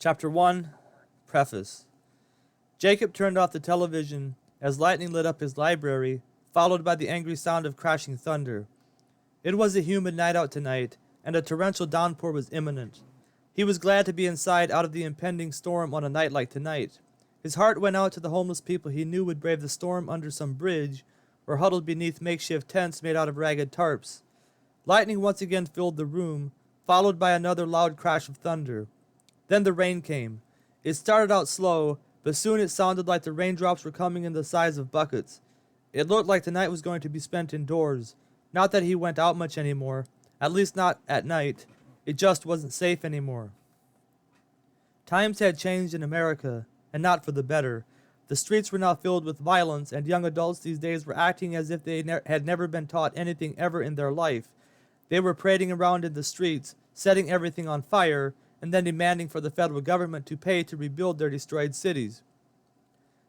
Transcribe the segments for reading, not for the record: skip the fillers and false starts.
Chapter 1 Preface. Jacob turned off the television as lightning lit up his library, followed by the angry sound of crashing thunder. It was a humid night out tonight, and a torrential downpour was imminent. He was glad to be inside out of the impending storm on a night like tonight. His heart went out to the homeless people he knew would brave the storm under some bridge, or huddled beneath makeshift tents made out of ragged tarps. Lightning once again filled the room, followed by another loud crash of thunder. Then the rain came. It started out slow, but soon it sounded like the raindrops were coming in the size of buckets. It looked like the night was going to be spent indoors. Not that he went out much anymore, at least not at night. It just wasn't safe anymore. Times had changed in America, and not for the better. The streets were now filled with violence, and young adults these days were acting as if they had never been taught anything ever in their life. They were parading around in the streets, setting everything on fire, and then demanding for the federal government to pay to rebuild their destroyed cities.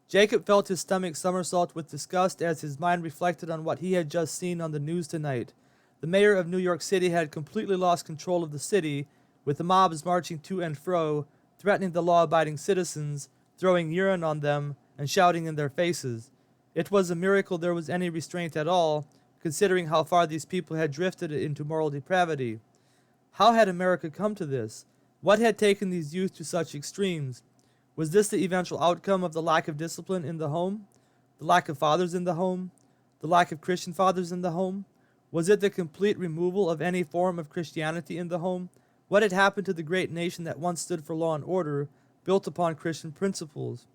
Jacob felt his stomach somersault with disgust as his mind reflected on what he had just seen on the news tonight. The mayor of New York City had completely lost control of the city, with the mobs marching to and fro, threatening the law-abiding citizens, throwing urine on them, and shouting in their faces. It was a miracle there was any restraint at all, considering how far these people had drifted into moral depravity. How had America come to this? What had taken these youth to such extremes? Was this the eventual outcome of the lack of discipline in the home? The lack of fathers in the home? The lack of Christian fathers in the home? Was it the complete removal of any form of Christianity in the home? What had happened to the great nation that once stood for law and order, built upon Christian principles?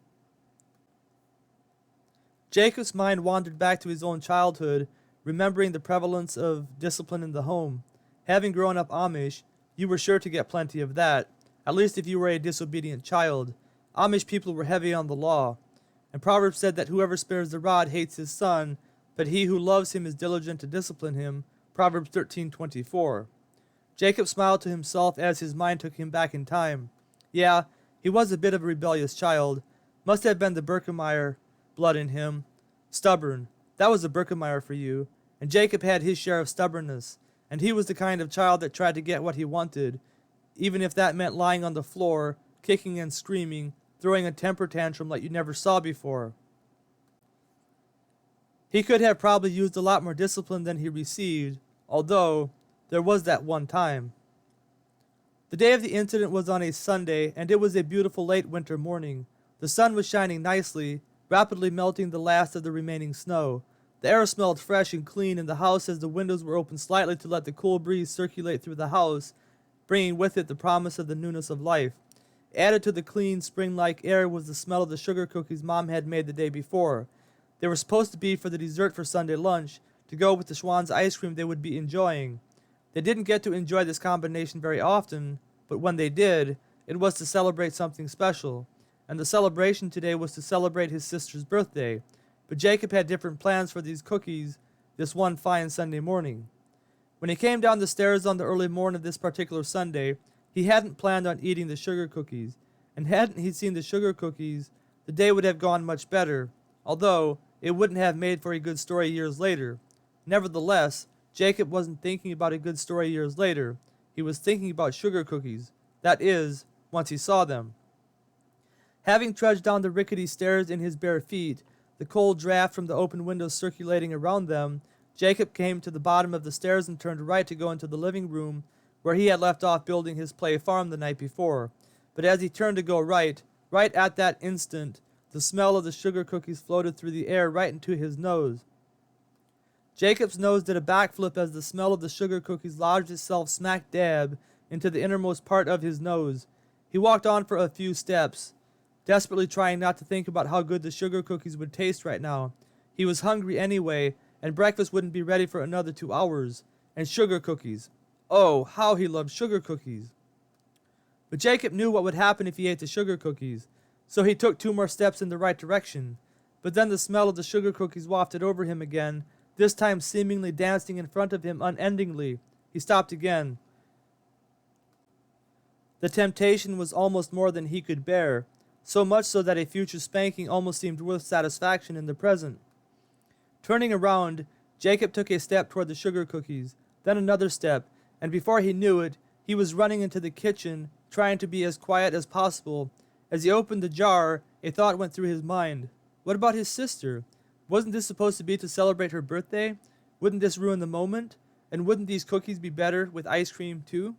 Jacob's mind wandered back to his own childhood, remembering the prevalence of discipline in the home. Having grown up Amish, you were sure to get plenty of that, at least if you were a disobedient child. Amish people were heavy on the law, and Proverbs said that whoever spares the rod hates his son, but he who loves him is diligent to discipline him. Proverbs 13:24. Jacob smiled to himself as his mind took him back in time. Yeah, he was a bit of a rebellious child. Must have been the Berkemeyer blood in him. Stubborn. That was a Berkemeyer for you. And Jacob had his share of stubbornness, and he was the kind of child that tried to get what he wanted, even if that meant lying on the floor, kicking and screaming, throwing a temper tantrum like you never saw before. He could have probably used a lot more discipline than he received, although there was that one time. The day of the incident was on a Sunday, and it was a beautiful late winter morning. The sun was shining nicely, rapidly melting the last of the remaining snow. The air smelled fresh and clean in the house as the windows were opened slightly to let the cool breeze circulate through the house, bringing with it the promise of the newness of life. Added to the clean, spring-like air was the smell of the sugar cookies Mom had made the day before. They were supposed to be for the dessert for Sunday lunch, to go with the Schwann's ice cream they would be enjoying. They didn't get to enjoy this combination very often, but when they did, it was to celebrate something special. And the celebration today was to celebrate his sister's birthday. But Jacob had different plans for these cookies this one fine Sunday morning. When he came down the stairs on the early morning of this particular Sunday, he hadn't planned on eating the sugar cookies. And hadn't he seen the sugar cookies, the day would have gone much better, although it wouldn't have made for a good story years later. Nevertheless, Jacob wasn't thinking about a good story years later. He was thinking about sugar cookies. That is, once he saw them. Having trudged down the rickety stairs in his bare feet, the cold draft from the open windows circulating around them, Jacob came to the bottom of the stairs and turned right to go into the living room where he had left off building his play farm the night before. But as he turned to go right at that instant, the smell of the sugar cookies floated through the air right into his nose. Jacob's nose did a backflip as the smell of the sugar cookies lodged itself smack dab into the innermost part of his nose. He walked on for a few steps, desperately trying not to think about how good the sugar cookies would taste right now. He was hungry anyway, and breakfast wouldn't be ready for another 2 hours. And sugar cookies. Oh, how he loved sugar cookies. But Jacob knew what would happen if he ate the sugar cookies, so he took 2 more steps in the right direction. But then the smell of the sugar cookies wafted over him again, this time seemingly dancing in front of him unendingly. He stopped again. The temptation was almost more than he could bear, so much so that a future spanking almost seemed worth satisfaction in the present. Turning around, Jacob took a step toward the sugar cookies, then another step, and before he knew it, he was running into the kitchen trying to be as quiet as possible. As he opened the jar, a thought went through his mind. What about his sister? Wasn't this supposed to be to celebrate her birthday? Wouldn't this ruin the moment? And wouldn't these cookies be better with ice cream too?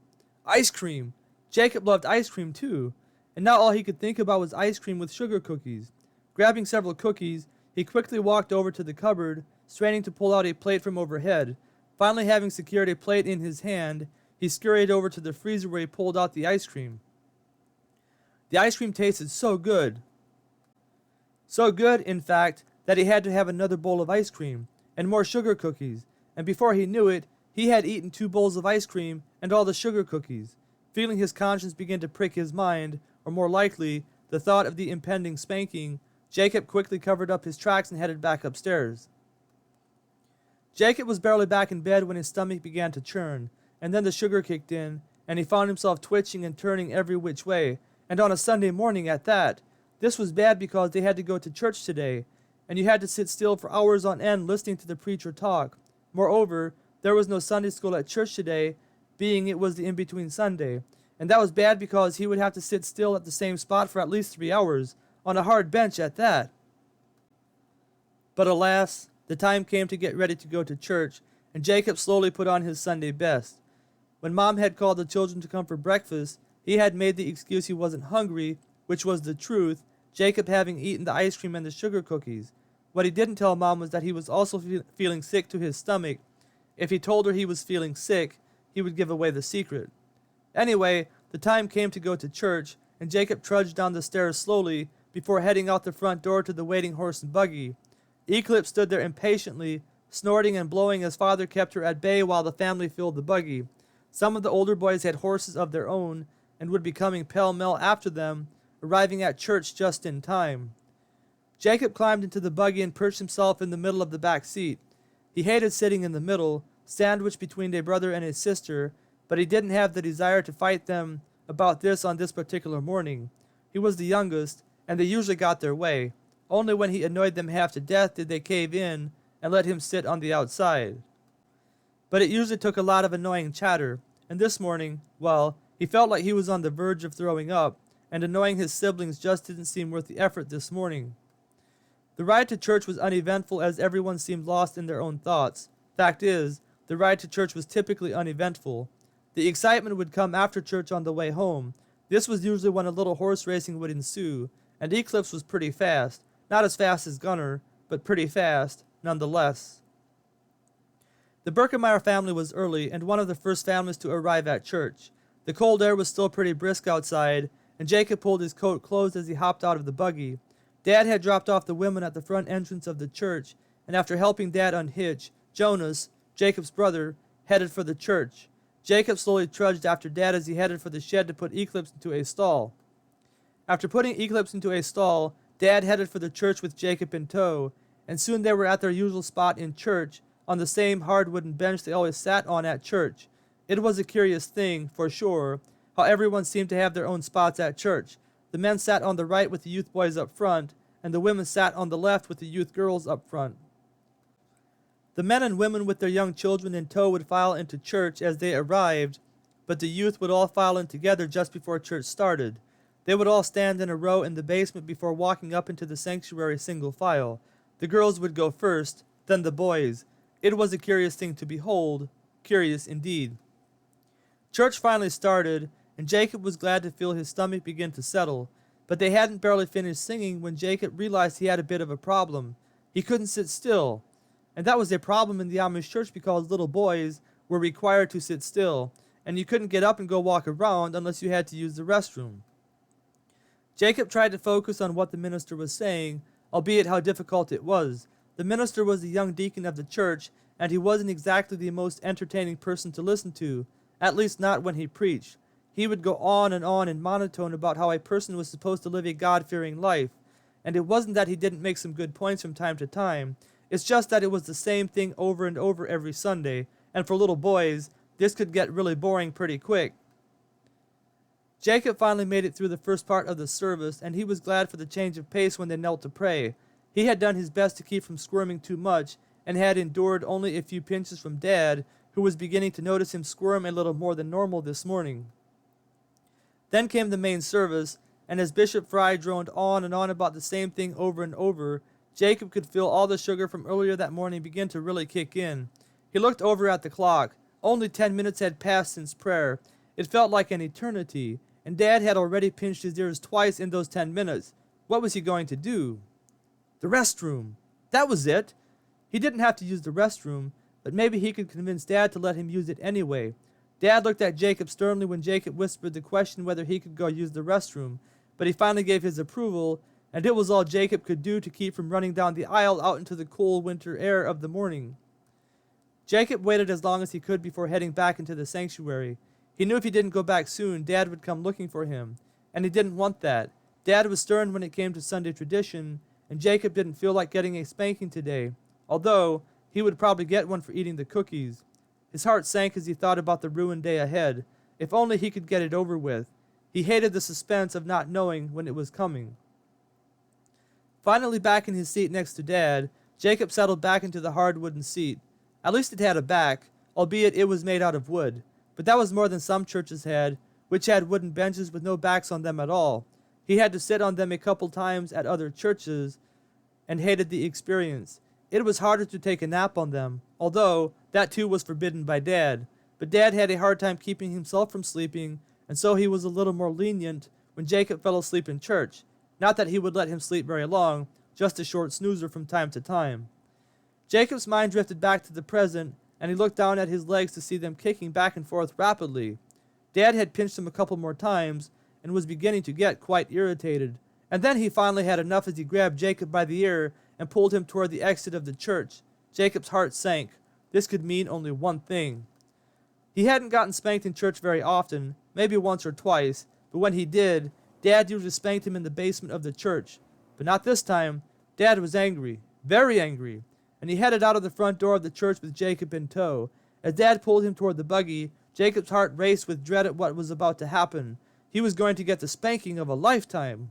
Ice cream! Jacob loved ice cream too, and now all he could think about was ice cream with sugar cookies. Grabbing several cookies, he quickly walked over to the cupboard, straining to pull out a plate from overhead. Finally, having secured a plate in his hand, he scurried over to the freezer where he pulled out the ice cream. The ice cream tasted so good. So good, in fact, that he had to have another bowl of ice cream and more sugar cookies, and before he knew it, he had eaten 2 bowls of ice cream and all the sugar cookies. Feeling his conscience begin to prick his mind, or more likely, the thought of the impending spanking, Jacob quickly covered up his tracks and headed back upstairs. Jacob was barely back in bed when his stomach began to churn, and then the sugar kicked in, and he found himself twitching and turning every which way, and on a Sunday morning at that. This was bad because they had to go to church today, and you had to sit still for hours on end listening to the preacher talk. Moreover, there was no Sunday school at church today, being it was the in-between Sunday, and that was bad because he would have to sit still at the same spot for at least 3 hours, on a hard bench at that. But alas, the time came to get ready to go to church, and Jacob slowly put on his Sunday best. When Mom had called the children to come for breakfast, he had made the excuse he wasn't hungry, which was the truth, Jacob having eaten the ice cream and the sugar cookies. What he didn't tell Mom was that he was also feeling sick to his stomach. If he told her he was feeling sick, he would give away the secret. Anyway, the time came to go to church, and Jacob trudged down the stairs slowly before heading out the front door to the waiting horse and buggy. Eclipse stood there impatiently, snorting and blowing as father kept her at bay while the family filled the buggy. Some of the older boys had horses of their own and would be coming pell-mell after them, arriving at church just in time. Jacob climbed into the buggy and perched himself in the middle of the back seat. He hated sitting in the middle, sandwiched between a brother and his sister, but he didn't have the desire to fight them about this on this particular morning. He was the youngest, and they usually got their way. Only when he annoyed them half to death did they cave in and let him sit on the outside. But it usually took a lot of annoying chatter, and this morning, well, he felt like he was on the verge of throwing up, and annoying his siblings just didn't seem worth the effort this morning. The ride to church was uneventful as everyone seemed lost in their own thoughts. Fact is, the ride to church was typically uneventful. The excitement would come after church on the way home. This was usually when a little horse racing would ensue, and Eclipse was pretty fast. Not as fast as Gunner, but pretty fast, nonetheless. The Birkemeyer family was early and one of the first families to arrive at church. The cold air was still pretty brisk outside, and Jacob pulled his coat closed as he hopped out of the buggy. Dad had dropped off the women at the front entrance of the church, and after helping Dad unhitch, Jonas, Jacob's brother, headed for the church. Jacob slowly trudged after Dad as he headed for the shed to put Eclipse into a stall. After putting Eclipse into a stall, Dad headed for the church with Jacob in tow, and soon they were at their usual spot in church, on the same hard wooden bench they always sat on at church. It was a curious thing, for sure, how everyone seemed to have their own spots at church. The men sat on the right with the youth boys up front, and the women sat on the left with the youth girls up front. The men and women with their young children in tow would file into church as they arrived, but the youth would all file in together just before church started. They would all stand in a row in the basement before walking up into the sanctuary single file. The girls would go first, then the boys. It was a curious thing to behold, curious indeed. Church finally started, and Jacob was glad to feel his stomach begin to settle, but they hadn't barely finished singing when Jacob realized he had a bit of a problem. He couldn't sit still, and that was a problem in the Amish church because little boys were required to sit still, and you couldn't get up and go walk around unless you had to use the restroom. Jacob tried to focus on what the minister was saying, albeit how difficult it was. The minister was the young deacon of the church, and he wasn't exactly the most entertaining person to listen to, at least not when he preached. He would go on in monotone about how a person was supposed to live a God-fearing life, and it wasn't that he didn't make some good points from time to time. It's just that it was the same thing over and over every Sunday, and for little boys, this could get really boring pretty quick. Jacob finally made it through the first part of the service, and he was glad for the change of pace when they knelt to pray. He had done his best to keep from squirming too much, and had endured only a few pinches from Dad, who was beginning to notice him squirm a little more than normal this morning. Then came the main service, and as Bishop Fry droned on and on about the same thing over and over, Jacob could feel all the sugar from earlier that morning begin to really kick in. He looked over at the clock. Only 10 minutes had passed since prayer. It felt like an eternity, and Dad had already pinched his ears twice in those 10 minutes. What was he going to do? The restroom. That was it. He didn't have to use the restroom, but maybe he could convince Dad to let him use it anyway. Dad looked at Jacob sternly when Jacob whispered the question whether he could go use the restroom, but he finally gave his approval, and it was all Jacob could do to keep from running down the aisle out into the cool winter air of the morning. Jacob waited as long as he could before heading back into the sanctuary. He knew if he didn't go back soon, Dad would come looking for him, and he didn't want that. Dad was stern when it came to Sunday tradition, and Jacob didn't feel like getting a spanking today, although he would probably get one for eating the cookies. His heart sank as he thought about the ruined day ahead. If only he could get it over with. He hated the suspense of not knowing when it was coming. Finally back in his seat next to Dad, Jacob settled back into the hard wooden seat. At least it had a back, albeit it was made out of wood. But that was more than some churches had, which had wooden benches with no backs on them at all. He had to sit on them a couple times at other churches and hated the experience. It was harder to take a nap on them, although that too was forbidden by Dad. But Dad had a hard time keeping himself from sleeping, and so he was a little more lenient when Jacob fell asleep in church. Not that he would let him sleep very long, just a short snoozer from time to time. Jacob's mind drifted back to the present, and he looked down at his legs to see them kicking back and forth rapidly. Dad had pinched him a couple more times, and was beginning to get quite irritated. And then he finally had enough as he grabbed Jacob by the ear and pulled him toward the exit of the church. Jacob's heart sank. This could mean only one thing. He hadn't gotten spanked in church very often, maybe once or twice, but when he did, Dad usually spanked him in the basement of the church. But not this time. Dad was angry, very angry, and he headed out of the front door of the church with Jacob in tow. As Dad pulled him toward the buggy, Jacob's heart raced with dread at what was about to happen. He was going to get the spanking of a lifetime.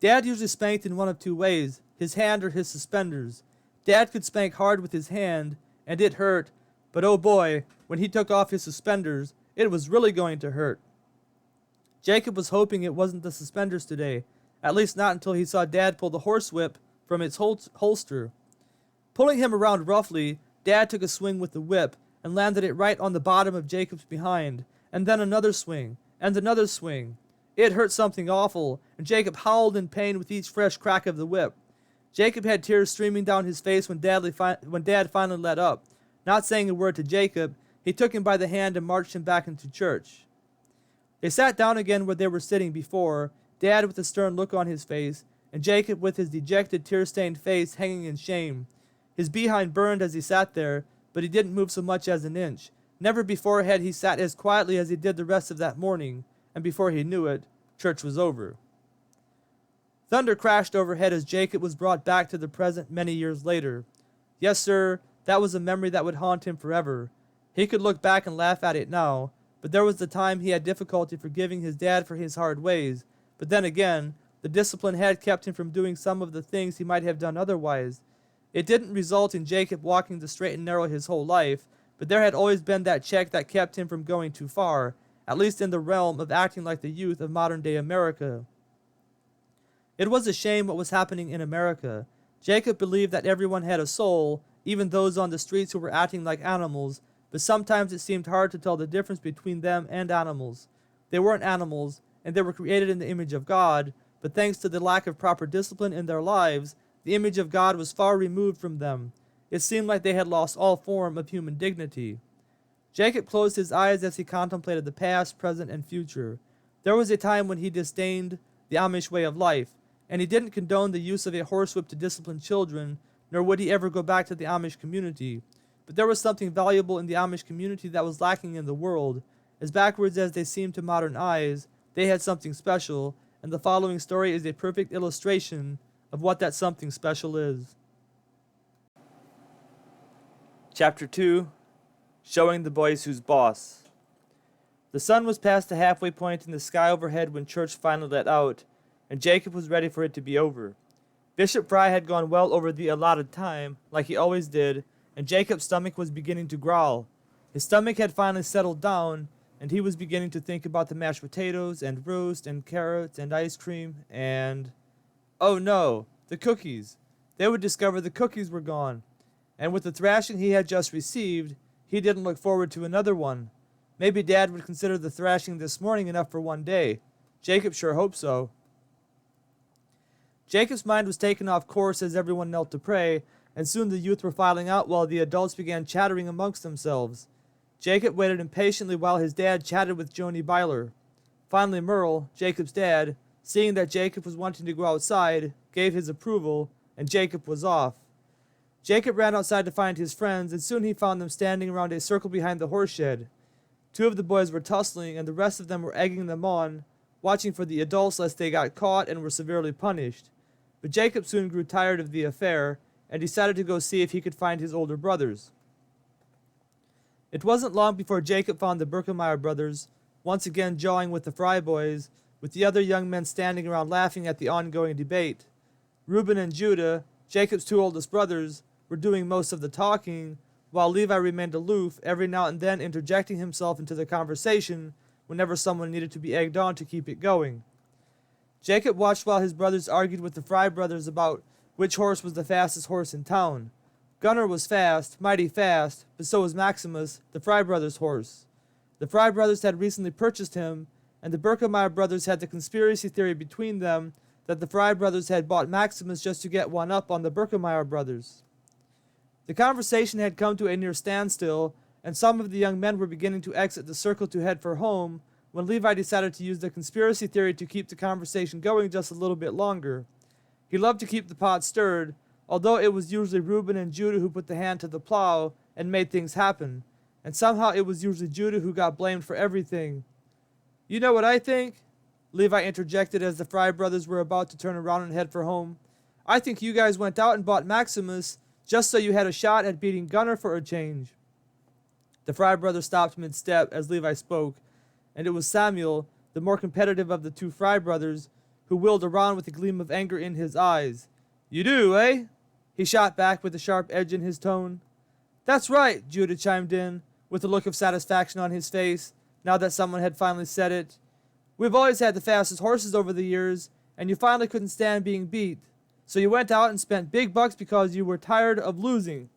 Dad usually spanked in one of two ways, his hand or his suspenders. Dad could spank hard with his hand, and it hurt, but oh boy, when he took off his suspenders, it was really going to hurt. Jacob was hoping it wasn't the suspenders today, at least not until he saw Dad pull the horsewhip from its holster. Pulling him around roughly, Dad took a swing with the whip and landed it right on the bottom of Jacob's behind, and then another swing, and another swing. It hurt something awful, and Jacob howled in pain with each fresh crack of the whip. Jacob had tears streaming down his face when Dad finally let up. Not saying a word to Jacob, he took him by the hand and marched him back into church. They sat down again where they were sitting before, Dad with a stern look on his face, and Jacob with his dejected, tear-stained face hanging in shame. His behind burned as he sat there, but he didn't move so much as an inch. Never before had he sat as quietly as he did the rest of that morning, and before he knew it, church was over. Thunder crashed overhead as Jacob was brought back to the present many years later. Yes, sir, that was a memory that would haunt him forever. He could look back and laugh at it now, but there was the time he had difficulty forgiving his dad for his hard ways. But then again, the discipline had kept him from doing some of the things he might have done otherwise. It didn't result in Jacob walking the straight and narrow his whole life, but there had always been that check that kept him from going too far, at least in the realm of acting like the youth of modern-day America. It was a shame what was happening in America. Jacob believed that everyone had a soul, even those on the streets who were acting like animals, but sometimes it seemed hard to tell the difference between them and animals. They weren't animals, and they were created in the image of God, but thanks to the lack of proper discipline in their lives, the image of God was far removed from them. It seemed like they had lost all form of human dignity. Jacob closed his eyes as he contemplated the past, present, and future. There was a time when he disdained the Amish way of life, and he didn't condone the use of a horsewhip to discipline children, nor would he ever go back to the Amish community. But there was something valuable in the Amish community that was lacking in the world. As backwards as they seemed to modern eyes, they had something special, and the following story is a perfect illustration of what that something special is. Chapter 2, Showing the Boys Who's Boss. The sun was past the halfway point in the sky overhead when church finally let out, and Jacob was ready for it to be over. Bishop Fry had gone well over the allotted time, like he always did, and Jacob's stomach was beginning to growl. His stomach had finally settled down, and he was beginning to think about the mashed potatoes and roast and carrots and ice cream and... Oh no, the cookies. They would discover the cookies were gone. And with the thrashing he had just received, he didn't look forward to another one. Maybe Dad would consider the thrashing this morning enough for one day. Jacob sure hoped so. Jacob's mind was taken off course as everyone knelt to pray, and soon the youth were filing out while the adults began chattering amongst themselves. Jacob waited impatiently while his dad chatted with Joni Byler. Finally Merle, Jacob's dad, seeing that Jacob was wanting to go outside, gave his approval, and Jacob was off. Jacob ran outside to find his friends, and soon he found them standing around a circle behind the horse shed. Two of the boys were tussling, and the rest of them were egging them on, watching for the adults lest they got caught and were severely punished. But Jacob soon grew tired of the affair, and decided to go see if he could find his older brothers. It wasn't long before Jacob found the Berkemeyer brothers, once again jawing with the Fry boys, with the other young men standing around laughing at the ongoing debate. Reuben and Judah, Jacob's two oldest brothers, were doing most of the talking, while Levi remained aloof, every now and then interjecting himself into the conversation whenever someone needed to be egged on to keep it going. Jacob watched while his brothers argued with the Fry brothers about which horse was the fastest horse in town. Gunner was fast, mighty fast, but so was Maximus, the Fry brothers' horse. The Fry brothers had recently purchased him, and the Berkemeyer brothers had the conspiracy theory between them that the Fry brothers had bought Maximus just to get one up on the Berkemeyer brothers. The conversation had come to a near standstill, and some of the young men were beginning to exit the circle to head for home, when Levi decided to use the conspiracy theory to keep the conversation going just a little bit longer. He loved to keep the pot stirred, although it was usually Reuben and Judah who put the hand to the plow and made things happen, and somehow it was usually Judah who got blamed for everything. "You know what I think?" Levi interjected as the Fry brothers were about to turn around and head for home. "I think you guys went out and bought Maximus just so you had a shot at beating Gunner for a change." The Fry brothers stopped mid-step as Levi spoke, and it was Samuel, the more competitive of the two Fry brothers, who wheeled around with a gleam of anger in his eyes. "You do, eh?" he shot back with a sharp edge in his tone. "That's right," Judah chimed in, with a look of satisfaction on his face, now that someone had finally said it. "We've always had the fastest horses over the years, and you finally couldn't stand being beat. So you went out and spent big bucks because you were tired of losing."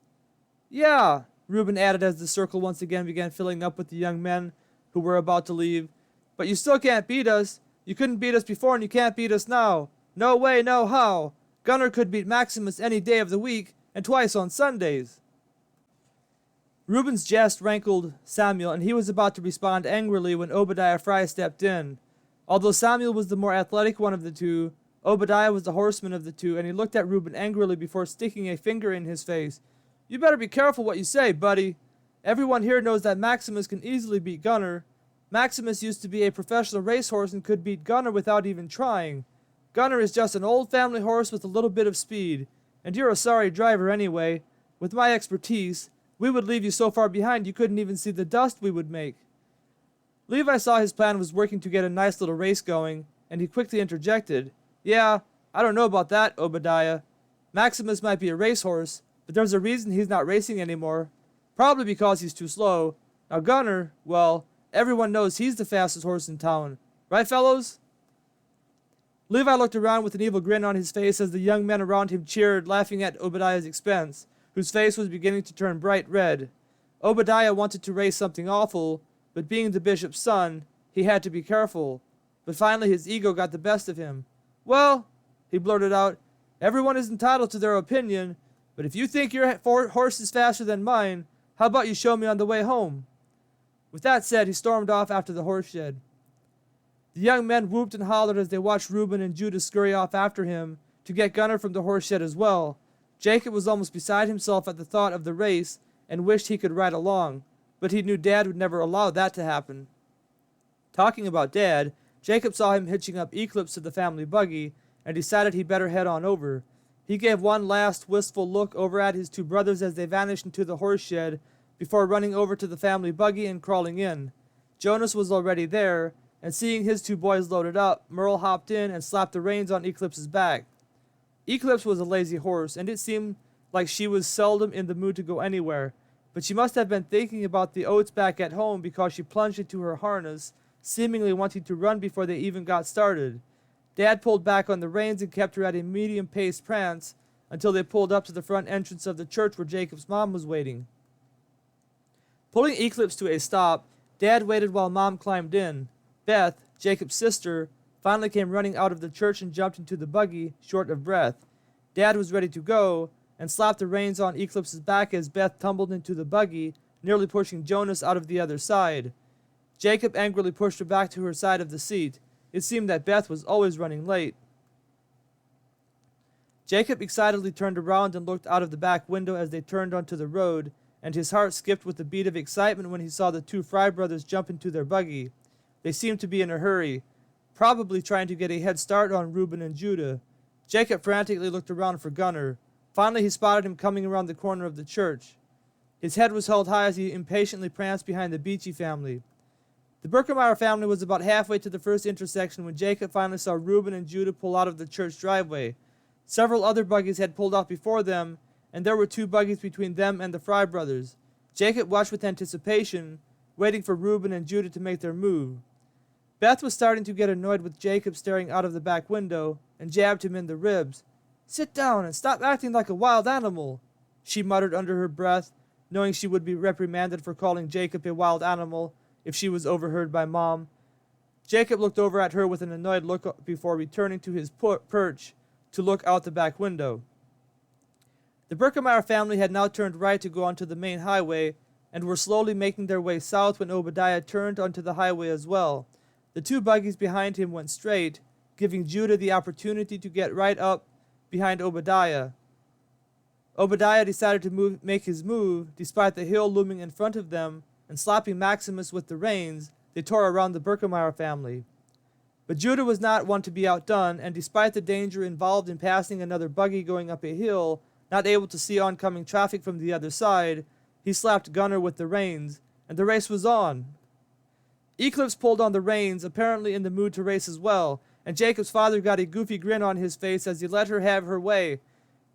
"Yeah," Reuben added as the circle once again began filling up with the young men who were about to leave. "But you still can't beat us. You couldn't beat us before and you can't beat us now. No way, no how. Gunner could beat Maximus any day of the week and twice on Sundays." Reuben's jest rankled Samuel, and he was about to respond angrily when Obadiah Fry stepped in. Although Samuel was the more athletic one of the two, Obadiah was the horseman of the two, and he looked at Reuben angrily before sticking a finger in his face. "You better be careful what you say, buddy. Everyone here knows that Maximus can easily beat Gunner. Maximus used to be a professional racehorse and could beat Gunner without even trying. Gunner is just an old family horse with a little bit of speed, and you're a sorry driver anyway. With my expertise, we would leave you so far behind you couldn't even see the dust we would make." Levi saw his plan was working to get a nice little race going, and he quickly interjected, "Yeah, I don't know about that, Obadiah. Maximus might be a racehorse, but there's a reason he's not racing anymore. Probably because he's too slow. Now Gunner, well, everyone knows he's the fastest horse in town. Right, fellows?" Levi looked around with an evil grin on his face as the young men around him cheered, laughing at Obadiah's expense, whose face was beginning to turn bright red. Obadiah wanted to race something awful, but being the bishop's son, he had to be careful. But finally his ego got the best of him. "Well," he blurted out, "everyone is entitled to their opinion, but if you think your horse is faster than mine, how about you show me on the way home?" With that said, he stormed off after the horse shed. The young men whooped and hollered as they watched Reuben and Judah scurry off after him to get Gunner from the horse shed as well. Jacob was almost beside himself at the thought of the race and wished he could ride along, but he knew Dad would never allow that to happen. Talking about Dad, Jacob saw him hitching up Eclipse to the family buggy and decided he'd better head on over. He gave one last wistful look over at his two brothers as they vanished into the horse shed before running over to the family buggy and crawling in. Jonas was already there, and seeing his two boys loaded up, Merle hopped in and slapped the reins on Eclipse's back. Eclipse was a lazy horse, and it seemed like she was seldom in the mood to go anywhere, but she must have been thinking about the oats back at home because she plunged into her harness, seemingly wanting to run before they even got started. Dad pulled back on the reins and kept her at a medium-paced prance until they pulled up to the front entrance of the church where Jacob's mom was waiting. Pulling Eclipse to a stop, Dad waited while Mom climbed in. Beth, Jacob's sister, finally came running out of the church and jumped into the buggy, short of breath. Dad was ready to go, and slapped the reins on Eclipse's back as Beth tumbled into the buggy, nearly pushing Jonas out of the other side. Jacob angrily pushed her back to her side of the seat. It seemed that Beth was always running late. Jacob excitedly turned around and looked out of the back window as they turned onto the road, and his heart skipped with a beat of excitement when he saw the two Fry brothers jump into their buggy. They seemed to be in a hurry, probably trying to get a head start on Reuben and Judah. Jacob frantically looked around for Gunnar. Finally, he spotted him coming around the corner of the church. His head was held high as he impatiently pranced behind the Beachy family. The Birkemeyer family was about halfway to the first intersection when Jacob finally saw Reuben and Judah pull out of the church driveway. Several other buggies had pulled off before them, and there were two buggies between them and the Fry brothers. Jacob watched with anticipation, waiting for Reuben and Judah to make their move. Beth was starting to get annoyed with Jacob staring out of the back window, and jabbed him in the ribs. "Sit down and stop acting like a wild animal," she muttered under her breath, knowing she would be reprimanded for calling Jacob a wild animal if she was overheard by Mom. Jacob looked over at her with an annoyed look before returning to his perch to look out the back window. The Birkemeyer family had now turned right to go onto the main highway and were slowly making their way south when Obadiah turned onto the highway as well. The two buggies behind him went straight, giving Judah the opportunity to get right up behind Obadiah. Obadiah decided to make his move, despite the hill looming in front of them, and slapping Maximus with the reins, they tore around the Birkemeyer family. But Judah was not one to be outdone, and despite the danger involved in passing another buggy going up a hill, not able to see oncoming traffic from the other side, he slapped Gunnar with the reins, and the race was on. Eclipse pulled on the reins, apparently in the mood to race as well, and Jacob's father got a goofy grin on his face as he let her have her way.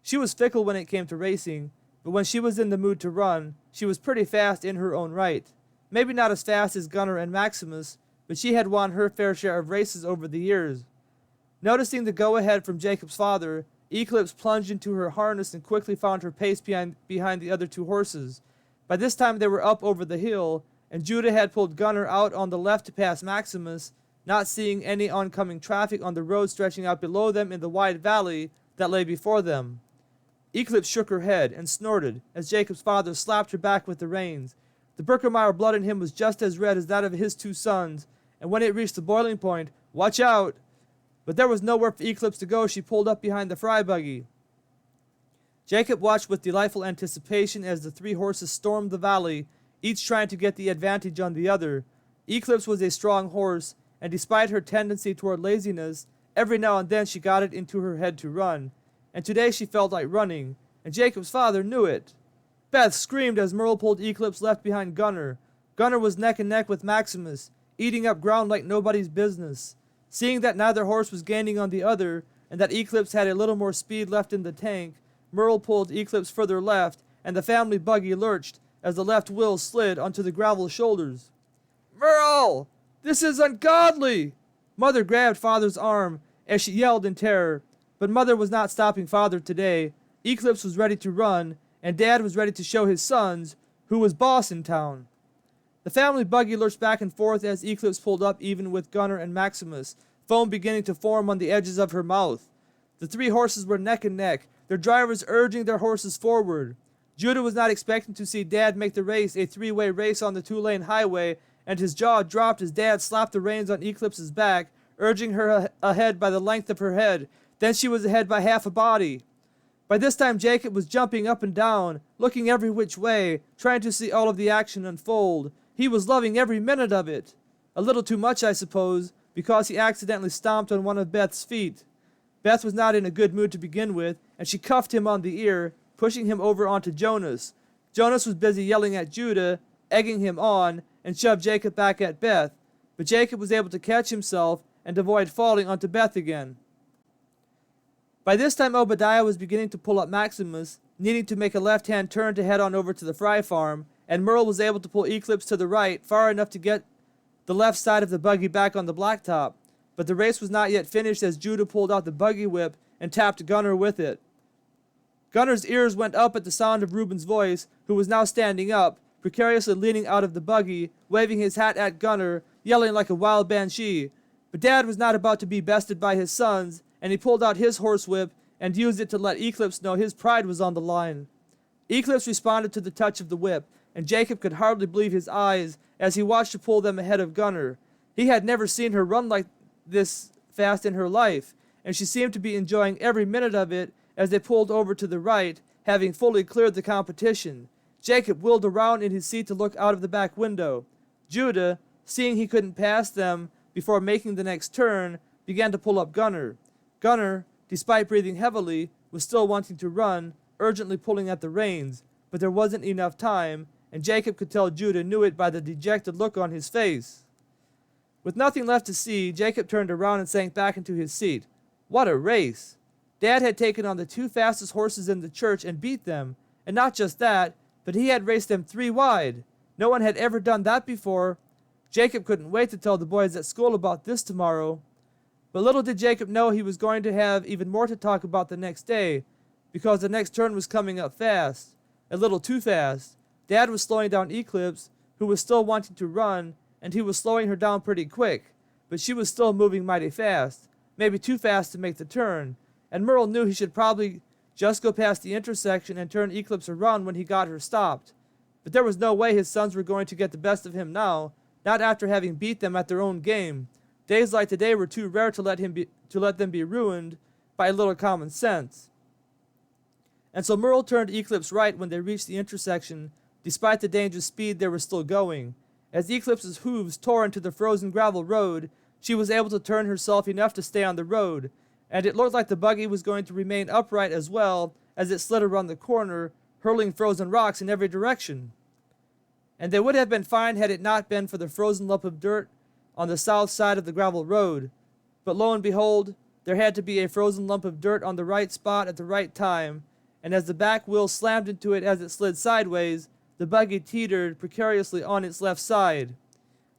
She was fickle when it came to racing, but when she was in the mood to run, she was pretty fast in her own right. Maybe not as fast as Gunnar and Maximus, but she had won her fair share of races over the years. Noticing the go-ahead from Jacob's father, Eclipse plunged into her harness and quickly found her pace behind the other two horses. By this time they were up over the hill, and Judah had pulled Gunnar out on the left to pass Maximus, not seeing any oncoming traffic on the road stretching out below them in the wide valley that lay before them. Eclipse shook her head and snorted as Jacob's father slapped her back with the reins. The Birkemeyer blood in him was just as red as that of his two sons, and when it reached the boiling point, "Watch out!" But there was nowhere for Eclipse to go. She pulled up behind the Fry buggy. Jacob watched with delightful anticipation as the three horses stormed the valley, each trying to get the advantage on the other. Eclipse was a strong horse, and despite her tendency toward laziness, every now and then she got it into her head to run. And today she felt like running, and Jacob's father knew it. Beth screamed as Merle pulled Eclipse left behind Gunnar. Gunnar was neck and neck with Maximus, eating up ground like nobody's business. Seeing that neither horse was gaining on the other, and that Eclipse had a little more speed left in the tank, Merle pulled Eclipse further left, and the family buggy lurched as the left wheel slid onto the gravel shoulders. "Merle! This is ungodly!" Mother grabbed Father's arm as she yelled in terror, but Mother was not stopping Father today. Eclipse was ready to run, and Dad was ready to show his sons who was boss in town. The family buggy lurched back and forth as Eclipse pulled up even with Gunnar and Maximus, foam beginning to form on the edges of her mouth. The three horses were neck and neck, their drivers urging their horses forward. Judah was not expecting to see Dad make the race a three-way race on the two-lane highway, and his jaw dropped as Dad slapped the reins on Eclipse's back, urging her ahead by the length of her head. Then she was ahead by half a body. By this time Jacob was jumping up and down, looking every which way, trying to see all of the action unfold. He was loving every minute of it. A little too much, I suppose, because he accidentally stomped on one of Beth's feet. Beth was not in a good mood to begin with, and she cuffed him on the ear, pushing him over onto Jonas. Jonas was busy yelling at Judah, egging him on, and shoved Jacob back at Beth, but Jacob was able to catch himself and avoid falling onto Beth again. By this time Obadiah was beginning to pull up Maximus, needing to make a left-hand turn to head on over to the Fry farm, and Merle was able to pull Eclipse to the right far enough to get the left side of the buggy back on the blacktop. But the race was not yet finished as Judah pulled out the buggy whip and tapped Gunner with it. Gunner's ears went up at the sound of Reuben's voice, who was now standing up, precariously leaning out of the buggy, waving his hat at Gunner, yelling like a wild banshee. But Dad was not about to be bested by his sons, and he pulled out his horsewhip and used it to let Eclipse know his pride was on the line. Eclipse responded to the touch of the whip, and Jacob could hardly believe his eyes as he watched her pull them ahead of Gunner. He had never seen her run like this fast in her life, and she seemed to be enjoying every minute of it as they pulled over to the right, having fully cleared the competition. Jacob wheeled around in his seat to look out of the back window. Judah, seeing he couldn't pass them before making the next turn, began to pull up Gunner. Gunner, despite breathing heavily, was still wanting to run, urgently pulling at the reins, but there wasn't enough time, and Jacob could tell Judah knew it by the dejected look on his face. With nothing left to see, Jacob turned around and sank back into his seat. What a race! Dad had taken on the two fastest horses in the church and beat them, and not just that, but he had raced them 3 wide. No one had ever done that before. Jacob couldn't wait to tell the boys at school about this tomorrow. But little did Jacob know he was going to have even more to talk about the next day, because the next turn was coming up fast, a little too fast. Dad was slowing down Eclipse, who was still wanting to run, and he was slowing her down pretty quick, but she was still moving mighty fast, maybe too fast to make the turn, and Merle knew he should probably just go past the intersection and turn Eclipse around when he got her stopped. But there was no way his sons were going to get the best of him now, not after having beat them at their own game. Days like today were too rare to let them be ruined by a little common sense. And so Merle turned Eclipse right when they reached the intersection, despite the dangerous speed they were still going. As Eclipse's hooves tore into the frozen gravel road, she was able to turn herself enough to stay on the road, and it looked like the buggy was going to remain upright as well as it slid around the corner, hurling frozen rocks in every direction. And they would have been fine had it not been for the frozen lump of dirt on the south side of the gravel road. But lo and behold, there had to be a frozen lump of dirt on the right spot at the right time, and as the back wheel slammed into it as it slid sideways, the buggy teetered precariously on its left side.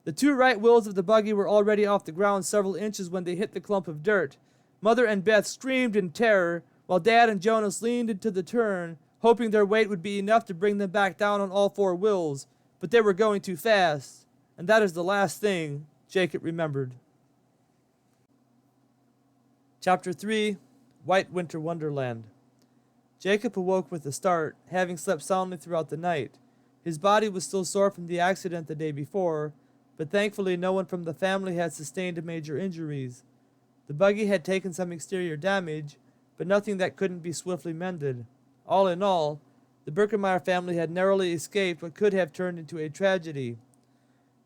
The 2 right wheels of the buggy were already off the ground several inches when they hit the clump of dirt. Mother and Beth screamed in terror, while Dad and Jonas leaned into the turn, hoping their weight would be enough to bring them back down on all 4 wheels, but they were going too fast, and that is the last thing Jacob remembered. Chapter 3, White Winter Wonderland. Jacob awoke with a start, having slept soundly throughout the night. His body was still sore from the accident the day before, but thankfully no one from the family had sustained major injuries. The buggy had taken some exterior damage, but nothing that couldn't be swiftly mended. All in all, the Birkenmeyer family had narrowly escaped what could have turned into a tragedy.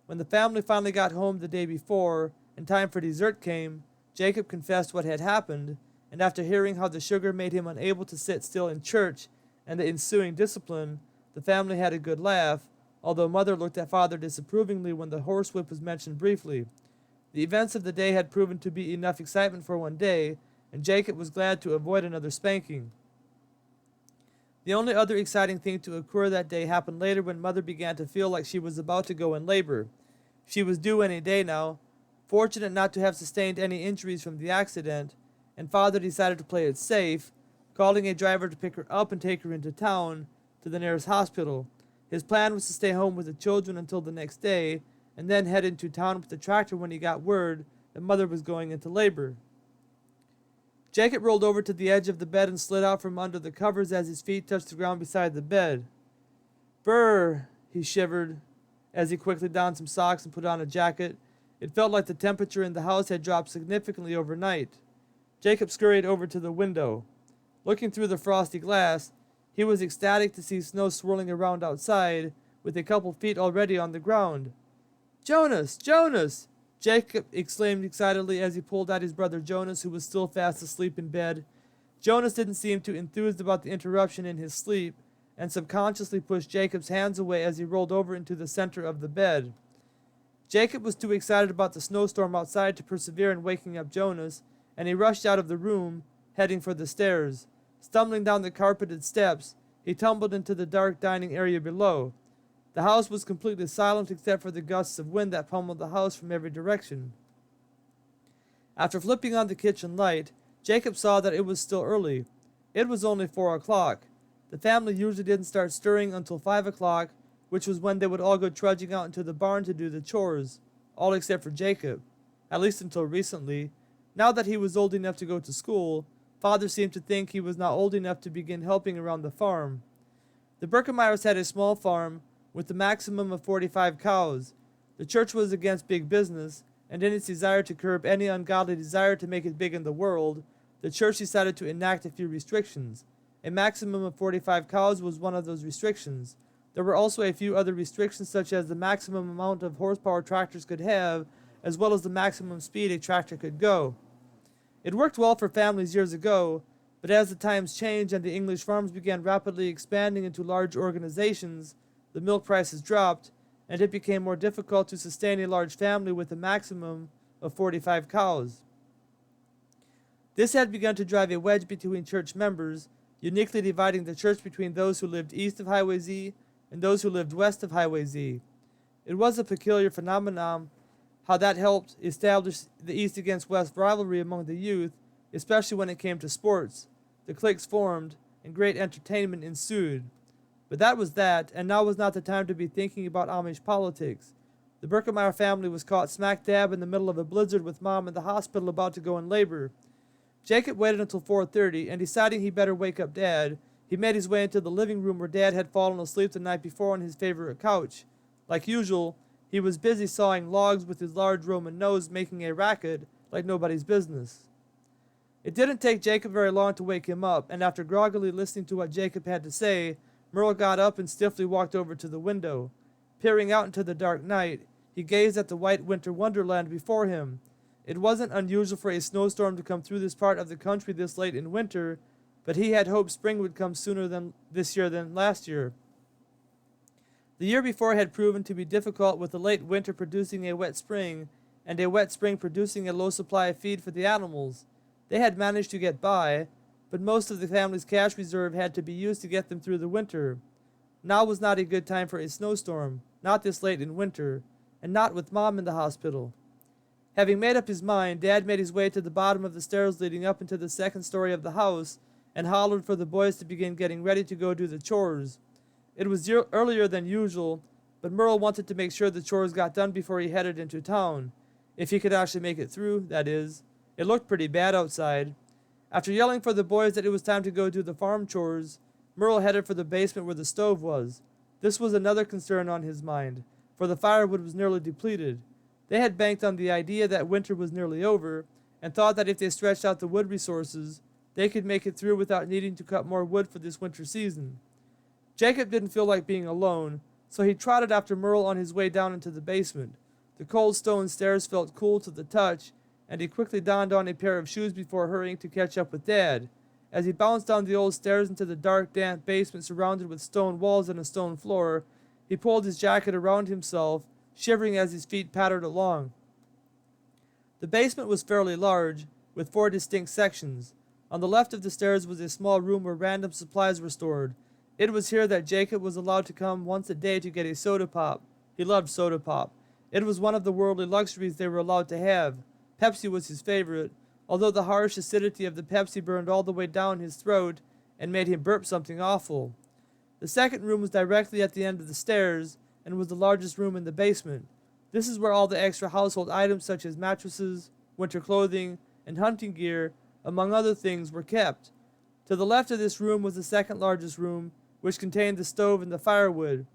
When the family finally got home the day before, and time for dessert came, Jacob confessed what had happened, and after hearing how the sugar made him unable to sit still in church and the ensuing discipline, the family had a good laugh, although Mother looked at Father disapprovingly when the horsewhip was mentioned briefly. The events of the day had proven to be enough excitement for one day, and Jacob was glad to avoid another spanking. The only other exciting thing to occur that day happened later when Mother began to feel like she was about to go in labor. She was due any day now, fortunate not to have sustained any injuries from the accident, and Father decided to play it safe, calling a driver to pick her up and take her into town to the nearest hospital. His plan was to stay home with the children until the next day, and then head into town with the tractor when he got word that Mother was going into labor. Jacob rolled over to the edge of the bed and slid out from under the covers as his feet touched the ground beside the bed. Brr, he shivered as he quickly donned some socks and put on a jacket. It felt like the temperature in the house had dropped significantly overnight. Jacob scurried over to the window. Looking through the frosty glass, he was ecstatic to see snow swirling around outside, with a couple feet already on the ground. Jonas! Jonas! Jacob exclaimed excitedly as he pulled out his brother Jonas, who was still fast asleep in bed. Jonas didn't seem too enthused about the interruption in his sleep, and subconsciously pushed Jacob's hands away as he rolled over into the center of the bed. Jacob was too excited about the snowstorm outside to persevere in waking up Jonas, and he rushed out of the room, heading for the stairs. Stumbling down the carpeted steps, he tumbled into the dark dining area below. The house was completely silent except for the gusts of wind that pummeled the house from every direction. After flipping on the kitchen light, Jacob saw that it was still early. It was only 4 o'clock. The family usually didn't start stirring until 5 o'clock, which was when they would all go trudging out into the barn to do the chores, all except for Jacob, at least until recently. Now that he was old enough to go to school, Father seemed to think he was not old enough to begin helping around the farm. The Berkemeyers had a small farm with a maximum of 45 cows. The church was against big business, and in its desire to curb any ungodly desire to make it big in the world, the church decided to enact a few restrictions. A maximum of 45 cows was one of those restrictions. There were also a few other restrictions, such as the maximum amount of horsepower tractors could have, as well as the maximum speed a tractor could go. It worked well for families years ago, but as the times changed and the English farms began rapidly expanding into large organizations, the milk prices dropped, and it became more difficult to sustain a large family with a maximum of 45 cows. This had begun to drive a wedge between church members, uniquely dividing the church between those who lived east of Highway Z and those who lived west of Highway Z. It was a peculiar phenomenon how that helped establish the east against west rivalry among the youth, especially when it came to sports. The cliques formed, and great entertainment ensued. But that was that, and now was not the time to be thinking about Amish politics. The Berkemeyer family was caught smack dab in the middle of a blizzard with Mom in the hospital about to go in labor. Jacob waited until 4:30, and deciding he better wake up Dad, he made his way into the living room where Dad had fallen asleep the night before on his favorite couch. Like usual, he was busy sawing logs with his large Roman nose, making a racket like nobody's business. It didn't take Jacob very long to wake him up, and after groggily listening to what Jacob had to say, Merle got up and stiffly walked over to the window. Peering out into the dark night, he gazed at the white winter wonderland before him. It wasn't unusual for a snowstorm to come through this part of the country this late in winter, but he had hoped spring would come sooner than this year than last year. The year before had proven to be difficult, with a late winter producing a wet spring, and a wet spring producing a low supply of feed for the animals. They had managed to get by, but most of the family's cash reserve had to be used to get them through the winter. Now was not a good time for a snowstorm, not this late in winter, and not with Mom in the hospital. Having made up his mind, Dad made his way to the bottom of the stairs leading up into the second story of the house and hollered for the boys to begin getting ready to go do the chores. It was earlier than usual, but Merle wanted to make sure the chores got done before he headed into town. If he could actually make it through, that is. It looked pretty bad outside. After yelling for the boys that it was time to go do the farm chores, Merle headed for the basement where the stove was. This was another concern on his mind, for the firewood was nearly depleted. They had banked on the idea that winter was nearly over, and thought that if they stretched out the wood resources, they could make it through without needing to cut more wood for this winter season. Jacob didn't feel like being alone, so he trotted after Merle on his way down into the basement. The cold stone stairs felt cool to the touch, and he quickly donned on a pair of shoes before hurrying to catch up with Dad. As he bounced down the old stairs into the dark, damp basement surrounded with stone walls and a stone floor, he pulled his jacket around himself, shivering as his feet pattered along. The basement was fairly large, with 4 distinct sections. On the left of the stairs was a small room where random supplies were stored. It was here that Jacob was allowed to come once a day to get a soda pop. He loved soda pop. It was one of the worldly luxuries they were allowed to have. Pepsi was his favorite, although the harsh acidity of the Pepsi burned all the way down his throat and made him burp something awful. The second room was directly at the end of the stairs and was the largest room in the basement. This is where all the extra household items such as mattresses, winter clothing, and hunting gear, among other things, were kept. To the left of this room was the second largest room, which contained the stove and the firewood.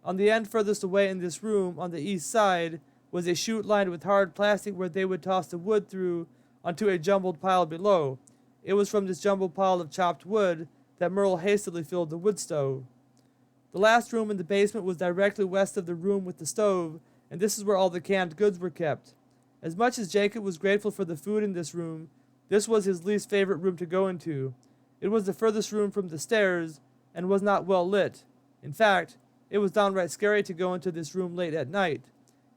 On the end furthest away in this room, on the east side, was a chute lined with hard plastic where they would toss the wood through onto a jumbled pile below. It was from this jumbled pile of chopped wood that Merle hastily filled the wood stove. The last room in the basement was directly west of the room with the stove, and this is where all the canned goods were kept. As much as Jacob was grateful for the food in this room, this was his least favorite room to go into. It was the furthest room from the stairs, and was not well lit. In fact, it was downright scary to go into this room late at night.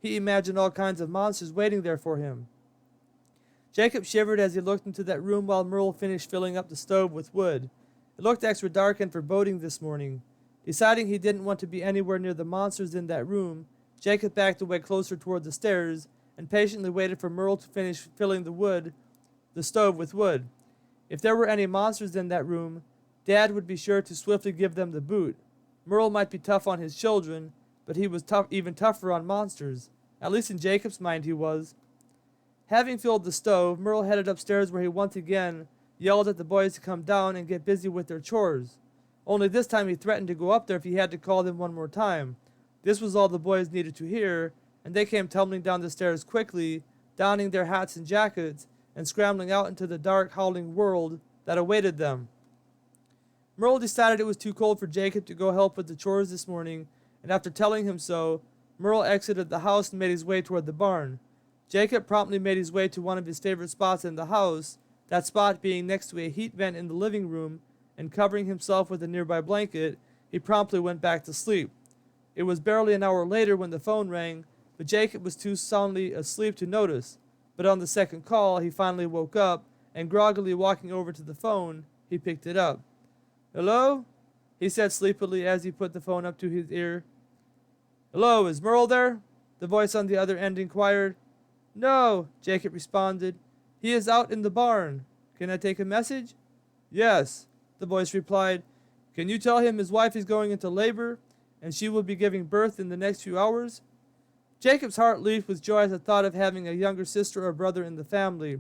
He imagined all kinds of monsters waiting there for him. Jacob shivered as he looked into that room while Merle finished filling up the stove with wood. It looked extra dark and foreboding this morning. Deciding he didn't want to be anywhere near the monsters in that room, Jacob backed away closer toward the stairs and patiently waited for Merle to finish filling the stove with wood. If there were any monsters in that room, Dad would be sure to swiftly give them the boot. Merle might be tough on his children, but he was even tougher on monsters. At least in Jacob's mind he was. Having filled the stove, Merle headed upstairs where he once again yelled at the boys to come down and get busy with their chores. Only this time he threatened to go up there if he had to call them one more time. This was all the boys needed to hear, and they came tumbling down the stairs quickly, donning their hats and jackets, and scrambling out into the dark, howling world that awaited them. Merle decided it was too cold for Jacob to go help with the chores this morning, and after telling him so, Merle exited the house and made his way toward the barn. Jacob promptly made his way to one of his favorite spots in the house, that spot being next to a heat vent in the living room, and covering himself with a nearby blanket, he promptly went back to sleep. It was barely an hour later when the phone rang, but Jacob was too soundly asleep to notice. But on the second call, he finally woke up, and groggily walking over to the phone, he picked it up. "Hello?" he said sleepily as he put the phone up to his ear. "Hello, is Merle there?" the voice on the other end inquired. "No," Jacob responded. "He is out in the barn. Can I take a message?" "Yes," the voice replied. "Can you tell him his wife is going into labor, and she will be giving birth in the next few hours?" Jacob's heart leaped with joy at the thought of having a younger sister or brother in the family.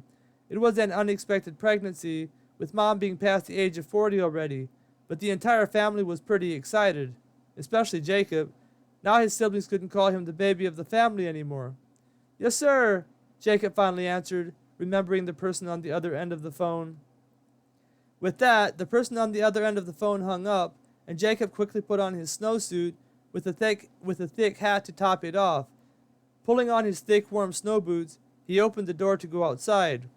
It was an unexpected pregnancy, with Mom being past the age of 40 already, but the entire family was pretty excited, especially Jacob. Now his siblings couldn't call him the baby of the family anymore. "Yes, sir," Jacob finally answered, remembering the person on the other end of the phone. With that, the person on the other end of the phone hung up, and Jacob quickly put on his snowsuit with a thick hat to top it off. Pulling on his thick, warm snow boots, he opened the door to go outside.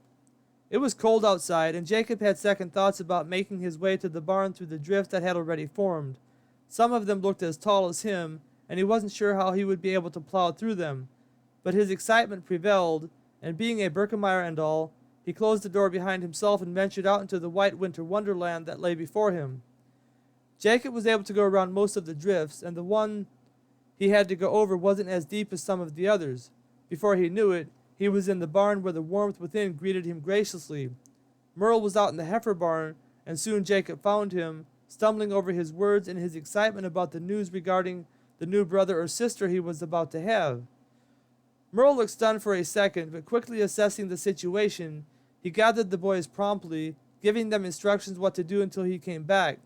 It was cold outside, and Jacob had second thoughts about making his way to the barn through the drifts that had already formed. Some of them looked as tall as him, and he wasn't sure how he would be able to plow through them. But his excitement prevailed, and being a Birkemeyer and all, he closed the door behind himself and ventured out into the white winter wonderland that lay before him. Jacob was able to go around most of the drifts, and the one he had to go over wasn't as deep as some of the others. Before he knew it, he was in the barn where the warmth within greeted him graciously. Merle was out in the heifer barn, and soon Jacob found him, stumbling over his words in his excitement about the news regarding the new brother or sister he was about to have. Merle looked stunned for a second, but quickly assessing the situation, he gathered the boys promptly, giving them instructions what to do until he came back.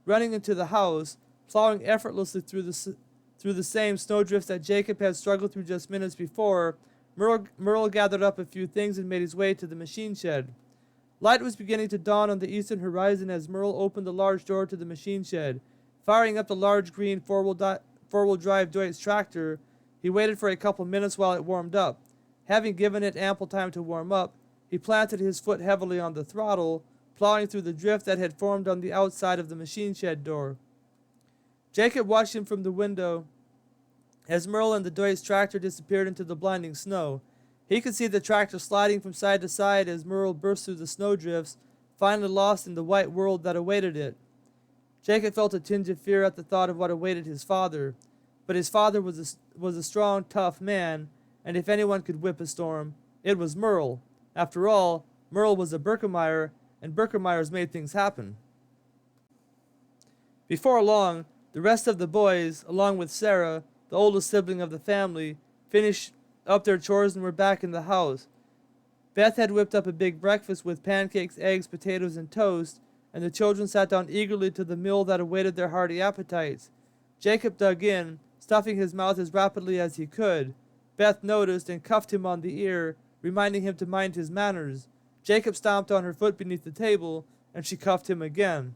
Running into the house, plowing effortlessly through the same snowdrifts that Jacob had struggled through just minutes before, Merle gathered up a few things and made his way to the machine shed. Light was beginning to dawn on the eastern horizon as Merle opened the large door to the machine shed. Firing up the large green four-wheel drive Deutz tractor, he waited for a couple minutes while it warmed up. Having given it ample time to warm up, he planted his foot heavily on the throttle, plowing through the drift that had formed on the outside of the machine shed door. Jacob watched him from the window as Merle and the Deutz tractor disappeared into the blinding snow. He could see the tractor sliding from side to side as Merle burst through the snowdrifts, finally lost in the white world that awaited it. Jacob felt a tinge of fear at the thought of what awaited his father, but his father was a strong, tough man, and if anyone could whip a storm, it was Merle. After all, Merle was a Birkemeyer, and Birkemeyers made things happen. Before long, the rest of the boys, along with Sarah, the oldest sibling of the family, finished up their chores and were back in the house. Beth had whipped up a big breakfast with pancakes, eggs, potatoes, and toast, and the children sat down eagerly to the meal that awaited their hearty appetites. Jacob dug in, stuffing his mouth as rapidly as he could. Beth noticed and cuffed him on the ear, reminding him to mind his manners. Jacob stomped on her foot beneath the table, and she cuffed him again.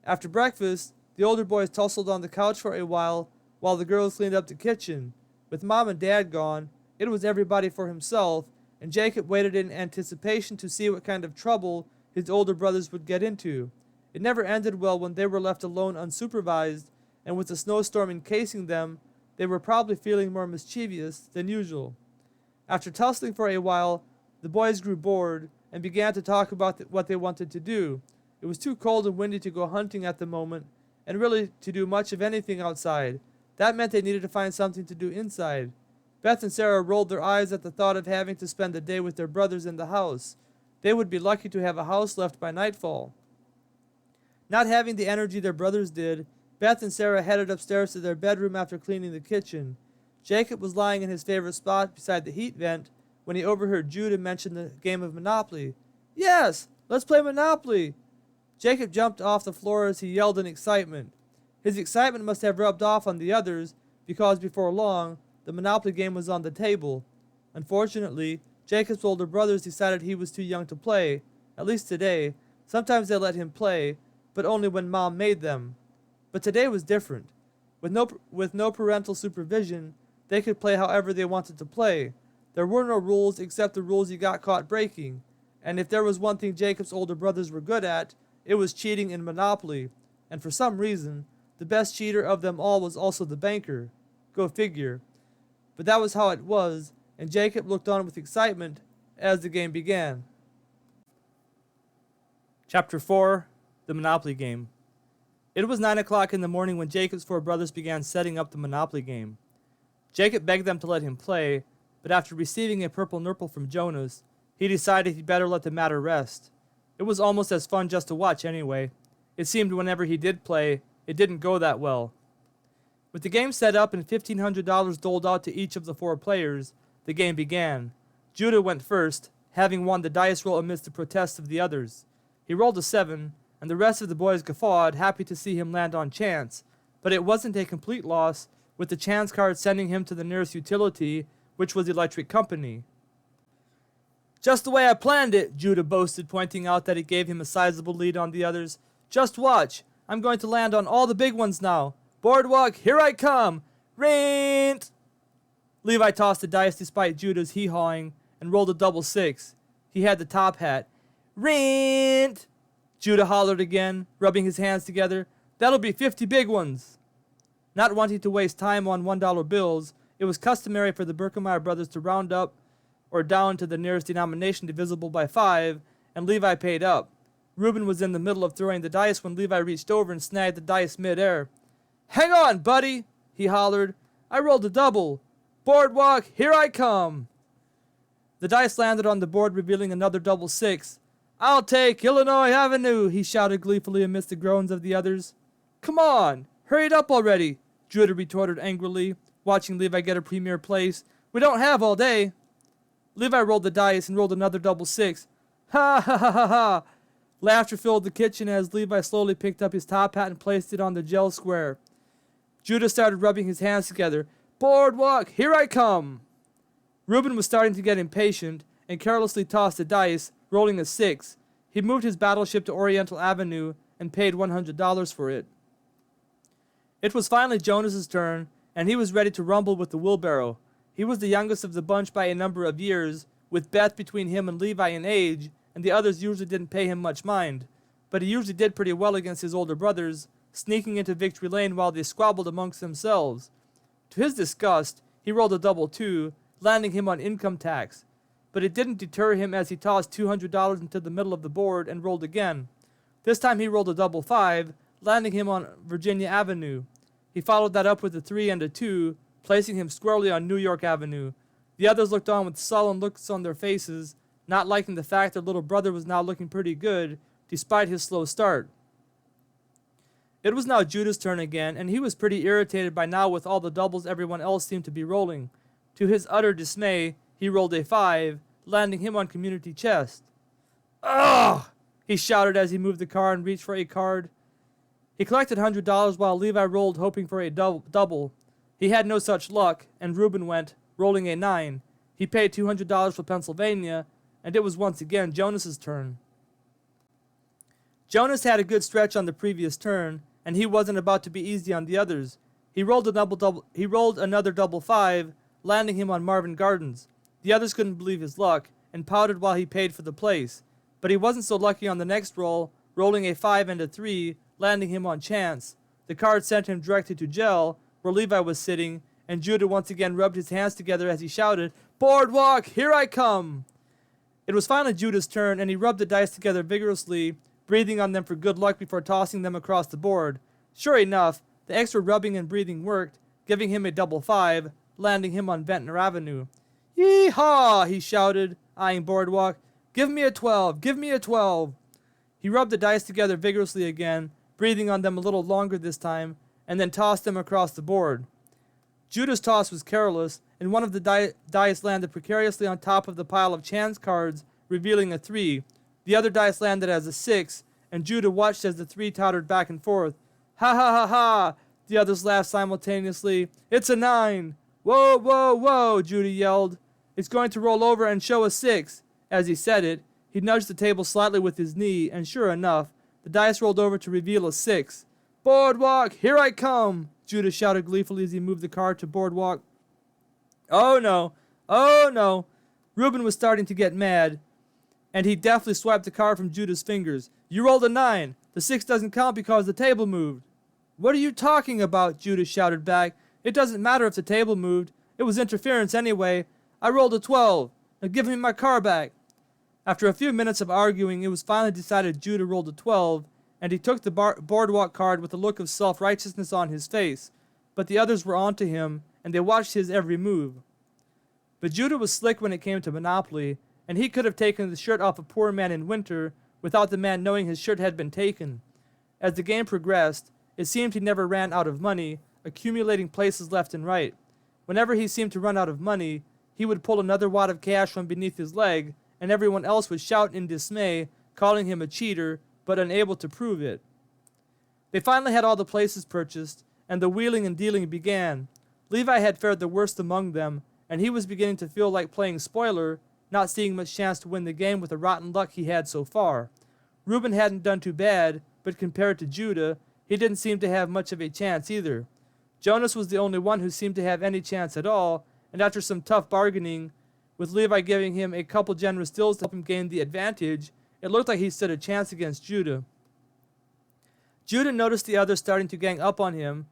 After breakfast, the older boys tussled on the couch for a while the girls cleaned up the kitchen. With Mom and Dad gone, it was everybody for himself, and Jacob waited in anticipation to see what kind of trouble his older brothers would get into. It never ended well when they were left alone unsupervised, and with the snowstorm encasing them, they were probably feeling more mischievous than usual. After tussling for a while, the boys grew bored and began to talk about what they wanted to do. It was too cold and windy to go hunting at the moment, and really to do much of anything outside. That meant they needed to find something to do inside. Beth and Sarah rolled their eyes at the thought of having to spend the day with their brothers in the house. They would be lucky to have a house left by nightfall. Not having the energy their brothers did, Beth and Sarah headed upstairs to their bedroom after cleaning the kitchen. Jacob was lying in his favorite spot beside the heat vent when he overheard Judah mention the game of Monopoly. "Yes, let's play Monopoly!" Jacob jumped off the floor as he yelled in excitement. His excitement must have rubbed off on the others, because before long, the Monopoly game was on the table. Unfortunately, Jacob's older brothers decided he was too young to play, at least today. Sometimes they let him play, but only when Mom made them. But today was different. With no parental supervision, they could play however they wanted to play. There were no rules except the rules he got caught breaking. And if there was one thing Jacob's older brothers were good at, it was cheating in Monopoly. And for some reason, the best cheater of them all was also the banker. Go figure. But that was how it was, and Jacob looked on with excitement as the game began. Chapter 4. The Monopoly Game. It was 9 o'clock in the morning when Jacob's four brothers began setting up the Monopoly game. Jacob begged them to let him play, but after receiving a purple nurple from Jonas, he decided he'd better let the matter rest. It was almost as fun just to watch anyway. It seemed whenever he did play, it didn't go that well. With the game set up and $1,500 doled out to each of the four players, the game began. Judah went first, having won the dice roll amidst the protests of the others. He rolled a 7, and the rest of the boys guffawed, happy to see him land on chance, but it wasn't a complete loss, with the chance card sending him to the nearest utility, which was Electric Company. "Just the way I planned it," Judah boasted, pointing out that it gave him a sizable lead on the others. "Just watch. I'm going to land on all the big ones now. Boardwalk, here I come! Rent!" Levi tossed the dice despite Judah's hee-hawing and rolled a double 6. He had the top hat. "Rent!" Judah hollered again, rubbing his hands together. "That'll be 50 big ones." Not wanting to waste time on $1 bills, it was customary for the Berkemeyer brothers to round up or down to the nearest denomination divisible by 5, and Levi paid up. Reuben was in the middle of throwing the dice when Levi reached over and snagged the dice mid-air. "Hang on, buddy!" he hollered. "I rolled a double. Boardwalk, here I come!" The dice landed on the board, revealing another double 6. "I'll take Illinois Avenue," he shouted gleefully amidst the groans of the others. "Come on, hurry it up already," Judah retorted angrily, watching Levi get a premier place. "We don't have all day." Levi rolled the dice and rolled another double 6. "Ha ha ha ha ha!" Laughter filled the kitchen as Levi slowly picked up his top hat and placed it on the gel square. Judah started rubbing his hands together. "Boardwalk, here I come!" Reuben was starting to get impatient and carelessly tossed the dice, rolling a 6. He moved his battleship to Oriental Avenue and paid $100 for it. It was finally Jonas's turn, and he was ready to rumble with the wheelbarrow. He was the youngest of the bunch by a number of years, with Beth between him and Levi in age, and the others usually didn't pay him much mind. But he usually did pretty well against his older brothers, sneaking into victory lane while they squabbled amongst themselves. To his disgust, he rolled a double 2, landing him on income tax. But it didn't deter him as he tossed $200 into the middle of the board and rolled again. This time he rolled a double 5, landing him on Virginia Avenue. He followed that up with a 3 and a 2, placing him squarely on New York Avenue. The others looked on with sullen looks on their faces, not liking the fact their little brother was now looking pretty good, despite his slow start. It was now Judah's turn again, and he was pretty irritated by now with all the doubles everyone else seemed to be rolling. To his utter dismay, he rolled a 5, landing him on Community Chest. "Ugh!" he shouted as he moved the car and reached for a card. He collected $100 while Levi rolled, hoping for a double. He had no such luck, and Reuben went, rolling a 9. He paid $200 for Pennsylvania, and it was once again Jonas's turn. Jonas had a good stretch on the previous turn, and he wasn't about to be easy on the others. He rolled another double 5, landing him on Marvin Gardens. The others couldn't believe his luck, and pouted while he paid for the place. But he wasn't so lucky on the next roll, rolling a 5 and a 3, landing him on chance. The card sent him directly to jail, where Levi was sitting, and Judah once again rubbed his hands together as he shouted, "Boardwalk, here I come!" It was finally Judah's turn, and he rubbed the dice together vigorously, breathing on them for good luck before tossing them across the board. Sure enough, the extra rubbing and breathing worked, giving him a double 5, landing him on Ventnor Avenue. "Yee-haw!" he shouted, eyeing Boardwalk. "Give me a 12! Give me a 12!" He rubbed the dice together vigorously again, breathing on them a little longer this time, and then tossed them across the board. Judah's toss was careless, and one of the dice landed precariously on top of the pile of chance cards, revealing a 3. The other dice landed as a 6, and Judah watched as the 3 tottered back and forth. "Ha ha ha ha!" The others laughed simultaneously. "It's a 9! Whoa, whoa, whoa!" Judah yelled. "It's going to roll over and show a 6. As he said it, he nudged the table slightly with his knee, and sure enough, the dice rolled over to reveal a 6. "Boardwalk, here I come!" Judah shouted gleefully as he moved the card to Boardwalk. Oh no! Oh no! Reuben was starting to get mad, and he deftly swiped the card from Judah's fingers. "You rolled a 9. The 6 doesn't count because the table moved." "What are you talking about?" Judah shouted back. "It doesn't matter if the table moved. It was interference anyway. I rolled a 12. Now give me my card back." After a few minutes of arguing, it was finally decided Judah rolled a 12, and he took the Boardwalk card with a look of self-righteousness on his face. But the others were on to him, and they watched his every move. But Judah was slick when it came to Monopoly, and he could have taken the shirt off a poor man in winter without the man knowing his shirt had been taken. As the game progressed, it seemed he never ran out of money, accumulating places left and right. Whenever he seemed to run out of money, he would pull another wad of cash from beneath his leg, and everyone else would shout in dismay, calling him a cheater, but unable to prove it. They finally had all the places purchased, and the wheeling and dealing began. Levi had fared the worst among them, and he was beginning to feel like playing spoiler, not seeing much chance to win the game with the rotten luck he had so far. Reuben hadn't done too bad, but compared to Judah, he didn't seem to have much of a chance either. Jonas was the only one who seemed to have any chance at all, and after some tough bargaining, with Levi giving him a couple generous deals to help him gain the advantage, it looked like he stood a chance against Judah. Judah noticed the others starting to gang up on him,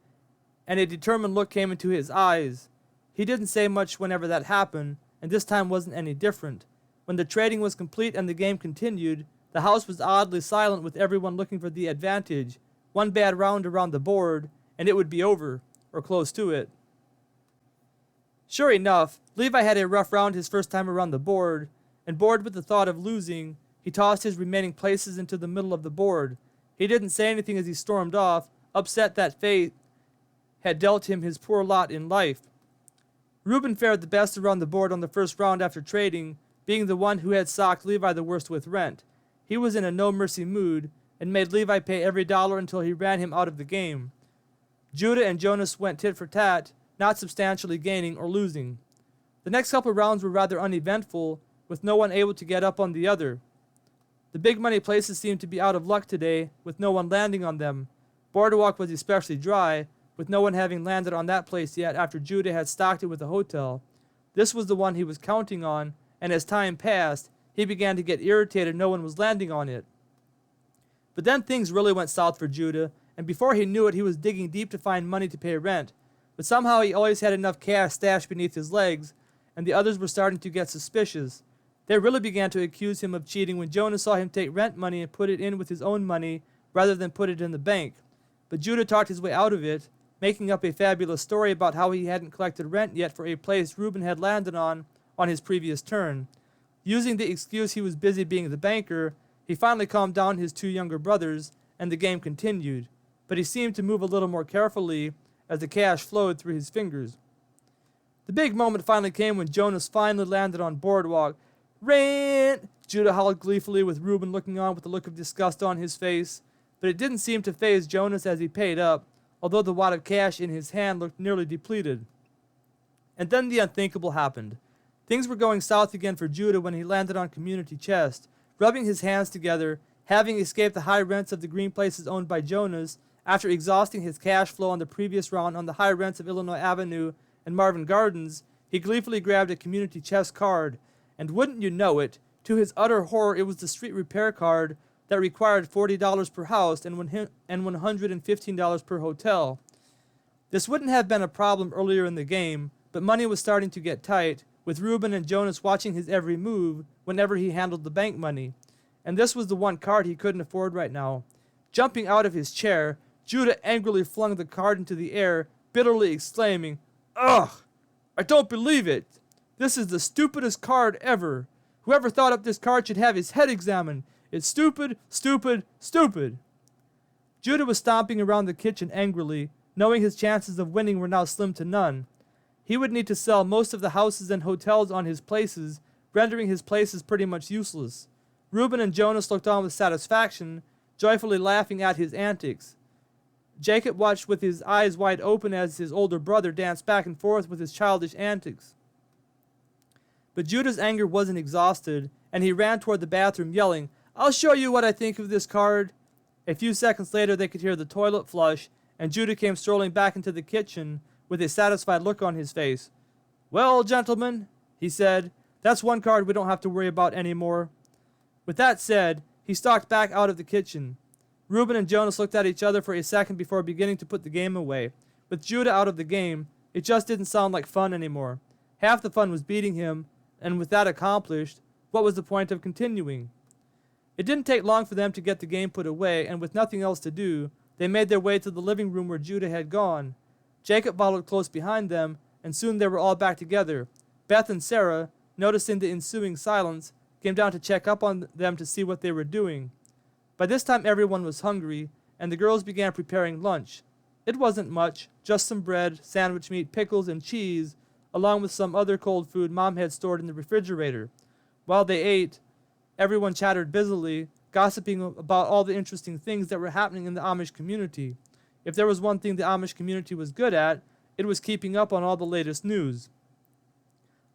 and a determined look came into his eyes. He didn't say much whenever that happened, and this time wasn't any different. When the trading was complete and the game continued, the house was oddly silent with everyone looking for the advantage. One bad round around the board, and it would be over, or close to it. Sure enough, Levi had a rough round his first time around the board, and bored with the thought of losing, he tossed his remaining places into the middle of the board. He didn't say anything as he stormed off, upset that fate had dealt him his poor lot in life. Reuben fared the best around the board on the first round after trading, being the one who had socked Levi the worst with rent. He was in a no-mercy mood, and made Levi pay every dollar until he ran him out of the game. Judah and Jonas went tit for tat, not substantially gaining or losing. The next couple rounds were rather uneventful, with no one able to get up on the other. The big money places seemed to be out of luck today, with no one landing on them. Boardwalk was especially dry, with no one having landed on that place yet after Judah had stocked it with a hotel. This was the one he was counting on, and as time passed, he began to get irritated no one was landing on it. But then things really went south for Judah, and before he knew it, he was digging deep to find money to pay rent. But somehow he always had enough cash stashed beneath his legs, and the others were starting to get suspicious. They really began to accuse him of cheating when Jonas saw him take rent money and put it in with his own money rather than put it in the bank. But Judah talked his way out of it, making up a fabulous story about how he hadn't collected rent yet for a place Reuben had landed on his previous turn. Using the excuse he was busy being the banker, he finally calmed down his 2 younger brothers, and the game continued. But he seemed to move a little more carefully as the cash flowed through his fingers. The big moment finally came when Jonas finally landed on Boardwalk. "Rent!" Judah howled gleefully, with Reuben looking on with a look of disgust on his face. But it didn't seem to faze Jonas as he paid up, although the wad of cash in his hand looked nearly depleted. And then the unthinkable happened. Things were going south again for Judah when he landed on Community Chest, rubbing his hands together, having escaped the high rents of the green places owned by Jonas, after exhausting his cash flow on the previous round on the high rents of Illinois Avenue and Marvin Gardens. He gleefully grabbed a Community Chest card, and wouldn't you know it, to his utter horror it was the street repair card that required $40 per house and $115 per hotel. This wouldn't have been a problem earlier in the game, but money was starting to get tight, with Reuben and Jonas watching his every move whenever he handled the bank money. and this was the one card he couldn't afford right now. Jumping out of his chair, Judah angrily flung the card into the air, bitterly exclaiming, "Ugh! I don't believe it! This is the stupidest card ever! Whoever thought up this card should have his head examined! It's stupid, stupid, stupid!" Judah was stomping around the kitchen angrily, knowing his chances of winning were now slim to none. He would need to sell most of the houses and hotels on his places, rendering his places pretty much useless. Reuben and Jonas looked on with satisfaction, joyfully laughing at his antics. Jacob watched with his eyes wide open as his older brother danced back and forth with his childish antics. But Judah's anger wasn't exhausted, and he ran toward the bathroom yelling, "I'll show you what I think of this card." A few seconds later they could hear the toilet flush, and Judah came strolling back into the kitchen with a satisfied look on his face. "Well, gentlemen," he said, "that's one card we don't have to worry about anymore." With that said, he stalked back out of the kitchen. Reuben and Jonas looked at each other for a second before beginning to put the game away. With Judah out of the game, it just didn't sound like fun anymore. Half the fun was beating him, and with that accomplished, what was the point of continuing? It didn't take long for them to get the game put away, and with nothing else to do, they made their way to the living room where Judah had gone. Jacob followed close behind them, and soon they were all back together. Beth and Sarah, noticing the ensuing silence, came down to check up on them to see what they were doing. By this time everyone was hungry, and the girls began preparing lunch. It wasn't much, just some bread, sandwich meat, pickles, and cheese, along with some other cold food Mom had stored in the refrigerator. While they ate, everyone chattered busily, gossiping about all the interesting things that were happening in the Amish community. If there was one thing the Amish community was good at, it was keeping up on all the latest news.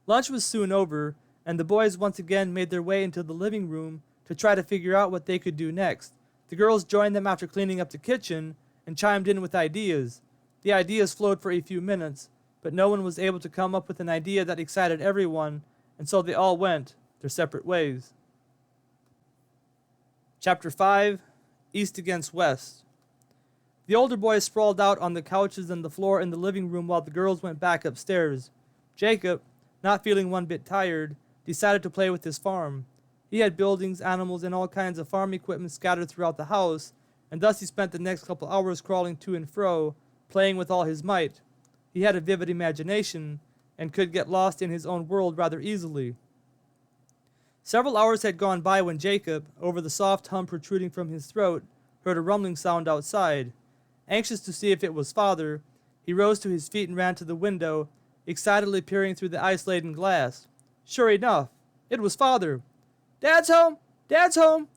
Lunch was soon over, and the boys once again made their way into the living room to try to figure out what they could do next. The girls joined them after cleaning up the kitchen and chimed in with ideas. The ideas flowed for a few minutes, but no one was able to come up with an idea that excited everyone, and so they all went their separate ways. Chapter 5, East Against West. The older boys sprawled out on the couches and the floor in the living room while the girls went back upstairs. Jacob, not feeling one bit tired, decided to play with his farm. He had buildings, animals, and all kinds of farm equipment scattered throughout the house, and thus he spent the next couple hours crawling to and fro, playing with all his might. He had a vivid imagination, and could get lost in his own world rather easily. Several hours had gone by when Jacob, over the soft hum protruding from his throat, heard a rumbling sound outside. Anxious to see if it was Father, he rose to his feet and ran to the window, excitedly peering through the ice-laden glass. Sure enough, it was Father. "Dad's home! Dad's home!"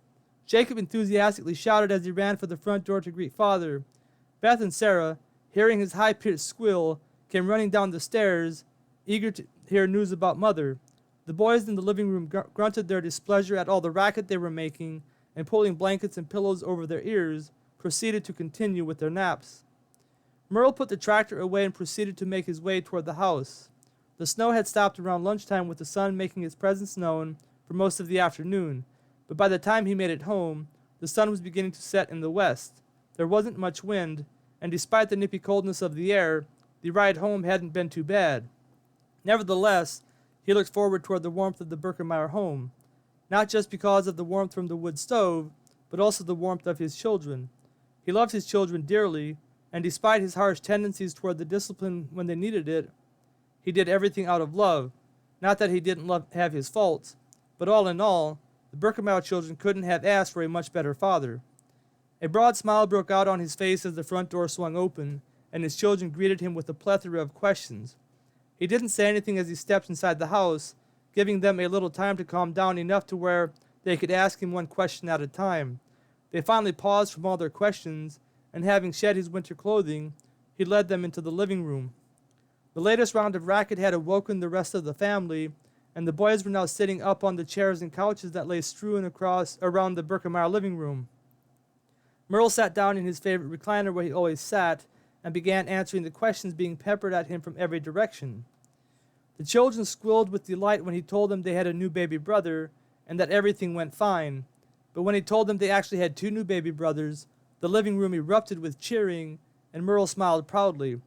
Jacob enthusiastically shouted as he ran for the front door to greet Father. Beth and Sarah, hearing his high-pitched squeal, came running down the stairs, eager to hear news about Mother. The boys in the living room grunted their displeasure at all the racket they were making, and pulling blankets and pillows over their ears, proceeded to continue with their naps. Merle put the tractor away and proceeded to make his way toward the house. The snow had stopped around lunchtime, with the sun making its presence known for most of the afternoon, but by the time he made it home, the sun was beginning to set in the west. There wasn't much wind, and despite the nippy coldness of the air, the ride home hadn't been too bad. Nevertheless, he looked forward toward the warmth of the Birkemeyer home, not just because of the warmth from the wood stove, but also the warmth of his children. He loved his children dearly, and despite his harsh tendencies toward the discipline when they needed it, he did everything out of love. Not that he didn't have his faults, but all in all, the Birkemeyer children couldn't have asked for a much better father. A broad smile broke out on his face as the front door swung open, and his children greeted him with a plethora of questions. He didn't say anything as he stepped inside the house, giving them a little time to calm down enough to where they could ask him one question at a time. They finally paused from all their questions, and having shed his winter clothing, he led them into the living room. The latest round of racket had awoken the rest of the family, and the boys were now sitting up on the chairs and couches that lay strewn around the Birkemeyer living room. Merle sat down in his favorite recliner where he always sat, and began answering the questions being peppered at him from every direction. The children squealed with delight when he told them they had a new baby brother, and that everything went fine. But when he told them they actually had 2 new baby brothers, the living room erupted with cheering, and Merle smiled proudly.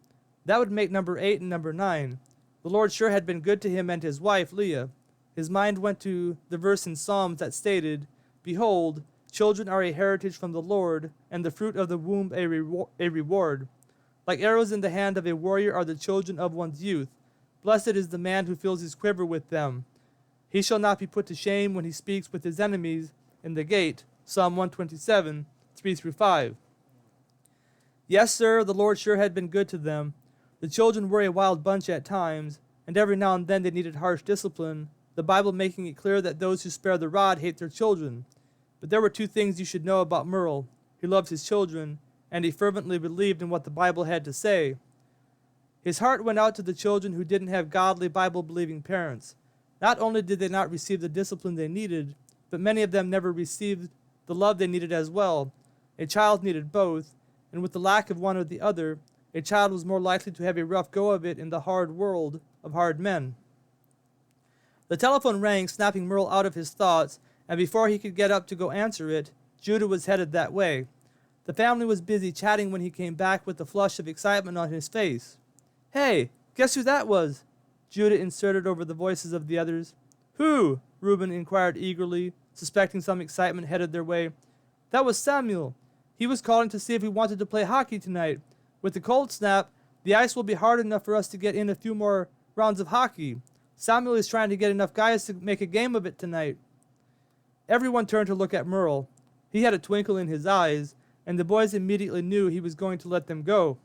That would make number 8 and number 9. The Lord sure had been good to him and his wife, Leah. His mind went to the verse in Psalms that stated, Behold, children are a heritage from the Lord, and the fruit of the womb a reward. Like arrows in the hand of a warrior are the children of one's youth. Blessed is the man who fills his quiver with them. He shall not be put to shame when he speaks with his enemies in the gate. Psalm 127, 3-5. Yes, sir, the Lord sure had been good to them. The children were a wild bunch at times, and every now and then they needed harsh discipline, the Bible making it clear that those who spare the rod hate their children. But there were two things you should know about Merle. He loved his children, and he fervently believed in what the Bible had to say. His heart went out to the children who didn't have godly, Bible-believing parents. Not only did they not receive the discipline they needed, but many of them never received the love they needed as well. A child needed both, and with the lack of one or the other, a child was more likely to have a rough go of it in the hard world of hard men. The telephone rang, snapping Merle out of his thoughts, and before he could get up to go answer it, Judah was headed that way. The family was busy chatting when he came back with a flush of excitement on his face. "Hey, guess who that was?" Judah inserted over the voices of the others. "Who?" Reuben inquired eagerly, suspecting some excitement headed their way. "That was Samuel. He was calling to see if we wanted to play hockey tonight. With the cold snap, the ice will be hard enough for us to get in a few more rounds of hockey. Samuel is trying to get enough guys to make a game of it tonight." Everyone turned to look at Merle. He had a twinkle in his eyes, and the boys immediately knew he was going to let them go.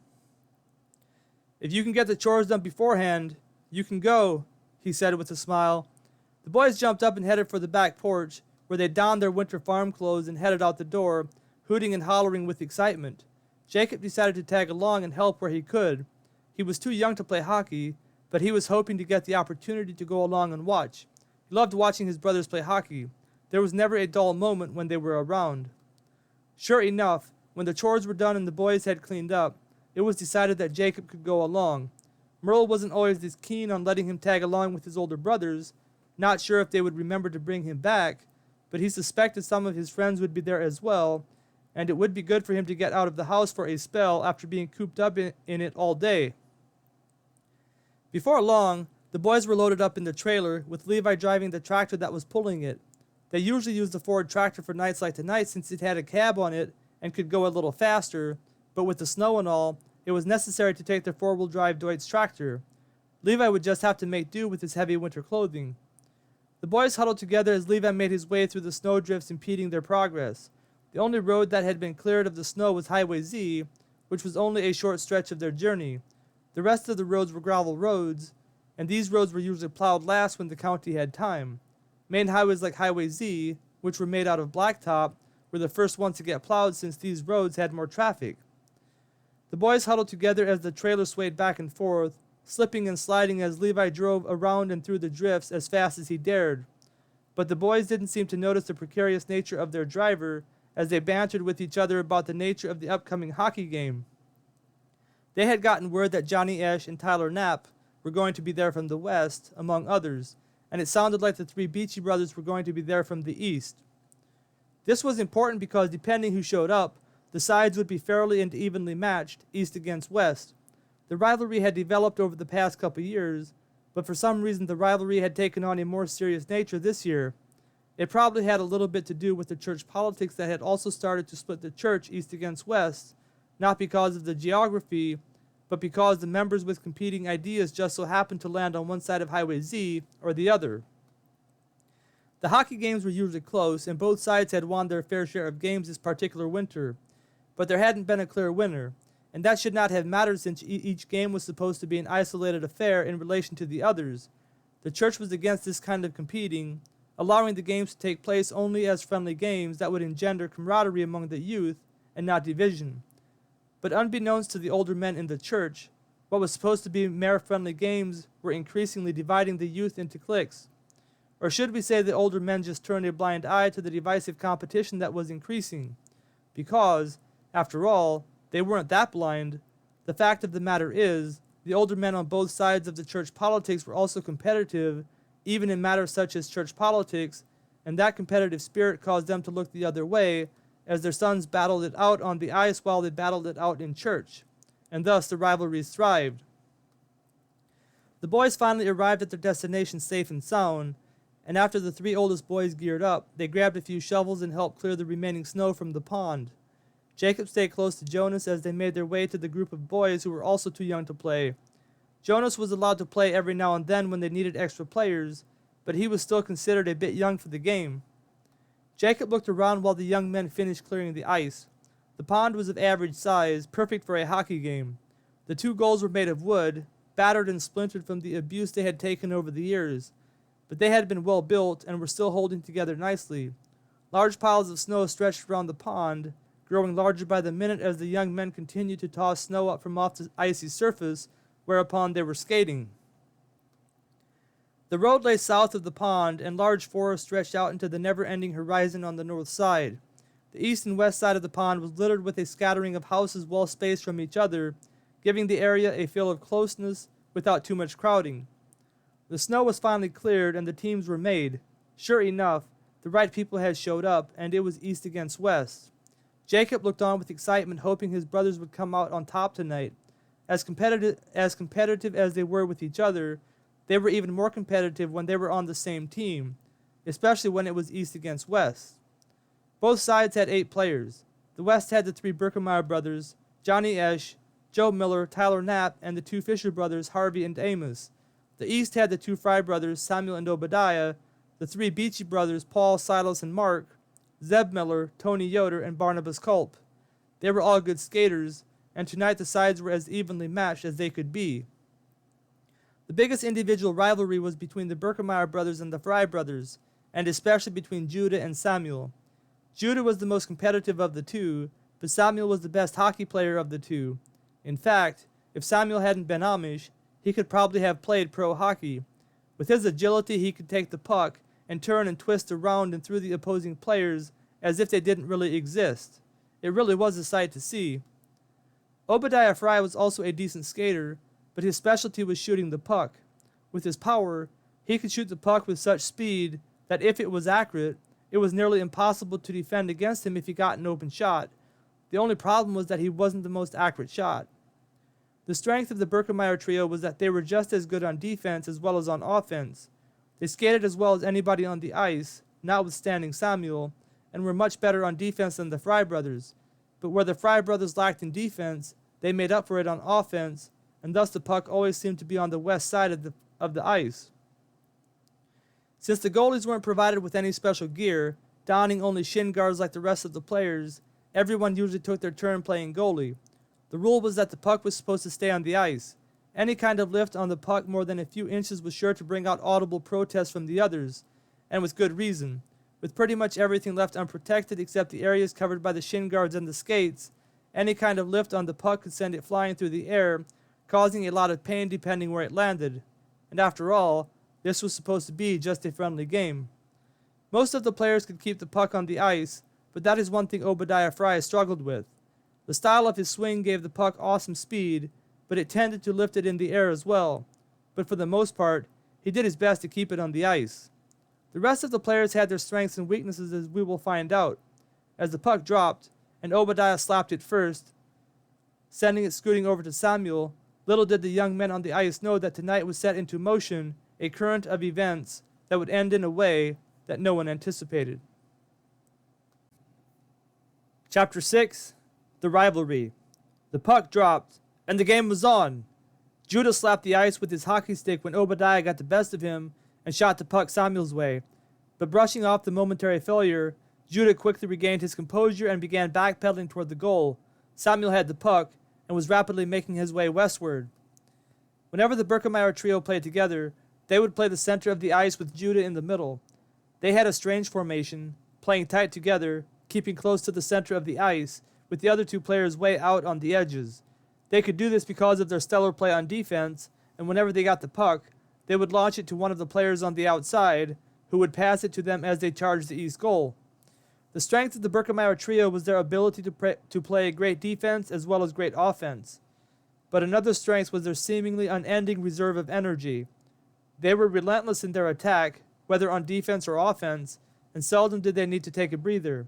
"If you can get the chores done beforehand, you can go," he said with a smile. The boys jumped up and headed for the back porch, where they donned their winter farm clothes and headed out the door, hooting and hollering with excitement. Jacob decided to tag along and help where he could. He was too young to play hockey, but he was hoping to get the opportunity to go along and watch. He loved watching his brothers play hockey. There was never a dull moment when they were around. Sure enough, when the chores were done and the boys had cleaned up, it was decided that Jacob could go along. Merle wasn't always as keen on letting him tag along with his older brothers, not sure if they would remember to bring him back, but he suspected some of his friends would be there as well, and it would be good for him to get out of the house for a spell after being cooped up in it all day. Before long, the boys were loaded up in the trailer, with Levi driving the tractor that was pulling it. They usually used the Ford tractor for nights like tonight since it had a cab on it and could go a little faster, but with the snow and all, it was necessary to take their four-wheel drive Deutz tractor. Levi would just have to make do with his heavy winter clothing. The boys huddled together as Levi made his way through the snowdrifts impeding their progress. The only road that had been cleared of the snow was Highway Z, which was only a short stretch of their journey. The rest of the roads were gravel roads, and these roads were usually plowed last when the county had time. Main highways like Highway Z, which were made out of blacktop, were the first ones to get plowed since these roads had more traffic. The boys huddled together as the trailer swayed back and forth, slipping and sliding as Levi drove around and through the drifts as fast as he dared. But the boys didn't seem to notice the precarious nature of their driver as they bantered with each other about the nature of the upcoming hockey game. They had gotten word that Johnny Ash and Tyler Knapp were going to be there from the west, among others, and it sounded like the three Beachy brothers were going to be there from the east. This was important because depending who showed up, the sides would be fairly and evenly matched, east against west. The rivalry had developed over the past couple years, but for some reason the rivalry had taken on a more serious nature this year. It probably had a little bit to do with the church politics that had also started to split the church east against west, not because of the geography, but because the members with competing ideas just so happened to land on one side of Highway Z or the other. The hockey games were usually close, and both sides had won their fair share of games this particular winter, but there hadn't been a clear winner, and that should not have mattered since each game was supposed to be an isolated affair in relation to the others. The church was against this kind of competing, allowing the games to take place only as friendly games that would engender camaraderie among the youth and not division. But unbeknownst to the older men in the church, what was supposed to be mere friendly games were increasingly dividing the youth into cliques. Or should we say the older men just turned a blind eye to the divisive competition that was increasing? Because, after all, they weren't that blind. The fact of the matter is, the older men on both sides of the church politics were also competitive, even in matters such as church politics, and that competitive spirit caused them to look the other way as their sons battled it out on the ice while they battled it out in church, and thus the rivalries thrived. The boys finally arrived at their destination safe and sound, and after the three oldest boys geared up, they grabbed a few shovels and helped clear the remaining snow from the pond. Jacob stayed close to Jonas as they made their way to the group of boys who were also too young to play. Jonas was allowed to play every now and then when they needed extra players, but he was still considered a bit young for the game. Jacob looked around while the young men finished clearing the ice. The pond was of average size, perfect for a hockey game. The two goals were made of wood, battered and splintered from the abuse they had taken over the years, but they had been well built and were still holding together nicely. Large piles of snow stretched around the pond, growing larger by the minute as the young men continued to toss snow up from off the icy surface, whereupon they were skating. The road lay south of the pond, and large forests stretched out into the never-ending horizon on the north side. The east and west side of the pond was littered with a scattering of houses well spaced from each other, giving the area a feel of closeness without too much crowding. The snow was finally cleared, and the teams were made. Sure enough, the right people had showed up, and it was east against west. Jacob looked on with excitement, hoping his brothers would come out on top tonight. As competitive as they were with each other, they were even more competitive when they were on the same team, especially when it was east against west. Both sides had 8 players. The west had the 3 Birkemeyer brothers, Johnny Esch, Joe Miller, Tyler Knapp, and the 2 Fisher brothers, Harvey and Amos. The east had the 2 Fry brothers, Samuel and Obadiah, the 3 Beachy brothers, Paul, Silas, and Mark, Zeb Miller, Tony Yoder, and Barnabas Culp. They were all good skaters, and tonight the sides were as evenly matched as they could be. The biggest individual rivalry was between the Birkemeyer brothers and the Fry brothers, and especially between Judah and Samuel. Judah was the most competitive of the two, but Samuel was the best hockey player of the two. In fact, if Samuel hadn't been Amish, he could probably have played pro hockey. With his agility, he could take the puck and turn and twist around and through the opposing players as if they didn't really exist. It really was a sight to see. Obadiah Fry was also a decent skater, but his specialty was shooting the puck. With his power, he could shoot the puck with such speed that if it was accurate, it was nearly impossible to defend against him if he got an open shot. The only problem was that he wasn't the most accurate shot. The strength of the Birkemeyer trio was that they were just as good on defense as well as on offense. They skated as well as anybody on the ice, notwithstanding Samuel, and were much better on defense than the Fry brothers. But where the Fry brothers lacked in defense, they made up for it on offense, and thus the puck always seemed to be on the west side of the ice. Since the goalies weren't provided with any special gear, donning only shin guards like the rest of the players, everyone usually took their turn playing goalie. The rule was that the puck was supposed to stay on the ice. Any kind of lift on the puck more than a few inches was sure to bring out audible protests from the others, and with good reason. With pretty much everything left unprotected except the areas covered by the shin guards and the skates, any kind of lift on the puck could send it flying through the air, causing a lot of pain depending where it landed. And after all, this was supposed to be just a friendly game. Most of the players could keep the puck on the ice, but that is one thing Obadiah Fry struggled with. The style of his swing gave the puck awesome speed, but it tended to lift it in the air as well. But for the most part, he did his best to keep it on the ice. The rest of the players had their strengths and weaknesses, as we will find out. As the puck dropped, and Obadiah slapped it first, sending it scooting over to Samuel, little did the young men on the ice know that tonight was set into motion a current of events that would end in a way that no one anticipated. Chapter 6. The Rivalry. The puck dropped, and the game was on. Judah slapped the ice with his hockey stick when Obadiah got the best of him and shot the puck Samuel's way. But brushing off the momentary failure, Judah quickly regained his composure and began backpedaling toward the goal. Samuel had the puck and was rapidly making his way westward. Whenever the Birkemeyer trio played together, they would play the center of the ice with Judah in the middle. They had a strange formation, playing tight together, keeping close to the center of the ice, with the other 2 players way out on the edges. They could do this because of their stellar play on defense, and whenever they got the puck, they would launch it to one of the players on the outside, who would pass it to them as they charged the east goal. The strength of the Birkemeyer trio was their ability to play great defense as well as great offense. But another strength was their seemingly unending reserve of energy. They were relentless in their attack, whether on defense or offense, and seldom did they need to take a breather.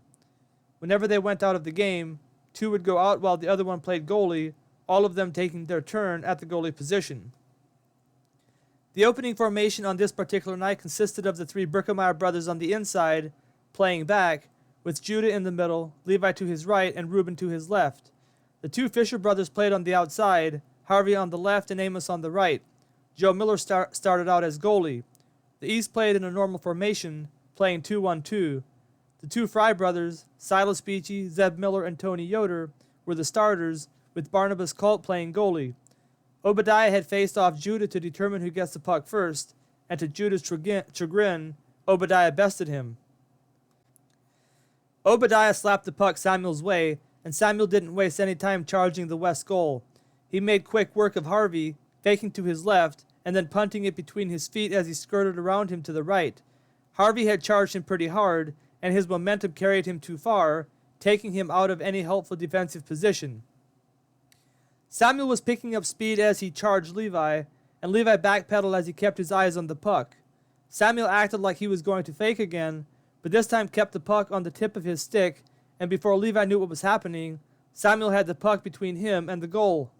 Whenever they went out of the game, 2 would go out while the other one played goalie, all of them taking their turn at the goalie position. The opening formation on this particular night consisted of the three Birkemeyer brothers on the inside, playing back, with Judah in the middle, Levi to his right, and Reuben to his left. The two Fisher brothers played on the outside, Harvey on the left and Amos on the right. Joe Miller started out as goalie. The East played in a normal formation, playing 2-1-2. The two Fry brothers, Silas Beachy, Zeb Miller, and Tony Yoder, were the starters, with Barnabas Colt playing goalie. Obadiah had faced off Judah to determine who gets the puck first, and to Judah's chagrin, Obadiah bested him. Obadiah slapped the puck Samuel's way, and Samuel didn't waste any time charging the west goal. He made quick work of Harvey, faking to his left, and then punting it between his feet as he skirted around him to the right. Harvey had charged him pretty hard, and his momentum carried him too far, taking him out of any helpful defensive position. Samuel was picking up speed as he charged Levi, and Levi backpedaled as he kept his eyes on the puck. Samuel acted like he was going to fake again, but this time kept the puck on the tip of his stick, and before Levi knew what was happening, Samuel had the puck between him and the goal.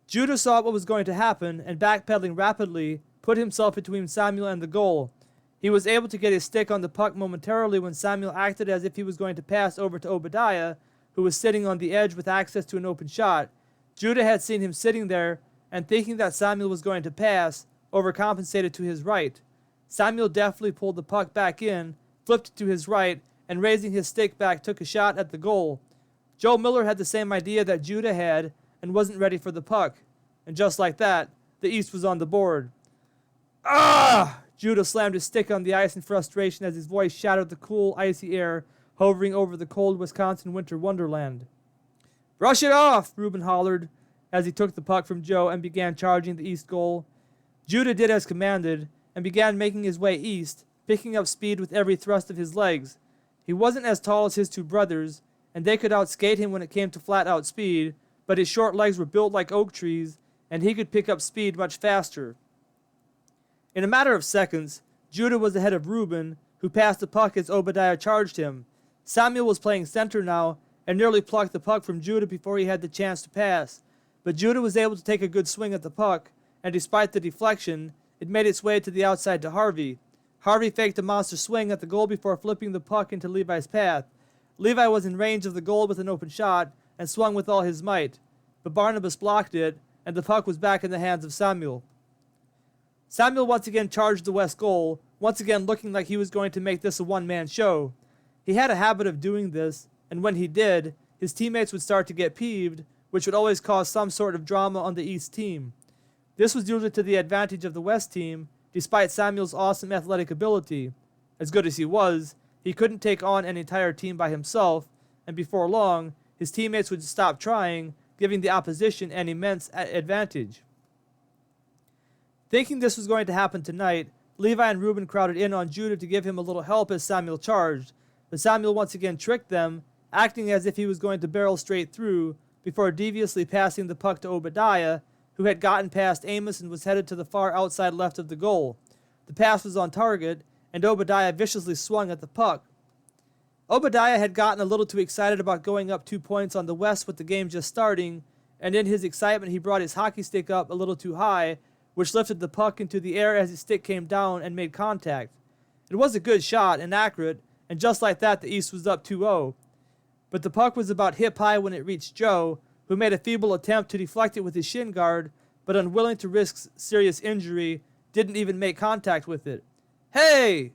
Judah saw what was going to happen, and backpedaling rapidly, put himself between Samuel and the goal. He was able to get his stick on the puck momentarily when Samuel acted as if he was going to pass over to Obadiah, who was sitting on the edge with access to an open shot. Judah had seen him sitting there, and thinking that Samuel was going to pass, overcompensated to his right. Samuel deftly pulled the puck back in, flipped it to his right, and raising his stick back took a shot at the goal. Joe Miller had the same idea that Judah had, and wasn't ready for the puck. And just like that, the East was on the board. Ah! Judah slammed his stick on the ice in frustration as his voice shattered the cool, icy air hovering over the cold Wisconsin winter wonderland. "Brush it off!" Reuben hollered as he took the puck from Joe and began charging the East goal. Judah did as commanded and began making his way east, picking up speed with every thrust of his legs. He wasn't as tall as his two brothers, and they could outskate him when it came to flat-out speed, but his short legs were built like oak trees, and he could pick up speed much faster. In a matter of seconds, Judah was ahead of Reuben, who passed the puck as Obadiah charged him. Samuel was playing center now, and nearly plucked the puck from Judah before he had the chance to pass. But Judah was able to take a good swing at the puck, and despite the deflection, it made its way to the outside to Harvey. Harvey faked a monster swing at the goal before flipping the puck into Levi's path. Levi was in range of the goal with an open shot, and swung with all his might. But Barnabas blocked it, and the puck was back in the hands of Samuel. Samuel once again charged the west goal, once again looking like he was going to make this a one-man show. He had a habit of doing this, and when he did, his teammates would start to get peeved, which would always cause some sort of drama on the East team. This was usually to the advantage of the West team, despite Samuel's awesome athletic ability. As good as he was, he couldn't take on an entire team by himself, and before long, his teammates would stop trying, giving the opposition an immense advantage. Thinking this was going to happen tonight, Levi and Reuben crowded in on Judah to give him a little help as Samuel charged, but Samuel once again tricked them, acting as if he was going to barrel straight through, before deviously passing the puck to Obadiah, who had gotten past Amos and was headed to the far outside left of the goal. The pass was on target, and Obadiah viciously swung at the puck. Obadiah had gotten a little too excited about going up 2 points on the West with the game just starting, and in his excitement he brought his hockey stick up a little too high, which lifted the puck into the air as his stick came down and made contact. It was a good shot and accurate, and just like that the East was up 2-0. But the puck was about hip high when it reached Joe, who made a feeble attempt to deflect it with his shin guard, but unwilling to risk serious injury, didn't even make contact with it. "Hey!"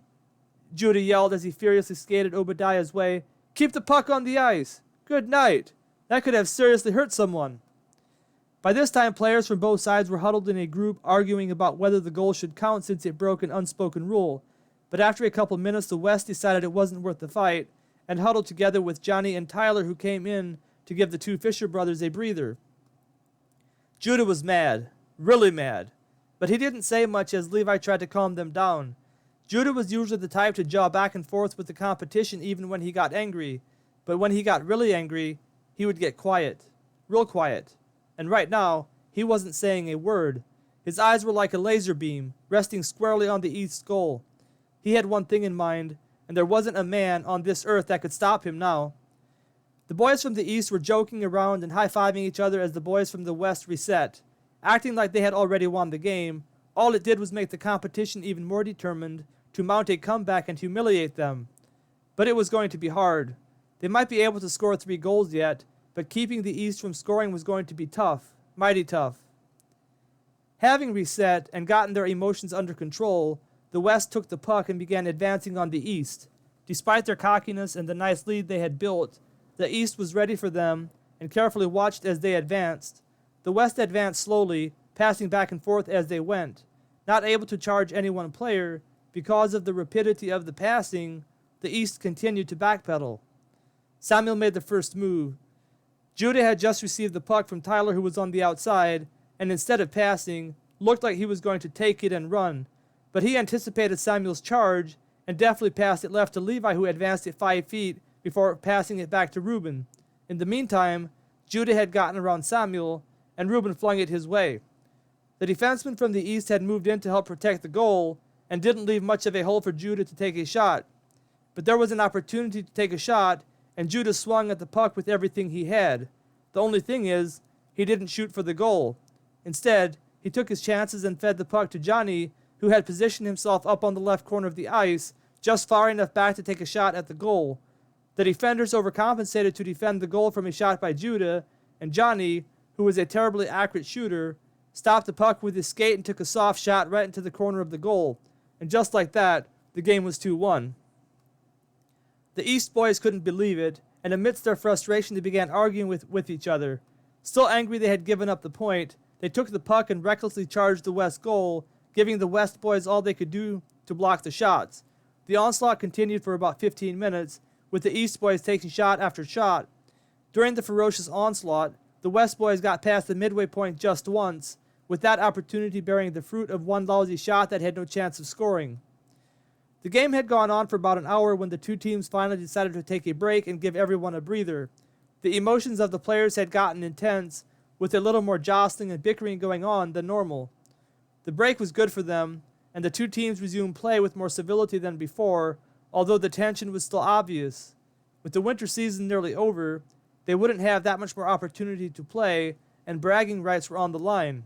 Judah yelled as he furiously skated Obadiah's way. "Keep the puck on the ice! Good night! That could have seriously hurt someone." By this time, players from both sides were huddled in a group arguing about whether the goal should count since it broke an unspoken rule. But after a couple minutes, the West decided it wasn't worth the fight, and huddled together with Johnny and Tyler, who came in to give the two Fisher brothers a breather. Judah was mad, really mad, but he didn't say much as Levi tried to calm them down. Judah was usually the type to jaw back and forth with the competition even when he got angry, but when he got really angry, he would get quiet, real quiet, and right now, he wasn't saying a word. His eyes were like a laser beam, resting squarely on the East goal. He had one thing in mind, and there wasn't a man on this earth that could stop him now. The boys from the East were joking around and high-fiving each other as the boys from the West reset, acting like they had already won the game, All it did was make the competition even more determined to mount a comeback and humiliate them. But it was going to be hard. They might be able to score 3 goals yet, but keeping the East from scoring was going to be tough, mighty tough. Having reset and gotten their emotions under control, the West took the puck and began advancing on the East. Despite their cockiness and the nice lead they had built, the East was ready for them and carefully watched as they advanced. The West advanced slowly, passing back and forth as they went. Not able to charge any one player, because of the rapidity of the passing, the East continued to backpedal. Samuel made the first move. Judah had just received the puck from Tyler, who was on the outside, and instead of passing, looked like he was going to take it and run. But he anticipated Samuel's charge and deftly passed it left to Levi, who advanced it 5 feet before passing it back to Reuben. In the meantime, Judah had gotten around Samuel, and Reuben flung it his way. The defenseman from the East had moved in to help protect the goal and didn't leave much of a hole for Judah to take a shot. But there was an opportunity to take a shot, and Judah swung at the puck with everything he had. The only thing is, he didn't shoot for the goal. Instead, he took his chances and fed the puck to Johnny, who had positioned himself up on the left corner of the ice, just far enough back to take a shot at the goal. The defenders overcompensated to defend the goal from a shot by Judah, and Johnny, who was a terribly accurate shooter, stopped the puck with his skate and took a soft shot right into the corner of the goal. And just like that, the game was 2-1. The East boys couldn't believe it, and amidst their frustration they began arguing with each other. Still angry they had given up the point, they took the puck and recklessly charged the West goal, giving the West boys all they could do to block the shots. The onslaught continued for about 15 minutes, with the East boys taking shot after shot. During the ferocious onslaught, the West boys got past the midway point just once, with that opportunity bearing the fruit of one lousy shot that had no chance of scoring. The game had gone on for about an hour when the two teams finally decided to take a break and give everyone a breather. The emotions of the players had gotten intense, with a little more jostling and bickering going on than normal. The break was good for them, and the two teams resumed play with more civility than before, although the tension was still obvious. With the winter season nearly over, they wouldn't have that much more opportunity to play, and bragging rights were on the line.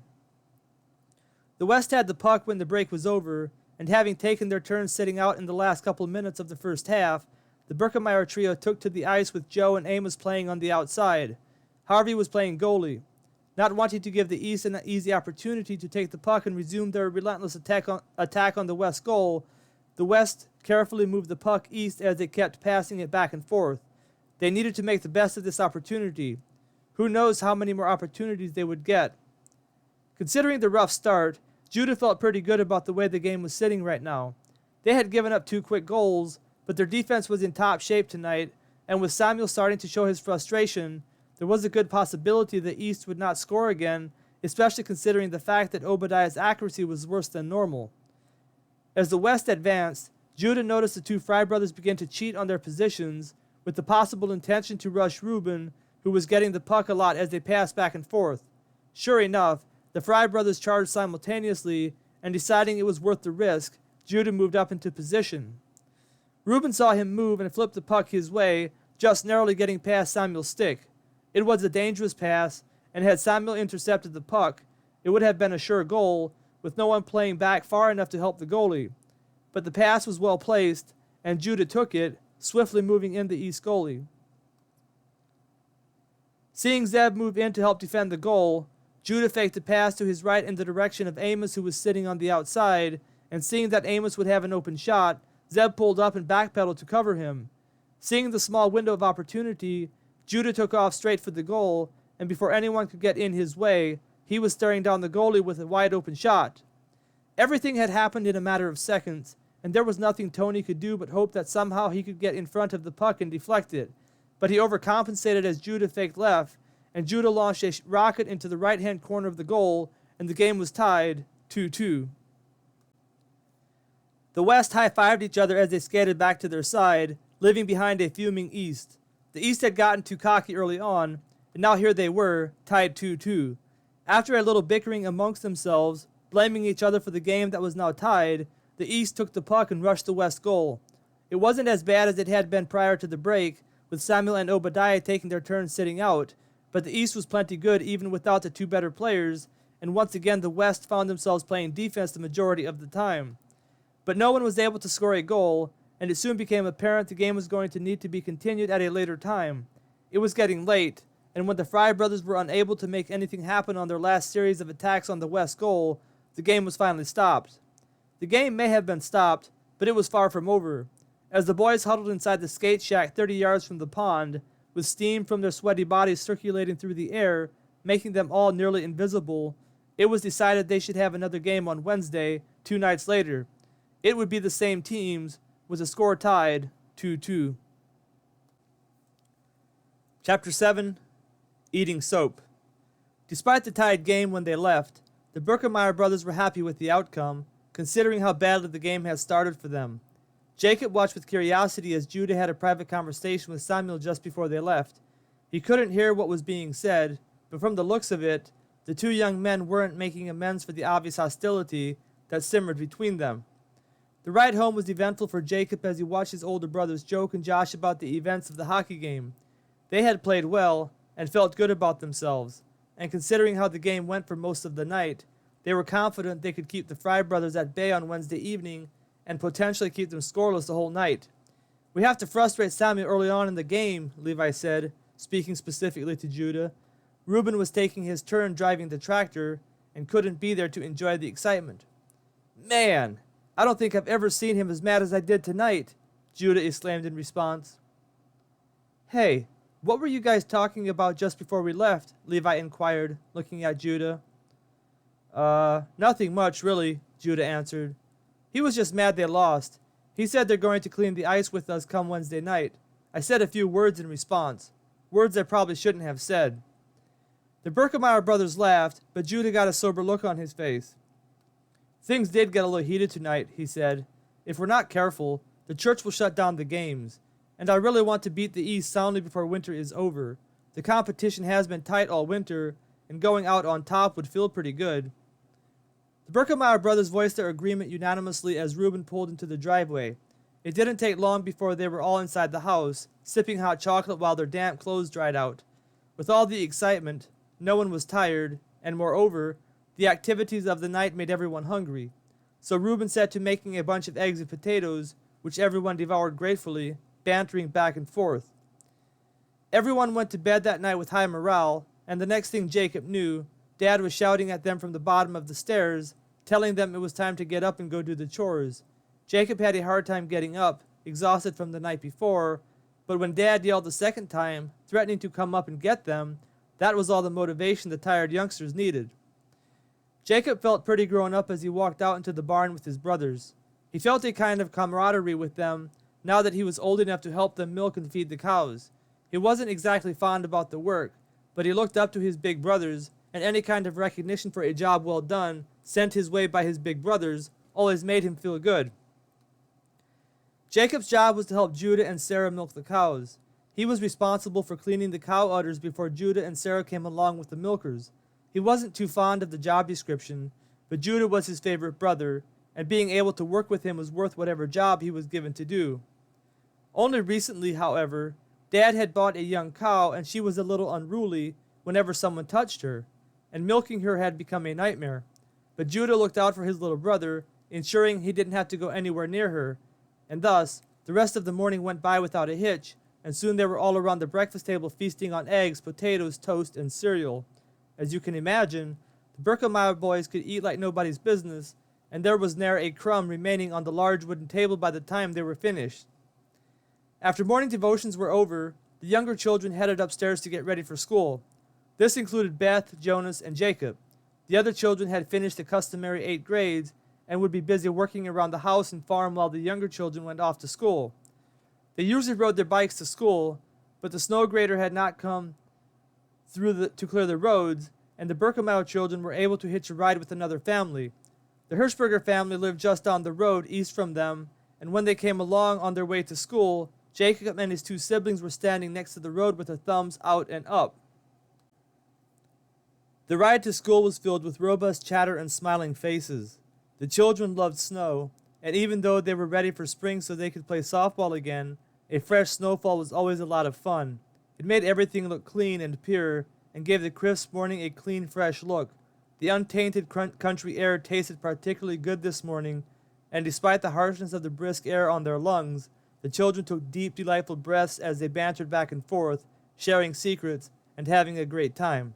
The West had the puck when the break was over, and having taken their turns sitting out in the last couple minutes of the first half, the Birkemeyer trio took to the ice with Joe and Amos playing on the outside. Harvey was playing goalie. Not wanting to give the East an easy opportunity to take the puck and resume their relentless attack on the West goal, the West carefully moved the puck east as they kept passing it back and forth. They needed to make the best of this opportunity. Who knows how many more opportunities they would get. Considering the rough start, Judah felt pretty good about the way the game was sitting right now. They had given up 2 quick goals, but their defense was in top shape tonight, and with Samuel starting to show his frustration, there was a good possibility the East would not score again, especially considering the fact that Obadiah's accuracy was worse than normal. As the West advanced, Judah noticed the two Fry brothers begin to cheat on their positions, with the possible intention to rush Reuben, who was getting the puck a lot as they passed back and forth. Sure enough, the Fry brothers charged simultaneously, and deciding it was worth the risk, Judah moved up into position. Reuben saw him move and flipped the puck his way, just narrowly getting past Samuel's stick. It was a dangerous pass, and had Samuel intercepted the puck, it would have been a sure goal, with no one playing back far enough to help the goalie. But the pass was well placed, and Judah took it, swiftly moving in the East goalie. Seeing Zeb move in to help defend the goal, Judah faked a pass to his right in the direction of Amos, who was sitting on the outside, and seeing that Amos would have an open shot, Zeb pulled up and backpedaled to cover him. Seeing the small window of opportunity, Judah took off straight for the goal, and before anyone could get in his way, he was staring down the goalie with a wide open shot. Everything had happened in a matter of seconds, and there was nothing Tony could do but hope that somehow he could get in front of the puck and deflect it. But he overcompensated as Judah faked left, and Judah launched a rocket into the right-hand corner of the goal, and the game was tied 2-2. The West high-fived each other as they skated back to their side, leaving behind a fuming East. The East had gotten too cocky early on, and now here they were, tied 2-2. After a little bickering amongst themselves, blaming each other for the game that was now tied, the East took the puck and rushed the West goal. It wasn't as bad as it had been prior to the break, with Samuel and Obadiah taking their turns sitting out, but the East was plenty good even without the two better players, and once again the West found themselves playing defense the majority of the time. But no one was able to score a goal, and it soon became apparent the game was going to need to be continued at a later time. It was getting late, and when the Fry brothers were unable to make anything happen on their last series of attacks on the West goal, the game was finally stopped. The game may have been stopped, but it was far from over. As the boys huddled inside the skate shack 30 yards from the pond, with steam from their sweaty bodies circulating through the air, making them all nearly invisible, it was decided they should have another game on Wednesday, 2 nights later. It would be the same teams, with the score tied 2-2. Chapter 7. Eating Soap. Despite the tied game when they left, the Berkemeyer brothers were happy with the outcome, considering how badly the game had started for them. Jacob watched with curiosity as Judah had a private conversation with Samuel just before they left. He couldn't hear what was being said, but from the looks of it, the two young men weren't making amends for the obvious hostility that simmered between them. The ride home was eventful for Jacob as he watched his older brothers joke and josh about the events of the hockey game. They had played well and felt good about themselves, and considering how the game went for most of the night, they were confident they could keep the Fry brothers at bay on Wednesday evening and potentially keep them scoreless the whole night. "We have to frustrate Samuel early on in the game," Levi said, speaking specifically to Judah. Reuben was taking his turn driving the tractor and couldn't be there to enjoy the excitement. "Man, I don't think I've ever seen him as mad as I did tonight," Judah exclaimed in response. "Hey, what were you guys talking about just before we left?" Levi inquired, looking at Judah. Nothing much, really," Judah answered. "He was just mad they lost. He said they're going to clean the ice with us come Wednesday night. I said a few words in response. Words I probably shouldn't have said." The Berkemeyer brothers laughed, but Judah got a sober look on his face. "Things did get a little heated tonight," he said. "If we're not careful, the church will shut down the games. And I really want to beat the East soundly before winter is over. The competition has been tight all winter, and going out on top would feel pretty good." The Berkemeyer brothers voiced their agreement unanimously as Reuben pulled into the driveway. It didn't take long before they were all inside the house, sipping hot chocolate while their damp clothes dried out. With all the excitement, no one was tired, and moreover, the activities of the night made everyone hungry. So Reuben set to making a bunch of eggs and potatoes, which everyone devoured gratefully, bantering back and forth. Everyone went to bed that night with high morale, and the next thing Jacob knew, Dad was shouting at them from the bottom of the stairs, telling them it was time to get up and go do the chores. Jacob had a hard time getting up, exhausted from the night before, but when Dad yelled the second time, threatening to come up and get them, that was all the motivation the tired youngsters needed. Jacob felt pretty grown up as he walked out into the barn with his brothers. He felt a kind of camaraderie with them, now that he was old enough to help them milk and feed the cows. He wasn't exactly fond about the work, but he looked up to his big brothers, and any kind of recognition for a job well done, sent his way by his big brothers, always made him feel good. Jacob's job was to help Judah and Sarah milk the cows. He was responsible for cleaning the cow udders before Judah and Sarah came along with the milkers. He wasn't too fond of the job description, but Judah was his favorite brother, and being able to work with him was worth whatever job he was given to do. Only recently, however, Dad had bought a young cow and she was a little unruly whenever someone touched her, and milking her had become a nightmare. But Judah looked out for his little brother, ensuring he didn't have to go anywhere near her, and thus, the rest of the morning went by without a hitch, and soon they were all around the breakfast table feasting on eggs, potatoes, toast, and cereal. As you can imagine, the Berkemeyer boys could eat like nobody's business, and there was ne'er a crumb remaining on the large wooden table by the time they were finished. After morning devotions were over, the younger children headed upstairs to get ready for school. This included Beth, Jonas, and Jacob. The other children had finished the customary 8 grades and would be busy working around the house and farm while the younger children went off to school. They usually rode their bikes to school, but the snow grader had not come through to clear the roads, and the Berkemeyer children were able to hitch a ride with another family. The Hirschberger family lived just down the road east from them, and when they came along on their way to school, Jacob and his 2 siblings were standing next to the road with their thumbs out and up. The ride to school was filled with robust chatter and smiling faces. The children loved snow, and even though they were ready for spring so they could play softball again, a fresh snowfall was always a lot of fun. It made everything look clean and pure, and gave the crisp morning a clean, fresh look. The untainted country air tasted particularly good this morning, and despite the harshness of the brisk air on their lungs, the children took deep, delightful breaths as they bantered back and forth, sharing secrets and having a great time.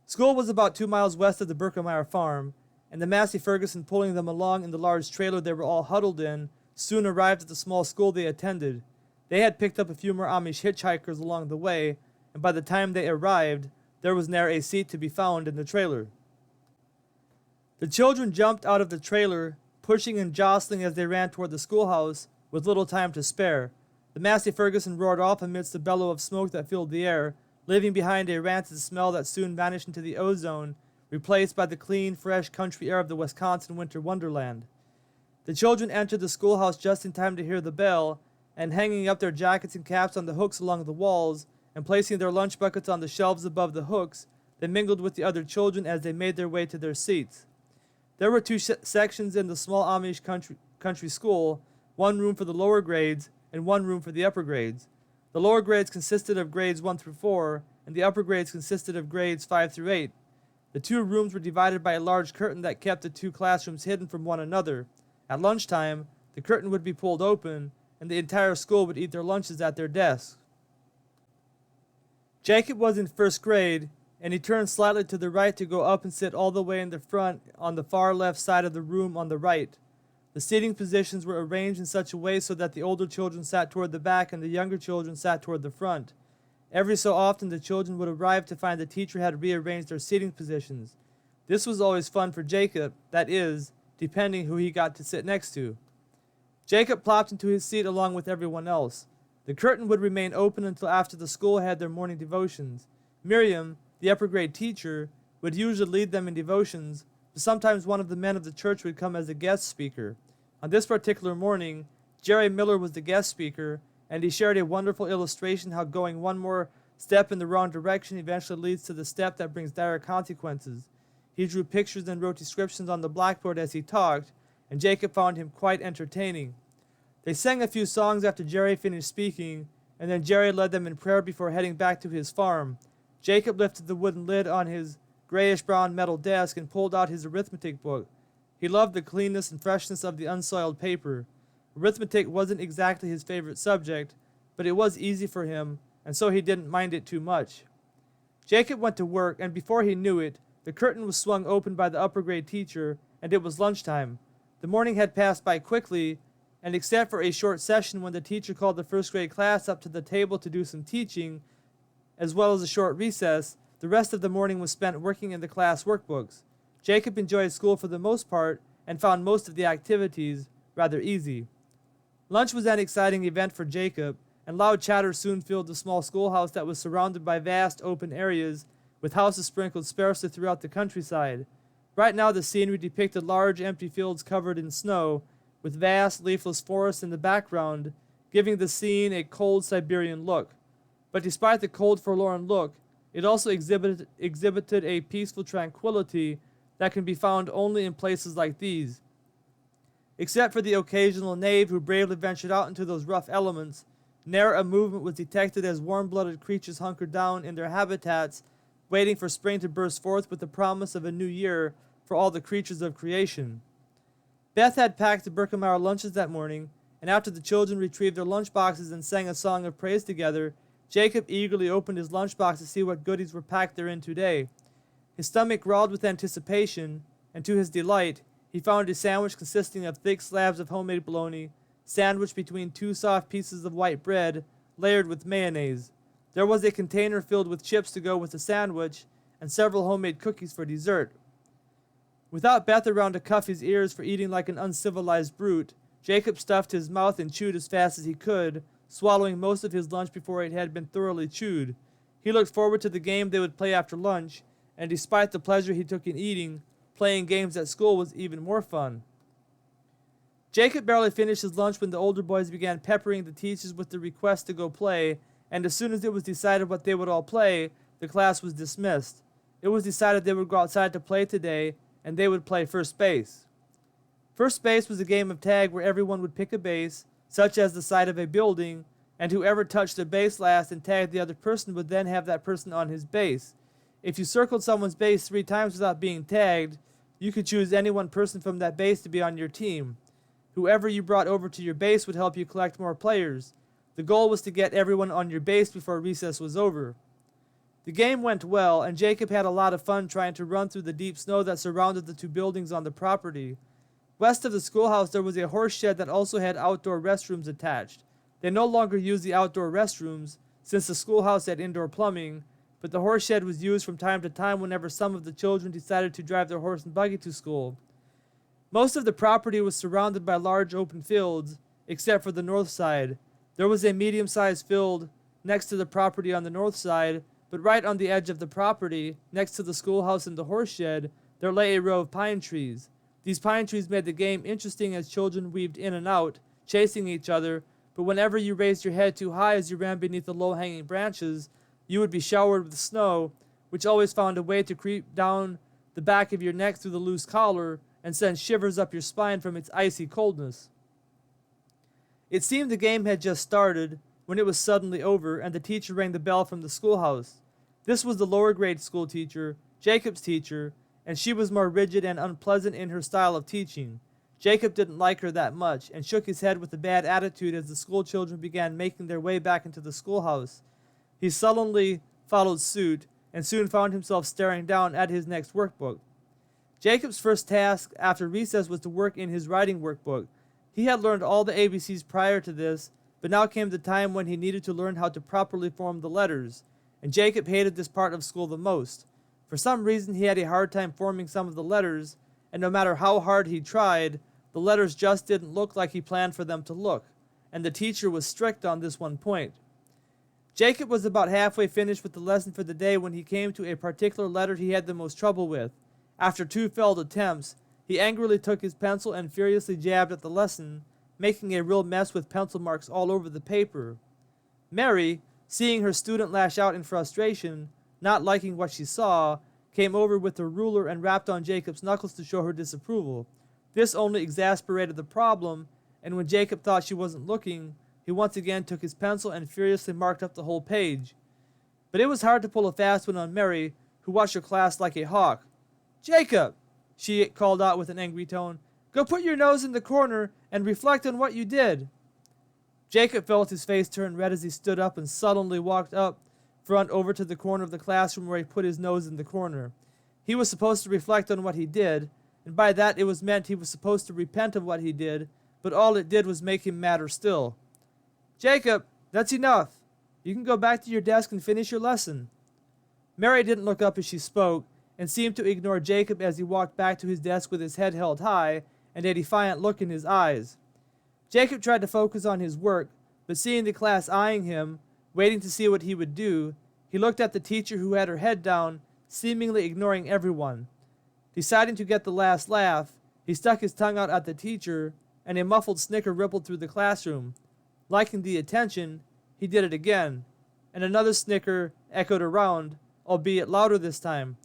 School was about 2 miles west of the Berkemeyer farm, and the Massey Ferguson pulling them along in the large trailer they were all huddled in soon arrived at the small school they attended. They had picked up a few more Amish hitchhikers along the way, and by the time they arrived, there was ne'er a seat to be found in the trailer. The children jumped out of the trailer, pushing and jostling as they ran toward the schoolhouse, with little time to spare. The Massey Ferguson roared off amidst the bellow of smoke that filled the air, leaving behind a rancid smell that soon vanished into the ozone, replaced by the clean, fresh country air of the Wisconsin winter wonderland. The children entered the schoolhouse just in time to hear the bell, and hanging up their jackets and caps on the hooks along the walls, and placing their lunch buckets on the shelves above the hooks, they mingled with the other children as they made their way to their seats. There were two sections in the small Amish country school, one room for the lower grades and one room for the upper grades. The lower grades consisted of grades 1 through 4, and the upper grades consisted of grades 5 through 8. The two rooms were divided by a large curtain that kept the two classrooms hidden from one another. At lunchtime, the curtain would be pulled open, and the entire school would eat their lunches at their desks. Jacob was in first grade, and he turned slightly to the right to go up and sit all the way in the front on the far left side of the room on the right. The seating positions were arranged in such a way so that the older children sat toward the back and the younger children sat toward the front. Every so often the children would arrive to find the teacher had rearranged their seating positions. This was always fun for Jacob, that is, depending who he got to sit next to. Jacob plopped into his seat along with everyone else. The curtain would remain open until after the school had their morning devotions. Miriam, the upper grade teacher, would usually lead them in devotions, but sometimes one of the men of the church would come as a guest speaker. On this particular morning, Jerry Miller was the guest speaker, and he shared a wonderful illustration how going one more step in the wrong direction eventually leads to the step that brings dire consequences. He drew pictures and wrote descriptions on the blackboard as he talked, and Jacob found him quite entertaining. They sang a few songs after Jerry finished speaking, and then Jerry led them in prayer before heading back to his farm. Jacob lifted the wooden lid on his grayish-brown metal desk and pulled out his arithmetic book. He loved the cleanness and freshness of the unsoiled paper. Arithmetic wasn't exactly his favorite subject, but it was easy for him, and so he didn't mind it too much. Jacob went to work, and before he knew it, the curtain was swung open by the upper grade teacher, and it was lunchtime. The morning had passed by quickly, and except for a short session when the teacher called the first grade class up to the table to do some teaching, as well as a short recess, the rest of the morning was spent working in the class workbooks. Jacob enjoyed school for the most part and found most of the activities rather easy. Lunch was an exciting event for Jacob, and loud chatter soon filled the small schoolhouse that was surrounded by vast open areas with houses sprinkled sparsely throughout the countryside. Right now the scenery depicted large empty fields covered in snow, with vast leafless forests in the background, giving the scene a cold Siberian look. But despite the cold, forlorn look, it also exhibited a peaceful tranquility that can be found only in places like these. Except for the occasional knave who bravely ventured out into those rough elements, ne'er a movement was detected as warm-blooded creatures hunkered down in their habitats, waiting for spring to burst forth with the promise of a new year for all the creatures of creation. Beth had packed the Berkemeyer lunches that morning, and after the children retrieved their lunch boxes and sang a song of praise together, Jacob eagerly opened his lunchbox to see what goodies were packed therein today. His stomach growled with anticipation, and to his delight, he found a sandwich consisting of thick slabs of homemade bologna, sandwiched between two soft pieces of white bread, layered with mayonnaise. There was a container filled with chips to go with the sandwich, and several homemade cookies for dessert. Without Beth around to cuff his ears for eating like an uncivilized brute, Jacob stuffed his mouth and chewed as fast as he could, swallowing most of his lunch before it had been thoroughly chewed. He looked forward to the game they would play after lunch, and despite the pleasure he took in eating, playing games at school was even more fun. Jacob barely finished his lunch when the older boys began peppering the teachers with the request to go play, and as soon as it was decided what they would all play, the class was dismissed. It was decided they would go outside to play today, and they would play first base. First base was a game of tag where everyone would pick a base, such as the side of a building, and whoever touched the base last and tagged the other person would then have that person on his base. If you circled someone's base 3 times without being tagged, you could choose any one person from that base to be on your team. Whoever you brought over to your base would help you collect more players. The goal was to get everyone on your base before recess was over. The game went well, and Jacob had a lot of fun trying to run through the deep snow that surrounded the 2 buildings on the property. West of the schoolhouse there was a horse shed that also had outdoor restrooms attached. They no longer used the outdoor restrooms, since the schoolhouse had indoor plumbing, but the horse shed was used from time to time whenever some of the children decided to drive their horse and buggy to school. Most of the property was surrounded by large open fields, except for the north side. There was a medium-sized field next to the property on the north side, but right on the edge of the property, next to the schoolhouse and the horse shed, there lay a row of pine trees. These pine trees made the game interesting as children weaved in and out, chasing each other, but whenever you raised your head too high as you ran beneath the low-hanging branches, you would be showered with snow, which always found a way to creep down the back of your neck through the loose collar and send shivers up your spine from its icy coldness. It seemed the game had just started when it was suddenly over and the teacher rang the bell from the schoolhouse. This was the lower grade school teacher, Jacob's teacher, and she was more rigid and unpleasant in her style of teaching. Jacob didn't like her that much and shook his head with a bad attitude as the school children began making their way back into the schoolhouse. He sullenly followed suit and soon found himself staring down at his next workbook. Jacob's first task after recess was to work in his writing workbook. He had learned all the ABCs prior to this, but now came the time when he needed to learn how to properly form the letters, and Jacob hated this part of school the most. For some reason he had a hard time forming some of the letters, and no matter how hard he tried, the letters just didn't look like he planned for them to look, and the teacher was strict on this one point. Jacob was about halfway finished with the lesson for the day when he came to a particular letter he had the most trouble with. After 2 failed attempts, he angrily took his pencil and furiously jabbed at the lesson, making a real mess with pencil marks all over the paper. Mary, seeing her student lash out in frustration, not liking what she saw, came over with her ruler and rapped on Jacob's knuckles to show her disapproval. This only exasperated the problem, and when Jacob thought she wasn't looking, he once again took his pencil and furiously marked up the whole page. But it was hard to pull a fast one on Mary, who watched her class like a hawk. "Jacob," she called out with an angry tone, "go put your nose in the corner and reflect on what you did." Jacob felt his face turn red as he stood up and sullenly walked up front over to the corner of the classroom where he put his nose in the corner. He was supposed to reflect on what he did, and by that it was meant he was supposed to repent of what he did, but all it did was make him madder still. "Jacob, that's enough. You can go back to your desk and finish your lesson." Mary didn't look up as she spoke, and seemed to ignore Jacob as he walked back to his desk with his head held high and a defiant look in his eyes. Jacob tried to focus on his work, but seeing the class eyeing him, waiting to see what he would do, he looked at the teacher who had her head down, seemingly ignoring everyone. Deciding to get the last laugh, he stuck his tongue out at the teacher, and a muffled snicker rippled through the classroom. Liking the attention, he did it again, and another snicker echoed around, albeit louder this time.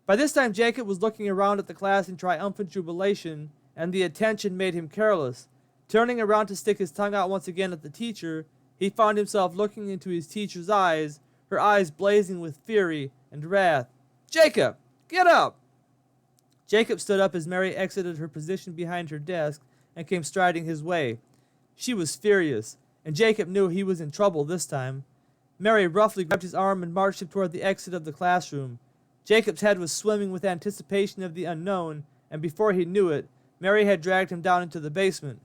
By this time, Jacob was looking around at the class in triumphant jubilation, and the attention made him careless. Turning around to stick his tongue out once again at the teacher, he found himself looking into his teacher's eyes, her eyes blazing with fury and wrath. "Jacob, get up!" Jacob stood up as Mary exited her position behind her desk and came striding his way. She was furious, and Jacob knew he was in trouble this time. Mary roughly grabbed his arm and marched him toward the exit of the classroom. Jacob's head was swimming with anticipation of the unknown, and before he knew it, Mary had dragged him down into the basement.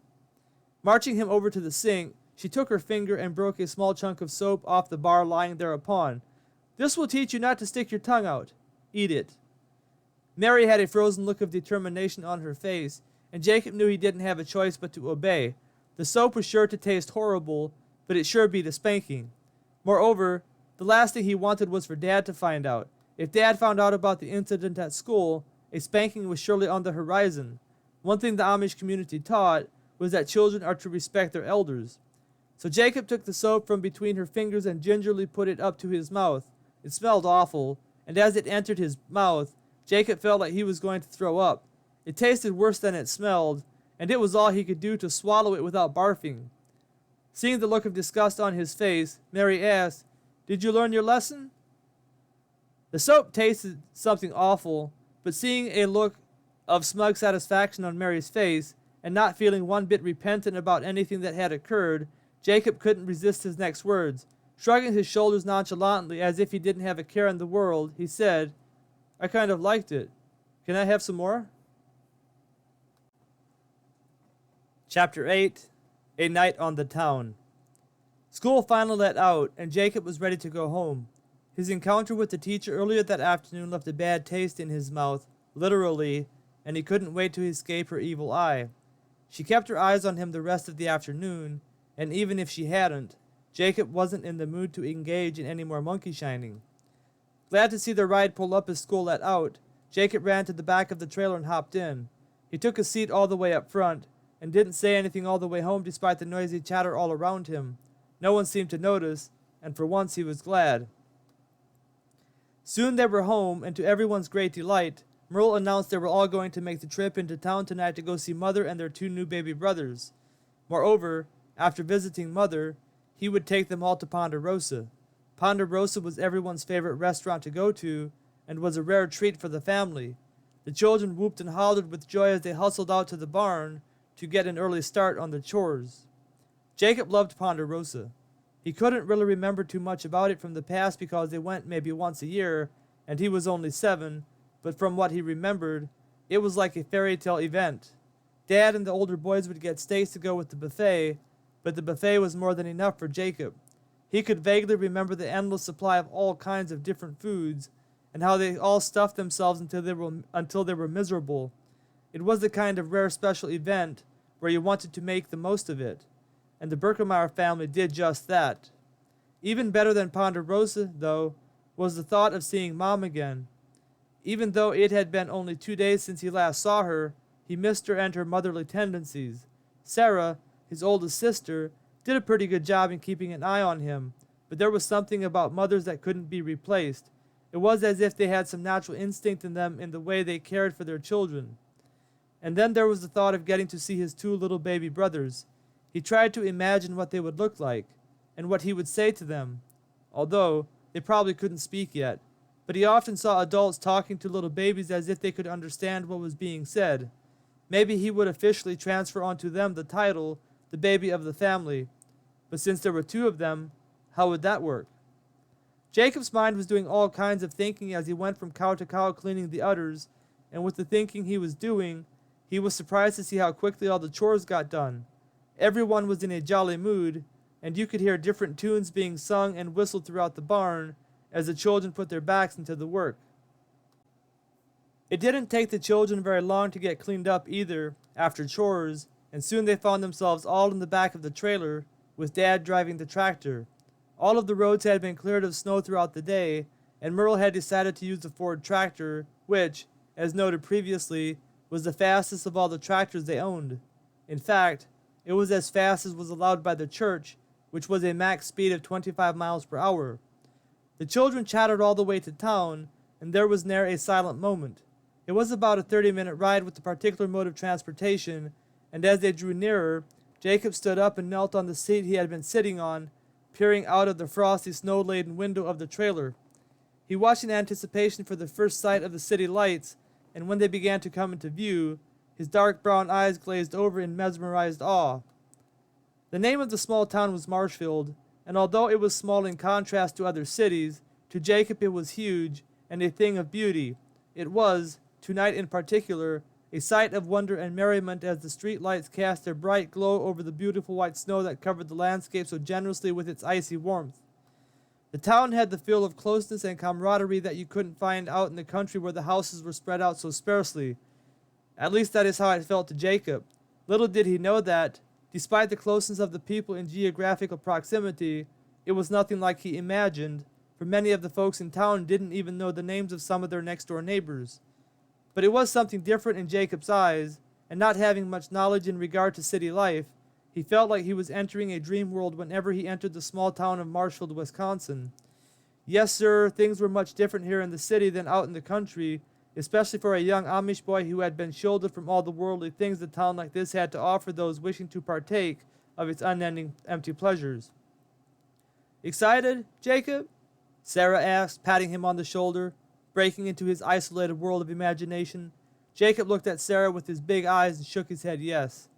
Marching him over to the sink, she took her finger and broke a small chunk of soap off the bar lying thereupon. "This will teach you not to stick your tongue out. Eat it." Mary had a frozen look of determination on her face, and Jacob knew he didn't have a choice but to obey. The soap was sure to taste horrible, but it sure beat a spanking. Moreover, the last thing he wanted was for Dad to find out. If Dad found out about the incident at school, a spanking was surely on the horizon. One thing the Amish community taught was that children are to respect their elders. So Jacob took the soap from between her fingers and gingerly put it up to his mouth. It smelled awful, and as it entered his mouth, Jacob felt like he was going to throw up. It tasted worse than it smelled, and it was all he could do to swallow it without barfing. Seeing the look of disgust on his face, Mary asked, "Did you learn your lesson?" The soap tasted something awful, but seeing a look of smug satisfaction on Mary's face, and not feeling one bit repentant about anything that had occurred, Jacob couldn't resist his next words. Shrugging his shoulders nonchalantly as if he didn't have a care in the world, he said, "I kind of liked it. Can I have some more?" Chapter 8. A Night on the Town. School finally let out, and Jacob was ready to go home. His encounter with the teacher earlier that afternoon left a bad taste in his mouth, literally, and he couldn't wait to escape her evil eye. She kept her eyes on him the rest of the afternoon, and even if she hadn't, Jacob wasn't in the mood to engage in any more monkey shining. Glad to see the ride pull up as school let out, Jacob ran to the back of the trailer and hopped in. He took a seat all the way up front, and didn't say anything all the way home despite the noisy chatter all around him. No one seemed to notice, and for once he was glad. Soon they were home, and to everyone's great delight, Merle announced they were all going to make the trip into town tonight to go see Mother and their 2 new baby brothers. Moreover, after visiting Mother, he would take them all to Ponderosa. Ponderosa was everyone's favorite restaurant to go to, and was a rare treat for the family. The children whooped and hollered with joy as they hustled out to the barn to get an early start on the chores. Jacob loved Ponderosa. He couldn't really remember too much about it from the past because they went maybe once a year, and he was only 7, but from what he remembered, it was like a fairy tale event. Dad and the older boys would get steaks to go with the buffet, but the buffet was more than enough for Jacob. He could vaguely remember the endless supply of all kinds of different foods, and how they all stuffed themselves until they were miserable. It was the kind of rare special event where you wanted to make the most of it, and the Berkemeyer family did just that. Even better than Ponderosa, though, was the thought of seeing Mom again. Even though it had been only 2 days since he last saw her, he missed her and her motherly tendencies. Sarah, his oldest sister, did a pretty good job in keeping an eye on him, but there was something about mothers that couldn't be replaced. It was as if they had some natural instinct in them in the way they cared for their children. And then there was the thought of getting to see his 2 little baby brothers. He tried to imagine what they would look like, and what he would say to them, although they probably couldn't speak yet. But he often saw adults talking to little babies as if they could understand what was being said. Maybe he would officially transfer onto them the title, the baby of the family. But since there were 2 of them, how would that work? Jacob's mind was doing all kinds of thinking as he went from cow to cow cleaning the udders, and with the thinking he was doing, he was surprised to see how quickly all the chores got done. Everyone was in a jolly mood, and you could hear different tunes being sung and whistled throughout the barn as the children put their backs into the work. It didn't take the children very long to get cleaned up either, after chores, and soon they found themselves all in the back of the trailer, with Dad driving the tractor. All of the roads had been cleared of snow throughout the day, and Merle had decided to use the Ford tractor, which, as noted previously, was the fastest of all the tractors they owned. In fact, it was as fast as was allowed by the church, which was a max speed of 25 miles per hour. The children chattered all the way to town, and there was ne'er a silent moment. It was about a 30-minute ride with the particular mode of transportation, and as they drew nearer, Jacob stood up and knelt on the seat he had been sitting on, peering out of the frosty, snow-laden window of the trailer. He watched in anticipation for the first sight of the city lights, and when they began to come into view, his dark brown eyes glazed over in mesmerized awe. The name of the small town was Marshfield, and although it was small in contrast to other cities, to Jacob it was huge and a thing of beauty. It was, tonight in particular, a sight of wonder and merriment as the street lights cast their bright glow over the beautiful white snow that covered the landscape so generously with its icy warmth. The town had the feel of closeness and camaraderie that you couldn't find out in the country where the houses were spread out so sparsely. At least that is how it felt to Jacob. Little did he know that, despite the closeness of the people in geographical proximity, it was nothing like he imagined, for many of the folks in town didn't even know the names of some of their next-door neighbors. But it was something different in Jacob's eyes, and not having much knowledge in regard to city life, he felt like he was entering a dream world whenever he entered the small town of Marshfield, Wisconsin. Yes, sir, things were much different here in the city than out in the country, especially for a young Amish boy who had been shielded from all the worldly things a town like this had to offer those wishing to partake of its unending empty pleasures. "Excited, Jacob?" Sarah asked, patting him on the shoulder, breaking into his isolated world of imagination. Jacob looked at Sarah with his big eyes and shook his head yes.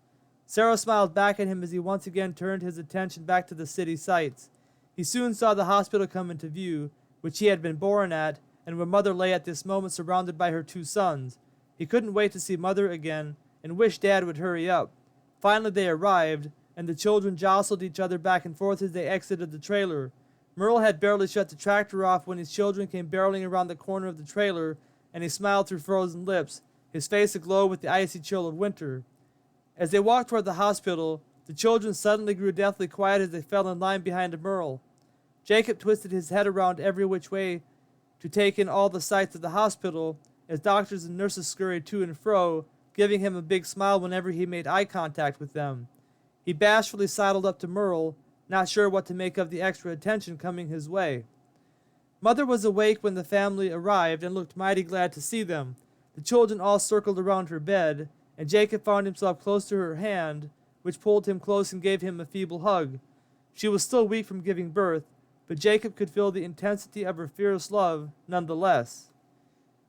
Sarah smiled back at him as he once again turned his attention back to the city sights. He soon saw the hospital come into view, which he had been born at, and where Mother lay at this moment surrounded by her 2 sons. He couldn't wait to see Mother again, and wished Dad would hurry up. Finally they arrived, and the children jostled each other back and forth as they exited the trailer. Merle had barely shut the tractor off when his children came barreling around the corner of the trailer, and he smiled through frozen lips, his face aglow with the icy chill of winter. As they walked toward the hospital, the children suddenly grew deathly quiet as they fell in line behind Merle. Jacob twisted his head around every which way to take in all the sights of the hospital as doctors and nurses scurried to and fro, giving him a big smile whenever he made eye contact with them. He bashfully sidled up to Merle, not sure what to make of the extra attention coming his way. Mother was awake when the family arrived and looked mighty glad to see them. The children all circled around her bed, and Jacob found himself close to her hand, which pulled him close and gave him a feeble hug. She was still weak from giving birth, but Jacob could feel the intensity of her fierce love nonetheless.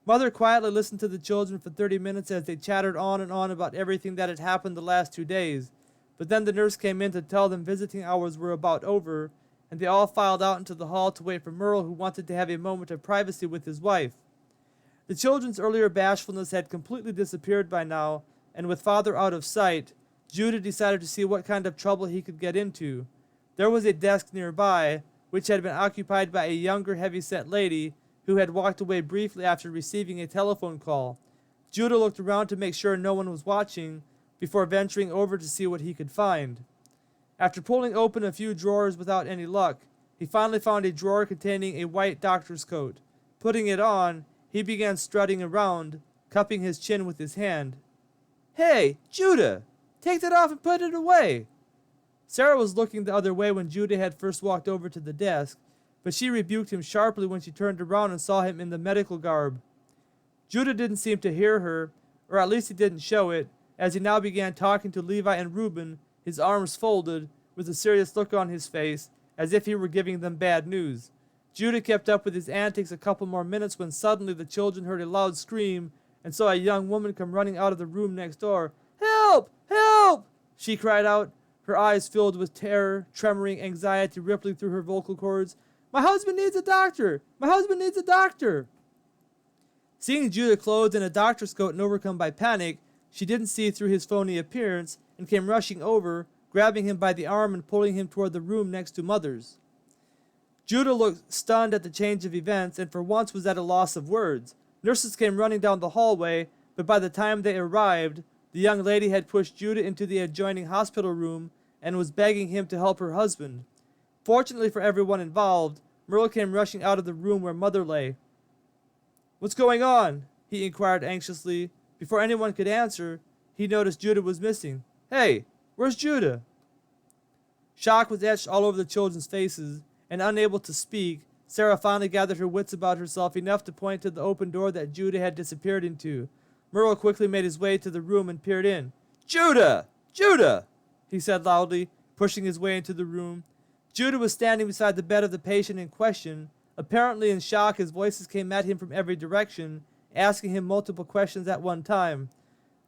Mother quietly listened to the children for 30 minutes as they chattered on and on about everything that had happened the last 2 days, but then the nurse came in to tell them visiting hours were about over, and they all filed out into the hall to wait for Merle, who wanted to have a moment of privacy with his wife. The children's earlier bashfulness had completely disappeared by now, and with father out of sight, Judah decided to see what kind of trouble he could get into. There was a desk nearby, which had been occupied by a younger, heavy-set lady who had walked away briefly after receiving a telephone call. Judah looked around to make sure no one was watching before venturing over to see what he could find. After pulling open a few drawers without any luck, he finally found a drawer containing a white doctor's coat. Putting it on, he began strutting around, cupping his chin with his hand. "Hey, Judah! Take that off and put it away!" Sarah was looking the other way when Judah had first walked over to the desk, but she rebuked him sharply when she turned around and saw him in the medical garb. Judah didn't seem to hear her, or at least he didn't show it, as he now began talking to Levi and Reuben, his arms folded, with a serious look on his face, as if he were giving them bad news. Judah kept up with his antics a couple more minutes when suddenly the children heard a loud scream and saw a young woman come running out of the room next door. "Help! Help!" she cried out, her eyes filled with terror, tremoring anxiety rippling through her vocal cords. "My husband needs a doctor! My husband needs a doctor!" Seeing Judah clothed in a doctor's coat and overcome by panic, she didn't see through his phony appearance and came rushing over, grabbing him by the arm and pulling him toward the room next to Mother's. Judah looked stunned at the change of events and for once was at a loss of words. Nurses came running down the hallway, but by the time they arrived, the young lady had pushed Judah into the adjoining hospital room and was begging him to help her husband. Fortunately for everyone involved, Merle came rushing out of the room where Mother lay. "What's going on?" he inquired anxiously. Before anyone could answer, he noticed Judah was missing. "Hey, where's Judah?" Shock was etched all over the children's faces, and unable to speak, Sarah finally gathered her wits about herself enough to point to the open door that Judah had disappeared into. Merle quickly made his way to the room and peered in. "Judah! Judah!" he said loudly, pushing his way into the room. Judah was standing beside the bed of the patient in question. Apparently in shock, his voices came at him from every direction, asking him multiple questions at one time.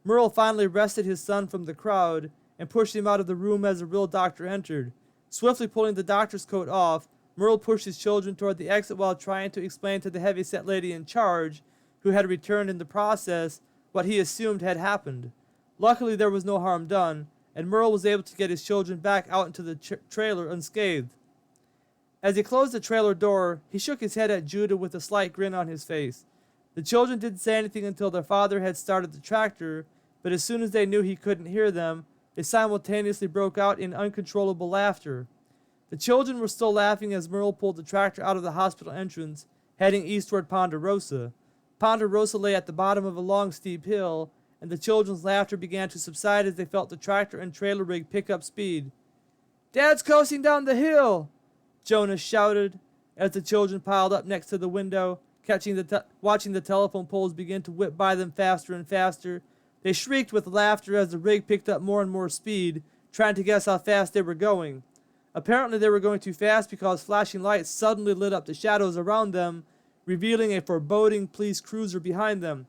Merle finally wrested his son from the crowd and pushed him out of the room as the real doctor entered. Swiftly pulling the doctor's coat off, Merle pushed his children toward the exit while trying to explain to the heavy-set lady in charge, who had returned in the process, what he assumed had happened. Luckily, there was no harm done, and Merle was able to get his children back out into the trailer unscathed. As he closed the trailer door, he shook his head at Judah with a slight grin on his face. The children didn't say anything until their father had started the tractor, but as soon as they knew he couldn't hear them, they simultaneously broke out in uncontrollable laughter. The children were still laughing as Merle pulled the tractor out of the hospital entrance, heading east toward Ponderosa. Ponderosa lay at the bottom of a long, steep hill, and the children's laughter began to subside as they felt the tractor and trailer rig pick up speed. "Dad's coasting down the hill!" Jonas shouted as the children piled up next to the window, watching the telephone poles begin to whip by them faster and faster. They shrieked with laughter as the rig picked up more and more speed, trying to guess how fast they were going. Apparently they were going too fast because flashing lights suddenly lit up the shadows around them, revealing a foreboding police cruiser behind them.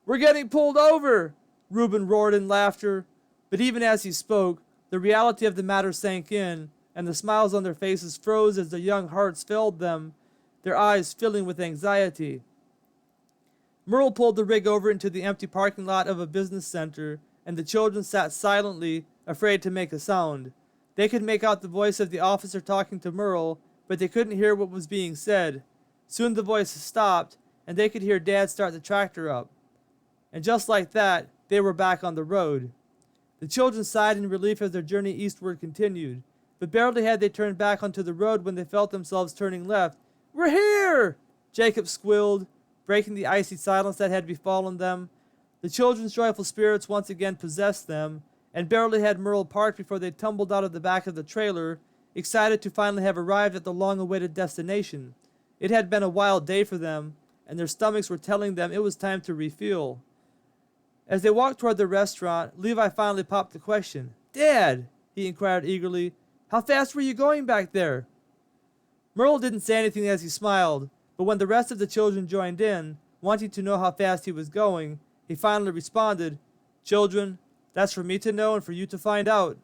"We're getting pulled over!" Reuben roared in laughter. But even as he spoke, the reality of the matter sank in, and the smiles on their faces froze as their young hearts failed them, their eyes filling with anxiety. Merle pulled the rig over into the empty parking lot of a business center, and the children sat silently, afraid to make a sound. They could make out the voice of the officer talking to Merle, but they couldn't hear what was being said. Soon the voice stopped, and they could hear Dad start the tractor up. And just like that, they were back on the road. The children sighed in relief as their journey eastward continued, but barely had they turned back onto the road when they felt themselves turning left. "We're here!" Jacob squealed, breaking the icy silence that had befallen them. The children's joyful spirits once again possessed them, and barely had Merle parked before they tumbled out of the back of the trailer, excited to finally have arrived at the long-awaited destination. It had been a wild day for them, and their stomachs were telling them it was time to refuel. As they walked toward the restaurant, Levi finally popped the question. "Dad," he inquired eagerly, "how fast were you going back there?" Merle didn't say anything as he smiled, but when the rest of the children joined in, wanting to know how fast he was going, he finally responded, "Children, that's for me to know and for you to find out."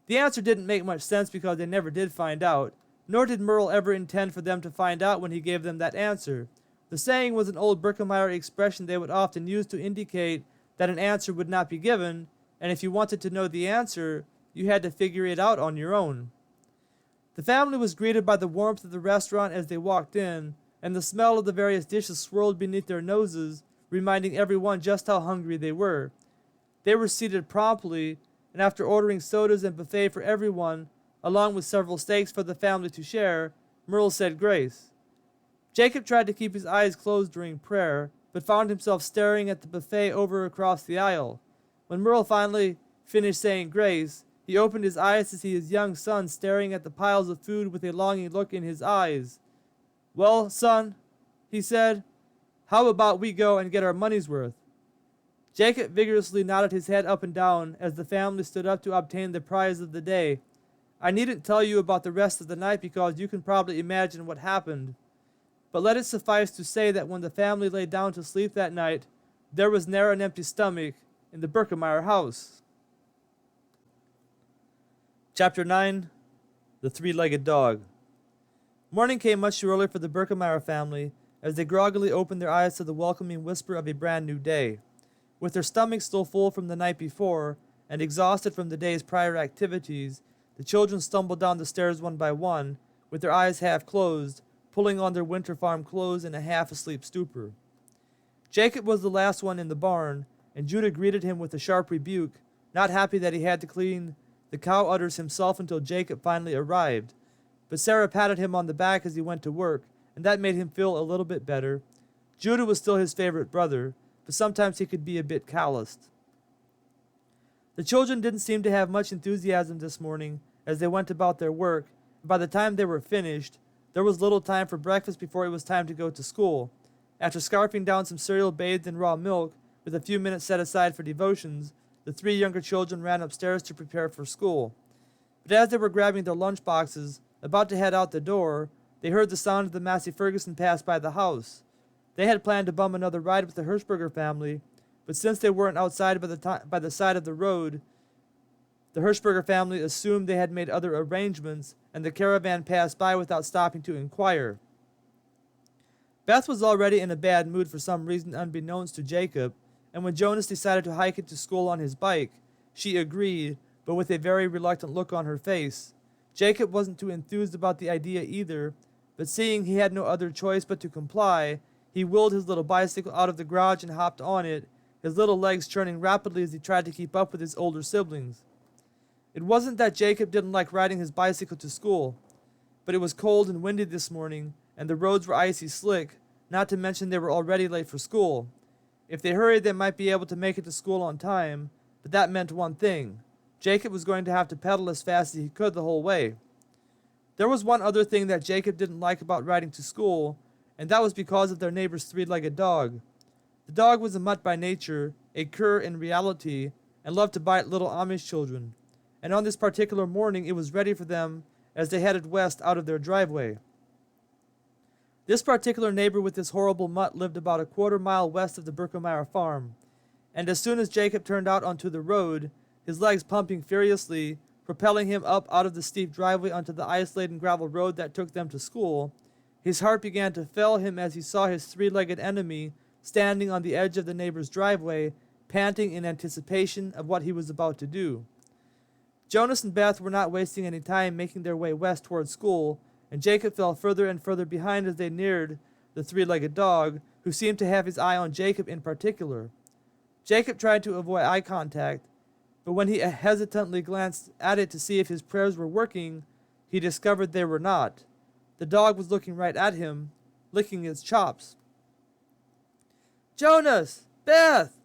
The answer didn't make much sense because they never did find out, nor did Merle ever intend for them to find out when he gave them that answer. The saying was an old Birkemeyer expression they would often use to indicate that an answer would not be given, and if you wanted to know the answer, you had to figure it out on your own. The family was greeted by the warmth of the restaurant as they walked in, and the smell of the various dishes swirled beneath their noses, reminding everyone just how hungry they were. They were seated promptly, and after ordering sodas and buffet for everyone, along with several steaks for the family to share, Merle said grace. Jacob tried to keep his eyes closed during prayer, but found himself staring at the buffet over across the aisle. When Merle finally finished saying grace, he opened his eyes to see his young son staring at the piles of food with a longing look in his eyes. "Well, son," he said, "how about we go and get our money's worth?" Jacob vigorously nodded his head up and down as the family stood up to obtain the prize of the day. I needn't tell you about the rest of the night because you can probably imagine what happened. But let it suffice to say that when the family lay down to sleep that night, there was ne'er an empty stomach in the Birkemeyer house. Chapter 9. The Three-Legged Dog. Morning came much too early for the Birkemeyer family as they groggily opened their eyes to the welcoming whisper of a brand new day. With their stomachs still full from the night before and exhausted from the day's prior activities, the children stumbled down the stairs one by one, with their eyes half closed, pulling on their winter farm clothes in a half-asleep stupor. Jacob was the last one in the barn, and Judah greeted him with a sharp rebuke, not happy that he had to clean the cow udders himself until Jacob finally arrived. But Sarah patted him on the back as he went to work, and that made him feel a little bit better. Judah was still his favorite brother, but sometimes he could be a bit calloused. The children didn't seem to have much enthusiasm this morning as they went about their work, and by the time they were finished, there was little time for breakfast before it was time to go to school. After scarfing down some cereal bathed in raw milk, with a few minutes set aside for devotions, the three younger children ran upstairs to prepare for school. But as they were grabbing their lunch boxes, about to head out the door, they heard the sound of the Massey Ferguson pass by the house. They had planned to bum another ride with the Hirschberger family, but since they weren't outside by the side of the road, the Hirschberger family assumed they had made other arrangements, and the caravan passed by without stopping to inquire. Beth was already in a bad mood for some reason unbeknownst to Jacob, and when Jonas decided to hike it to school on his bike, she agreed, but with a very reluctant look on her face. Jacob wasn't too enthused about the idea either, but seeing he had no other choice but to comply, he wheeled his little bicycle out of the garage and hopped on it, his little legs churning rapidly as he tried to keep up with his older siblings. It wasn't that Jacob didn't like riding his bicycle to school, but it was cold and windy this morning, and the roads were icy slick, not to mention they were already late for school. If they hurried, they might be able to make it to school on time, but that meant one thing. Jacob was going to have to pedal as fast as he could the whole way. There was one other thing that Jacob didn't like about riding to school, and that was because of their neighbor's three-legged dog. The dog was a mutt by nature, a cur in reality, and loved to bite little Amish children. and on this particular morning it was ready for them as they headed west out of their driveway. This particular neighbor with this horrible mutt lived about a quarter-mile west of the Birkemeyer farm, and as soon as Jacob turned out onto the road, his legs pumping furiously, propelling him up out of the steep driveway onto the ice-laden gravel road that took them to school, his heart began to fail him as he saw his three-legged enemy standing on the edge of the neighbor's driveway, panting in anticipation of what he was about to do. Jonas and Beth were not wasting any time making their way west toward school, and Jacob fell further and further behind as they neared the three-legged dog, who seemed to have his eye on Jacob in particular. Jacob tried to avoid eye contact, but when he hesitantly glanced at it to see if his prayers were working, he discovered they were not. The dog was looking right at him, licking its chops. "Jonas! Beth!"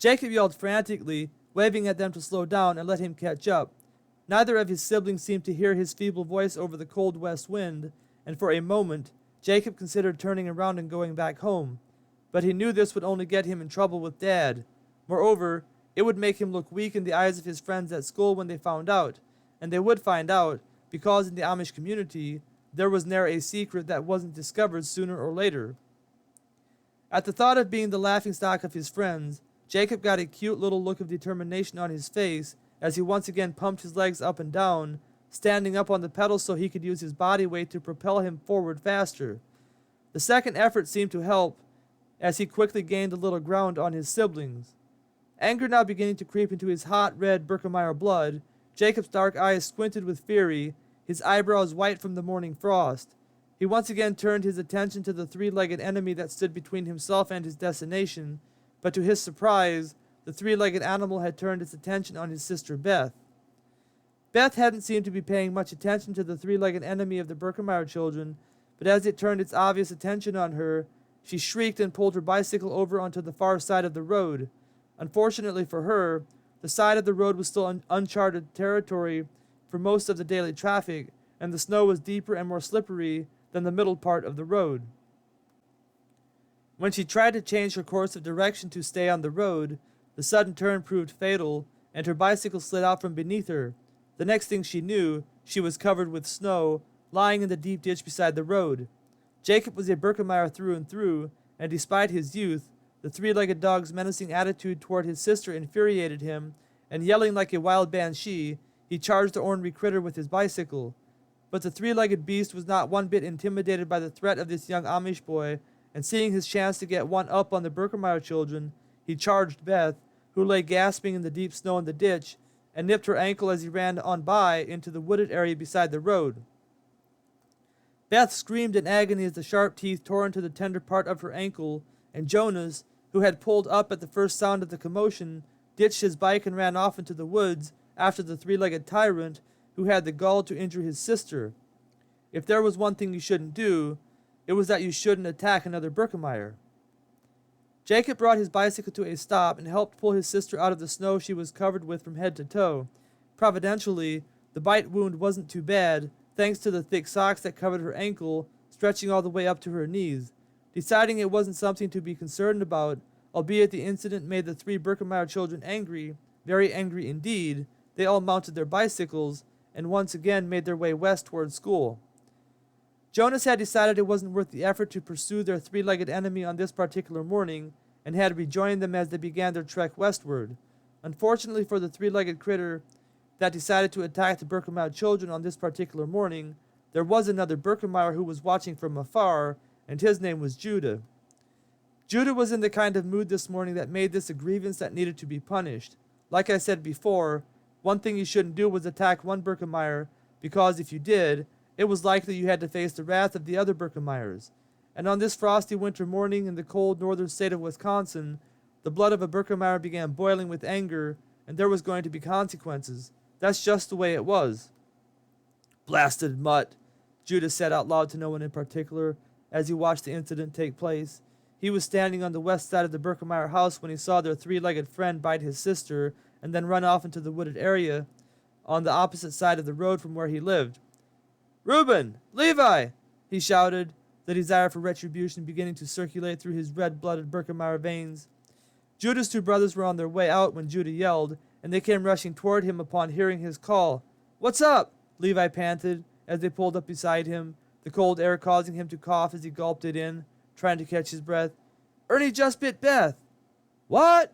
Jacob yelled frantically, waving at them to slow down and let him catch up. Neither of his siblings seemed to hear his feeble voice over the cold west wind, and for a moment Jacob considered turning around and going back home. But he knew this would only get him in trouble with Dad. Moreover, it would make him look weak in the eyes of his friends at school when they found out, and they would find out, because in the Amish community, there was ne'er a secret that wasn't discovered sooner or later. At the thought of being the laughingstock of his friends, Jacob got a cute little look of determination on his face as he once again pumped his legs up and down, standing up on the pedals so he could use his body weight to propel him forward faster. The second effort seemed to help, as he quickly gained a little ground on his siblings. Anger now beginning to creep into his hot, red Birkemeyer blood, Jacob's dark eyes squinted with fury, his eyebrows white from the morning frost. He once again turned his attention to the three-legged enemy that stood between himself and his destination, but to his surprise, the three-legged animal had turned its attention on his sister Beth. Beth hadn't seemed to be paying much attention to the three-legged enemy of the Birkemeyer children, but as it turned its obvious attention on her, she shrieked and pulled her bicycle over onto the far side of the road. Unfortunately for her, the side of the road was still uncharted territory for most of the daily traffic, and the snow was deeper and more slippery than the middle part of the road. When she tried to change her course of direction to stay on the road, the sudden turn proved fatal, and her bicycle slid out from beneath her. The next thing she knew, she was covered with snow, lying in the deep ditch beside the road. Jacob was a Birkemeyer through and through, and despite his youth, the three-legged dog's menacing attitude toward his sister infuriated him, and yelling like a wild banshee, he charged the ornery critter with his bicycle. But the three-legged beast was not one bit intimidated by the threat of this young Amish boy, and seeing his chance to get one up on the Birkemeyer children, he charged Beth, who lay gasping in the deep snow in the ditch, and nipped her ankle as he ran on by into the wooded area beside the road. Beth screamed in agony as the sharp teeth tore into the tender part of her ankle, and Jonas, who had pulled up at the first sound of the commotion, ditched his bike and ran off into the woods after the three-legged tyrant who had the gall to injure his sister. If there was one thing you shouldn't do, it was that you shouldn't attack another Birkemeyer. Jacob brought his bicycle to a stop and helped pull his sister out of the snow she was covered with from head to toe. Providentially, the bite wound wasn't too bad, thanks to the thick socks that covered her ankle, stretching all the way up to her knees. Deciding it wasn't something to be concerned about, albeit the incident made the three Birkemeyer children angry, very angry indeed, they all mounted their bicycles and once again made their way west toward school. Jonas had decided it wasn't worth the effort to pursue their three-legged enemy on this particular morning, and had rejoined them as they began their trek westward. Unfortunately for the three-legged critter that decided to attack the Birkemeyer children on this particular morning, there was another Birkemeyer who was watching from afar, and his name was Judah. Judah was in the kind of mood this morning that made this a grievance that needed to be punished. Like I said before, one thing you shouldn't do was attack one Birkemeyer, because if you did, it was likely you had to face the wrath of the other Birkemeyers. And on this frosty winter morning in the cold northern state of Wisconsin, the blood of a Birkemeyer began boiling with anger, and there was going to be consequences. That's just the way it was. "Blasted mutt," Judah said out loud to no one in particular, as he watched the incident take place. He was standing on the west side of the Birkemeyer house when he saw their three-legged friend bite his sister and then run off into the wooded area on the opposite side of the road from where he lived. "Reuben! Levi!" he shouted, the desire for retribution beginning to circulate through his red-blooded Birkemeyer veins. Judah's two brothers were on their way out when Judah yelled, and they came rushing toward him upon hearing his call. "What's up?" Levi panted as they pulled up beside him, the cold air causing him to cough as he gulped it in, trying to catch his breath. "Ernie just bit Beth." "What?"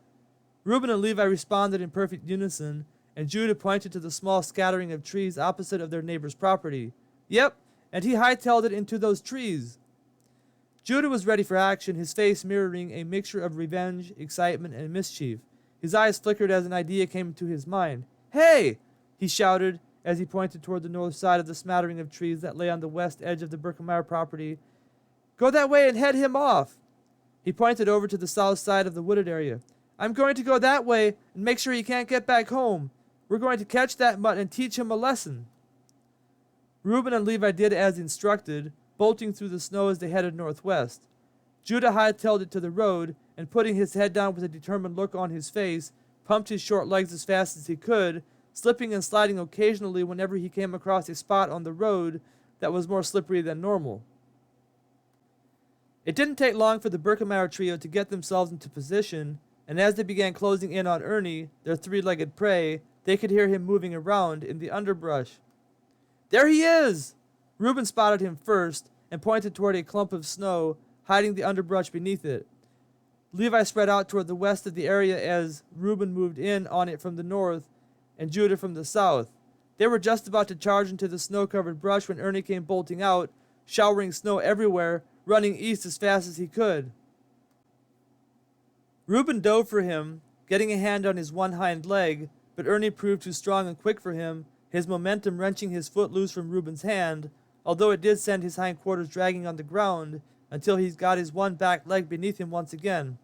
Reuben and Levi responded in perfect unison, and Judah pointed to the small scattering of trees opposite of their neighbor's property. "Yep, and he hightailed it into those trees." Judah was ready for action, his face mirroring a mixture of revenge, excitement, and mischief. His eyes flickered as an idea came into his mind. "Hey!" he shouted as he pointed toward the north side of the smattering of trees that lay on the west edge of the Birkemeyer property. "Go that way and head him off." He pointed over to the south side of the wooded area. "I'm going to go that way and make sure he can't get back home. We're going to catch that mutt and teach him a lesson." Reuben and Levi did as instructed, bolting through the snow as they headed northwest. Judah hightailed it to the road, and putting his head down with a determined look on his face, pumped his short legs as fast as he could, slipping and sliding occasionally whenever he came across a spot on the road that was more slippery than normal. It didn't take long for the Birkemeyer trio to get themselves into position, and as they began closing in on Ernie, their three-legged prey, they could hear him moving around in the underbrush. "There he is!" Reuben spotted him first and pointed toward a clump of snow, hiding the underbrush beneath it. Levi spread out toward the west of the area as Reuben moved in on it from the north and Judah from the south. They were just about to charge into the snow-covered brush when Ernie came bolting out, showering snow everywhere, running east as fast as he could. Reuben dove for him, getting a hand on his one hind leg, but Ernie proved too strong and quick for him, his momentum wrenching his foot loose from Reuben's hand, although it did send his hindquarters dragging on the ground until he's got his one back leg beneath him once again.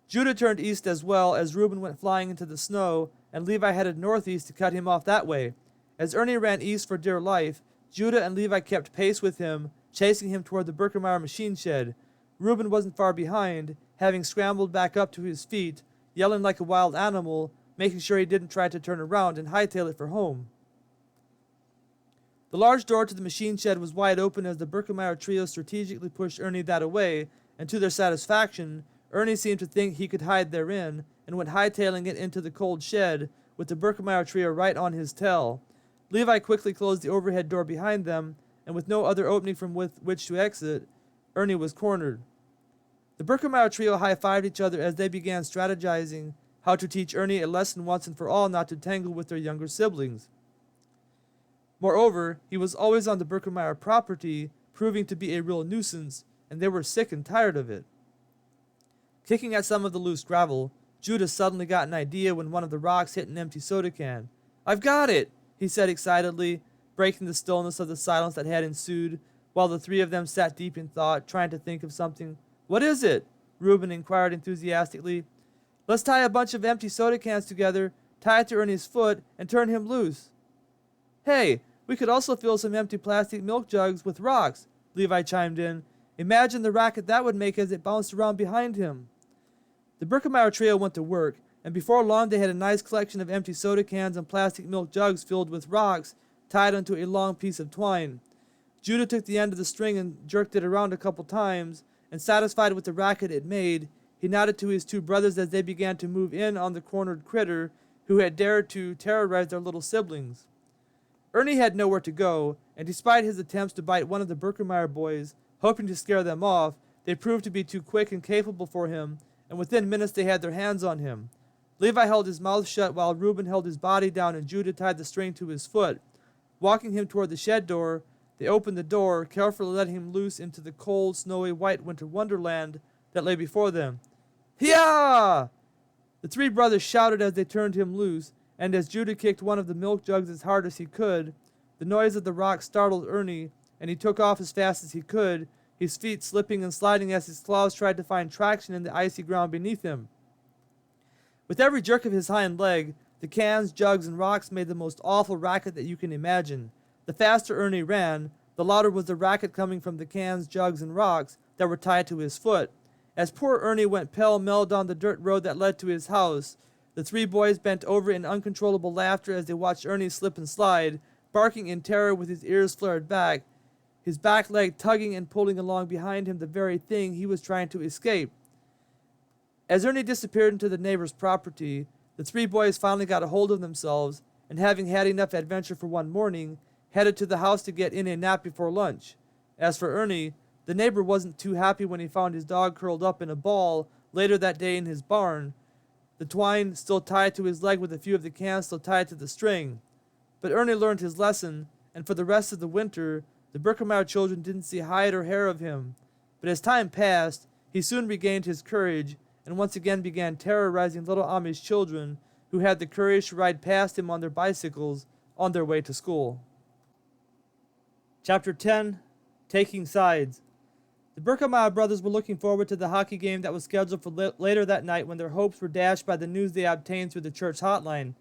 Judah turned east as well as Reuben went flying into the snow, and Levi headed northeast to cut him off that way. As Ernie ran east for dear life, Judah and Levi kept pace with him, chasing him toward the Birkemeyer machine shed. Reuben wasn't far behind, having scrambled back up to his feet, yelling like a wild animal, making sure he didn't try to turn around and hightail it for home. The large door to the machine shed was wide open as the Birkemeyer trio strategically pushed Ernie that away, and to their satisfaction, Ernie seemed to think he could hide therein, and went hightailing it into the cold shed, with the Birkemeyer trio right on his tail. Levi quickly closed the overhead door behind them, and with no other opening from which to exit, Ernie was cornered. The Birkemeyer trio high-fived each other as they began strategizing how to teach Ernie a lesson once and for all not to tangle with their younger siblings. Moreover, he was always on the Birkemeyer property, proving to be a real nuisance, and they were sick and tired of it. Kicking at some of the loose gravel, Judah suddenly got an idea when one of the rocks hit an empty soda can. "I've got it!" he said excitedly, breaking the stillness of the silence that had ensued, while the three of them sat deep in thought, trying to think of something. "What is it?" Reuben inquired enthusiastically. "Let's tie a bunch of empty soda cans together, tie it to Ernie's foot, and turn him loose." "Hey, we could also fill some empty plastic milk jugs with rocks," Levi chimed in. "Imagine the racket that would make as it bounced around behind him." The Birkemeyer trio went to work, and before long they had a nice collection of empty soda cans and plastic milk jugs filled with rocks tied onto a long piece of twine. Judah took the end of the string and jerked it around a couple times, and satisfied with the racket it made, he nodded to his two brothers as they began to move in on the cornered critter who had dared to terrorize their little siblings. Ernie had nowhere to go, and despite his attempts to bite one of the Birkemeyer boys, hoping to scare them off, they proved to be too quick and capable for him, and within minutes they had their hands on him. Levi held his mouth shut while Reuben held his body down and Judah tied the string to his foot. Walking him toward the shed door, they opened the door, carefully letting him loose into the cold, snowy, white winter wonderland that lay before them. "Hee-yah!" The three brothers shouted as they turned him loose, and as Judah kicked one of the milk jugs as hard as he could, the noise of the rock startled Ernie, and he took off as fast as he could, his feet slipping and sliding as his claws tried to find traction in the icy ground beneath him. With every jerk of his hind leg, the cans, jugs, and rocks made the most awful racket that you can imagine. The faster Ernie ran, the louder was the racket coming from the cans, jugs, and rocks that were tied to his foot. As poor Ernie went pell-mell down the dirt road that led to his house, the three boys bent over in uncontrollable laughter as they watched Ernie slip and slide, barking in terror with his ears flared back, his back leg tugging and pulling along behind him the very thing he was trying to escape. As Ernie disappeared into the neighbor's property, The three boys finally got a hold of themselves, and having had enough adventure for one morning, headed to the house to get in a nap before lunch. As for Ernie, the neighbor wasn't too happy when he found his dog curled up in a ball later that day in his barn, the twine still tied to his leg with a few of the cans still tied to the string. But Ernie learned his lesson, and for the rest of the winter, the Birkemeyer children didn't see hide or hair of him. But as time passed, he soon regained his courage and once again began terrorizing little Amish children who had the courage to ride past him on their bicycles on their way to school. Chapter 10: Taking Sides. The Birkemeyer brothers were looking forward to the hockey game that was scheduled for later that night when their hopes were dashed by the news they obtained through the church hotline.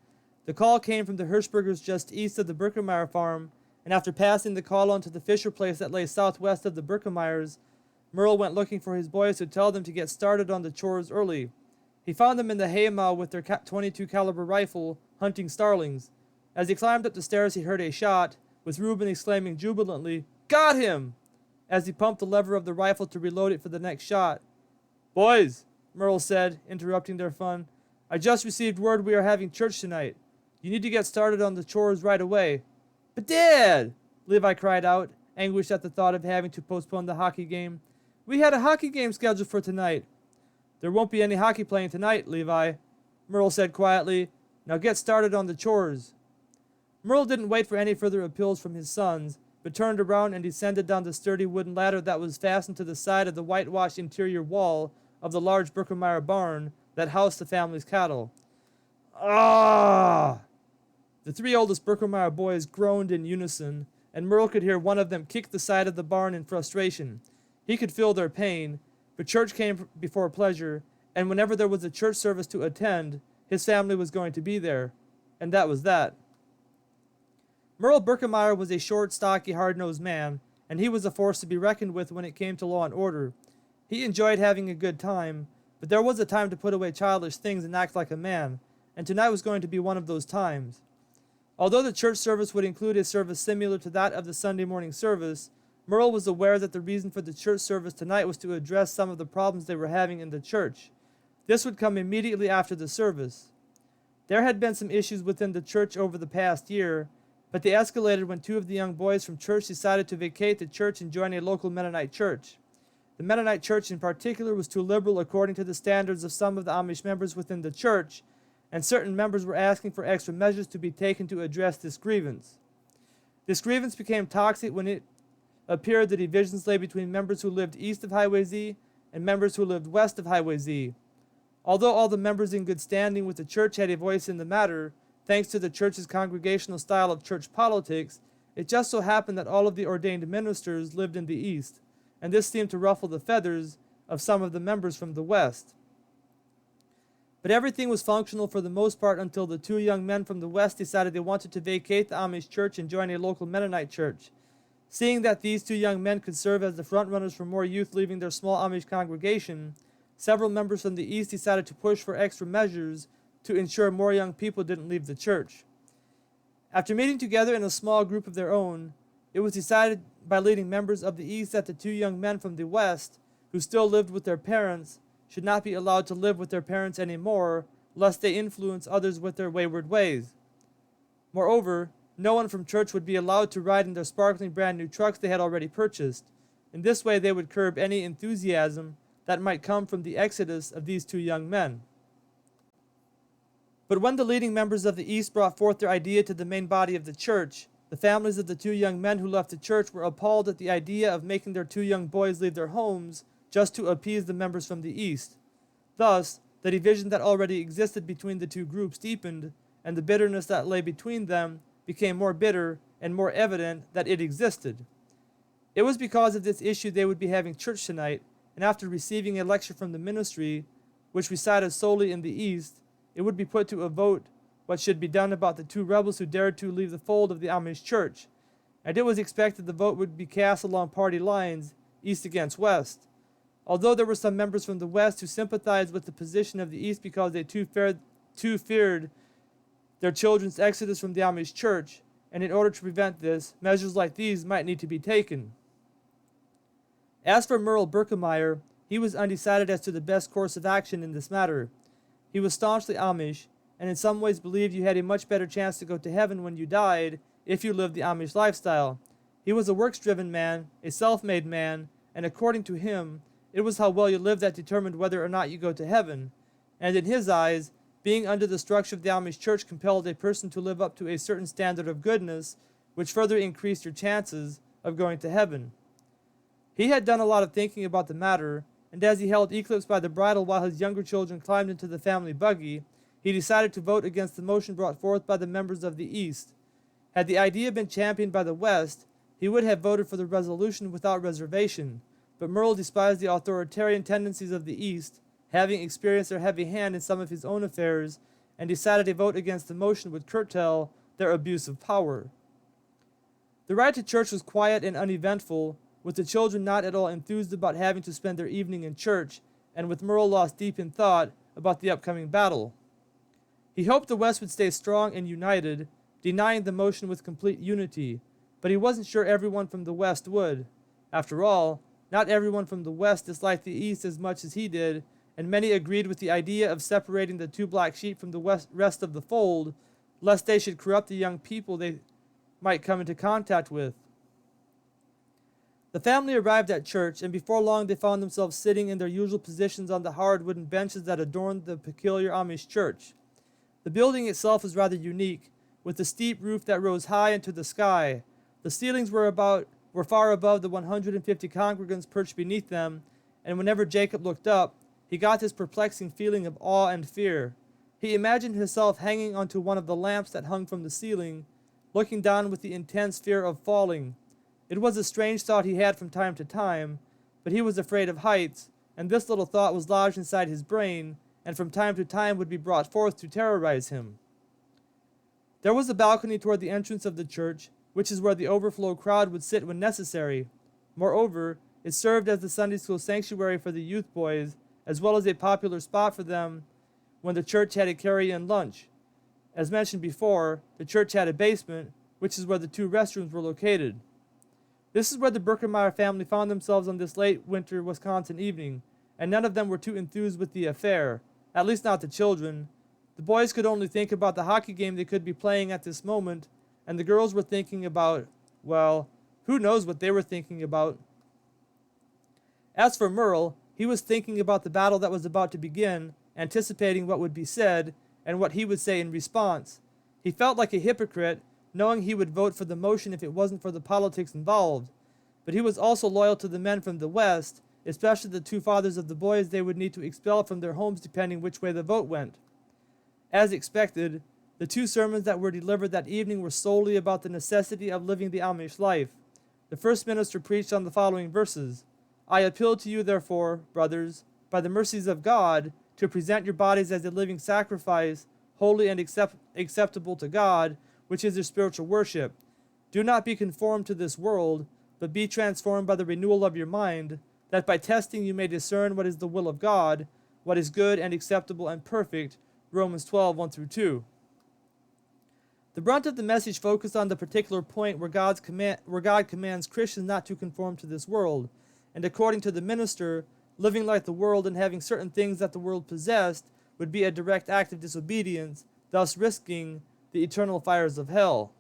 The call came from the Hirschbergers just east of the Birkemeyer farm, and after passing the call on to the Fisher place that lay southwest of the Birkemeyers, Merle went looking for his boys to tell them to get started on the chores early. He found them in the haymow with their .22 caliber rifle, hunting starlings. As he climbed up the stairs, he heard a shot, with Reuben exclaiming jubilantly, "Got him!" as he pumped the lever of the rifle to reload it for the next shot. "Boys," Merle said, interrupting their fun, "I just received word we are having church tonight. You need to get started on the chores right away." "But Dad!" Levi cried out, anguished at the thought of having to postpone the hockey game. "We had a hockey game scheduled for tonight." "There won't be any hockey playing tonight, Levi," Merle said quietly. "Now get started on the chores." Merle didn't wait for any further appeals from his sons, but turned around and descended down the sturdy wooden ladder that was fastened to the side of the whitewashed interior wall of the large Birkemeyer barn that housed the family's cattle. "Ah!" The three oldest Birkemeyer boys groaned in unison, and Merle could hear one of them kick the side of the barn in frustration. He could feel their pain, but church came before pleasure, and whenever there was a church service to attend, his family was going to be there, and that was that. Merle Birkemeyer was a short, stocky, hard-nosed man, and he was a force to be reckoned with when it came to law and order. He enjoyed having a good time, but there was a time to put away childish things and act like a man, and tonight was going to be one of those times. Although the church service would include a service similar to that of the Sunday morning service, Merle was aware that the reason for the church service tonight was to address some of the problems they were having in the church. This would come immediately after the service. There had been some issues within the church over the past year, but they escalated when two of the young boys from church decided to vacate the church and join a local Mennonite church. The Mennonite church in particular was too liberal according to the standards of some of the Amish members within the church, and certain members were asking for extra measures to be taken to address this grievance. This grievance became toxic when it appeared the divisions lay between members who lived east of Highway Z and members who lived west of Highway Z. Although all the members in good standing with the church had a voice in the matter, thanks to the church's congregational style of church politics, it just so happened that all of the ordained ministers lived in the east, and this seemed to ruffle the feathers of some of the members from the west. But everything was functional for the most part until the two young men from the west decided they wanted to vacate the Amish church and join a local Mennonite church. Seeing that these two young men could serve as the frontrunners for more youth leaving their small Amish congregation, several members from the east decided to push for extra measures to ensure more young people didn't leave the church. After meeting together in a small group of their own, it was decided by leading members of the east that the two young men from the west, who still lived with their parents, should not be allowed to live with their parents anymore, lest they influence others with their wayward ways. Moreover, no one from church would be allowed to ride in their sparkling brand new trucks they had already purchased. In this way they would curb any enthusiasm that might come from the exodus of these two young men. But when the leading members of the East brought forth their idea to the main body of the church, the families of the two young men who left the church were appalled at the idea of making their two young boys leave their homes just to appease the members from the East. Thus, the division that already existed between the two groups deepened, and the bitterness that lay between them became more bitter and more evident that it existed. It was because of this issue they would be having church tonight, and after receiving a lecture from the ministry, which resided solely in the East, it would be put to a vote what should be done about the two rebels who dared to leave the fold of the Amish church, and it was expected the vote would be cast along party lines, East against West. Although there were some members from the West who sympathized with the position of the East because they too feared their children's exodus from the Amish church, and in order to prevent this, measures like these might need to be taken. As for Merle Birkemeyer, he was undecided as to the best course of action in this matter. He was staunchly Amish, and in some ways believed you had a much better chance to go to heaven when you died if you lived the Amish lifestyle. He was a works-driven man, a self-made man, and according to him, it was how well you lived that determined whether or not you go to heaven. And in his eyes, being under the structure of the Amish church compelled a person to live up to a certain standard of goodness, which further increased your chances of going to heaven. He had done a lot of thinking about the matter, and as he held Eclipse by the bridle while his younger children climbed into the family buggy, he decided to vote against the motion brought forth by the members of the East. Had the idea been championed by the West, he would have voted for the resolution without reservation, but Merle despised the authoritarian tendencies of the East, having experienced their heavy hand in some of his own affairs, and decided a vote against the motion would curtail their abuse of power. The ride to church was quiet and uneventful, with the children not at all enthused about having to spend their evening in church, and with Merle lost deep in thought about the upcoming battle. He hoped the West would stay strong and united, denying the motion with complete unity, but he wasn't sure everyone from the West would. After all, not everyone from the West disliked the East as much as he did, and many agreed with the idea of separating the two black sheep from the rest of the fold, lest they should corrupt the young people they might come into contact with. The family arrived at church, and before long they found themselves sitting in their usual positions on the hard wooden benches that adorned the peculiar Amish church. The building itself was rather unique, with a steep roof that rose high into the sky. The ceilings were far above the 150 congregants perched beneath them, and whenever Jacob looked up, he got this perplexing feeling of awe and fear. He imagined himself hanging onto one of the lamps that hung from the ceiling, looking down with the intense fear of falling. It was a strange thought he had from time to time, but he was afraid of heights, and this little thought was lodged inside his brain, and from time to time would be brought forth to terrorize him. There was a balcony toward the entrance of the church, which is where the overflow crowd would sit when necessary. Moreover, it served as the Sunday school sanctuary for the youth boys, as well as a popular spot for them when the church had a carry-in lunch. As mentioned before, the church had a basement, which is where the two restrooms were located. This is where the Birkenmeyer family found themselves on this late winter Wisconsin evening, and none of them were too enthused with the affair, at least not the children. The boys could only think about the hockey game they could be playing at this moment, and the girls were thinking about, well, who knows what they were thinking about. As for Merle, he was thinking about the battle that was about to begin, anticipating what would be said, and what he would say in response. He felt like a hypocrite, knowing he would vote for the motion if it wasn't for the politics involved. But he was also loyal to the men from the West, especially the two fathers of the boys they would need to expel from their homes depending which way the vote went. As expected, the two sermons that were delivered that evening were solely about the necessity of living the Amish life. The first minister preached on the following verses: I appeal to you, therefore, brothers, by the mercies of God, to present your bodies as a living sacrifice, holy and acceptable to God, which is your spiritual worship. Do not be conformed to this world, but be transformed by the renewal of your mind, that by testing you may discern what is the will of God, what is good and acceptable and perfect. Romans 12, 1-2. The brunt of the message focused on the particular point where God commands Christians not to conform to this world, and according to the minister, living like the world and having certain things that the world possessed would be a direct act of disobedience, thus risking the eternal fires of hell.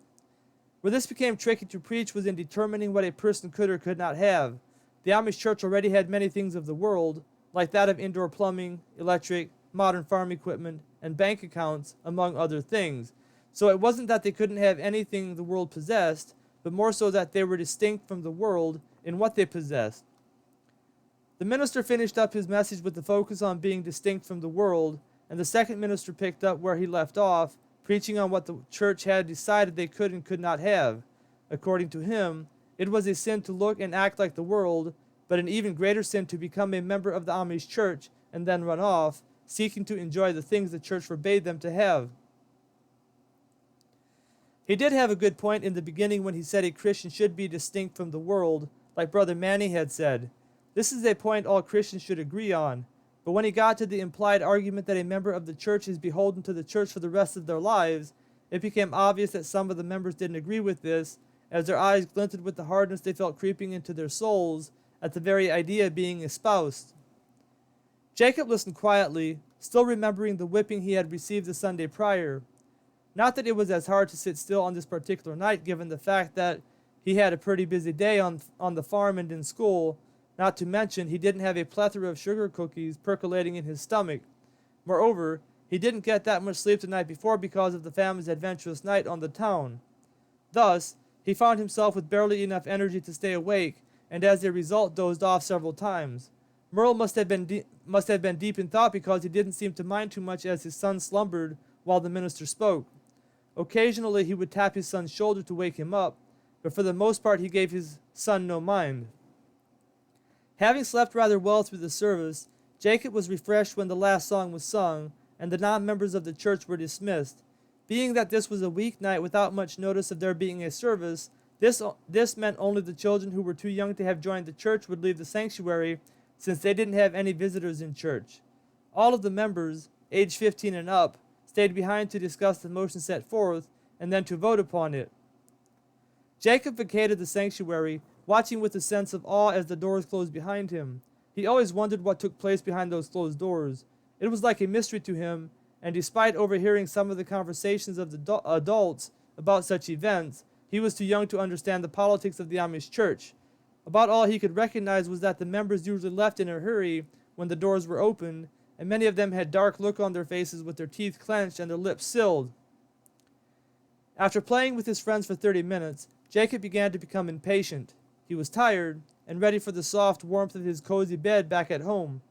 Where this became tricky to preach was in determining what a person could or could not have. The Amish church already had many things of the world, like that of indoor plumbing, electric, modern farm equipment, and bank accounts, among other things. So it wasn't that they couldn't have anything the world possessed, but more so that they were distinct from the world in what they possessed. The minister finished up his message with the focus on being distinct from the world, and the second minister picked up where he left off, preaching on what the church had decided they could and could not have. According to him, it was a sin to look and act like the world, but an even greater sin to become a member of the Amish church and then run off, seeking to enjoy the things the church forbade them to have. He did have a good point in the beginning when he said a Christian should be distinct from the world, like Brother Manny had said. This is a point all Christians should agree on, but when he got to the implied argument that a member of the church is beholden to the church for the rest of their lives, it became obvious that some of the members didn't agree with this, as their eyes glinted with the hardness they felt creeping into their souls at the very idea of being espoused. Jacob listened quietly, still remembering the whipping he had received the Sunday prior. Not that it was as hard to sit still on this particular night, given the fact that he had a pretty busy day on the farm and in school, not to mention he didn't have a plethora of sugar cookies percolating in his stomach. Moreover, he didn't get that much sleep the night before because of the family's adventurous night on the town. Thus, he found himself with barely enough energy to stay awake, and as a result dozed off several times. Merle must have been deep in thought because he didn't seem to mind too much as his son slumbered while the minister spoke. Occasionally he would tap his son's shoulder to wake him up, but for the most part he gave his son no mind. Having slept rather well through the service, Jacob was refreshed when the last song was sung, and the non-members of the church were dismissed. Being that this was a weeknight without much notice of there being a service, this meant only the children who were too young to have joined the church would leave the sanctuary, since they didn't have any visitors in church. All of the members, age 15 and up, stayed behind to discuss the motion set forth, and then to vote upon it. Jacob vacated the sanctuary, watching with a sense of awe as the doors closed behind him. He always wondered what took place behind those closed doors. It was like a mystery to him, and despite overhearing some of the conversations of the adults about such events, he was too young to understand the politics of the Amish church. About all he could recognize was that the members usually left in a hurry when the doors were opened, and many of them had dark look on their faces with their teeth clenched and their lips sealed. After playing with his friends for 30 minutes, Jacob began to become impatient. He was tired and ready for the soft warmth of his cozy bed back at home.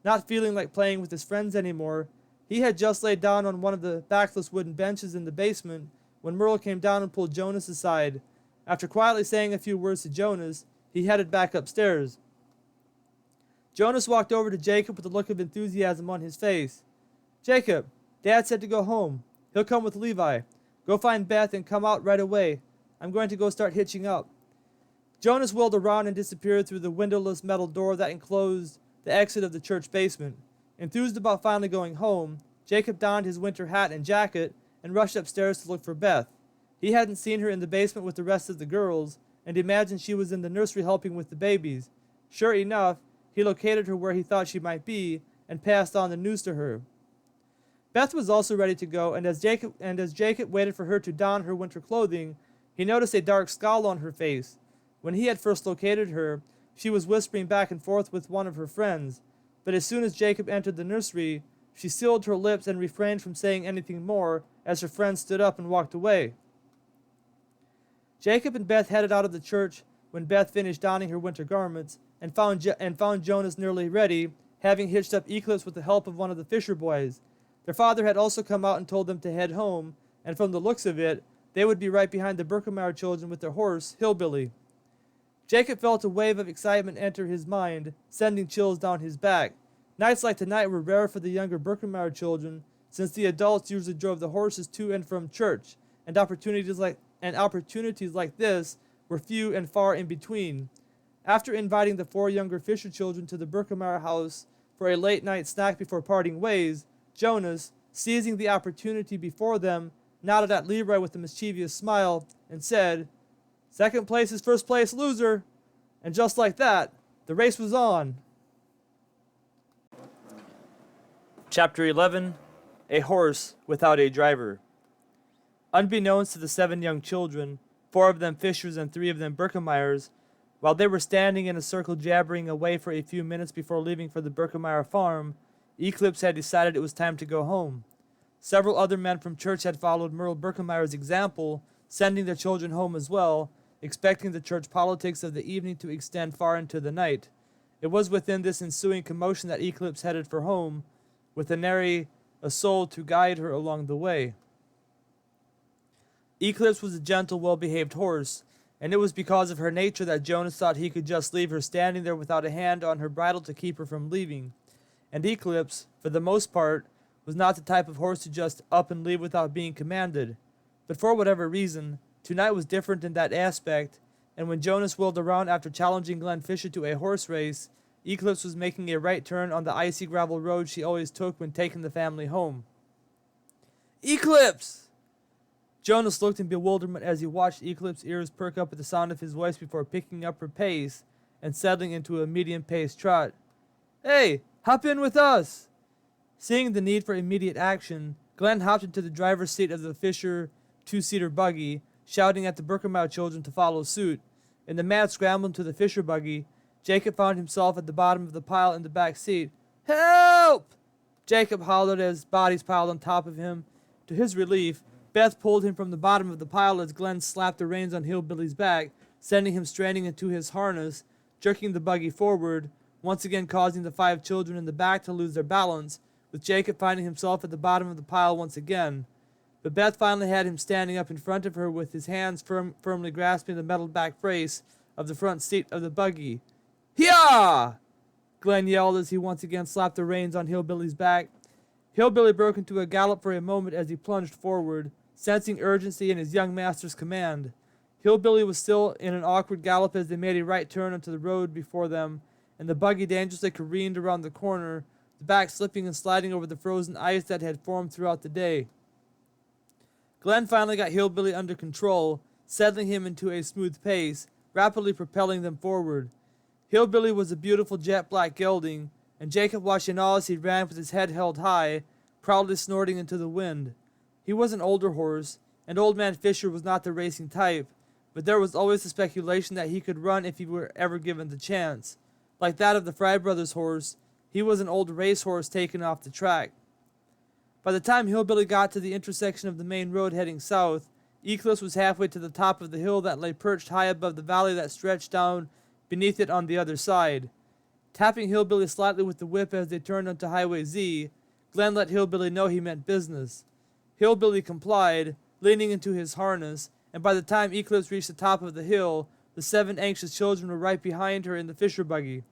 Not feeling like playing with his friends anymore, he had just laid down on one of the backless wooden benches in the basement when Merle came down and pulled Jonas aside. After quietly saying a few words to Jonas, he headed back upstairs. Jonas walked over to Jacob with a look of enthusiasm on his face. "Jacob, Dad said to go home. He'll come with Levi. Go find Beth and come out right away. I'm going to go start hitching up." Jonas whirled around and disappeared through the windowless metal door that enclosed the exit of the church basement. Enthused about finally going home, Jacob donned his winter hat and jacket and rushed upstairs to look for Beth. He hadn't seen her in the basement with the rest of the girls, and imagined she was in the nursery helping with the babies. Sure enough, he located her where he thought she might be, and passed on the news to her. Beth was also ready to go, and as Jacob waited for her to don her winter clothing, he noticed a dark scowl on her face. When he had first located her, she was whispering back and forth with one of her friends, but as soon as Jacob entered the nursery, she sealed her lips and refrained from saying anything more as her friend stood up and walked away. Jacob and Beth headed out of the church when Beth finished donning her winter garments and found Jonas nearly ready, having hitched up Eclipse with the help of one of the fisher boys. Their father had also come out and told them to head home, and from the looks of it, they would be right behind the Birkemeyer children with their horse, Hillbilly. Jacob felt a wave of excitement enter his mind, sending chills down his back. Nights like tonight were rare for the younger Birkemeyer children, since the adults usually drove the horses to and from church, and opportunities like this were few and far in between. After inviting the 4 younger Fisher children to the Birkemeyer house for a late-night snack before parting ways, Jonas, seizing the opportunity before them, nodded at Leroy with a mischievous smile and said, "Second place is first place, loser." And just like that, the race was on. Chapter 11, A Horse Without a Driver. Unbeknownst to the 7 young children, 4 of them Fishers and 3 of them Birkemeyers, while they were standing in a circle jabbering away for a few minutes before leaving for the Birkemeyer farm, Eclipse had decided it was time to go home. Several other men from church had followed Merle Birkemeyer's example, sending their children home as well, expecting the church politics of the evening to extend far into the night. It was within this ensuing commotion that Eclipse headed for home, with nary a soul to guide her along the way. Eclipse was a gentle, well-behaved horse, and it was because of her nature that Jonas thought he could just leave her standing there without a hand on her bridle to keep her from leaving. And Eclipse, for the most part, was not the type of horse to just up and leave without being commanded. But for whatever reason, tonight was different in that aspect, and when Jonas whirled around after challenging Glenn Fisher to a horse race, Eclipse was making a right turn on the icy gravel road she always took when taking the family home. "Eclipse!" Jonas looked in bewilderment as he watched Eclipse's ears perk up at the sound of his voice before picking up her pace and settling into a medium-paced trot. "Hey, hop in with us!" Seeing the need for immediate action, Glenn hopped into the driver's seat of the Fisher two-seater buggy, shouting at the Birkenmeier children to follow suit. In the mad scramble to the Fisher buggy, Jacob found himself at the bottom of the pile in the back seat. "Help!" Jacob hollered as bodies piled on top of him. To his relief, Beth pulled him from the bottom of the pile as Glenn slapped the reins on Hillbilly's back, sending him straining into his harness, jerking the buggy forward, once again causing the 5 children in the back to lose their balance, with Jacob finding himself at the bottom of the pile once again. But Beth finally had him standing up in front of her with his hands firmly grasping the metal back brace of the front seat of the buggy. "Hyah!" Glenn yelled as he once again slapped the reins on Hillbilly's back. Hillbilly broke into a gallop for a moment as he plunged forward, sensing urgency in his young master's command. Hillbilly was still in an awkward gallop as they made a right turn onto the road before them, and the buggy dangerously careened around the corner, the back slipping and sliding over the frozen ice that had formed throughout the day. Glenn finally got Hillbilly under control, settling him into a smooth pace, rapidly propelling them forward. Hillbilly was a beautiful jet-black gelding, and Jacob watched in awe as he ran with his head held high, proudly snorting into the wind. He was an older horse, and Old Man Fisher was not the racing type, but there was always the speculation that he could run if he were ever given the chance. Like that of the Fry brothers' horse, he was an old racehorse taken off the track. By the time Hillbilly got to the intersection of the main road heading south, Eclipse was halfway to the top of the hill that lay perched high above the valley that stretched down beneath it on the other side. Tapping Hillbilly slightly with the whip as they turned onto Highway Z, Glenn let Hillbilly know he meant business. Hillbilly complied, leaning into his harness, and by the time Eclipse reached the top of the hill, the 7 anxious children were right behind her in the Fisher buggy.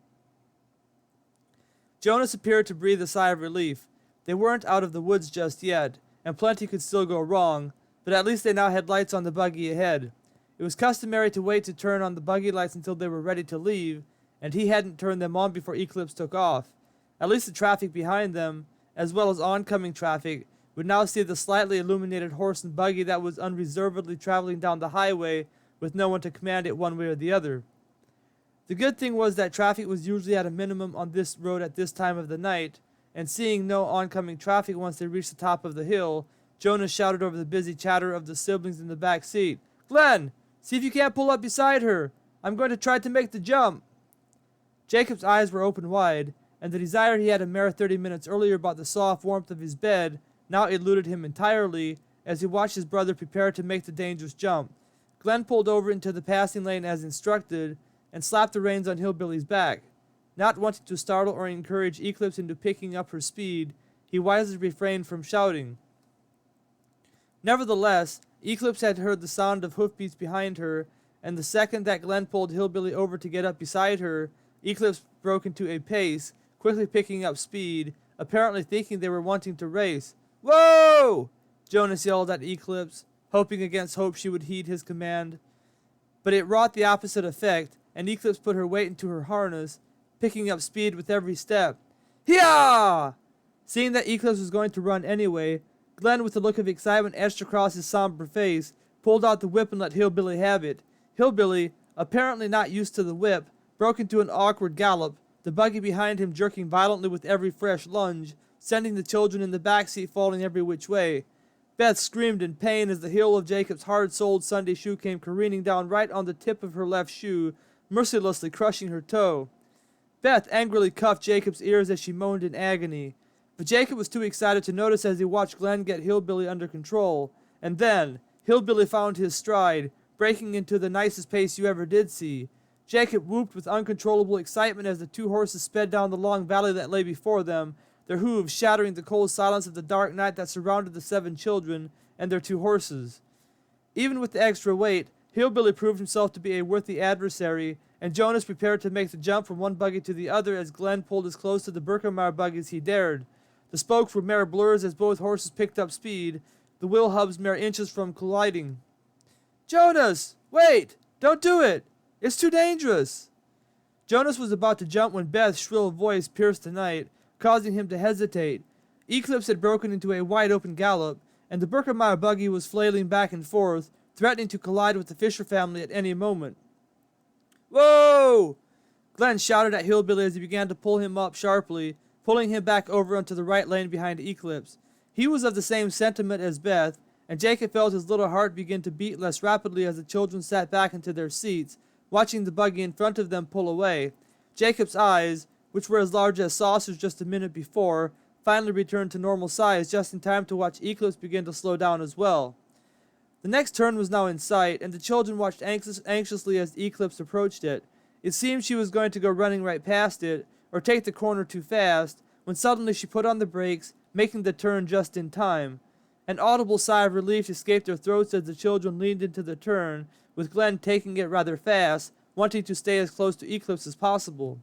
Jonas appeared to breathe a sigh of relief. They weren't out of the woods just yet, and plenty could still go wrong, but at least they now had lights on the buggy ahead. It was customary to wait to turn on the buggy lights until they were ready to leave, and he hadn't turned them on before Eclipse took off. At least the traffic behind them, as well as oncoming traffic, would now see the slightly illuminated horse and buggy that was unreservedly traveling down the highway with no one to command it one way or the other. The good thing was that traffic was usually at a minimum on this road at this time of the night, and seeing no oncoming traffic once they reached the top of the hill, Jonas shouted over the busy chatter of the siblings in the back seat, "Glenn, see if you can't pull up beside her. I'm going to try to make the jump." Jacob's eyes were open wide, and the desire he had a mere 30 minutes earlier about the soft warmth of his bed now eluded him entirely as he watched his brother prepare to make the dangerous jump. Glenn pulled over into the passing lane as instructed and slapped the reins on Hillbilly's back. Not wanting to startle or encourage Eclipse into picking up her speed, he wisely refrained from shouting. Nevertheless, Eclipse had heard the sound of hoofbeats behind her, and the second that Glenn pulled Hillbilly over to get up beside her, Eclipse broke into a pace, quickly picking up speed, apparently thinking they were wanting to race. "Whoa!" Jonas yelled at Eclipse, hoping against hope she would heed his command. But it wrought the opposite effect, and Eclipse put her weight into her harness, picking up speed with every step. "Hyah!" Seeing that Eclipse was going to run anyway, Glenn, with a look of excitement etched across his somber face, pulled out the whip and let Hillbilly have it. Hillbilly, apparently not used to the whip, broke into an awkward gallop, the buggy behind him jerking violently with every fresh lunge, sending the children in the back seat falling every which way. Beth screamed in pain as the heel of Jacob's hard-soled Sunday shoe came careening down right on the tip of her left shoe, mercilessly crushing her toe. Beth angrily cuffed Jacob's ears as she moaned in agony, but Jacob was too excited to notice as he watched Glenn get Hillbilly under control, and then Hillbilly found his stride, breaking into the nicest pace you ever did see. Jacob whooped with uncontrollable excitement as the 2 horses sped down the long valley that lay before them, their hooves shattering the cold silence of the dark night that surrounded the 7 children and their 2 horses. Even with the extra weight, Hillbilly proved himself to be a worthy adversary, and Jonas prepared to make the jump from one buggy to the other as Glenn pulled as close to the Birkenmeier buggy as he dared. The spokes were mere blurs as both horses picked up speed, the wheel hubs mere inches from colliding. "Jonas! Wait! Don't do it! It's too dangerous!" Jonas was about to jump when Beth's shrill voice pierced the night, causing him to hesitate. Eclipse had broken into a wide-open gallop, and the Birkenmeier buggy was flailing back and forth, threatening to collide with the Fisher family at any moment. "Whoa!" Glenn shouted at Hillbilly as he began to pull him up sharply, pulling him back over onto the right lane behind Eclipse. He was of the same sentiment as Beth, and Jacob felt his little heart begin to beat less rapidly as the children sat back into their seats, watching the buggy in front of them pull away. Jacob's eyes, which were as large as saucers just a minute before, finally returned to normal size just in time to watch Eclipse begin to slow down as well. The next turn was now in sight, and the children watched anxiously as Eclipse approached it. It seemed she was going to go running right past it, or take the corner too fast, when suddenly she put on the brakes, making the turn just in time. An audible sigh of relief escaped their throats as the children leaned into the turn, with Glenn taking it rather fast, wanting to stay as close to Eclipse as possible.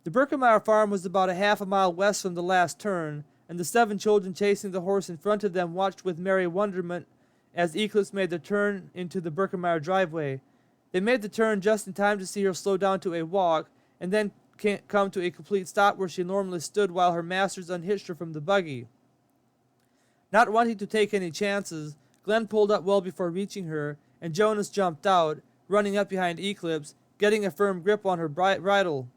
The Birkemeyer farm was about a half a mile west from the last turn, and the 7 children chasing the horse in front of them watched with merry wonderment as Eclipse made the turn into the Birkemeyer driveway. They made the turn just in time to see her slow down to a walk, and then come to a complete stop where she normally stood while her masters unhitched her from the buggy. Not wanting to take any chances, Glenn pulled up well before reaching her, and Jonas jumped out, running up behind Eclipse, getting a firm grip on her bridle.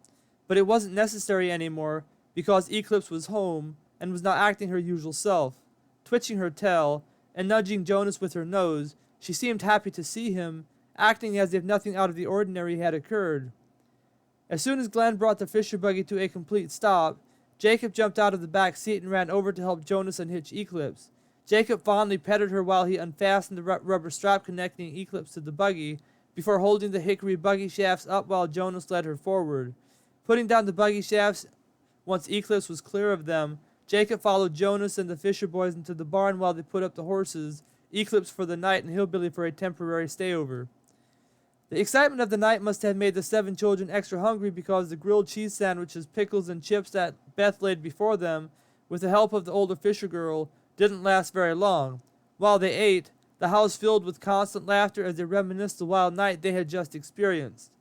But it wasn't necessary anymore, because Eclipse was home, and was now acting her usual self. Twitching her tail, and nudging Jonas with her nose, she seemed happy to see him, acting as if nothing out of the ordinary had occurred. As soon as Glenn brought the Fisher buggy to a complete stop, Jacob jumped out of the back seat and ran over to help Jonas unhitch Eclipse. Jacob fondly petted her while he unfastened the rubber strap connecting Eclipse to the buggy, before holding the hickory buggy shafts up while Jonas led her forward. Putting down the buggy shafts once Eclipse was clear of them, Jacob followed Jonas and the Fisher boys into the barn while they put up the horses, Eclipse for the night and Hillbilly for a temporary stayover. The excitement of the night must have made the 7 children extra hungry, because the grilled cheese sandwiches, pickles, and chips that Beth laid before them, with the help of the older Fisher girl, didn't last very long. While they ate, the house filled with constant laughter as they reminisced the wild night they had just experienced.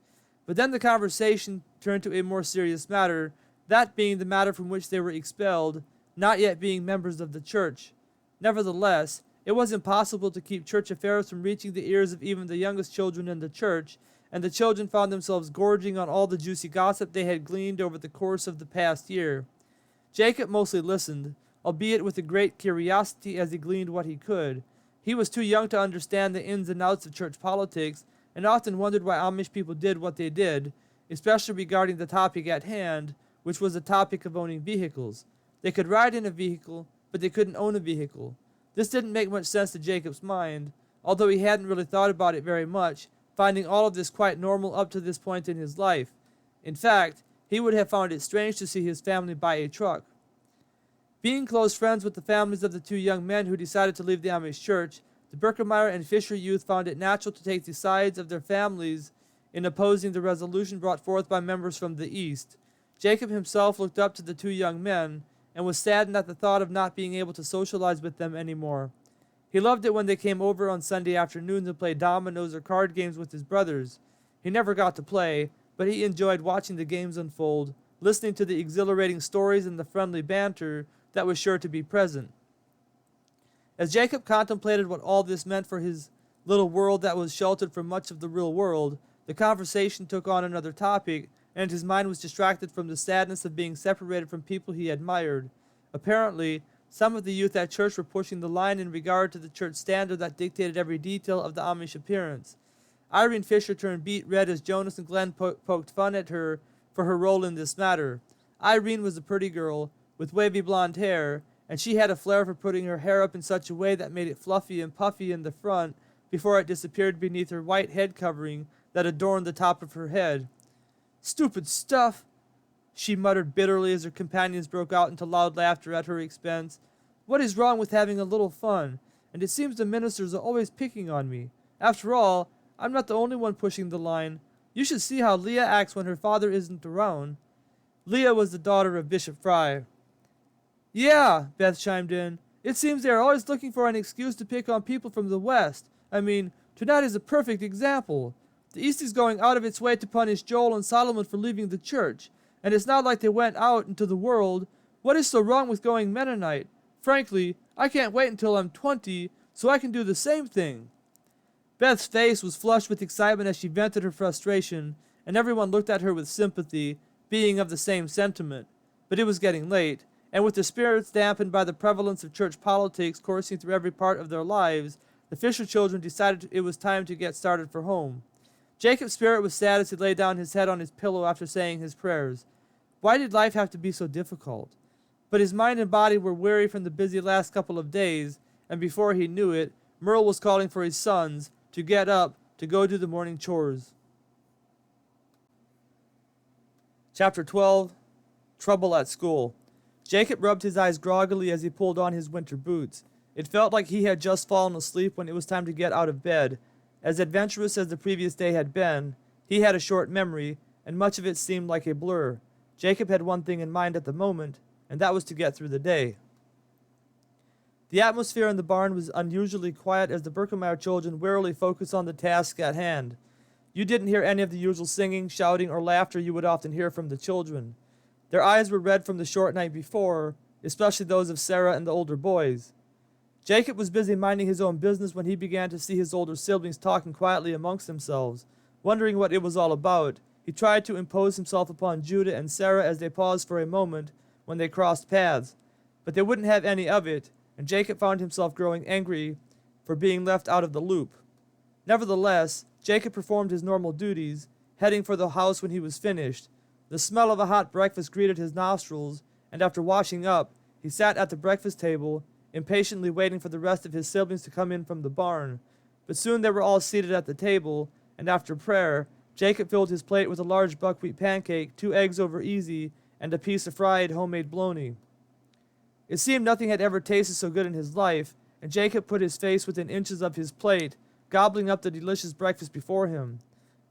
But then the conversation turned to a more serious matter, that being the matter from which they were expelled, not yet being members of the church. Nevertheless, it was impossible to keep church affairs from reaching the ears of even the youngest children in the church, and the children found themselves gorging on all the juicy gossip they had gleaned over the course of the past year. Jacob mostly listened, albeit with a great curiosity as he gleaned what he could. He was too young to understand the ins and outs of church politics, and often wondered why Amish people did what they did, especially regarding the topic at hand, which was the topic of owning vehicles. They could ride in a vehicle, but they couldn't own a vehicle. This didn't make much sense to Jacob's mind, although he hadn't really thought about it very much, finding all of this quite normal up to this point in his life. In fact, he would have found it strange to see his family buy a truck. Being close friends with the families of the 2 young men who decided to leave the Amish church, the Birkemeyer and Fisher youth found it natural to take the sides of their families in opposing the resolution brought forth by members from the East. Jacob himself looked up to the 2 young men, and was saddened at the thought of not being able to socialize with them anymore. He loved it when they came over on Sunday afternoons and played dominoes or card games with his brothers. He never got to play, but he enjoyed watching the games unfold, listening to the exhilarating stories and the friendly banter that was sure to be present. As Jacob contemplated what all this meant for his little world that was sheltered from much of the real world, the conversation took on another topic, and his mind was distracted from the sadness of being separated from people he admired. Apparently, some of the youth at church were pushing the line in regard to the church standard that dictated every detail of the Amish appearance. Irene Fisher turned beet red as Jonas and Glenn poked fun at her for her role in this matter. Irene was a pretty girl, with wavy blonde hair, and she had a flair for putting her hair up in such a way that made it fluffy and puffy in the front before it disappeared beneath her white head covering that adorned the top of her head. "Stupid stuff," she muttered bitterly as her companions broke out into loud laughter at her expense. "What is wrong with having a little fun? And it seems the ministers are always picking on me. After all, I'm not the only one pushing the line. You should see how Leah acts when her father isn't around." Leah was the daughter of Bishop Fry. "Yeah," Beth chimed in. "It seems they are always looking for an excuse to pick on people from the West. I mean, tonight is a perfect example. The East is going out of its way to punish Joel and Solomon for leaving the church, and it's not like they went out into the world. What is so wrong with going Mennonite? Frankly, I can't wait until I'm 20 so I can do the same thing." Beth's face was flushed with excitement as she vented her frustration, and everyone looked at her with sympathy, being of the same sentiment. But it was getting late, and with their spirits dampened by the prevalence of church politics coursing through every part of their lives, the Fisher children decided it was time to get started for home. Jacob's spirit was sad as he lay down his head on his pillow after saying his prayers. Why did life have to be so difficult? But his mind and body were weary from the busy last couple of days, and before he knew it, Merle was calling for his sons to get up to go do the morning chores. Chapter 12. Trouble at School. Jacob rubbed his eyes groggily as he pulled on his winter boots. It felt like he had just fallen asleep when it was time to get out of bed. As adventurous as the previous day had been, he had a short memory, and much of it seemed like a blur. Jacob had one thing in mind at the moment, and that was to get through the day. The atmosphere in the barn was unusually quiet as the Berkemeyer children wearily focused on the task at hand. You didn't hear any of the usual singing, shouting, or laughter you would often hear from the children. Their eyes were red from the short night before, especially those of Sarah and the older boys. Jacob was busy minding his own business when he began to see his older siblings talking quietly amongst themselves. Wondering what it was all about, he tried to impose himself upon Judah and Sarah as they paused for a moment when they crossed paths, but they wouldn't have any of it, and Jacob found himself growing angry for being left out of the loop. Nevertheless, Jacob performed his normal duties, heading for the house when he was finished. The smell of a hot breakfast greeted his nostrils, and after washing up, he sat at the breakfast table, impatiently waiting for the rest of his siblings to come in from the barn. But soon they were all seated at the table, and after prayer, Jacob filled his plate with a large buckwheat pancake, 2 eggs over easy, and a piece of fried homemade bologna. It seemed nothing had ever tasted so good in his life, and Jacob put his face within inches of his plate, gobbling up the delicious breakfast before him.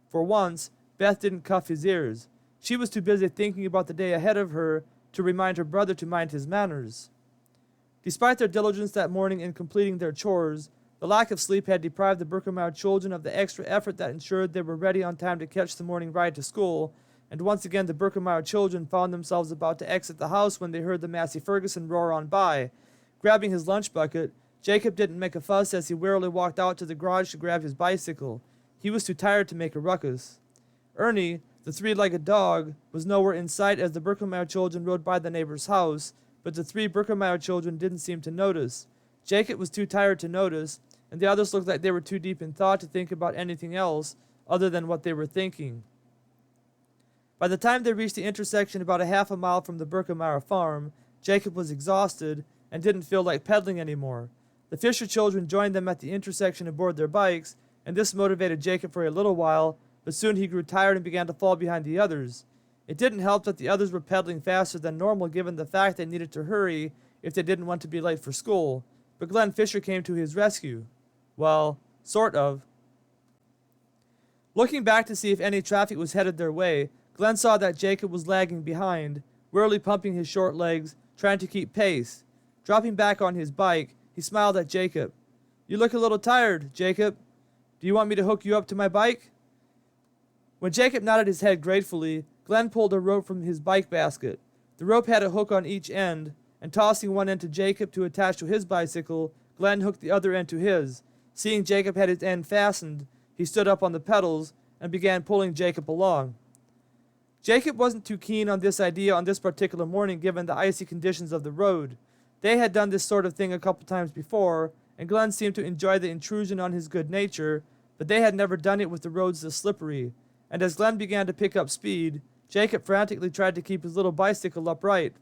For once, Beth didn't cuff his ears. She was too busy thinking about the day ahead of her to remind her brother to mind his manners. Despite their diligence that morning in completing their chores, the lack of sleep had deprived the Berkemeyer children of the extra effort that ensured they were ready on time to catch the morning ride to school, and once again the Berkemeyer children found themselves about to exit the house when they heard the Massey Ferguson roar on by. Grabbing his lunch bucket, Jacob didn't make a fuss as he wearily walked out to the garage to grab his bicycle. He was too tired to make a ruckus. Ernie, the 3-legged dog, was nowhere in sight as the Berkemeyer children rode by the neighbor's house, but the 3 Berkemeyer children didn't seem to notice. Jacob was too tired to notice, and the others looked like they were too deep in thought to think about anything else other than what they were thinking. By the time they reached the intersection about a half a mile from the Berkemeyer farm, Jacob was exhausted and didn't feel like pedaling anymore. The Fisher children joined them at the intersection aboard their bikes, and this motivated Jacob for a little while, but soon he grew tired and began to fall behind the others. It didn't help that the others were pedaling faster than normal given the fact they needed to hurry if they didn't want to be late for school, but Glenn Fisher came to his rescue. Well, sort of. Looking back to see if any traffic was headed their way, Glenn saw that Jacob was lagging behind, wearily pumping his short legs, trying to keep pace. Dropping back on his bike, he smiled at Jacob. "You look a little tired, Jacob. Do you want me to hook you up to my bike?" When Jacob nodded his head gratefully, Glenn pulled a rope from his bike basket. The rope had a hook on each end, and tossing one end to Jacob to attach to his bicycle, Glenn hooked the other end to his. Seeing Jacob had his end fastened, he stood up on the pedals and began pulling Jacob along. Jacob wasn't too keen on this idea on this particular morning given the icy conditions of the road. They had done this sort of thing a couple times before, and Glenn seemed to enjoy the intrusion on his good nature, but they had never done it with the roads this slippery. And as Glenn began to pick up speed, Jacob frantically tried to keep his little bicycle upright.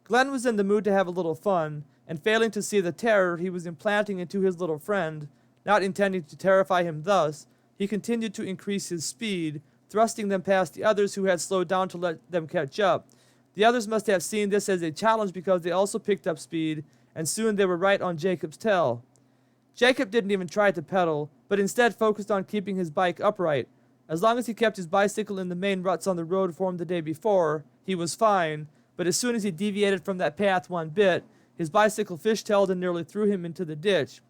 Glenn was in the mood to have a little fun, and failing to see the terror he was implanting into his little friend, not intending to terrify him thus, he continued to increase his speed, thrusting them past the others who had slowed down to let them catch up. The others must have seen this as a challenge because they also picked up speed, and soon they were right on Jacob's tail. Jacob didn't even try to pedal, but instead focused on keeping his bike upright. As long as he kept his bicycle in the main ruts on the road formed the day before, he was fine, but as soon as he deviated from that path one bit, his bicycle fishtailed and nearly threw him into the ditch.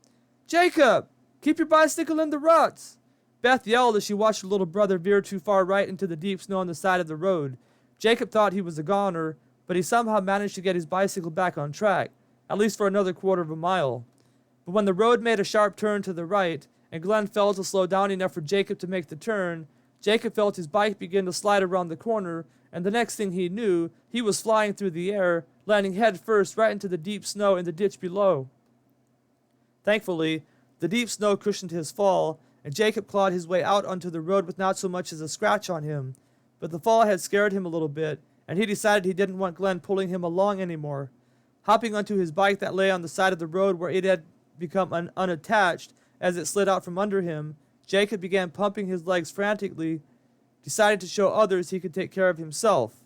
"Jacob! Keep your bicycle in the ruts!" Beth yelled as she watched her little brother veer too far right into the deep snow on the side of the road. Jacob thought he was a goner, but he somehow managed to get his bicycle back on track, at least for another quarter of a mile. But when the road made a sharp turn to the right, and Glenn fell to slow down enough for Jacob to make the turn, Jacob felt his bike begin to slide around the corner and the next thing he knew, he was flying through the air, landing head first right into the deep snow in the ditch below. Thankfully, the deep snow cushioned his fall, and Jacob clawed his way out onto the road with not so much as a scratch on him. But the fall had scared him a little bit, and he decided he didn't want Glenn pulling him along anymore. Hopping onto his bike that lay on the side of the road where it had become unattached as it slid out from under him, Jacob began pumping his legs frantically, deciding to show others he could take care of himself.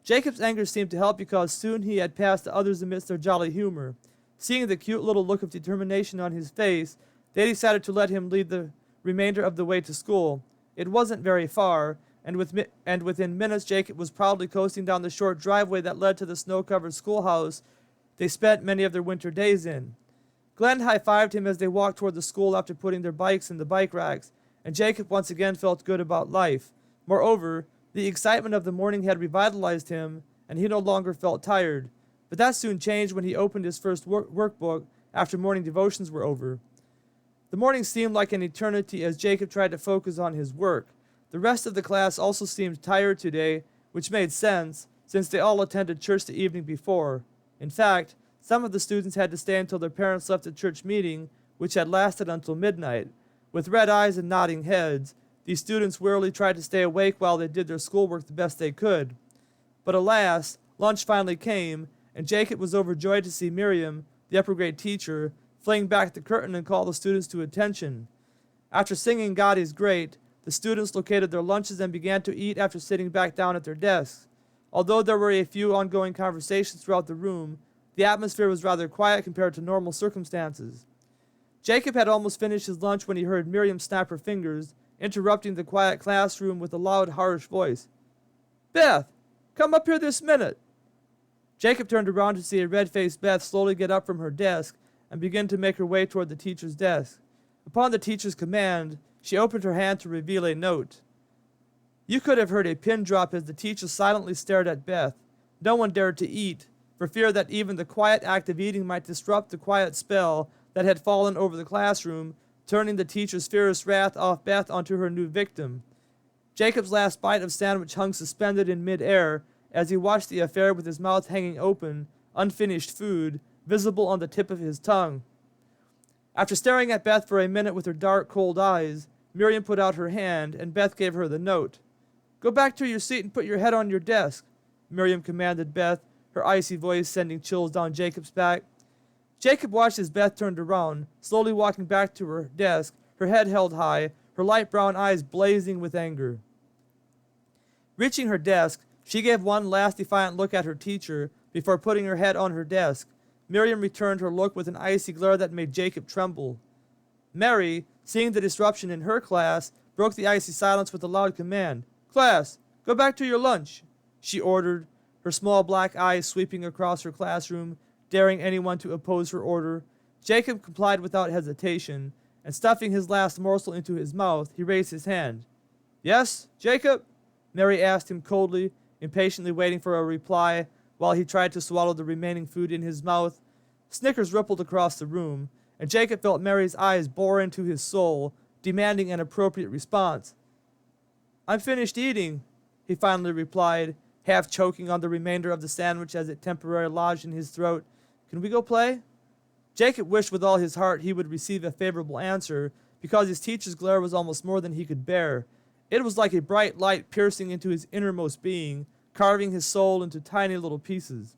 Jacob's anger seemed to help because soon he had passed the others amidst their jolly humor. Seeing the cute little look of determination on his face, they decided to let him lead the remainder of the way to school. It wasn't very far, and within minutes Jacob was proudly coasting down the short driveway that led to the snow-covered schoolhouse they spent many of their winter days in. Glenn high-fived him as they walked toward the school after putting their bikes in the bike racks, and Jacob once again felt good about life. Moreover, the excitement of the morning had revitalized him, and he no longer felt tired. But that soon changed when he opened his first workbook after morning devotions were over. The morning seemed like an eternity as Jacob tried to focus on his work. The rest of the class also seemed tired today, which made sense, since they all attended church the evening before. In fact, some of the students had to stay until their parents left the church meeting, which had lasted until midnight. With red eyes and nodding heads, these students wearily tried to stay awake while they did their schoolwork the best they could. But alas, lunch finally came, and Jacob was overjoyed to see Miriam, the upper grade teacher, fling back the curtain and call the students to attention. After singing God is Great, the students located their lunches and began to eat after sitting back down at their desks. Although there were a few ongoing conversations throughout the room, the atmosphere was rather quiet compared to normal circumstances. Jacob had almost finished his lunch when he heard Miriam snap her fingers, interrupting the quiet classroom with a loud, harsh voice. "Beth, come up here this minute." Jacob turned around to see a red-faced Beth slowly get up from her desk and begin to make her way toward the teacher's desk. Upon the teacher's command, she opened her hand to reveal a note. You could have heard a pin drop as the teacher silently stared at Beth. No one dared to eat, for fear that even the quiet act of eating might disrupt the quiet spell that had fallen over the classroom, turning the teacher's fierce wrath off Beth onto her new victim. Jacob's last bite of sandwich hung suspended in mid-air as he watched the affair with his mouth hanging open, unfinished food, visible on the tip of his tongue. After staring at Beth for a minute with her dark, cold eyes, Miriam put out her hand, and Beth gave her the note. "Go back to your seat and put your head on your desk," Miriam commanded Beth, her icy voice sending chills down Jacob's back. Jacob watched as Beth turned around, slowly walking back to her desk, her head held high, her light brown eyes blazing with anger. Reaching her desk, she gave one last defiant look at her teacher before putting her head on her desk. Miriam returned her look with an icy glare that made Jacob tremble. Mary, seeing the disruption in her class, broke the icy silence with a loud command. "Class, go back to your lunch," she ordered, her small black eyes sweeping across her classroom, daring anyone to oppose her order. Jacob complied without hesitation, and stuffing his last morsel into his mouth, he raised his hand. "Yes, Jacob?" Mary asked him coldly, impatiently waiting for a reply, while he tried to swallow the remaining food in his mouth. Snickers rippled across the room, and Jacob felt Mary's eyes bore into his soul, demanding an appropriate response. "I'm finished eating," he finally replied, half choking on the remainder of the sandwich as it temporarily lodged in his throat. "Can we go play?" Jacob wished with all his heart he would receive a favorable answer, because his teacher's glare was almost more than he could bear. It was like a bright light piercing into his innermost being, carving his soul into tiny little pieces.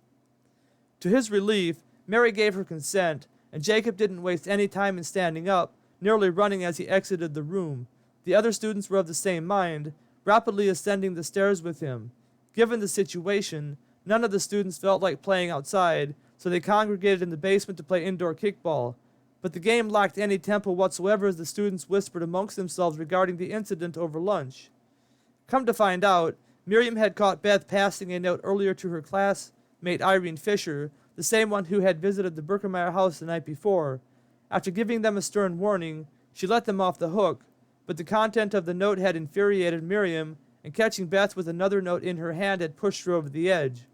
To his relief, Mary gave her consent, and Jacob didn't waste any time in standing up, nearly running as he exited the room. The other students were of the same mind, rapidly ascending the stairs with him. Given the situation, none of the students felt like playing outside, so they congregated in the basement to play indoor kickball. But the game lacked any tempo whatsoever as the students whispered amongst themselves regarding the incident over lunch. Come to find out, Miriam had caught Beth passing a note earlier to her classmate Irene Fisher, the same one who had visited the Birkemeyer house the night before. After giving them a stern warning, she let them off the hook, but the content of the note had infuriated Miriam, and catching Beth with another note in her hand had pushed her over the edge.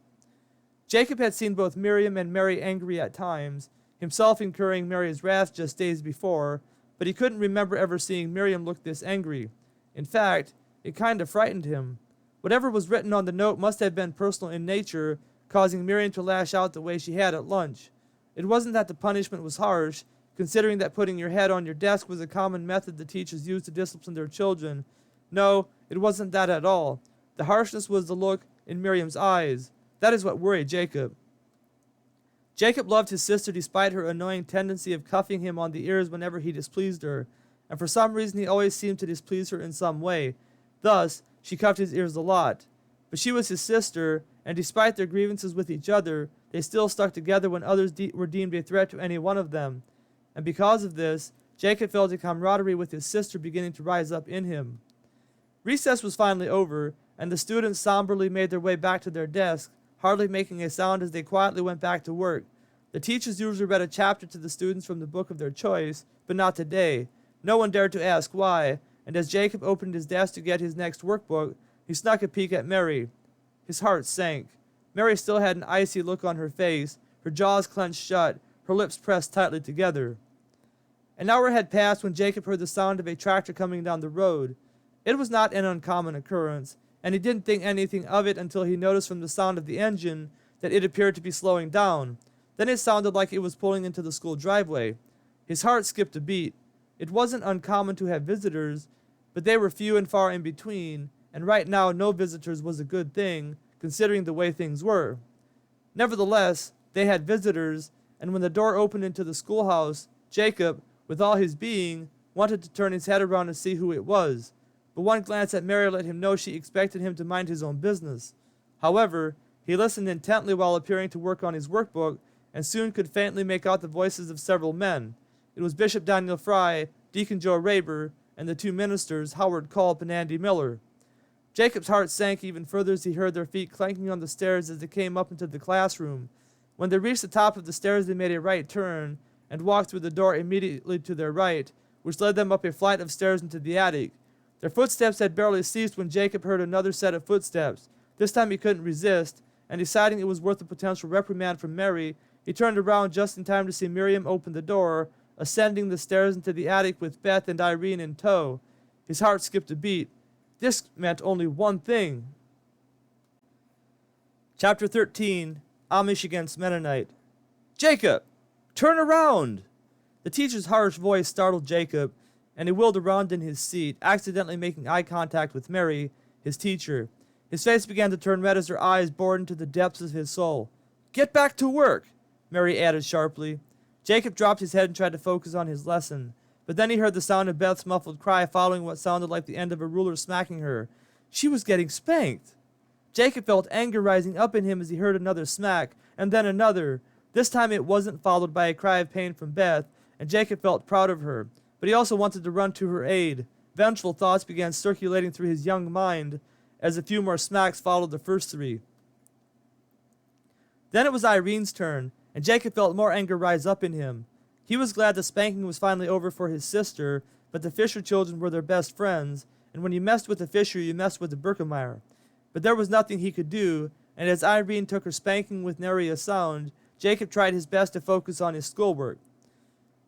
Jacob had seen both Miriam and Mary angry at times, himself incurring Mary's wrath just days before, but he couldn't remember ever seeing Miriam look this angry. In fact, it kind of frightened him. Whatever was written on the note must have been personal in nature, causing Miriam to lash out the way she had at lunch. It wasn't that the punishment was harsh, considering that putting your head on your desk was a common method the teachers used to discipline their children. No, it wasn't that at all. The harshness was the look in Miriam's eyes. That is what worried Jacob. Jacob loved his sister despite her annoying tendency of cuffing him on the ears whenever he displeased her, and for some reason he always seemed to displease her in some way. Thus, she cuffed his ears a lot. But she was his sister, and despite their grievances with each other, they still stuck together when others were deemed a threat to any one of them. And because of this, Jacob felt a camaraderie with his sister beginning to rise up in him. Recess was finally over, and the students somberly made their way back to their desks, hardly making a sound as they quietly went back to work. The teachers usually read a chapter to the students from the book of their choice, but not today. No one dared to ask why, and as Jacob opened his desk to get his next workbook, he snuck a peek at Mary. His heart sank. Mary still had an icy look on her face, her jaws clenched shut, her lips pressed tightly together. An hour had passed when Jacob heard the sound of a tractor coming down the road. It was not an uncommon occurrence, and he didn't think anything of it until he noticed from the sound of the engine that it appeared to be slowing down. Then it sounded like it was pulling into the school driveway. His heart skipped a beat. It wasn't uncommon to have visitors, but they were few and far in between, and right now no visitors was a good thing, considering the way things were. Nevertheless, they had visitors, and when the door opened into the schoolhouse, Jacob, with all his being, wanted to turn his head around and see who it was. But one glance at Mary let him know she expected him to mind his own business. However, he listened intently while appearing to work on his workbook, and soon could faintly make out the voices of several men. It was Bishop Daniel Fry, Deacon Joe Raber, and the two ministers, Howard Culp and Andy Miller. Jacob's heart sank even further as he heard their feet clanking on the stairs as they came up into the classroom. When they reached the top of the stairs, they made a right turn and walked through the door immediately to their right, which led them up a flight of stairs into the attic. Their footsteps had barely ceased when Jacob heard another set of footsteps. This time he couldn't resist, and deciding it was worth a potential reprimand from Mary, he turned around just in time to see Miriam open the door, ascending the stairs into the attic with Beth and Irene in tow. His heart skipped a beat. This meant only one thing. Chapter 13, Amish against Mennonite. Jacob, turn around! The teacher's harsh voice startled Jacob, and he wheeled around in his seat, accidentally making eye contact with Mary, his teacher. His face began to turn red as her eyes bored into the depths of his soul. Get back to work, Mary added sharply. Jacob dropped his head and tried to focus on his lesson, but then he heard the sound of Beth's muffled cry following what sounded like the end of a ruler smacking her. She was getting spanked. Jacob felt anger rising up in him as he heard another smack, and then another. This time it wasn't followed by a cry of pain from Beth, and Jacob felt proud of her, but he also wanted to run to her aid. Vengeful thoughts began circulating through his young mind as a few more smacks followed the first three. Then it was Irene's turn, and Jacob felt more anger rise up in him. He was glad the spanking was finally over for his sister, but the Fisher children were their best friends, and when you messed with the Fisher, you messed with the Berkemeyer. But there was nothing he could do, and as Irene took her spanking with nary a sound, Jacob tried his best to focus on his schoolwork.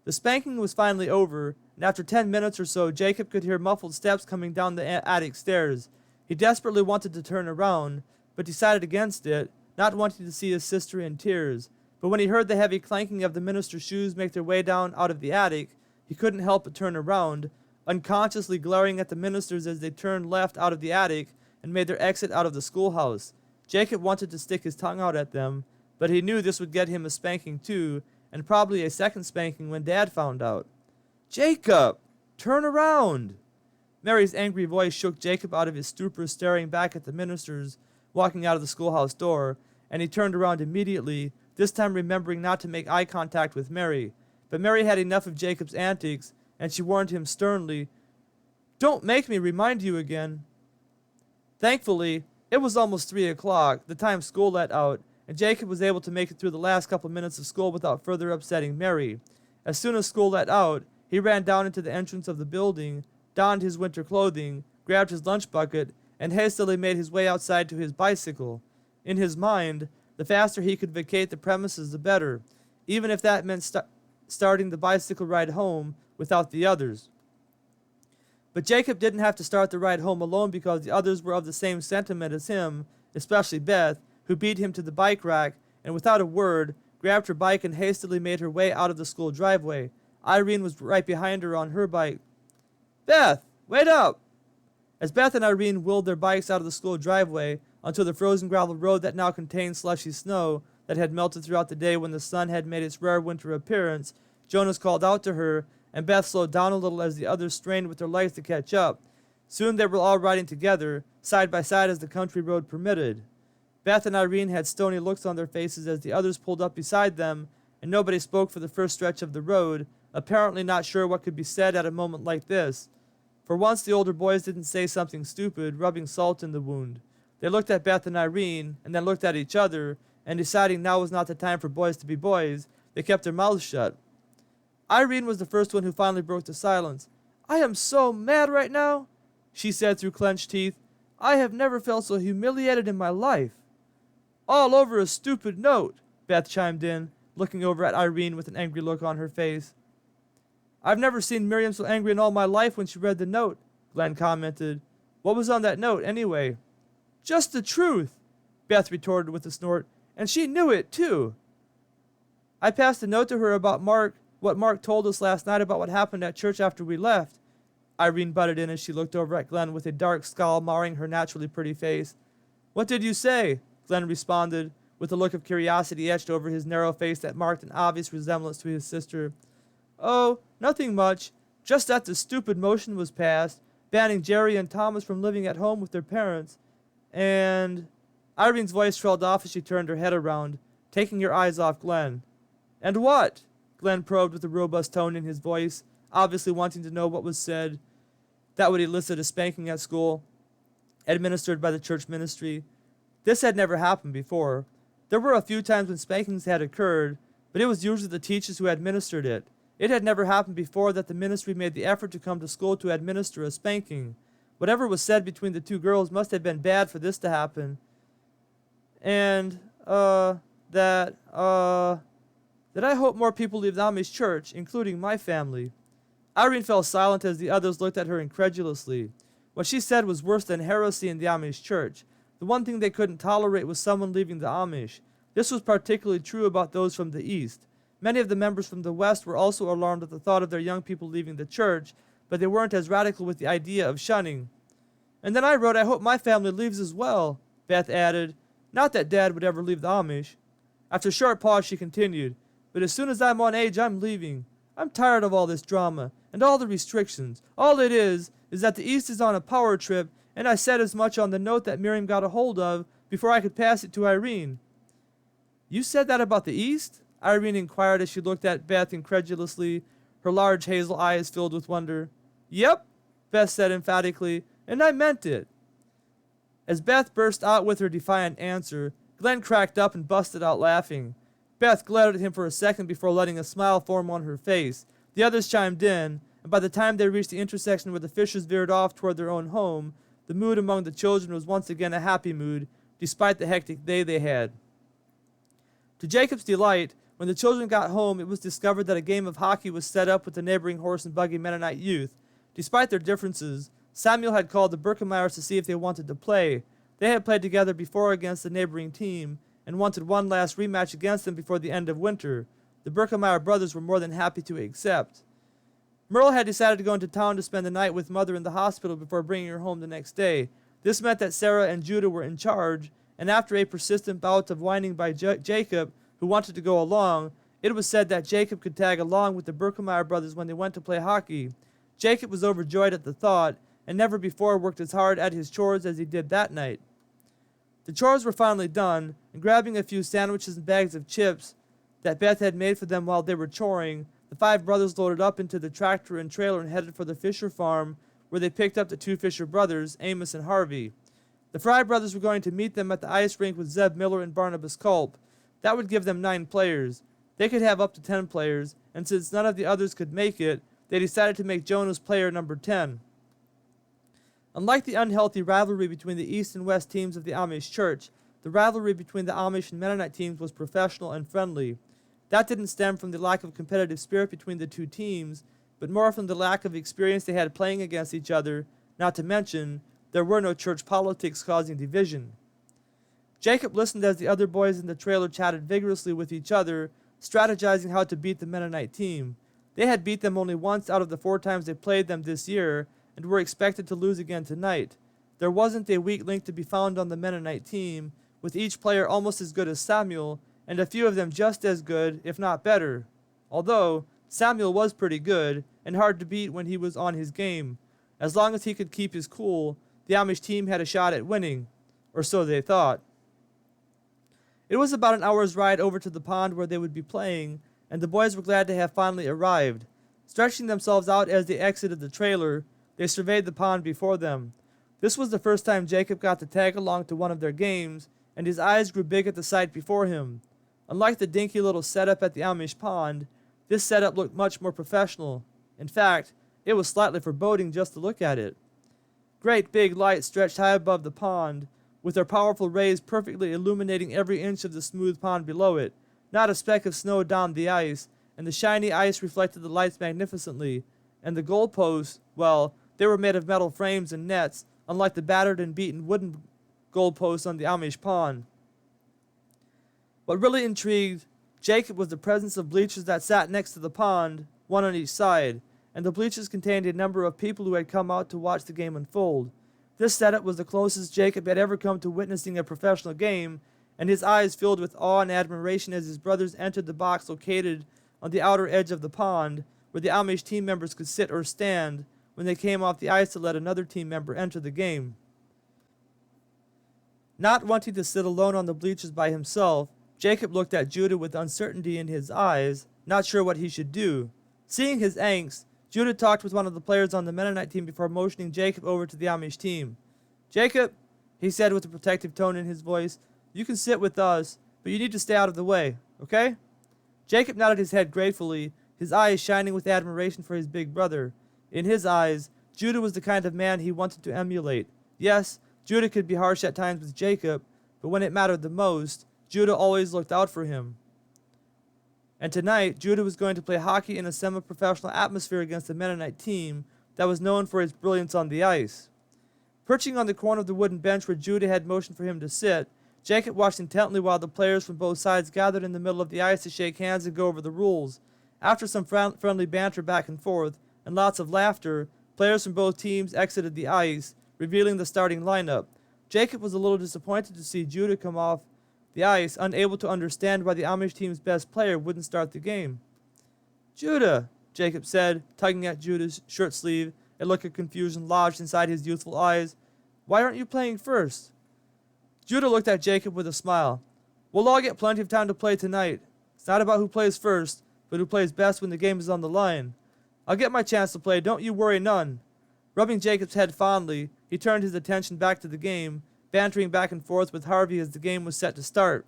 The spanking was finally over, and after 10 minutes or so, Jacob could hear muffled steps coming down the attic stairs. He desperately wanted to turn around, but decided against it, not wanting to see his sister in tears. But when he heard the heavy clanking of the minister's shoes make their way down out of the attic, he couldn't help but turn around, unconsciously glaring at the ministers as they turned left out of the attic and made their exit out of the schoolhouse. Jacob wanted to stick his tongue out at them, but he knew this would get him a spanking too, and probably a second spanking when Dad found out. Jacob! Turn around! Mary's angry voice shook Jacob out of his stupor, staring back at the ministers walking out of the schoolhouse door, and he turned around immediately, this time remembering not to make eye contact with Mary. But Mary had enough of Jacob's antics, and she warned him sternly, Don't make me remind you again. Thankfully, it was almost 3 o'clock, the time school let out, and Jacob was able to make it through the last couple minutes of school without further upsetting Mary. As soon as school let out, he ran down into the entrance of the building, donned his winter clothing, grabbed his lunch bucket, and hastily made his way outside to his bicycle. In his mind, the faster he could vacate the premises, the better, even if that meant starting the bicycle ride home without the others. But Jacob didn't have to start the ride home alone because the others were of the same sentiment as him, especially Beth, who beat him to the bike rack and without a word grabbed her bike and hastily made her way out of the school driveway. Irene was right behind her on her bike. "Beth, wait up!" As Beth and Irene wheeled their bikes out of the school driveway onto the frozen gravel road that now contained slushy snow that had melted throughout the day when the sun had made its rare winter appearance, Jonas called out to her, and Beth slowed down a little as the others strained with their legs to catch up. Soon they were all riding together, side by side as the country road permitted. Beth and Irene had stony looks on their faces as the others pulled up beside them, and nobody spoke for the first stretch of the road, apparently not sure what could be said at a moment like this. For once the older boys didn't say something stupid, rubbing salt in the wound. They looked at Beth and Irene, and then looked at each other, and deciding now was not the time for boys to be boys, they kept their mouths shut. Irene was the first one who finally broke the silence. "I am so mad right now," she said through clenched teeth. "I have never felt so humiliated in my life." "All over a stupid note," Beth chimed in, looking over at Irene with an angry look on her face. "I've never seen Miriam so angry in all my life when she read the note," Glenn commented. "What was on that note, anyway?" "Just the truth," Beth retorted with a snort, "and she knew it, too." "I passed a note to her about what Mark told us last night about what happened at church after we left," Irene butted in as she looked over at Glenn with a dark scowl marring her naturally pretty face. "What did you say?" Glenn responded, with a look of curiosity etched over his narrow face that marked an obvious resemblance to his sister. "Oh, nothing much. Just that the stupid motion was passed, banning Jerry and Thomas from living at home with their parents. And..." Irene's voice trailed off as she turned her head around, taking her eyes off Glenn. "And what?" Glenn probed with a robust tone in his voice, obviously wanting to know what was said. That would elicit a spanking at school, administered by the church ministry. This had never happened before. There were a few times when spankings had occurred, but it was usually the teachers who administered it. It had never happened before that the ministry made the effort to come to school to administer a spanking. Whatever was said between the two girls must have been bad for this to happen. And, that I hope more people leave the Amish church, including my family." Irene fell silent as the others looked at her incredulously. What she said was worse than heresy in the Amish church. The one thing they couldn't tolerate was someone leaving the Amish. This was particularly true about those from the East. Many of the members from the West were also alarmed at the thought of their young people leaving the church, but they weren't as radical with the idea of shunning. "And then I wrote, I hope my family leaves as well," Beth added. "Not that Dad would ever leave the Amish." After a short pause, she continued, "But as soon as I'm on age, I'm leaving. I'm tired of all this drama, and all the restrictions. All it is that the East is on a power trip, and I said as much on the note that Miriam got a hold of before I could pass it to Irene." "You said that about the East?" Irene inquired as she looked at Beth incredulously, her large hazel eyes filled with wonder. "Yep," Beth said emphatically, "and I meant it." As Beth burst out with her defiant answer, Glenn cracked up and busted out laughing. Beth glared at him for a second before letting a smile form on her face. The others chimed in, and by the time they reached the intersection where the Fishers veered off toward their own home, the mood among the children was once again a happy mood, despite the hectic day they had. To Jacob's delight, when the children got home, it was discovered that a game of hockey was set up with the neighboring horse and buggy Mennonite youth. Despite their differences, Samuel had called the Birkemeyers to see if they wanted to play. They had played together before against the neighboring team, and wanted one last rematch against them before the end of winter. The Birkemeyer brothers were more than happy to accept. Merle had decided to go into town to spend the night with Mother in the hospital before bringing her home the next day. This meant that Sarah and Judah were in charge, and after a persistent bout of whining by Jacob, who wanted to go along, it was said that Jacob could tag along with the Birkemeyer brothers when they went to play hockey. Jacob was overjoyed at the thought, and never before worked as hard at his chores as he did that night. The chores were finally done, and grabbing a few sandwiches and bags of chips that Beth had made for them while they were choring, the five brothers loaded up into the tractor and trailer and headed for the Fisher farm, where they picked up the two Fisher brothers, Amos and Harvey. The Fry brothers were going to meet them at the ice rink with Zeb Miller and Barnabas Culp. That would give them 9 players. They could have up to 10 players, and since none of the others could make it, they decided to make Jonas player number 10. Unlike the unhealthy rivalry between the East and West teams of the Amish church, the rivalry between the Amish and Mennonite teams was professional and friendly. That didn't stem from the lack of competitive spirit between the two teams. but more from the lack of experience they had playing against each other, not to mention there were no church politics causing division. Jacob listened as the other boys in the trailer chatted vigorously with each other, strategizing how to beat the Mennonite team. They had beat them only once out of the 4 times they played them this year, and were expected to lose again tonight. There wasn't a weak link to be found on the Mennonite team, with each player almost as good as Samuel, and a few of them just as good, if not better. Although, Samuel was pretty good, and hard to beat when he was on his game. As long as he could keep his cool, the Amish team had a shot at winning. Or so they thought. It was about an hour's ride over to the pond where they would be playing, and the boys were glad to have finally arrived. Stretching themselves out as they exited the trailer, they surveyed the pond before them. This was the first time Jacob got to tag along to one of their games, and his eyes grew big at the sight before him. Unlike the dinky little setup at the Amish pond, this setup looked much more professional. In fact, it was slightly foreboding just to look at it. Great big lights stretched high above the pond, with their powerful rays perfectly illuminating every inch of the smooth pond below it. Not a speck of snow downed the ice, and the shiny ice reflected the lights magnificently. And the goalposts, well, they were made of metal frames and nets, unlike the battered and beaten wooden goalposts on the Amish pond. What really intrigued Jacob was the presence of bleachers that sat next to the pond, one on each side, and the bleachers contained a number of people who had come out to watch the game unfold. This setup was the closest Jacob had ever come to witnessing a professional game, and his eyes filled with awe and admiration as his brothers entered the box located on the outer edge of the pond, where the Amish team members could sit or stand when they came off the ice to let another team member enter the game. Not wanting to sit alone on the bleachers by himself, Jacob looked at Judah with uncertainty in his eyes, not sure what he should do. Seeing his angst, Judah talked with one of the players on the Mennonite team before motioning Jacob over to the Amish team. "Jacob," he said with a protective tone in his voice, "you can sit with us, but you need to stay out of the way, okay?" Jacob nodded his head gratefully, his eyes shining with admiration for his big brother. In his eyes, Judah was the kind of man he wanted to emulate. Yes, Judah could be harsh at times with Jacob, but when it mattered the most, Judah always looked out for him. And tonight, Judah was going to play hockey in a semi-professional atmosphere against the Mennonite team that was known for its brilliance on the ice. Perching on the corner of the wooden bench where Judah had motioned for him to sit, Jacob watched intently while the players from both sides gathered in the middle of the ice to shake hands and go over the rules. After some friendly banter back and forth, and lots of laughter, players from both teams exited the ice, revealing the starting lineup. Jacob was a little disappointed to see Judah come off the ice, unable to understand why the Amish team's best player wouldn't start the game. "Judah," Jacob said, tugging at Judah's shirt sleeve, a look of confusion lodged inside his youthful eyes. "Why aren't you playing first?" Judah looked at Jacob with a smile. "We'll all get plenty of time to play tonight. It's not about who plays first, but who plays best when the game is on the line. I'll get my chance to play, don't you worry none." Rubbing Jacob's head fondly, he turned his attention back to the game, bantering back and forth with Harvey as the game was set to start.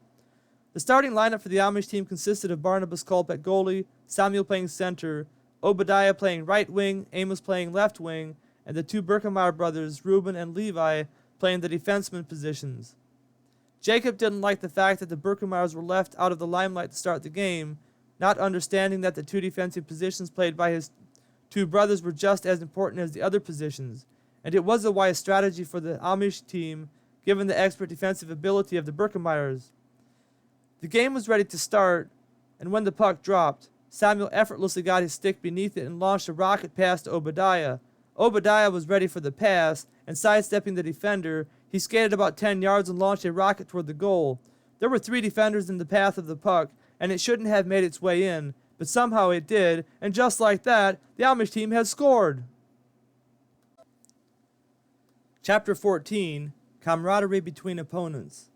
The starting lineup for the Amish team consisted of Barnabas Culp at goalie, Samuel playing center, Obadiah playing right wing, Amos playing left wing, and the two Berkemeyer brothers, Reuben and Levi, playing the defenseman positions. Jacob didn't like the fact that the Berkemeyers were left out of the limelight to start the game, not understanding that the two defensive positions played by his two brothers were just as important as the other positions, and it was a wise strategy for the Amish team given the expert defensive ability of the Berkemeyers. The game was ready to start, and when the puck dropped, Samuel effortlessly got his stick beneath it and launched a rocket pass to Obadiah. Obadiah was ready for the pass, and sidestepping the defender, he skated about 10 yards and launched a rocket toward the goal. There were 3 defenders in the path of the puck, and it shouldn't have made its way in, but somehow it did, and just like that, the Amish team had scored. Chapter 14, Camaraderie Between Opponents.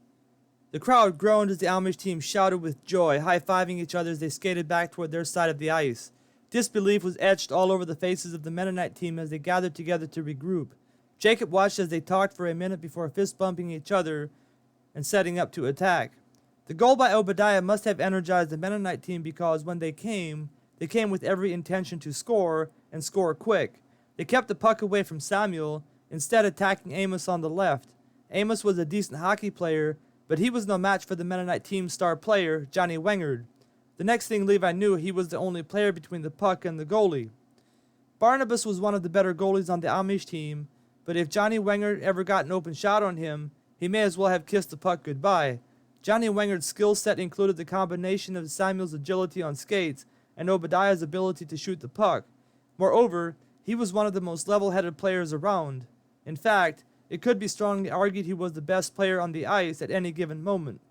The crowd groaned as the Amish team shouted with joy, high-fiving each other as they skated back toward their side of the ice. Disbelief was etched all over the faces of the Mennonite team as they gathered together to regroup. Jacob watched as they talked for a minute before fist-bumping each other and setting up to attack. The goal by Obadiah must have energized the Mennonite team because when they came with every intention to score, and score quick. They kept the puck away from Samuel, instead attacking Amos on the left. Amos was a decent hockey player, but he was no match for the Mennonite team's star player, Johnny Wengard. The next thing Levi knew, he was the only player between the puck and the goalie. Barnabas was one of the better goalies on the Amish team, but if Johnny Wenger ever got an open shot on him, he may as well have kissed the puck goodbye. Johnny Wenger's skill set included the combination of Samuel's agility on skates and Obadiah's ability to shoot the puck. Moreover, he was one of the most level-headed players around. In fact, it could be strongly argued he was the best player on the ice at any given moment.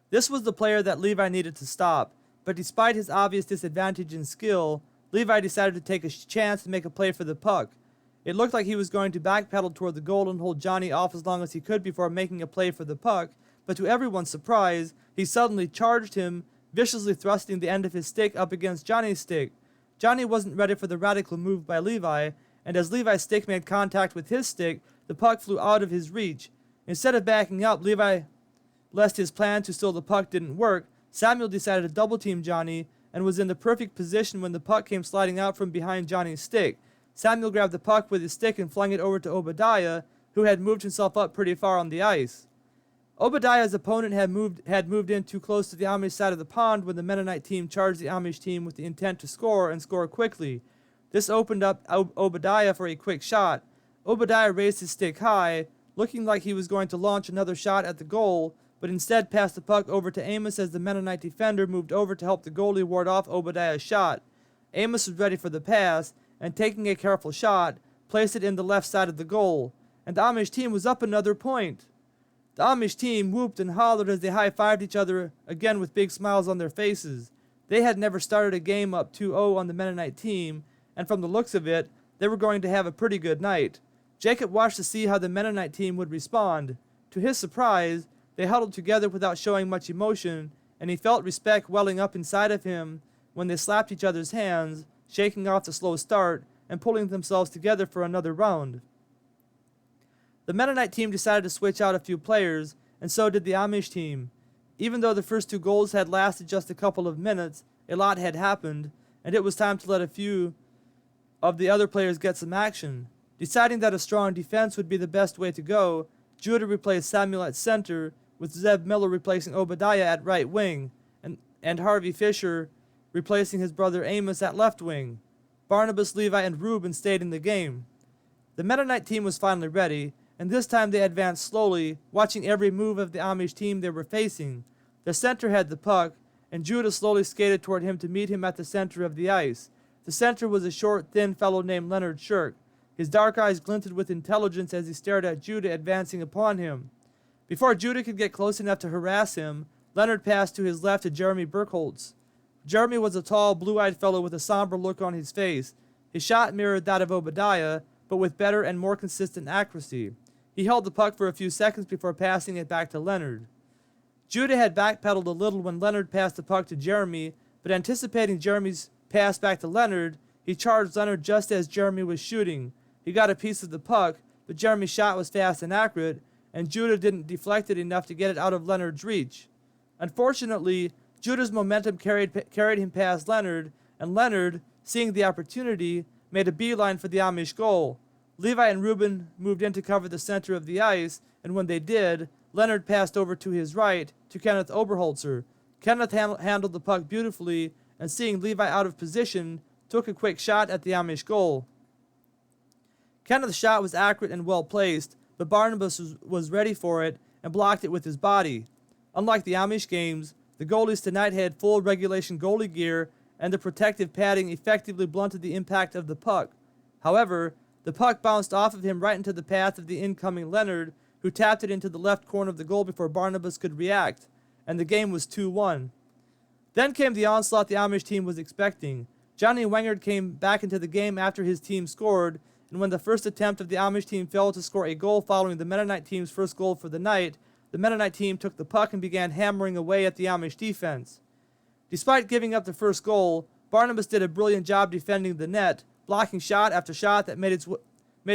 This was the player that Levi needed to stop, but despite his obvious disadvantage in skill, Levi decided to take a chance to make a play for the puck. It looked like he was going to backpedal toward the goal and hold Johnny off as long as he could before making a play for the puck, but to everyone's surprise, he suddenly charged him, viciously thrusting the end of his stick up against Johnny's stick. Johnny wasn't ready for the radical move by Levi, and as Levi's stick made contact with his stick, the puck flew out of his reach. Instead of backing up, Levi, lest his plan to steal the puck didn't work, Samuel decided to double-team Johnny and was in the perfect position when the puck came sliding out from behind Johnny's stick. Samuel grabbed the puck with his stick and flung it over to Obadiah, who had moved himself up pretty far on the ice. Obadiah's opponent had moved in too close to the Amish side of the pond when the Mennonite team charged the Amish team with the intent to score and score quickly. This opened up Obadiah for a quick shot. Obadiah raised his stick high, looking like he was going to launch another shot at the goal, but instead passed the puck over to Amos as the Mennonite defender moved over to help the goalie ward off Obadiah's shot. Amos was ready for the pass, and taking a careful shot, placed it in the left side of the goal, and the Amish team was up another point. The Amish team whooped and hollered as they high-fived each other again with big smiles on their faces. They had never started a game up 2-0 on the Mennonite team, and from the looks of it, they were going to have a pretty good night. Jacob watched to see how the Mennonite team would respond. To his surprise, they huddled together without showing much emotion, and he felt respect welling up inside of him when they slapped each other's hands, shaking off the slow start and pulling themselves together for another round. The Mennonite team decided to switch out a few players, and so did the Amish team. Even though the first two goals had lasted just a couple of minutes, a lot had happened, and it was time to let a few of the other players get some action. Deciding that a strong defense would be the best way to go, Judah replaced Samuel at center, with Zeb Miller replacing Obadiah at right wing, and Harvey Fisher replacing his brother Amos at left wing. Barnabas, Levi, and Reuben stayed in the game. The Mennonite team was finally ready, and this time they advanced slowly, watching every move of the Amish team they were facing. The center had the puck, and Judah slowly skated toward him to meet him at the center of the ice. The center was a short, thin fellow named Leonard Shirk. His dark eyes glinted with intelligence as he stared at Judah advancing upon him. Before Judah could get close enough to harass him, Leonard passed to his left to Jeremy Burkholtz. Jeremy was a tall, blue-eyed fellow with a somber look on his face. His shot mirrored that of Obadiah, but with better and more consistent accuracy. He held the puck for a few seconds before passing it back to Leonard. Judah had backpedaled a little when Leonard passed the puck to Jeremy, but anticipating Jeremy's pass back to Leonard, he charged Leonard just as Jeremy was shooting. He got a piece of the puck, but Jeremy's shot was fast and accurate, and Judah didn't deflect it enough to get it out of Leonard's reach. Unfortunately, Judah's momentum carried him past Leonard, and Leonard, seeing the opportunity, made a beeline for the Amish goal. Levi and Reuben moved in to cover the center of the ice, and when they did, Leonard passed over to his right to Kenneth Oberholzer. Kenneth handled the puck beautifully, and seeing Levi out of position, took a quick shot at the Amish goal. Kenneth's shot was accurate and well placed, but Barnabas was ready for it and blocked it with his body. Unlike the Amish games, the goalies tonight had full regulation goalie gear, and the protective padding effectively blunted the impact of the puck. However, the puck bounced off of him right into the path of the incoming Leonard, who tapped it into the left corner of the goal before Barnabas could react, and the game was 2-1. Then came the onslaught the Amish team was expecting. Johnny Wenger came back into the game after his team scored, and when the first attempt of the Amish team failed to score a goal following the Mennonite team's first goal for the night, the Mennonite team took the puck and began hammering away at the Amish defense. Despite giving up the first goal, Barnabas did a brilliant job defending the net, blocking shot after shot that made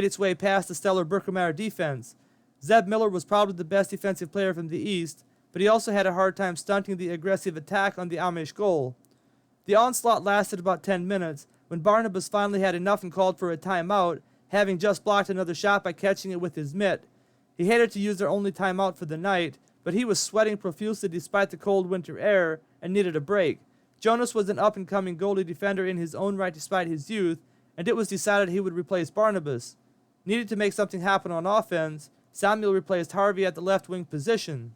its way past the stellar Berkemeyer defense. Zeb Miller was probably the best defensive player from the East, but he also had a hard time stunting the aggressive attack on the Amish goal. The onslaught lasted about 10 minutes, when Barnabas finally had enough and called for a timeout, having just blocked another shot by catching it with his mitt. He hated to use their only timeout for the night, but he was sweating profusely despite the cold winter air and needed a break. Jonas was an up-and-coming goalie defender in his own right despite his youth, and it was decided he would replace Barnabas. Needed to make something happen on offense, Samuel replaced Harvey at the left wing position.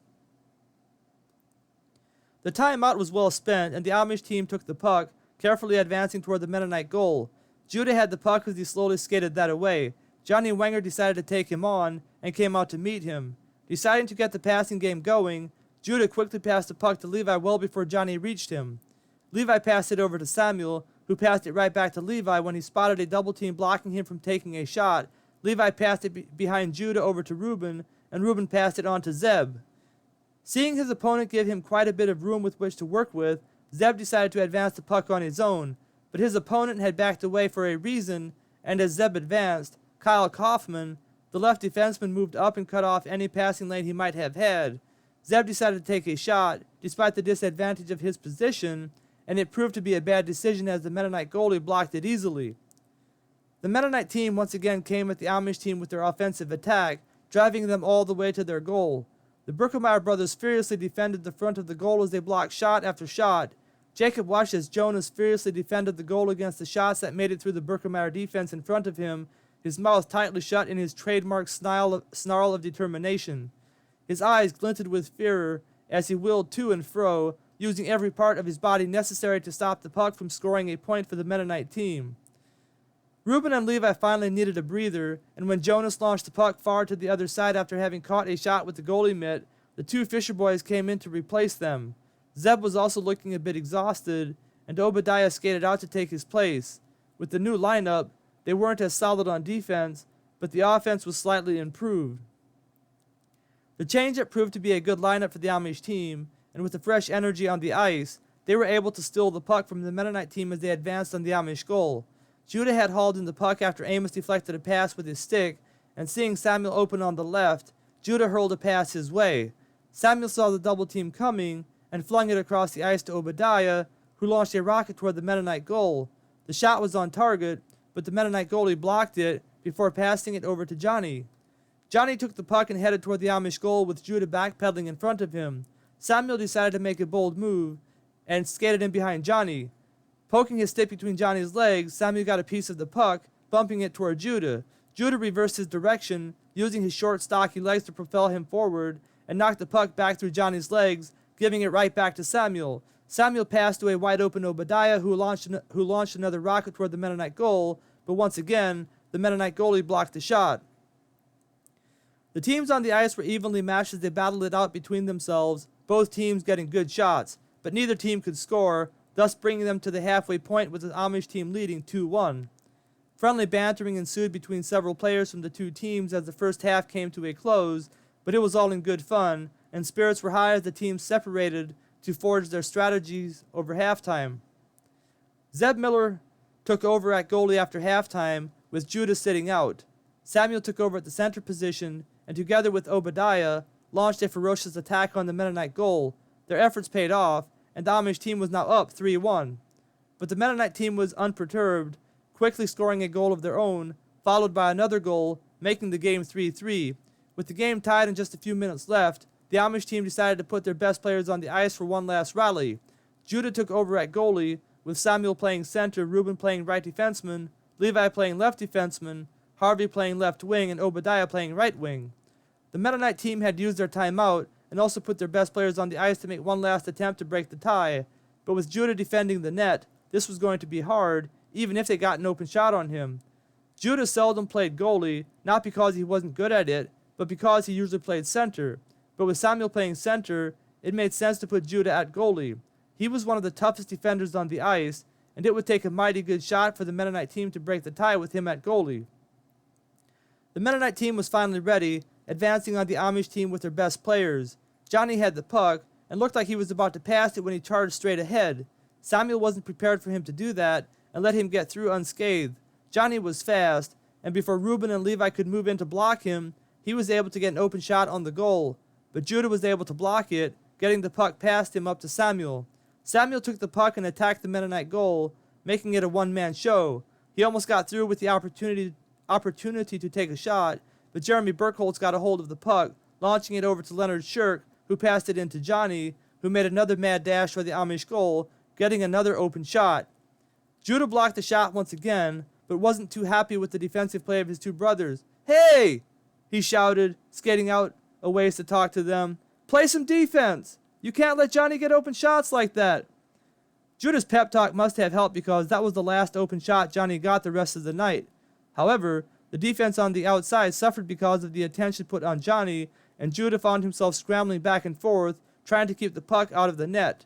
The timeout was well spent, and the Amish team took the puck, carefully advancing toward the Mennonite goal. Judah had the puck as he slowly skated that away. Johnny Wenger decided to take him on and came out to meet him. Deciding to get the passing game going, Judah quickly passed the puck to Levi well before Johnny reached him. Levi passed it over to Samuel, who passed it right back to Levi when he spotted a double team blocking him from taking a shot. Levi passed it behind Judah over to Reuben, and Reuben passed it on to Zeb. Seeing his opponent give him quite a bit of room with which to work with, Zeb decided to advance the puck on his own, but his opponent had backed away for a reason, and as Zeb advanced, Kyle Kaufman, the left defenseman, moved up and cut off any passing lane he might have had. Zeb decided to take a shot, despite the disadvantage of his position, and it proved to be a bad decision as the Mennonite goalie blocked it easily. The Mennonite team once again came at the Amish team with their offensive attack, driving them all the way to their goal. The Brookemeyer brothers furiously defended the front of the goal as they blocked shot after shot. Jacob watched as Jonas furiously defended the goal against the shots that made it through the Brookemeyer defense in front of him, his mouth tightly shut in his trademark snarl of determination. His eyes glinted with fear as he wheeled to and fro, using every part of his body necessary to stop the puck from scoring a point for the Mennonite team. Reuben and Levi finally needed a breather, and when Jonas launched the puck far to the other side after having caught a shot with the goalie mitt, the two Fisher boys came in to replace them. Zeb was also looking a bit exhausted, and Obadiah skated out to take his place. With the new lineup, they weren't as solid on defense, but the offense was slightly improved. The change-up proved to be a good lineup for the Amish team, and with the fresh energy on the ice, they were able to steal the puck from the Mennonite team as they advanced on the Amish goal. Judah had hauled in the puck after Amos deflected a pass with his stick, and seeing Samuel open on the left, Judah hurled a pass his way. Samuel saw the double team coming and flung it across the ice to Obadiah, who launched a rocket toward the Mennonite goal. The shot was on target, but the Mennonite goalie blocked it before passing it over to Johnny. Johnny took the puck and headed toward the Amish goal with Judah backpedaling in front of him. Samuel decided to make a bold move and skated in behind Johnny. Poking his stick between Johnny's legs, Samuel got a piece of the puck, bumping it toward Judah. Judah reversed his direction, using his short, stocky legs to propel him forward, and knocked the puck back through Johnny's legs, giving it right back to Samuel. Samuel passed to a wide-open Obadiah, who launched another rocket toward the Mennonite goal, but once again, the Mennonite goalie blocked the shot. The teams on the ice were evenly matched as they battled it out between themselves, both teams getting good shots, but neither team could score, thus bringing them to the halfway point with the Amish team leading 2-1. Friendly bantering ensued between several players from the two teams as the first half came to a close, but it was all in good fun, and spirits were high as the teams separated to forge their strategies over halftime. Zeb Miller took over at goalie after halftime, with Judah sitting out. Samuel took over at the center position, and together with Obadiah, launched a ferocious attack on the Mennonite goal. Their efforts paid off, and the Amish team was now up 3-1. But the Mennonite team was unperturbed, quickly scoring a goal of their own, followed by another goal, making the game 3-3. With the game tied and just a few minutes left, the Amish team decided to put their best players on the ice for one last rally. Judah took over at goalie, with Samuel playing center, Reuben playing right defenseman, Levi playing left defenseman, Harvey playing left wing, and Obadiah playing right wing. The Mennonite team had used their timeout and also put their best players on the ice to make one last attempt to break the tie, but with Judah defending the net, this was going to be hard, even if they got an open shot on him. Judah seldom played goalie, not because he wasn't good at it, but because he usually played center. But with Samuel playing center, it made sense to put Judah at goalie. He was one of the toughest defenders on the ice, and it would take a mighty good shot for the Mennonite team to break the tie with him at goalie. The Mennonite team was finally ready, advancing on the Amish team with their best players. Johnny had the puck, and looked like he was about to pass it when he charged straight ahead. Samuel wasn't prepared for him to do that, and let him get through unscathed. Johnny was fast, and before Reuben and Levi could move in to block him, he was able to get an open shot on the goal. But Judah was able to block it, getting the puck past him up to Samuel. Samuel took the puck and attacked the Mennonite goal, making it a one-man show. He almost got through with the opportunity to take a shot, but Jeremy Burkholz got a hold of the puck, launching it over to Leonard Shirk, who passed it into Johnny, who made another mad dash for the Amish goal, getting another open shot. Judah blocked the shot once again, but wasn't too happy with the defensive play of his two brothers. "Hey!" he shouted, skating out a ways to talk to them. "Play some defense! You can't let Johnny get open shots like that." Judah's pep talk must have helped because that was the last open shot Johnny got the rest of the night. However, the defense on the outside suffered because of the attention put on Johnny, and Judah found himself scrambling back and forth, trying to keep the puck out of the net.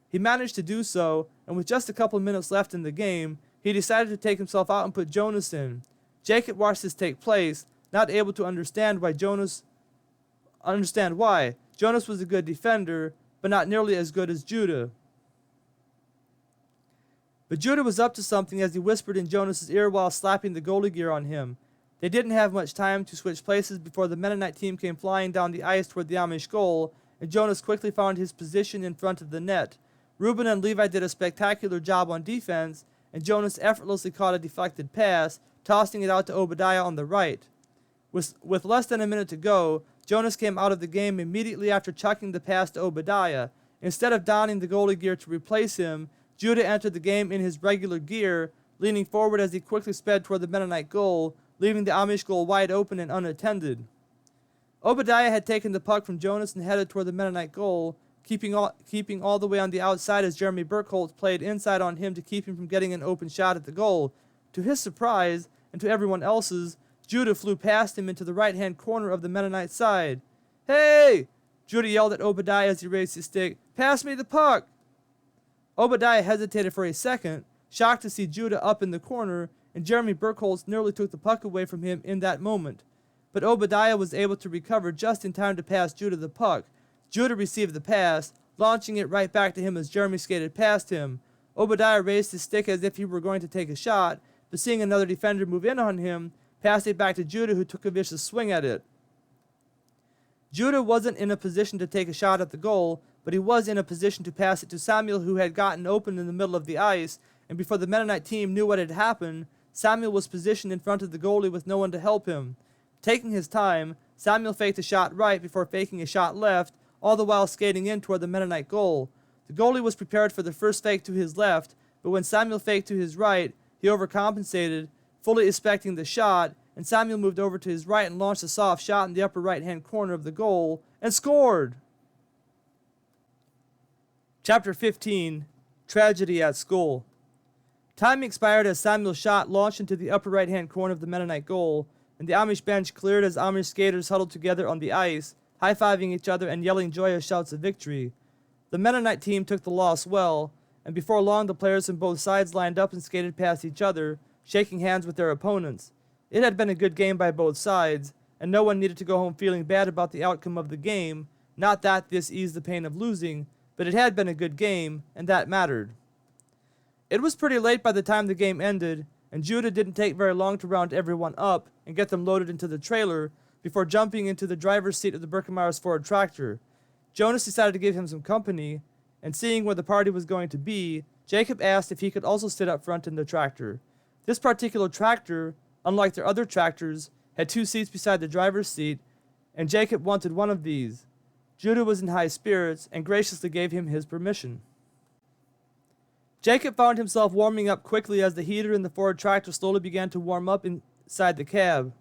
He managed to do so, and with just a couple minutes left in the game, he decided to take himself out and put Jonas in. Jacob watched this take place, not able to understand why. Jonas was a good defender, but not nearly as good as Judah. But Judah was up to something as he whispered in Jonas's ear while slapping the goalie gear on him. They didn't have much time to switch places before the Mennonite team came flying down the ice toward the Amish goal, and Jonas quickly found his position in front of the net. Reuben and Levi did a spectacular job on defense, and Jonas effortlessly caught a deflected pass, tossing it out to Obadiah on the right. With less than a minute to go, Jonas came out of the game immediately after chucking the pass to Obadiah. Instead of donning the goalie gear to replace him, Judah entered the game in his regular gear, leaning forward as he quickly sped toward the Mennonite goal, leaving the Amish goal wide open and unattended. Obadiah had taken the puck from Jonas and headed toward the Mennonite goal, keeping all the way on the outside as Jeremy Burkholz played inside on him to keep him from getting an open shot at the goal. To his surprise, and to everyone else's, Judah flew past him into the right-hand corner of the Mennonite side. "Hey!" Judah yelled at Obadiah as he raised his stick. "Pass me the puck!" Obadiah hesitated for a second, shocked to see Judah up in the corner, and Jeremy Burkholz nearly took the puck away from him in that moment. But Obadiah was able to recover just in time to pass Judah the puck. Judah received the pass, launching it right back to him as Jeremy skated past him. Obadiah raised his stick as if he were going to take a shot, but seeing another defender move in on him, passed it back to Judah, who took a vicious swing at it. Judah wasn't in a position to take a shot at the goal, but he was in a position to pass it to Samuel, who had gotten open in the middle of the ice, and before the Mennonite team knew what had happened, Samuel was positioned in front of the goalie with no one to help him. Taking his time, Samuel faked a shot right before faking a shot left, all the while skating in toward the Mennonite goal. The goalie was prepared for the first fake to his left, but when Samuel faked to his right, he overcompensated, fully expecting the shot, and Samuel moved over to his right and launched a soft shot in the upper right-hand corner of the goal, and scored! Chapter 15, Tragedy at School. Time expired as Samuel's shot launched into the upper right-hand corner of the Mennonite goal, and the Amish bench cleared as Amish skaters huddled together on the ice, high-fiving each other and yelling joyous shouts of victory. The Mennonite team took the loss well, and before long the players on both sides lined up and skated past each other, shaking hands with their opponents. It had been a good game by both sides, and no one needed to go home feeling bad about the outcome of the game. Not that this eased the pain of losing, but it had been a good game, and that mattered. It was pretty late by the time the game ended, and Judah didn't take very long to round everyone up and get them loaded into the trailer before jumping into the driver's seat of the Birkenmeyer's Ford tractor. Jonas decided to give him some company, and seeing where the party was going to be, Jacob asked if he could also sit up front in the tractor. This particular tractor, unlike their other tractors, had 2 seats beside the driver's seat, and Jacob wanted one of these. Judah was in high spirits and graciously gave him his permission. Jacob found himself warming up quickly as the heater in the Ford tractor slowly began to warm up inside the cab.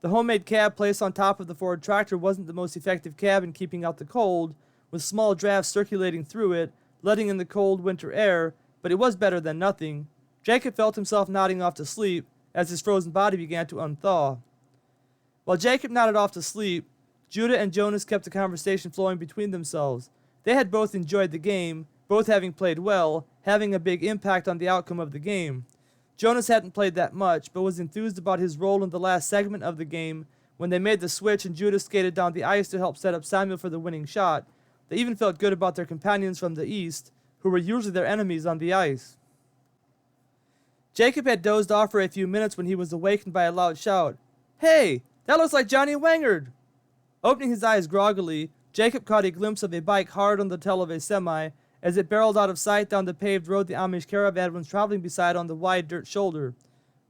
The homemade cab placed on top of the Ford tractor wasn't the most effective cab in keeping out the cold, with small drafts circulating through it, letting in the cold winter air, but it was better than nothing. Jacob felt himself nodding off to sleep as his frozen body began to unthaw. While Jacob nodded off to sleep, Judah and Jonas kept the conversation flowing between themselves. They had both enjoyed the game, both having played well, having a big impact on the outcome of the game. Jonas hadn't played that much, but was enthused about his role in the last segment of the game when they made the switch and Judah skated down the ice to help set up Samuel for the winning shot. They even felt good about their companions from the east, who were usually their enemies on the ice. Jacob had dozed off for a few minutes when he was awakened by a loud shout. "Hey, that looks like Johnny Wangard!" Opening his eyes groggily, Jacob caught a glimpse of a bike hard on the tail of a semi as it barreled out of sight down the paved road the Amish caravan was traveling beside on the wide dirt shoulder.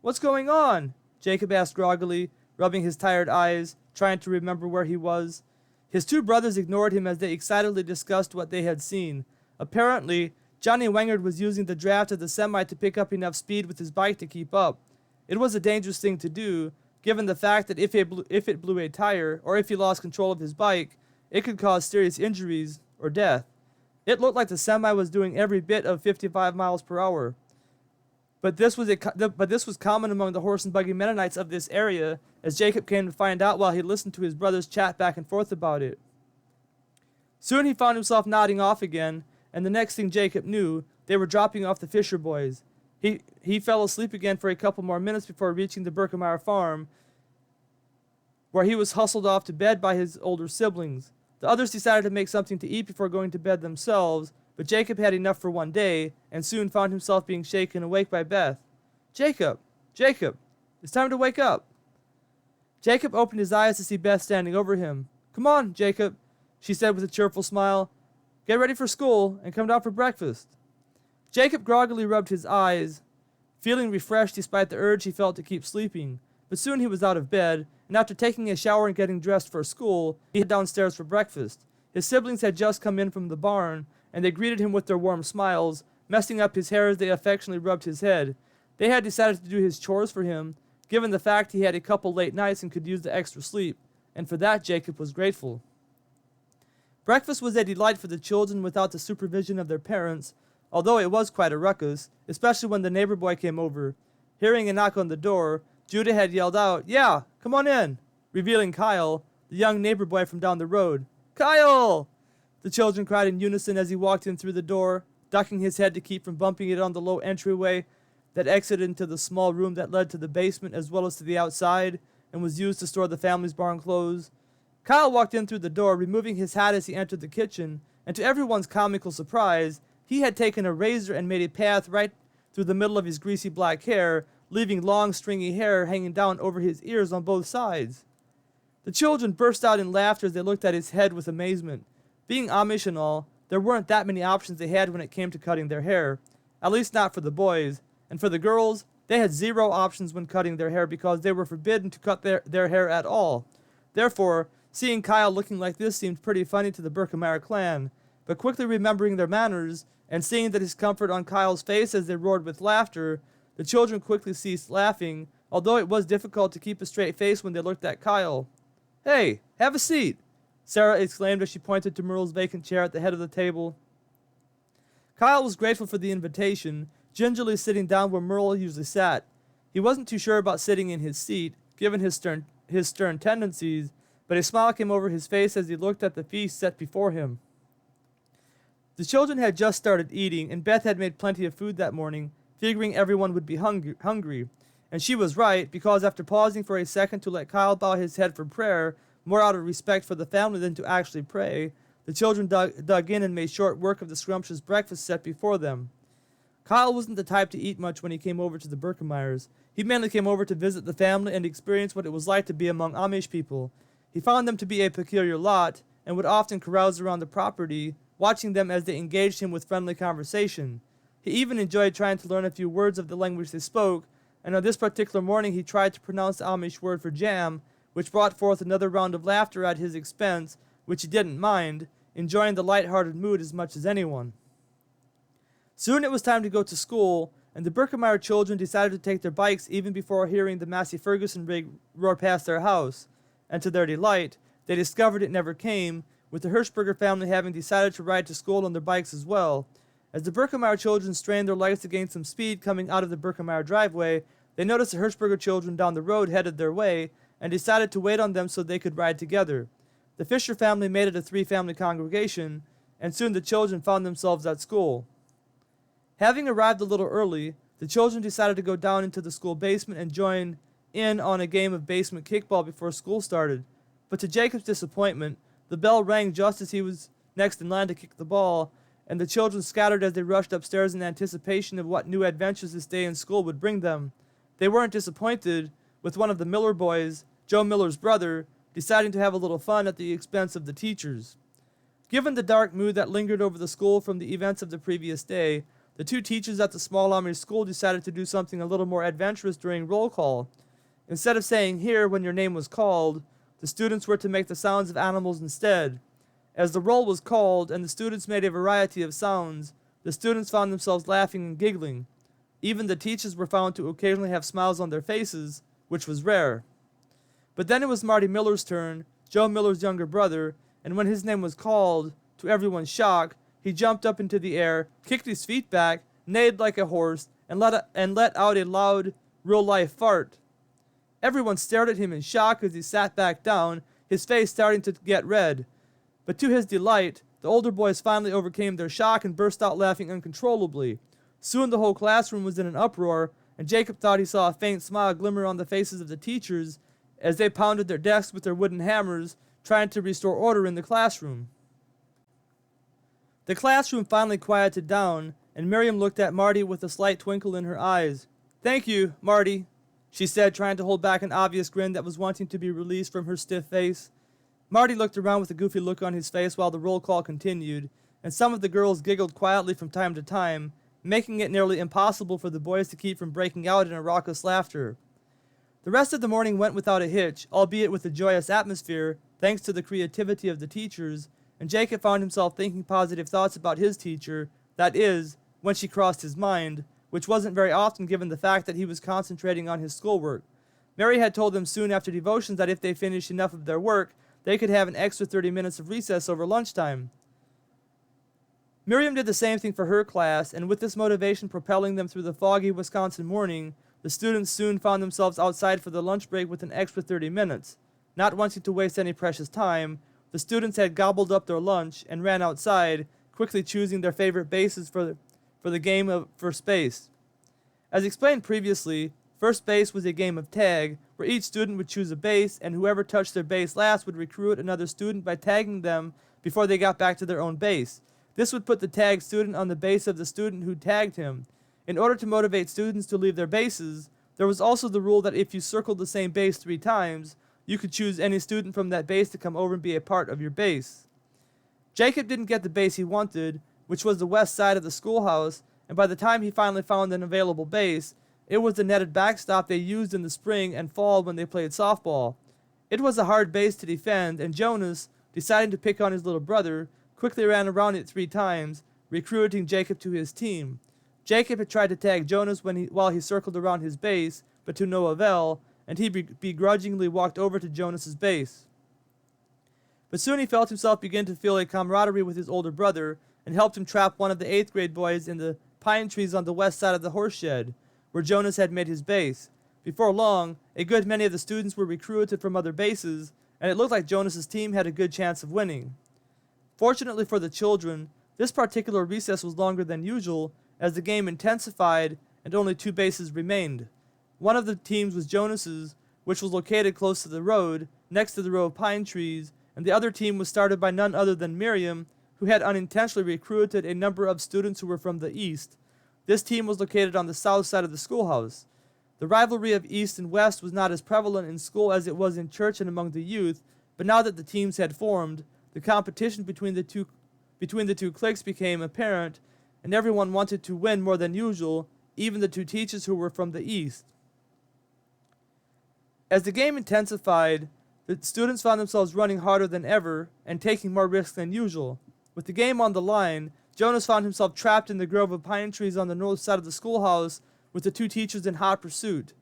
"What's going on?" Jacob asked groggily, rubbing his tired eyes, trying to remember where he was. His 2 brothers ignored him as they excitedly discussed what they had seen. Apparently, Johnny Wangard was using the draft of the semi to pick up enough speed with his bike to keep up. It was a dangerous thing to do, given the fact that if it blew a tire, or if he lost control of his bike, it could cause serious injuries or death. It looked like the semi was doing every bit of 55 miles per hour. But this was common among the horse and buggy Mennonites of this area, as Jacob came to find out while he listened to his brothers chat back and forth about it. Soon he found himself nodding off again, and the next thing Jacob knew, they were dropping off the Fisher boys. He fell asleep again for a couple more minutes before reaching the Birkemeyer farm, where he was hustled off to bed by his older siblings. The others decided to make something to eat before going to bed themselves, but Jacob had enough for one day, and soon found himself being shaken awake by Beth. Jacob! Jacob! It's time to wake up! Jacob opened his eyes to see Beth standing over him. Come on, Jacob, she said with a cheerful smile. Get ready for school, and come down for breakfast. Jacob groggily rubbed his eyes, feeling refreshed despite the urge he felt to keep sleeping. But soon he was out of bed, and after taking a shower and getting dressed for school, he headed downstairs for breakfast. His siblings had just come in from the barn, and they greeted him with their warm smiles, messing up his hair as they affectionately rubbed his head. They had decided to do his chores for him, given the fact he had a couple late nights and could use the extra sleep, and for that Jacob was grateful. Breakfast was a delight for the children without the supervision of their parents, although it was quite a ruckus, especially when the neighbor boy came over. Hearing a knock on the door, Judah had yelled out, Yeah, come on in, revealing Kyle, the young neighbor boy from down the road. Kyle! The children cried in unison as he walked in through the door, ducking his head to keep from bumping it on the low entryway that exited into the small room that led to the basement as well as to the outside and was used to store the family's barn clothes. Kyle walked in through the door, removing his hat as he entered the kitchen, and to everyone's comical surprise, he had taken a razor and made a path right through the middle of his greasy black hair, leaving long stringy hair hanging down over his ears on both sides. The children burst out in laughter as they looked at his head with amazement. Being Amish and all, there weren't that many options they had when it came to cutting their hair, at least not for the boys, and for the girls, they had zero options when cutting their hair because they were forbidden to cut their hair at all. Therefore, seeing Kyle looking like this seemed pretty funny to the Birkemeyer clan, but quickly remembering their manners and seeing the discomfort on Kyle's face as they roared with laughter, the children quickly ceased laughing, although it was difficult to keep a straight face when they looked at Kyle. Hey, have a seat, Sarah exclaimed as she pointed to Merle's vacant chair at the head of the table. Kyle was grateful for the invitation, gingerly sitting down where Merle usually sat. He wasn't too sure about sitting in his seat, given his stern tendencies, but a smile came over his face as he looked at the feast set before him. The children had just started eating, and Beth had made plenty of food that morning, figuring everyone would be hungry. And she was right, because after pausing for a second to let Kyle bow his head for prayer, more out of respect for the family than to actually pray, the children dug in and made short work of the scrumptious breakfast set before them. Kyle wasn't the type to eat much when he came over to the Birkemeyers. He mainly came over to visit the family and experience what it was like to be among Amish people. He found them to be a peculiar lot, and would often carouse around the property, watching them as they engaged him with friendly conversation. He even enjoyed trying to learn a few words of the language they spoke, and on this particular morning he tried to pronounce the Amish word for jam, which brought forth another round of laughter at his expense, which he didn't mind, enjoying the light-hearted mood as much as anyone. Soon it was time to go to school, and the Birkemeyer children decided to take their bikes even before hearing the Massey Ferguson rig roar past their house, and to their delight, they discovered it never came, with the Hirschberger family having decided to ride to school on their bikes as well. As the Birkemeyer children strained their legs to gain some speed coming out of the Birkemeyer driveway, they noticed the Hirschberger children down the road headed their way, and decided to wait on them so they could ride together. The Fisher family made it a three-family congregation, and soon the children found themselves at school. Having arrived a little early, the children decided to go down into the school basement and join in on a game of basement kickball before school started. But to Jacob's disappointment, the bell rang just as he was next in line to kick the ball, and the children scattered as they rushed upstairs in anticipation of what new adventures this day in school would bring them. They weren't disappointed, with one of the Miller boys, Joe Miller's brother, deciding to have a little fun at the expense of the teachers. Given the dark mood that lingered over the school from the events of the previous day, the two teachers at the small Amish school decided to do something a little more adventurous during roll call. Instead of saying "here" when your name was called, the students were to make the sounds of animals instead. As the roll was called and the students made a variety of sounds, the students found themselves laughing and giggling. Even the teachers were found to occasionally have smiles on their faces, which was rare. But then it was Marty Miller's turn, Joe Miller's younger brother, and when his name was called, to everyone's shock, he jumped up into the air, kicked his feet back, neighed like a horse, and let out a loud, real-life fart. Everyone stared at him in shock as he sat back down, his face starting to get red. But to his delight, the older boys finally overcame their shock and burst out laughing uncontrollably. Soon the whole classroom was in an uproar, and Jacob thought he saw a faint smile glimmer on the faces of the teachers as they pounded their desks with their wooden hammers, trying to restore order in the classroom. The classroom finally quieted down, and Miriam looked at Marty with a slight twinkle in her eyes. "Thank you, Marty," she said, trying to hold back an obvious grin that was wanting to be released from her stiff face. Marty looked around with a goofy look on his face while the roll call continued, and some of the girls giggled quietly from time to time, making it nearly impossible for the boys to keep from breaking out in a raucous laughter. The rest of the morning went without a hitch, albeit with a joyous atmosphere, thanks to the creativity of the teachers, and Jacob found himself thinking positive thoughts about his teacher, that is, when she crossed his mind, which wasn't very often given the fact that he was concentrating on his schoolwork. Mary had told them soon after devotions that if they finished enough of their work, they could have an extra 30 minutes of recess over lunchtime. Miriam did the same thing for her class, and with this motivation propelling them through the foggy Wisconsin morning, the students soon found themselves outside for the lunch break with an extra 30 minutes. Not wanting to waste any precious time, the students had gobbled up their lunch and ran outside, quickly choosing their favorite bases for the game of first base. As explained previously, first base was a game of tag, where each student would choose a base, and whoever touched their base last would recruit another student by tagging them before they got back to their own base. This would put the tagged student on the base of the student who tagged him. In order to motivate students to leave their bases, there was also the rule that if you circled the same base 3 times, you could choose any student from that base to come over and be a part of your base. Jacob didn't get the base he wanted, which was the west side of the schoolhouse, and by the time he finally found an available base, it was the netted backstop they used in the spring and fall when they played softball. It was a hard base to defend, and Jonas, deciding to pick on his little brother, quickly ran around it 3 times, recruiting Jacob to his team. Jacob had tried to tag Jonas while he circled around his base, but to no avail, and he begrudgingly walked over to Jonas's base. But soon he felt himself begin to feel a camaraderie with his older brother, and helped him trap one of the 8th grade boys in the pine trees on the west side of the horse shed, where Jonas had made his base. Before long, a good many of the students were recruited from other bases, and it looked like Jonas's team had a good chance of winning. Fortunately for the children, this particular recess was longer than usual, as the game intensified and only 2 bases remained. One of the teams was Jonas's, which was located close to the road, next to the row of pine trees, and the other team was started by none other than Miriam, who had unintentionally recruited a number of students who were from the east. This team was located on the south side of the schoolhouse. The rivalry of east and west was not as prevalent in school as it was in church and among the youth, but now that the teams had formed, the competition between the two cliques became apparent, and everyone wanted to win more than usual, even the 2 teachers who were from the east. As the game intensified, the students found themselves running harder than ever and taking more risks than usual. With the game on the line, Jonas found himself trapped in the grove of pine trees on the north side of the schoolhouse with the 2 teachers in hot pursuit.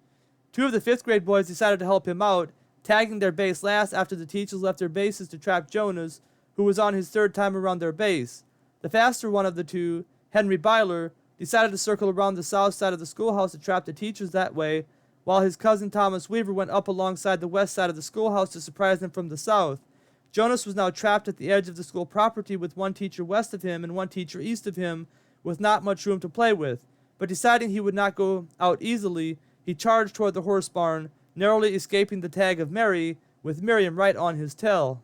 2 of the 5th grade boys decided to help him out, tagging their base last after the teachers left their bases to trap Jonas, who was on his 3rd time around their base. The faster one of the 2, Henry Byler, decided to circle around the south side of the schoolhouse to trap the teachers that way, while his cousin Thomas Weaver went up alongside the west side of the schoolhouse to surprise them from the south. Jonas was now trapped at the edge of the school property with 1 teacher west of him and 1 teacher east of him, with not much room to play with. But deciding he would not go out easily, he charged toward the horse barn, narrowly escaping the tag of Mary, with Miriam right on his tail.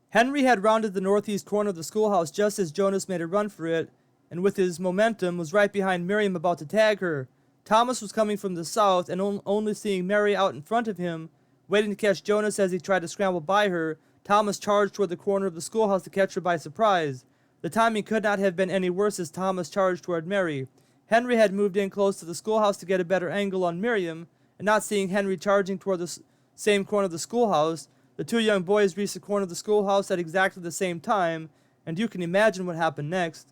Henry had rounded the northeast corner of the schoolhouse just as Jonas made a run for it, and with his momentum was right behind Miriam about to tag her. Thomas was coming from the south, and only seeing Mary out in front of him, waiting to catch Jonas as he tried to scramble by her, Thomas charged toward the corner of the schoolhouse to catch her by surprise. The timing could not have been any worse as Thomas charged toward Mary. Henry had moved in close to the schoolhouse to get a better angle on Miriam, and not seeing Henry charging toward the same corner of the schoolhouse, the 2 young boys reached the corner of the schoolhouse at exactly the same time, and you can imagine what happened next.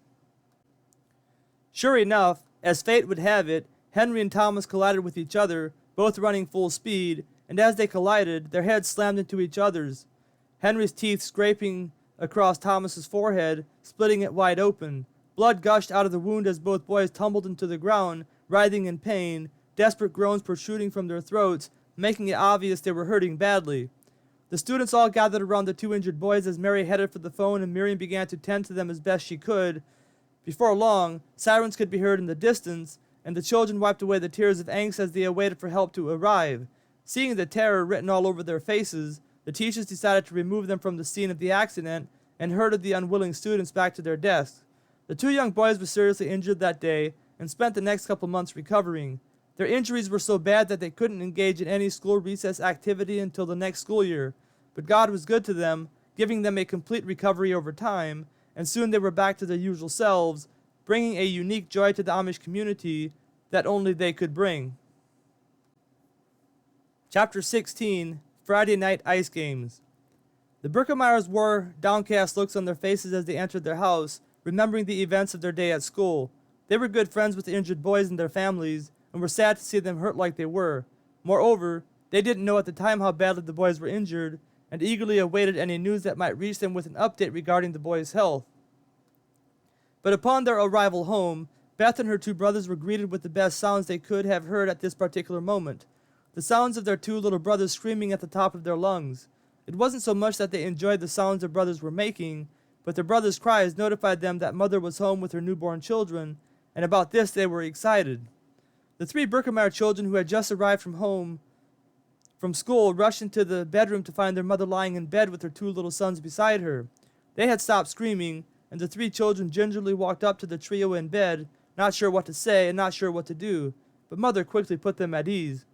Sure enough, as fate would have it, Henry and Thomas collided with each other, both running full speed, and as they collided, their heads slammed into each other's, Henry's teeth scraping across Thomas's forehead, splitting it wide open. Blood gushed out of the wound as both boys tumbled into the ground, writhing in pain, desperate groans protruding from their throats, making it obvious they were hurting badly. The students all gathered around the two injured boys as Mary headed for the phone and Miriam began to tend to them as best she could. Before long, sirens could be heard in the distance, and the children wiped away the tears of angst as they awaited for help to arrive. Seeing the terror written all over their faces, the teachers decided to remove them from the scene of the accident and herded the unwilling students back to their desks. The two young boys were seriously injured that day and spent the next couple months recovering. Their injuries were so bad that they couldn't engage in any school recess activity until the next school year, but God was good to them, giving them a complete recovery over time, and soon they were back to their usual selves, bringing a unique joy to the Amish community that only they could bring. Chapter 16, Friday Night Ice Games. The Birkemeyers wore downcast looks on their faces as they entered their house, remembering the events of their day at school. They were good friends with the injured boys and their families, and were sad to see them hurt like they were. Moreover, they didn't know at the time how badly the boys were injured, and eagerly awaited any news that might reach them with an update regarding the boys' health. But upon their arrival home, Beth and her two brothers were greeted with the best sounds they could have heard at this particular moment. The sounds of their two little brothers screaming at the top of their lungs. It wasn't so much that they enjoyed the sounds their brothers were making, but their brothers' cries notified them that mother was home with her newborn children, and about this they were excited. The three Birkemeyer children who had just arrived from school rushed into the bedroom to find their mother lying in bed with her two little sons beside her. They had stopped screaming, and the three children gingerly walked up to the trio in bed, not sure what to say and not sure what to do, but mother quickly put them at ease.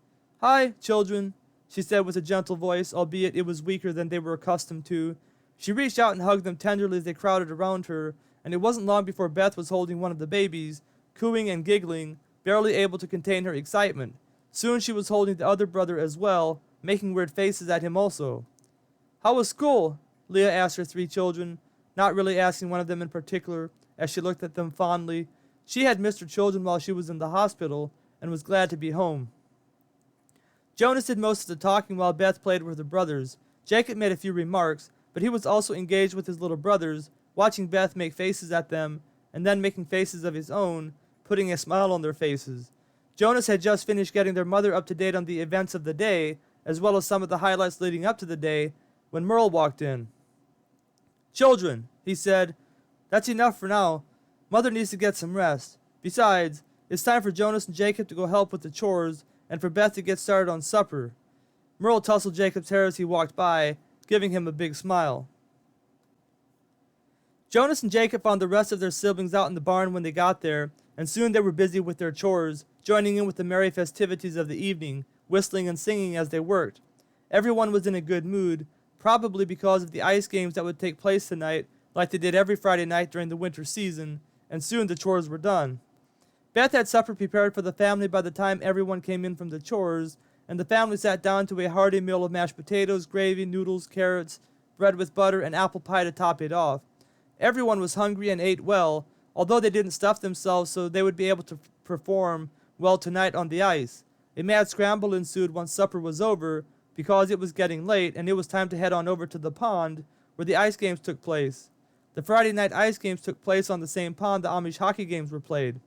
"Hi, children," she said with a gentle voice, albeit it was weaker than they were accustomed to. She reached out and hugged them tenderly as they crowded around her, and it wasn't long before Beth was holding one of the babies, cooing and giggling, barely able to contain her excitement. Soon she was holding the other brother as well, making weird faces at him also. "How was school?" Leah asked her three children, not really asking one of them in particular, as she looked at them fondly. She had missed her children while she was in the hospital, and was glad to be home. Jonas did most of the talking while Beth played with her brothers. Jacob made a few remarks, but he was also engaged with his little brothers, watching Beth make faces at them, and then making faces of his own, putting a smile on their faces. Jonas had just finished getting their mother up to date on the events of the day, as well as some of the highlights leading up to the day, when Merle walked in. "Children," he said, "that's enough for now. Mother needs to get some rest. Besides, it's time for Jonas and Jacob to go help with the chores, and for Beth to get started on supper." Merle tousled Jacob's hair as he walked by, giving him a big smile. Jonas and Jacob found the rest of their siblings out in the barn when they got there, and soon they were busy with their chores, joining in with the merry festivities of the evening, whistling and singing as they worked. Everyone was in a good mood, probably because of the ice games that would take place tonight, like they did every Friday night during the winter season, and soon the chores were done. Beth had supper prepared for the family by the time everyone came in from the chores, and the family sat down to a hearty meal of mashed potatoes, gravy, noodles, carrots, bread with butter, and apple pie to top it off. Everyone was hungry and ate well, although they didn't stuff themselves so they would be able to perform well tonight on the ice. A mad scramble ensued once supper was over, because it was getting late and it was time to head on over to the pond where the ice games took place. The Friday night ice games took place on the same pond the Amish hockey games were played.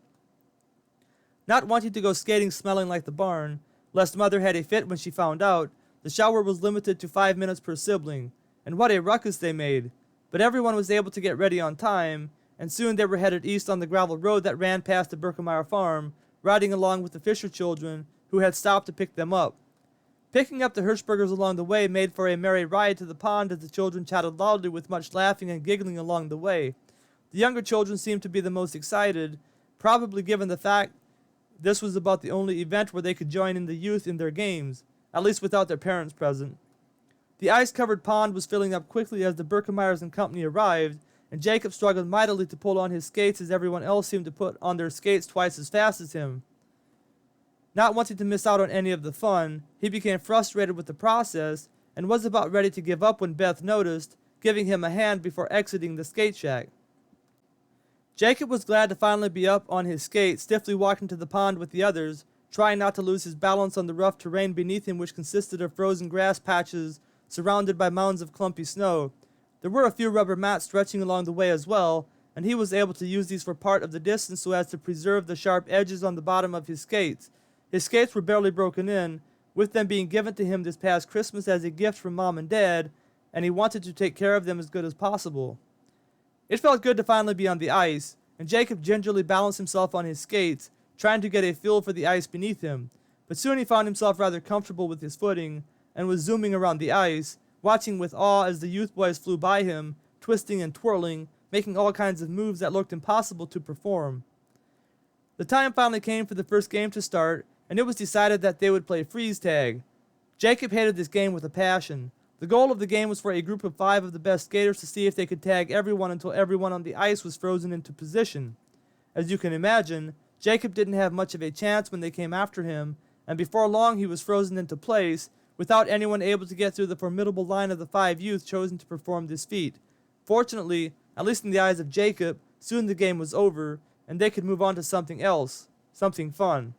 Not wanting to go skating smelling like the barn, lest mother had a fit when she found out, the shower was limited to 5 minutes per sibling, and what a ruckus they made. But everyone was able to get ready on time, and soon they were headed east on the gravel road that ran past the Birkemeyer farm, riding along with the Fisher children, who had stopped to pick them up. Picking up the Hirschbergers along the way made for a merry ride to the pond as the children chatted loudly with much laughing and giggling along the way. The younger children seemed to be the most excited, probably given the fact this was about the only event where they could join in the youth in their games, at least without their parents present. The ice-covered pond was filling up quickly as the Birkemeyers and company arrived, and Jacob struggled mightily to pull on his skates as everyone else seemed to put on their skates twice as fast as him. Not wanting to miss out on any of the fun, he became frustrated with the process and was about ready to give up when Beth noticed, giving him a hand before exiting the skate shack. Jacob was glad to finally be up on his skates, stiffly walking to the pond with the others, trying not to lose his balance on the rough terrain beneath him, which consisted of frozen grass patches surrounded by mounds of clumpy snow. There were a few rubber mats stretching along the way as well, and he was able to use these for part of the distance so as to preserve the sharp edges on the bottom of his skates. His skates were barely broken in, with them being given to him this past Christmas as a gift from Mom and Dad, and he wanted to take care of them as good as possible. It felt good to finally be on the ice, and Jacob gingerly balanced himself on his skates, trying to get a feel for the ice beneath him, but soon he found himself rather comfortable with his footing, and was zooming around the ice, watching with awe as the youth boys flew by him, twisting and twirling, making all kinds of moves that looked impossible to perform. The time finally came for the first game to start, and it was decided that they would play freeze tag. Jacob hated this game with a passion. The goal of the game was for a group of 5 of the best skaters to see if they could tag everyone until everyone on the ice was frozen into position. As you can imagine, Jacob didn't have much of a chance when they came after him, and before long he was frozen into place, without anyone able to get through the formidable line of the 5 youth chosen to perform this feat. Fortunately, at least in the eyes of Jacob, soon the game was over, and they could move on to something else, something fun.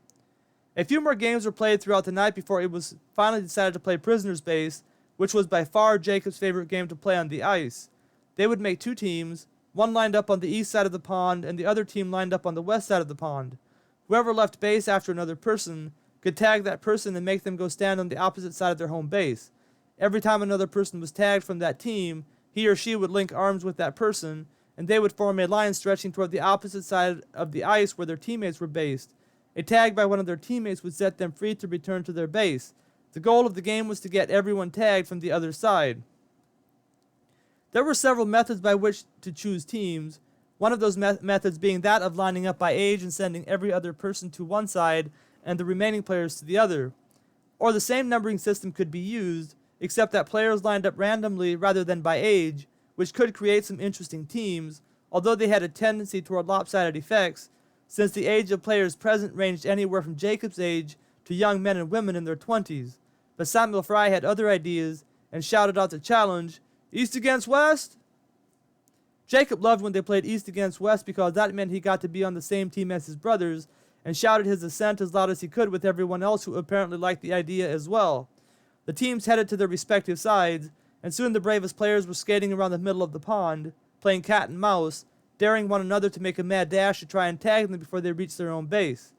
A few more games were played throughout the night before it was finally decided to play Prisoner's Base, which was by far Jacob's favorite game to play on the ice. They would make 2 teams, one lined up on the east side of the pond and the other team lined up on the west side of the pond. Whoever left base after another person could tag that person and make them go stand on the opposite side of their home base. Every time another person was tagged from that team, he or she would link arms with that person, and they would form a line stretching toward the opposite side of the ice where their teammates were based. A tag by one of their teammates would set them free to return to their base. The goal of the game was to get everyone tagged from the other side. There were several methods by which to choose teams, one of those methods being that of lining up by age and sending every other person to one side and the remaining players to the other. Or the same numbering system could be used, except that players lined up randomly rather than by age, which could create some interesting teams, although they had a tendency toward lopsided effects, since the age of players present ranged anywhere from Jacob's age to young men and women in their 20s. But Samuel Fry had other ideas and shouted out the challenge, "East against West?" Jacob loved when they played East against West because that meant he got to be on the same team as his brothers, and shouted his assent as loud as he could with everyone else who apparently liked the idea as well. The teams headed to their respective sides, and soon the bravest players were skating around the middle of the pond, playing cat and mouse, daring one another to make a mad dash to try and tag them before they reached their own base.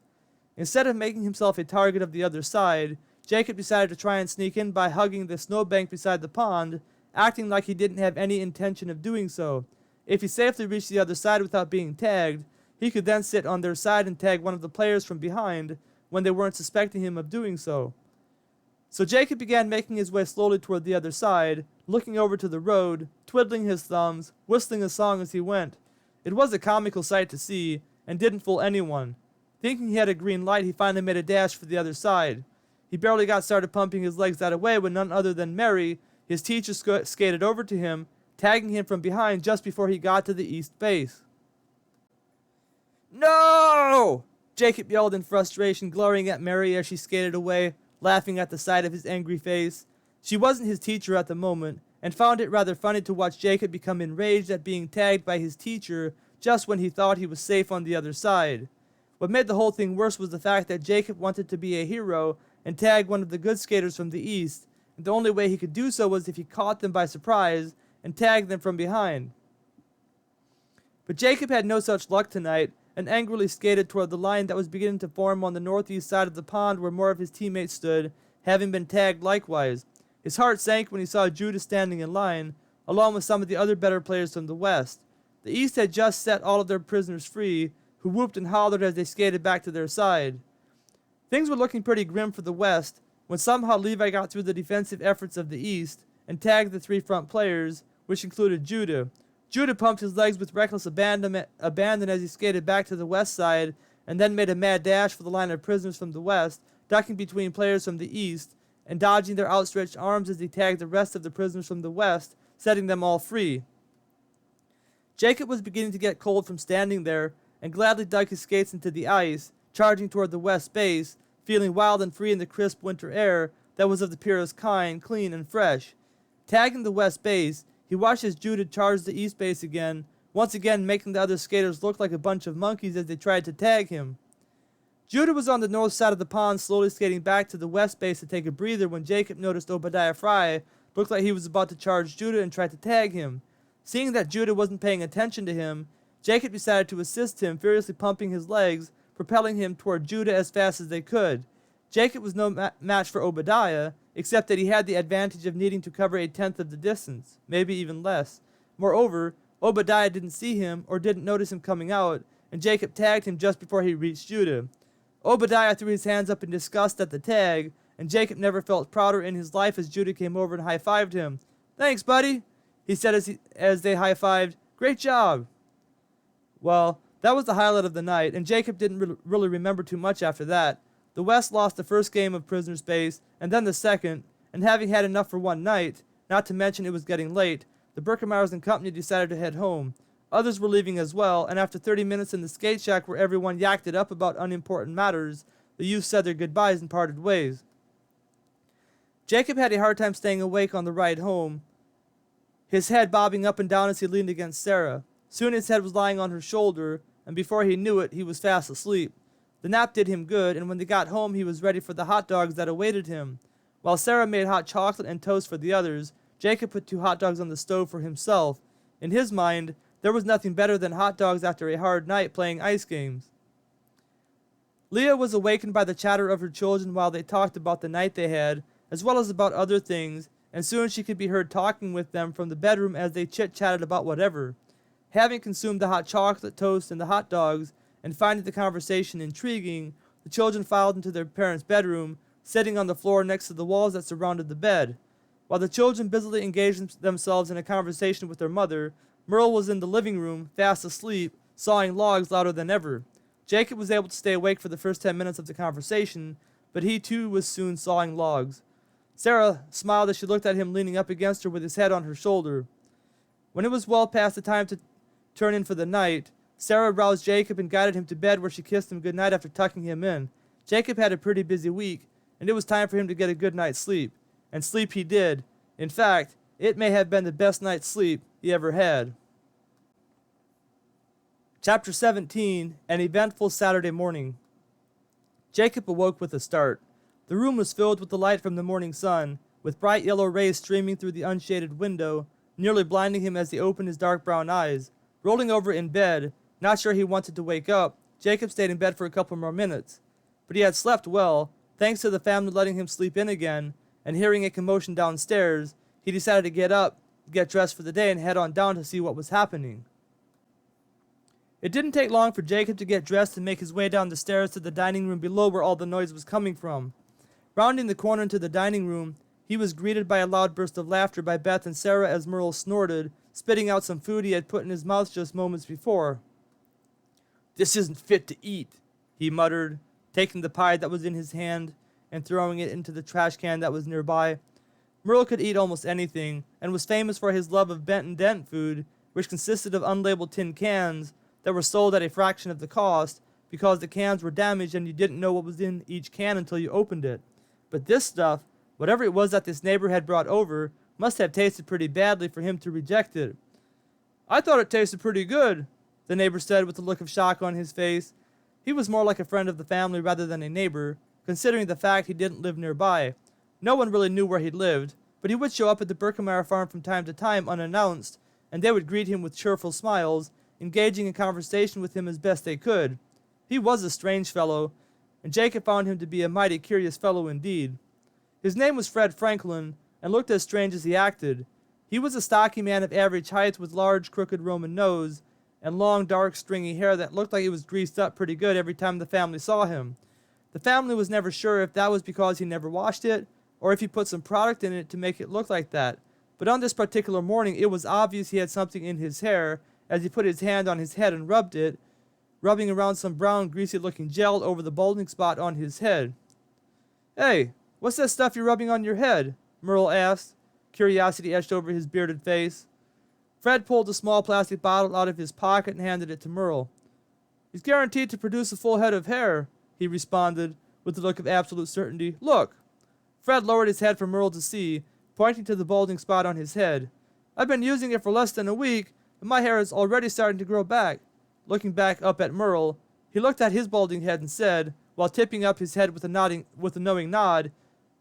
Instead of making himself a target of the other side, Jacob decided to try and sneak in by hugging the snowbank beside the pond, acting like he didn't have any intention of doing so. If he safely reached the other side without being tagged, he could then sit on their side and tag one of the players from behind when they weren't suspecting him of doing so. So Jacob began making his way slowly toward the other side, looking over to the road, twiddling his thumbs, whistling a song as he went. It was a comical sight to see, and didn't fool anyone. Thinking he had a green light, he finally made a dash for the other side. He barely got started pumping his legs that way when none other than Mary, his teacher, skated over to him, tagging him from behind just before he got to the east base. "No!" Jacob yelled in frustration, glaring at Mary as she skated away, laughing at the sight of his angry face. She wasn't his teacher at the moment, and found it rather funny to watch Jacob become enraged at being tagged by his teacher just when he thought he was safe on the other side. What made the whole thing worse was the fact that Jacob wanted to be a hero and tag one of the good skaters from the east, and the only way he could do so was if he caught them by surprise and tagged them from behind. But Jacob had no such luck tonight, and angrily skated toward the line that was beginning to form on the northeast side of the pond where more of his teammates stood, having been tagged likewise. His heart sank when he saw Judah standing in line, along with some of the other better players from the west. The east had just set all of their prisoners free, who whooped and hollered as they skated back to their side. Things were looking pretty grim for the west, when somehow Levi got through the defensive efforts of the east, and tagged the 3 front players, which included Judah. Judah pumped his legs with reckless abandon as he skated back to the west side, and then made a mad dash for the line of prisoners from the west, ducking between players from the east, and dodging their outstretched arms as he tagged the rest of the prisoners from the west, setting them all free. Jacob was beginning to get cold from standing there, and gladly dug his skates into the ice, charging toward the west base, feeling wild and free in the crisp winter air that was of the purest kind, clean and fresh. Tagging the west base, he watched as Judah charged the east base again, once again making the other skaters look like a bunch of monkeys as they tried to tag him. Judah was on the north side of the pond, slowly skating back to the west base to take a breather when Jacob noticed Obadiah Fry looked like he was about to charge Judah and tried to tag him. Seeing that Judah wasn't paying attention to him, Jacob decided to assist him, furiously pumping his legs, propelling him toward Judah as fast as they could. Jacob was no match for Obadiah, except that he had the advantage of needing to cover a tenth of the distance, maybe even less. Moreover, Obadiah didn't see him or didn't notice him coming out, and Jacob tagged him just before he reached Judah. Obadiah threw his hands up in disgust at the tag, and Jacob never felt prouder in his life as Judah came over and high-fived him. "Thanks, buddy," he said as they high-fived. "Great job." Well, that was the highlight of the night, and Jacob didn't really remember too much after that. The West lost the first game of prisoner space, and then the second, and having had enough for one night, not to mention it was getting late, the Birkemeyers and company decided to head home. Others were leaving as well, and after 30 minutes in the skate shack where everyone yacked it up about unimportant matters, the youth said their goodbyes and parted ways. Jacob had a hard time staying awake on the ride home, his head bobbing up and down as he leaned against Sarah. Soon his head was lying on her shoulder, and before he knew it, he was fast asleep. The nap did him good, and when they got home, he was ready for the hot dogs that awaited him. While Sarah made hot chocolate and toast for the others, Jacob put 2 hot dogs on the stove for himself. In his mind, there was nothing better than hot dogs after a hard night playing ice games. Leah was awakened by the chatter of her children while they talked about the night they had, as well as about other things, and soon she could be heard talking with them from the bedroom as they chit-chatted about whatever. Having consumed the hot chocolate, toast, and the hot dogs, and finding the conversation intriguing, the children filed into their parents' bedroom, sitting on the floor next to the walls that surrounded the bed. While the children busily engaged themselves in a conversation with their mother, Merle was in the living room, fast asleep, sawing logs louder than ever. Jacob was able to stay awake for the first 10 minutes of the conversation, but he too was soon sawing logs. Sarah smiled as she looked at him leaning up against her with his head on her shoulder. When it was well past the time to turn in for the night, Sarah roused Jacob and guided him to bed, where she kissed him good night after tucking him in. Jacob had a pretty busy week, and it was time for him to get a good night's sleep. And sleep he did. In fact, it may have been the best night's sleep he ever had. Chapter 17, An Eventful Saturday Morning. Jacob awoke with a start. The room was filled with the light from the morning sun, with bright yellow rays streaming through the unshaded window, nearly blinding him as he opened his dark brown eyes. Rolling over in bed, not sure he wanted to wake up, Jacob stayed in bed for a couple more minutes. But he had slept well, thanks to the family letting him sleep in again, and hearing a commotion downstairs, he decided to get up, get dressed for the day, and head on down to see what was happening. It didn't take long for Jacob to get dressed and make his way down the stairs to the dining room below where all the noise was coming from. Rounding the corner into the dining room, he was greeted by a loud burst of laughter by Beth and Sarah as Merle snorted, spitting out some food he had put in his mouth just moments before. "This isn't fit to eat," he muttered, taking the pie that was in his hand and throwing it into the trash can that was nearby. Merle could eat almost anything, and was famous for his love of Bent and Dent food, which consisted of unlabeled tin cans that were sold at a fraction of the cost because the cans were damaged and you didn't know what was in each can until you opened it. But this stuff, whatever it was that this neighbor had brought over, must have tasted pretty badly for him to reject it. "I thought it tasted pretty good," the neighbor said with a look of shock on his face. He was more like a friend of the family rather than a neighbor, considering the fact he didn't live nearby. No one really knew where he lived, but he would show up at the Birkemeyer farm from time to time unannounced, and they would greet him with cheerful smiles, engaging in conversation with him as best they could. He was a strange fellow, and Jacob found him to be a mighty curious fellow indeed. His name was Fred Franklin, and looked as strange as he acted. He was a stocky man of average height with large, crooked Roman nose, and long, dark, stringy hair that looked like it was greased up pretty good every time the family saw him. The family was never sure if that was because he never washed it, or if he put some product in it to make it look like that. But on this particular morning, it was obvious he had something in his hair, as he put his hand on his head and rubbed it, rubbing around some brown, greasy-looking gel over the balding spot on his head. "Hey, what's that stuff you're rubbing on your head?" Merle asked, curiosity etched over his bearded face. Fred pulled a small plastic bottle out of his pocket and handed it to Merle. "He's guaranteed to produce a full head of hair," he responded, with a look of absolute certainty. "Look." Fred lowered his head for Merle to see, pointing to the balding spot on his head. I've been using it for less than a week, and my hair is already starting to grow back." Looking back up at Merle, he looked at his balding head and said, while tipping up his head with a knowing nod,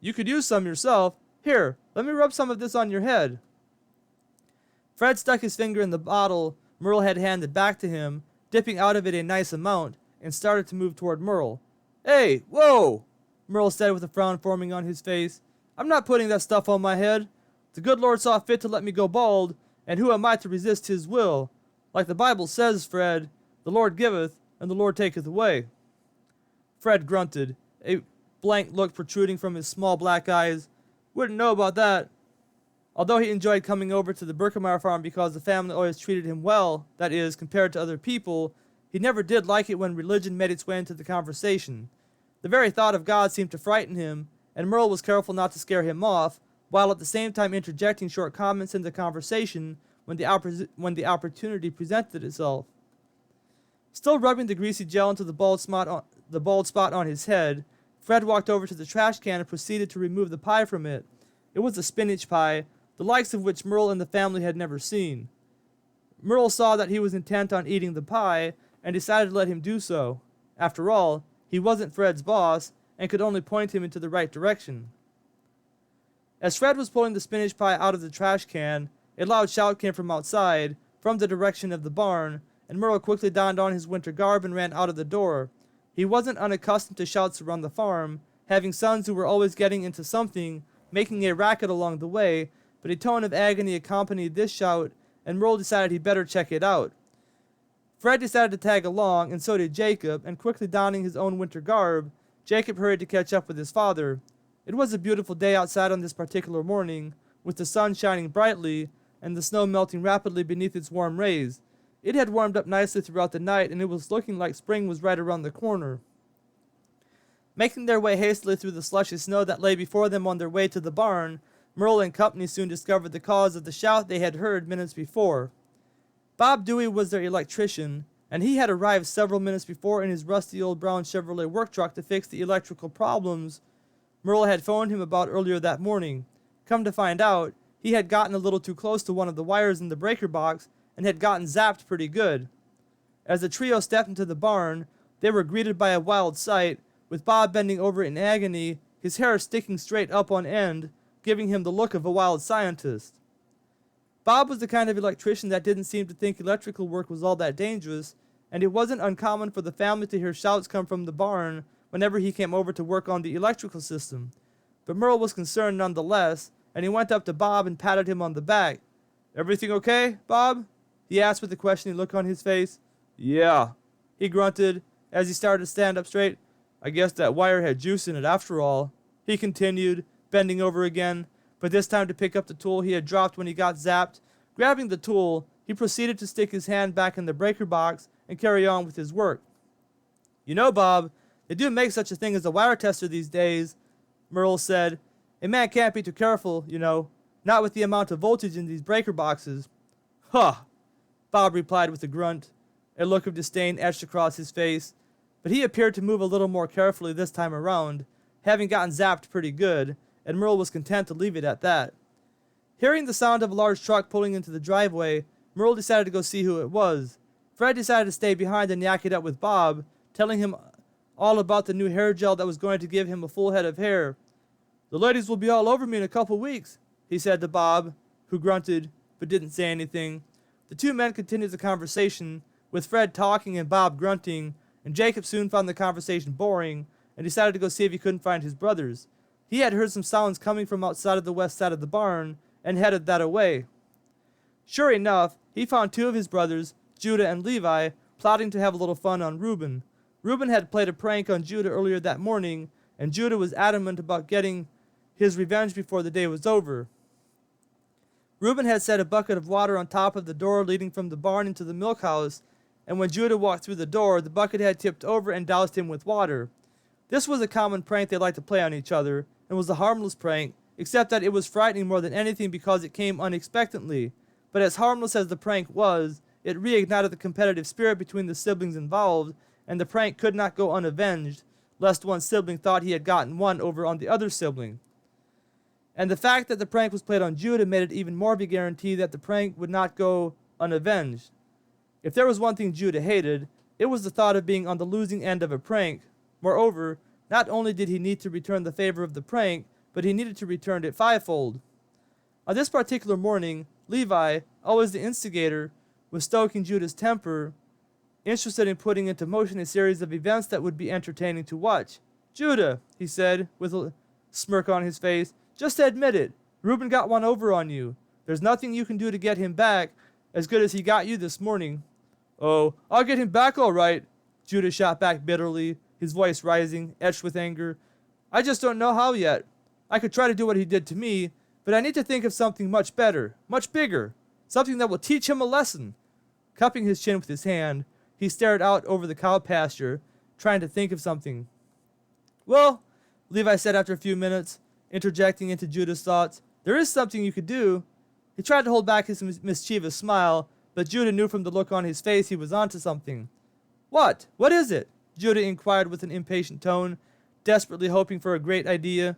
"You could use some yourself. Here, let me rub some of this on your head." Fred stuck his finger in the bottle Merle had handed back to him, dipping out of it a nice amount, and started to move toward Merle. "Hey, whoa!" Merle said with a frown forming on his face. "I'm not putting that stuff on my head. The good Lord saw fit to let me go bald, and who am I to resist his will? Like the Bible says, Fred, the Lord giveth, and the Lord taketh away." Fred grunted, a blank look protruding from his small black eyes. "Wouldn't know about that." Although he enjoyed coming over to the Birkemeyer farm because the family always treated him well, that is, compared to other people, he never did like it when religion made its way into the conversation. The very thought of God seemed to frighten him, and Merle was careful not to scare him off, while at the same time interjecting short comments into the conversation when the opportunity presented itself. Still rubbing the greasy gel into the bald spot on his head, Fred walked over to the trash can and proceeded to remove the pie from it. It was a spinach pie, the likes of which Merle and the family had never seen. Merle saw that he was intent on eating the pie and decided to let him do so. After all, he wasn't Fred's boss and could only point him into the right direction. As Fred was pulling the spinach pie out of the trash can, a loud shout came from outside, from the direction of the barn, and Merle quickly donned on his winter garb and ran out of the door. He wasn't unaccustomed to shouts around the farm, having sons who were always getting into something, making a racket along the way, but a tone of agony accompanied this shout, and Merle decided he'd better check it out. Fred decided to tag along, and so did Jacob, and quickly donning his own winter garb, Jacob hurried to catch up with his father. It was a beautiful day outside on this particular morning, with the sun shining brightly, and the snow melting rapidly beneath its warm rays. It had warmed up nicely throughout the night, and it was looking like spring was right around the corner. Making their way hastily through the slushy snow that lay before them on their way to the barn, Merle and company soon discovered the cause of the shout they had heard minutes before. Bob Dewey was their electrician, and he had arrived several minutes before in his rusty old brown Chevrolet work truck to fix the electrical problems Merle had phoned him about earlier that morning. Come to find out, he had gotten a little too close to one of the wires in the breaker box and had gotten zapped pretty good. As the trio stepped into the barn, they were greeted by a wild sight, with Bob bending over in agony, his hair sticking straight up on end, giving him the look of a wild scientist. Bob was the kind of electrician that didn't seem to think electrical work was all that dangerous, and it wasn't uncommon for the family to hear shouts come from the barn whenever he came over to work on the electrical system. But Merle was concerned nonetheless, and he went up to Bob and patted him on the back. "Everything okay, Bob?" he asked with a questioning look on his face. "Yeah," he grunted as he started to stand up straight. "I guess that wire had juice in it after all," he continued, bending over again, but this time to pick up the tool he had dropped when he got zapped. Grabbing the tool, he proceeded to stick his hand back in the breaker box and carry on with his work. "You know, Bob, they do make such a thing as a wire tester these days," Merle said. "A man can't be too careful, you know, not with the amount of voltage in these breaker boxes." "Huh," Bob replied with a grunt. A look of disdain etched across his face, but he appeared to move a little more carefully this time around, having gotten zapped pretty good, and Merle was content to leave it at that. Hearing the sound of a large truck pulling into the driveway, Merle decided to go see who it was. Fred decided to stay behind and yak it up with Bob, telling him all about the new hair gel that was going to give him a full head of hair. "The ladies will be all over me in a couple weeks," he said to Bob, who grunted but didn't say anything. The two men continued the conversation, with Fred talking and Bob grunting, and Jacob soon found the conversation boring and decided to go see if he couldn't find his brothers. He had heard some sounds coming from outside of the west side of the barn and headed that away. Sure enough, he found two of his brothers, Judah and Levi, plotting to have a little fun on Reuben. Reuben had played a prank on Judah earlier that morning, and Judah was adamant about getting his revenge before the day was over. Reuben had set a bucket of water on top of the door leading from the barn into the milk house, and when Judah walked through the door, the bucket had tipped over and doused him with water. This was a common prank they liked to play on each other, and was a harmless prank, except that it was frightening more than anything because it came unexpectedly. But as harmless as the prank was, it reignited the competitive spirit between the siblings involved, and the prank could not go unavenged, lest one sibling thought he had gotten one over on the other sibling. And the fact that the prank was played on Judah made it even more of a guarantee that the prank would not go unavenged. If there was one thing Judah hated, it was the thought of being on the losing end of a prank. Moreover, not only did he need to return the favor of the prank, but he needed to return it fivefold. On this particular morning, Levi, always the instigator, was stoking Judah's temper, interested in putting into motion a series of events that would be entertaining to watch. "Judah," he said, with a smirk on his face, "just admit it. Reuben got one over on you. There's nothing you can do to get him back, as good as he got you this morning." "Oh, I'll get him back all right," Judah shot back bitterly, his voice rising, etched with anger. "I just don't know how yet. I could try to do what he did to me, but I need to think of something much better, much bigger, something that will teach him a lesson." Cupping his chin with his hand, he stared out over the cow pasture, trying to think of something. "Well," Levi said after a few minutes, interjecting into Judah's thoughts, "there is something you could do." He tried to hold back his mischievous smile, but Judah knew from the look on his face he was onto something. "What? What is it?" Judah inquired with an impatient tone, desperately hoping for a great idea.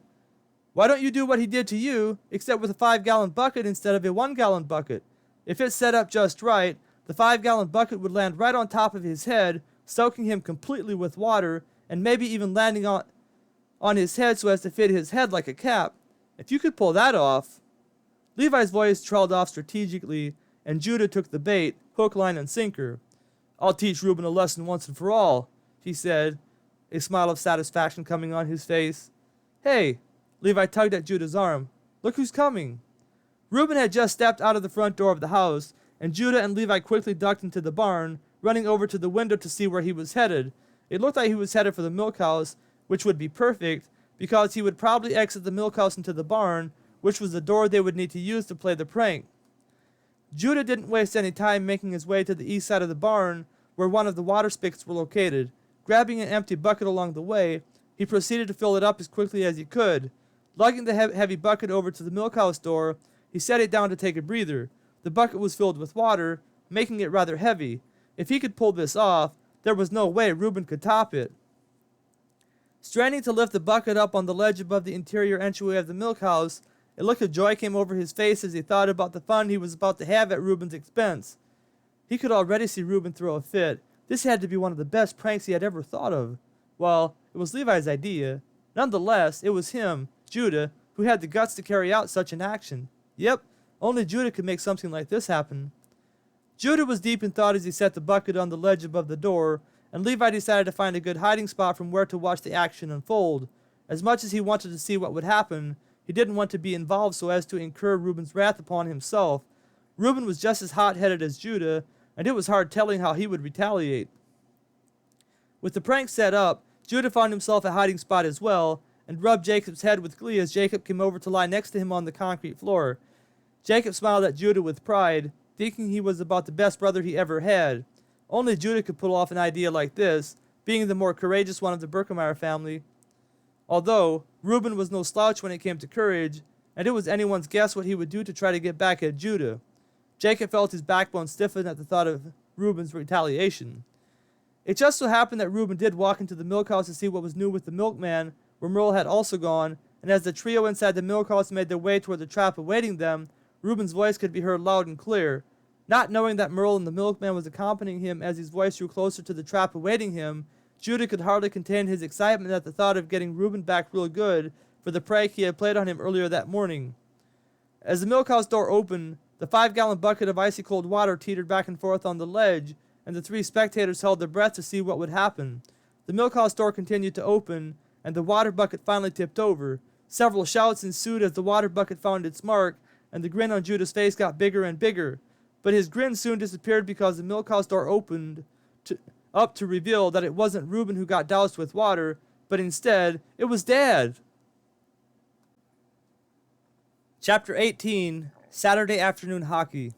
"Why don't you do what he did to you, except with a 5-gallon bucket instead of a 1-gallon bucket? If it's set up just right, the 5-gallon bucket would land right on top of his head, soaking him completely with water, and maybe even landing on his head so as to fit his head like a cap. If you could pull that off." Levi's voice trailed off strategically, and Judah took the bait, hook, line, and sinker. "I'll teach Reuben a lesson once and for all," he said, a smile of satisfaction coming on his face. "Hey," Levi tugged at Judah's arm, "look who's coming." Reuben had just stepped out of the front door of the house, and Judah and Levi quickly ducked into the barn, running over to the window to see where he was headed. It looked like he was headed for the milk house, which would be perfect, because he would probably exit the milk house into the barn, which was the door they would need to use to play the prank. Judah didn't waste any time making his way to the east side of the barn, where one of the water spigots were located. Grabbing an empty bucket along the way, he proceeded to fill it up as quickly as he could. Lugging the heavy bucket over to the milk house door, he set it down to take a breather. The bucket was filled with water, making it rather heavy. If he could pull this off, there was no way Reuben could top it. Straining to lift the bucket up on the ledge above the interior entryway of the milk house, a look of joy came over his face as he thought about the fun he was about to have at Reuben's expense. He could already see Reuben throw a fit. This had to be one of the best pranks he had ever thought of. Well, it was Levi's idea. Nonetheless, it was him, Judah, who had the guts to carry out such an action. Yep, only Judah could make something like this happen. Judah was deep in thought as he set the bucket on the ledge above the door, and Levi decided to find a good hiding spot from where to watch the action unfold. As much as he wanted to see what would happen, he didn't want to be involved so as to incur Reuben's wrath upon himself. Reuben was just as hot-headed as Judah, and it was hard telling how he would retaliate. With the prank set up, Judah found himself a hiding spot as well, and rubbed Jacob's head with glee as Jacob came over to lie next to him on the concrete floor. Jacob smiled at Judah with pride, thinking he was about the best brother he ever had. Only Judah could pull off an idea like this, being the more courageous one of the Berkemeyer family. Although, Reuben was no slouch when it came to courage, and it was anyone's guess what he would do to try to get back at Judah. Jacob felt his backbone stiffen at the thought of Reuben's retaliation. It just so happened that Reuben did walk into the milk house to see what was new with the milkman, where Merle had also gone, and as the trio inside the milk house made their way toward the trap awaiting them, Reuben's voice could be heard loud and clear. Not knowing that Merle and the milkman was accompanying him as his voice drew closer to the trap awaiting him, Judah could hardly contain his excitement at the thought of getting Reuben back real good for the prank he had played on him earlier that morning. As the milk house door opened, the 5-gallon bucket of icy cold water teetered back and forth on the ledge, and the 3 spectators held their breath to see what would happen. The milk house door continued to open, and the water bucket finally tipped over. Several shouts ensued as the water bucket found its mark, and the grin on Judah's face got bigger and bigger. But his grin soon disappeared because the milk house door opened up to reveal that it wasn't Reuben who got doused with water, but instead, it was Dad. Chapter 18, Saturday Afternoon Hockey.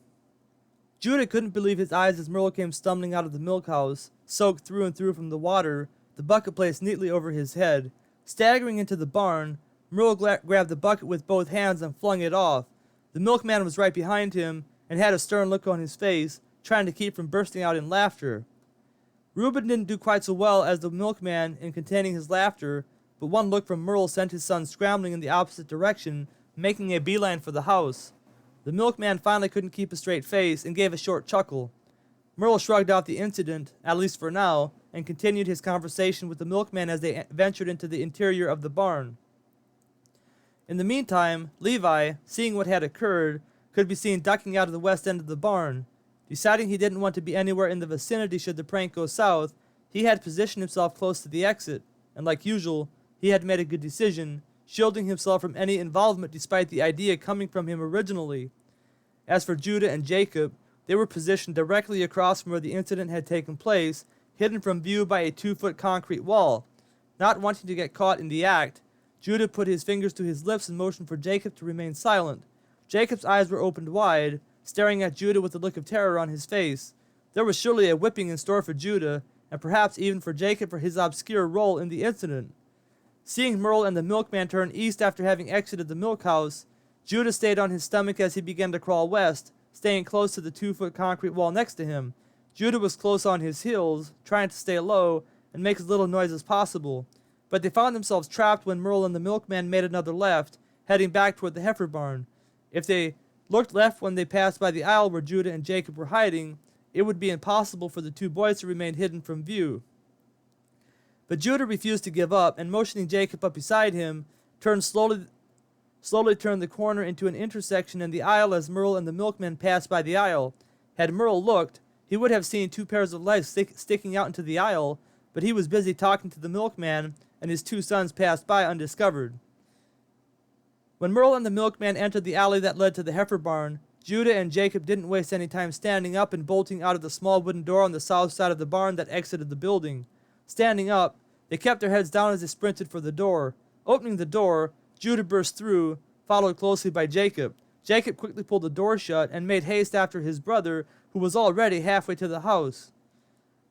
Judah couldn't believe his eyes as Merle came stumbling out of the milk house, soaked through and through from the water, the bucket placed neatly over his head. Staggering into the barn, Merle grabbed the bucket with both hands and flung it off. The milkman was right behind him and had a stern look on his face, trying to keep from bursting out in laughter. Reuben didn't do quite so well as the milkman in containing his laughter, but one look from Merle sent his son scrambling in the opposite direction, making a beeline for the house. The milkman finally couldn't keep a straight face and gave a short chuckle. Merle shrugged off the incident, at least for now, and continued his conversation with the milkman as they ventured into the interior of the barn. In the meantime, Levi, seeing what had occurred, could be seen ducking out of the west end of the barn. Deciding he didn't want to be anywhere in the vicinity should the prank go south, he had positioned himself close to the exit, and like usual, he had made a good decision, shielding himself from any involvement despite the idea coming from him originally. As for Judah and Jacob, they were positioned directly across from where the incident had taken place, hidden from view by a 2-foot concrete wall. Not wanting to get caught in the act, Judah put his fingers to his lips and motioned for Jacob to remain silent. Jacob's eyes were opened wide, staring at Judah with a look of terror on his face. There was surely a whipping in store for Judah, and perhaps even for Jacob for his obscure role in the incident. Seeing Merle and the milkman turn east after having exited the milk house, Judah stayed on his stomach as he began to crawl west, staying close to the 2-foot concrete wall next to him. Judah was close on his heels, trying to stay low and make as little noise as possible, but they found themselves trapped when Merle and the milkman made another left, heading back toward the heifer barn. If they looked left when they passed by the aisle where Judah and Jacob were hiding, it would be impossible for the two boys to remain hidden from view. But Judah refused to give up, and motioning Jacob up beside him, slowly turned the corner into an intersection in the aisle as Merle and the milkman passed by the aisle. Had Merle looked, he would have seen 2 pairs of legs sticking out into the aisle, but he was busy talking to the milkman, and his 2 sons passed by undiscovered. When Merle and the milkman entered the alley that led to the heifer barn, Judah and Jacob didn't waste any time standing up and bolting out of the small wooden door on the south side of the barn that exited the building. Standing up, they kept their heads down as they sprinted for the door. Opening the door, Judah burst through, followed closely by Jacob. Jacob quickly pulled the door shut and made haste after his brother, who was already halfway to the house.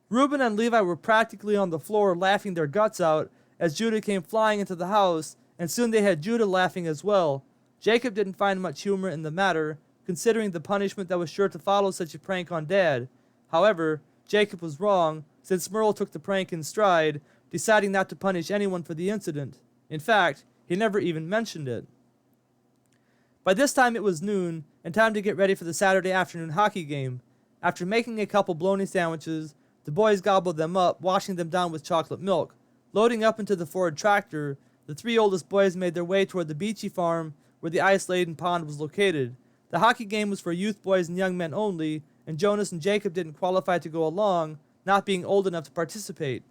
Reuben and Levi were practically on the floor laughing their guts out as Judah came flying into the house, and soon they had Judah laughing as well. Jacob didn't find much humor in the matter, considering the punishment that was sure to follow such a prank on Dad. However, Jacob was wrong, since Merle took the prank in stride, deciding not to punish anyone for the incident. In fact, he never even mentioned it. By this time it was noon, and time to get ready for the Saturday afternoon hockey game. After making a couple bologna sandwiches, the boys gobbled them up, washing them down with chocolate milk. Loading up into the Ford tractor, the 3 oldest boys made their way toward the beachy farm where the ice-laden pond was located. The hockey game was for youth boys and young men only, and Jonas and Jacob didn't qualify to go along, not being old enough to participate.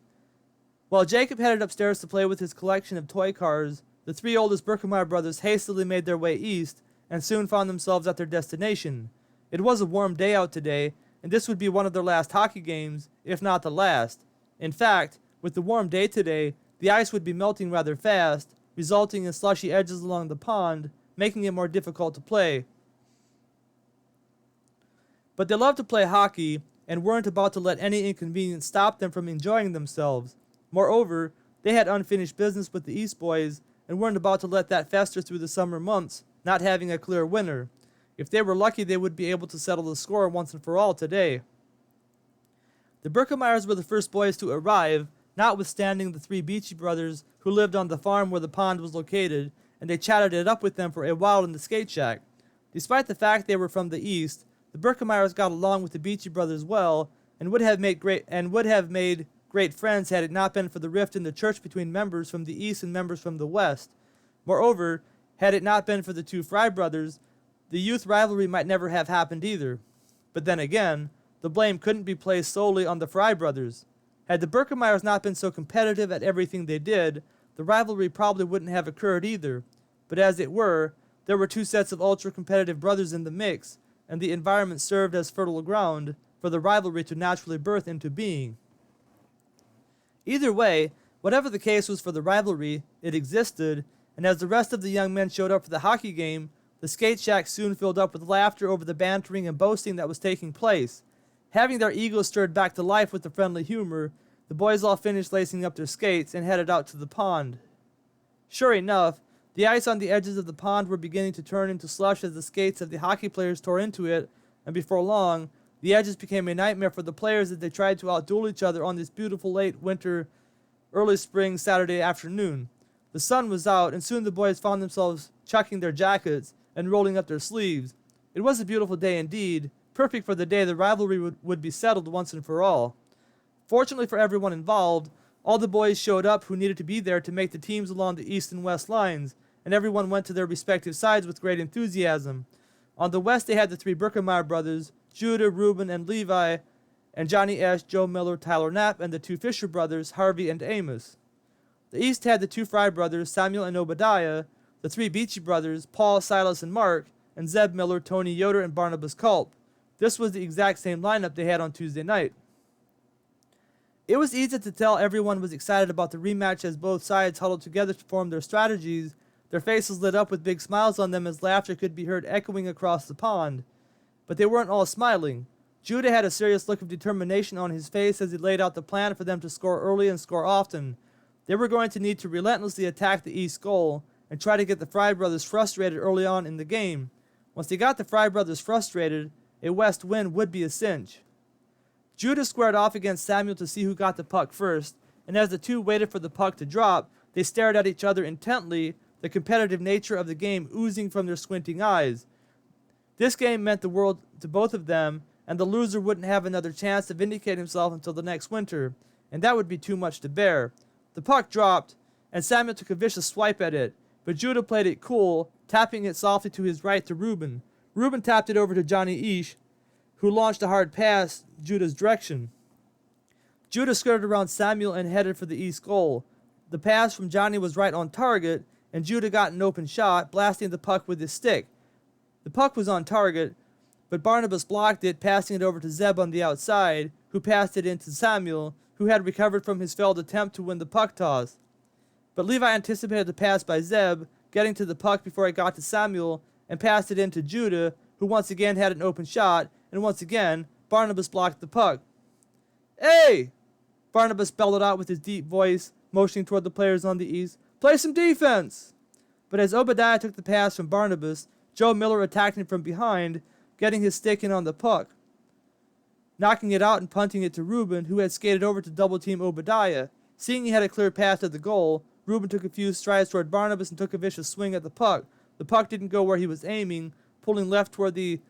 While Jacob headed upstairs to play with his collection of toy cars, the 3 oldest Birkemeyer brothers hastily made their way east and soon found themselves at their destination. It was a warm day out today, and this would be one of their last hockey games, if not the last. In fact, with the warm day today, the ice would be melting rather fast, resulting in slushy edges along the pond, making it more difficult to play. But they loved to play hockey and weren't about to let any inconvenience stop them from enjoying themselves. Moreover, they had unfinished business with the East boys and weren't about to let that fester through the summer months, not having a clear winner. If they were lucky, they would be able to settle the score once and for all today. The Birkemeyers were the first boys to arrive, notwithstanding the 3 Beachy brothers who lived on the farm where the pond was located, and they chatted it up with them for a while in the skate shack. Despite the fact they were from the East, the Birkemeyers got along with the Beachy brothers well, and would have made great friends had it not been for the rift in the church between members from the East and members from the West. Moreover, had it not been for the 2 Fry brothers, the youth rivalry might never have happened either. But then again, the blame couldn't be placed solely on the Fry brothers. Had the Birkemeyers not been so competitive at everything they did, the rivalry probably wouldn't have occurred either. But as it were, there were 2 sets of ultra-competitive brothers in the mix, and the environment served as fertile ground for the rivalry to naturally birth into being. Either way, whatever the case was for the rivalry, it existed, and as the rest of the young men showed up for the hockey game, the skate shack soon filled up with laughter over the bantering and boasting that was taking place. Having their egos stirred back to life with the friendly humor, the boys all finished lacing up their skates and headed out to the pond. Sure enough, the ice on the edges of the pond were beginning to turn into slush as the skates of the hockey players tore into it, and before long, the edges became a nightmare for the players as they tried to outduel each other on this beautiful late winter, early spring Saturday afternoon. The sun was out, and soon the boys found themselves chucking their jackets and rolling up their sleeves. It was a beautiful day indeed, perfect for the day the rivalry would be settled once and for all. Fortunately for everyone involved, all the boys showed up who needed to be there to make the teams along the east and west lines, and everyone went to their respective sides with great enthusiasm. On the west they had the three Birkemeyer brothers, Judah, Reuben, and Levi, and Johnny Esch, Joe Miller, Tyler Knapp, and the two Fisher brothers, Harvey and Amos. The east had the two Fry brothers, Samuel and Obadiah, the three Beachy brothers, Paul, Silas, and Mark, and Zeb Miller, Tony Yoder, and Barnabas Culp. This was the exact same lineup they had on Tuesday night. It was easy to tell everyone was excited about the rematch as both sides huddled together to form their strategies. Their faces lit up with big smiles on them as laughter could be heard echoing across the pond. But they weren't all smiling. Judah had a serious look of determination on his face as he laid out the plan for them to score early and score often. They were going to need to relentlessly attack the east goal and try to get the Fry brothers frustrated early on in the game. Once they got the Fry brothers frustrated, a west win would be a cinch. Judah squared off against Samuel to see who got the puck first, and as the two waited for the puck to drop, they stared at each other intently, the competitive nature of the game oozing from their squinting eyes. This game meant the world to both of them, and the loser wouldn't have another chance to vindicate himself until the next winter, and that would be too much to bear. The puck dropped, and Samuel took a vicious swipe at it, but Judah played it cool, tapping it softly to his right to Reuben. Reuben tapped it over to Johnny Esch, who launched a hard pass Judah's direction. Judah skirted around Samuel and headed for the east goal. The pass from Johnny was right on target, and Judah got an open shot, blasting the puck with his stick. The puck was on target, but Barnabas blocked it, passing it over to Zeb on the outside, who passed it in to Samuel, who had recovered from his failed attempt to win the puck toss. But Levi anticipated the pass by Zeb, getting to the puck before it got to Samuel, and passed it in to Judah, who once again had an open shot, and once again, Barnabas blocked the puck. "Hey!" Barnabas bellowed out with his deep voice, motioning toward the players on the east. "Play some defense!" But as Obadiah took the pass from Barnabas, Joe Miller attacked him from behind, getting his stick in on the puck, knocking it out and punting it to Reuben, who had skated over to double-team Obadiah. Seeing he had a clear path to the goal, Reuben took a few strides toward Barnabas and took a vicious swing at the puck. The puck didn't go where he was aiming, pulling left toward the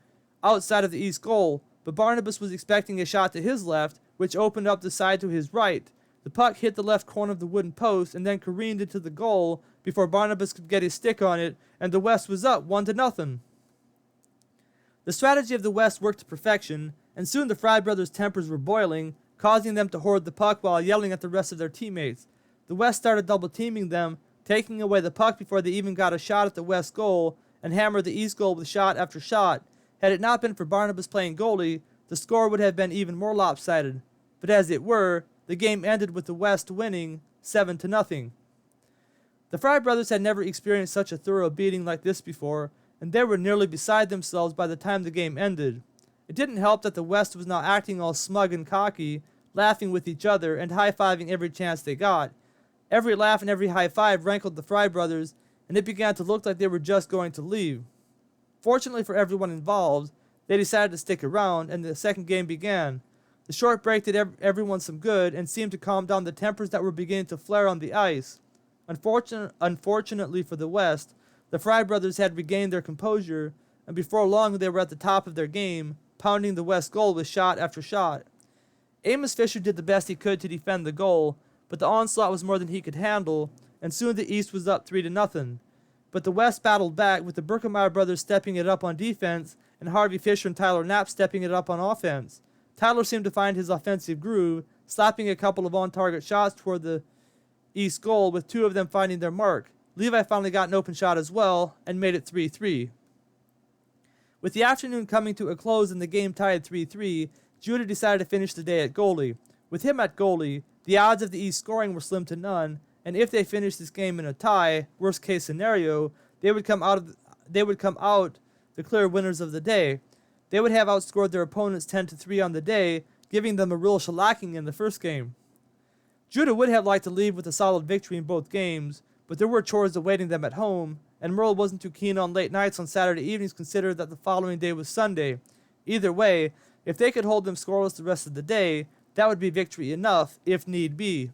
outside of the east goal, but Barnabas was expecting a shot to his left, which opened up the side to his right. The puck hit the left corner of the wooden post and then careened into the goal before Barnabas could get his stick on it, and the West was up 1-0. The strategy of the West worked to perfection, and soon the Fry brothers' tempers were boiling, causing them to hoard the puck while yelling at the rest of their teammates. The West started double-teaming them, taking away the puck before they even got a shot at the West goal, and hammered the East goal with shot after shot. Had it not been for Barnabas playing goalie, the score would have been even more lopsided. But as it were, the game ended with the West winning 7-0. The Fry brothers had never experienced such a thorough beating like this before, and they were nearly beside themselves by the time the game ended. It didn't help that the West was now acting all smug and cocky, laughing with each other and high-fiving every chance they got. Every laugh and every high-five rankled the Fry brothers, and it began to look like they were just going to leave. Fortunately for everyone involved, they decided to stick around, and the second game began. The short break did everyone some good and seemed to calm down the tempers that were beginning to flare on the ice. Unfortunately for the West, the Fry brothers had regained their composure, and before long they were at the top of their game, pounding the West goal with shot after shot. Amos Fisher did the best he could to defend the goal, but the onslaught was more than he could handle, and soon the East was up 3-0. But the West battled back, with the Birkemeyer brothers stepping it up on defense, and Harvey Fisher and Tyler Knapp stepping it up on offense. Tyler seemed to find his offensive groove, slapping a couple of on-target shots toward the East goal, with two of them finding their mark. Levi finally got an open shot as well, and made it 3-3. With the afternoon coming to a close and the game tied 3-3, Judah decided to finish the day at goalie. With him at goalie, the odds of the East scoring were slim to none, and if they finished this game in a tie, worst case scenario, they would come out the clear winners of the day. They would have outscored their opponents 10-3 on the day, giving them a real shellacking in the first game. Judah would have liked to leave with a solid victory in both games, but there were chores awaiting them at home, and Merle wasn't too keen on late nights on Saturday evenings, considering that the following day was Sunday. Either way, if they could hold them scoreless the rest of the day, that would be victory enough, if need be.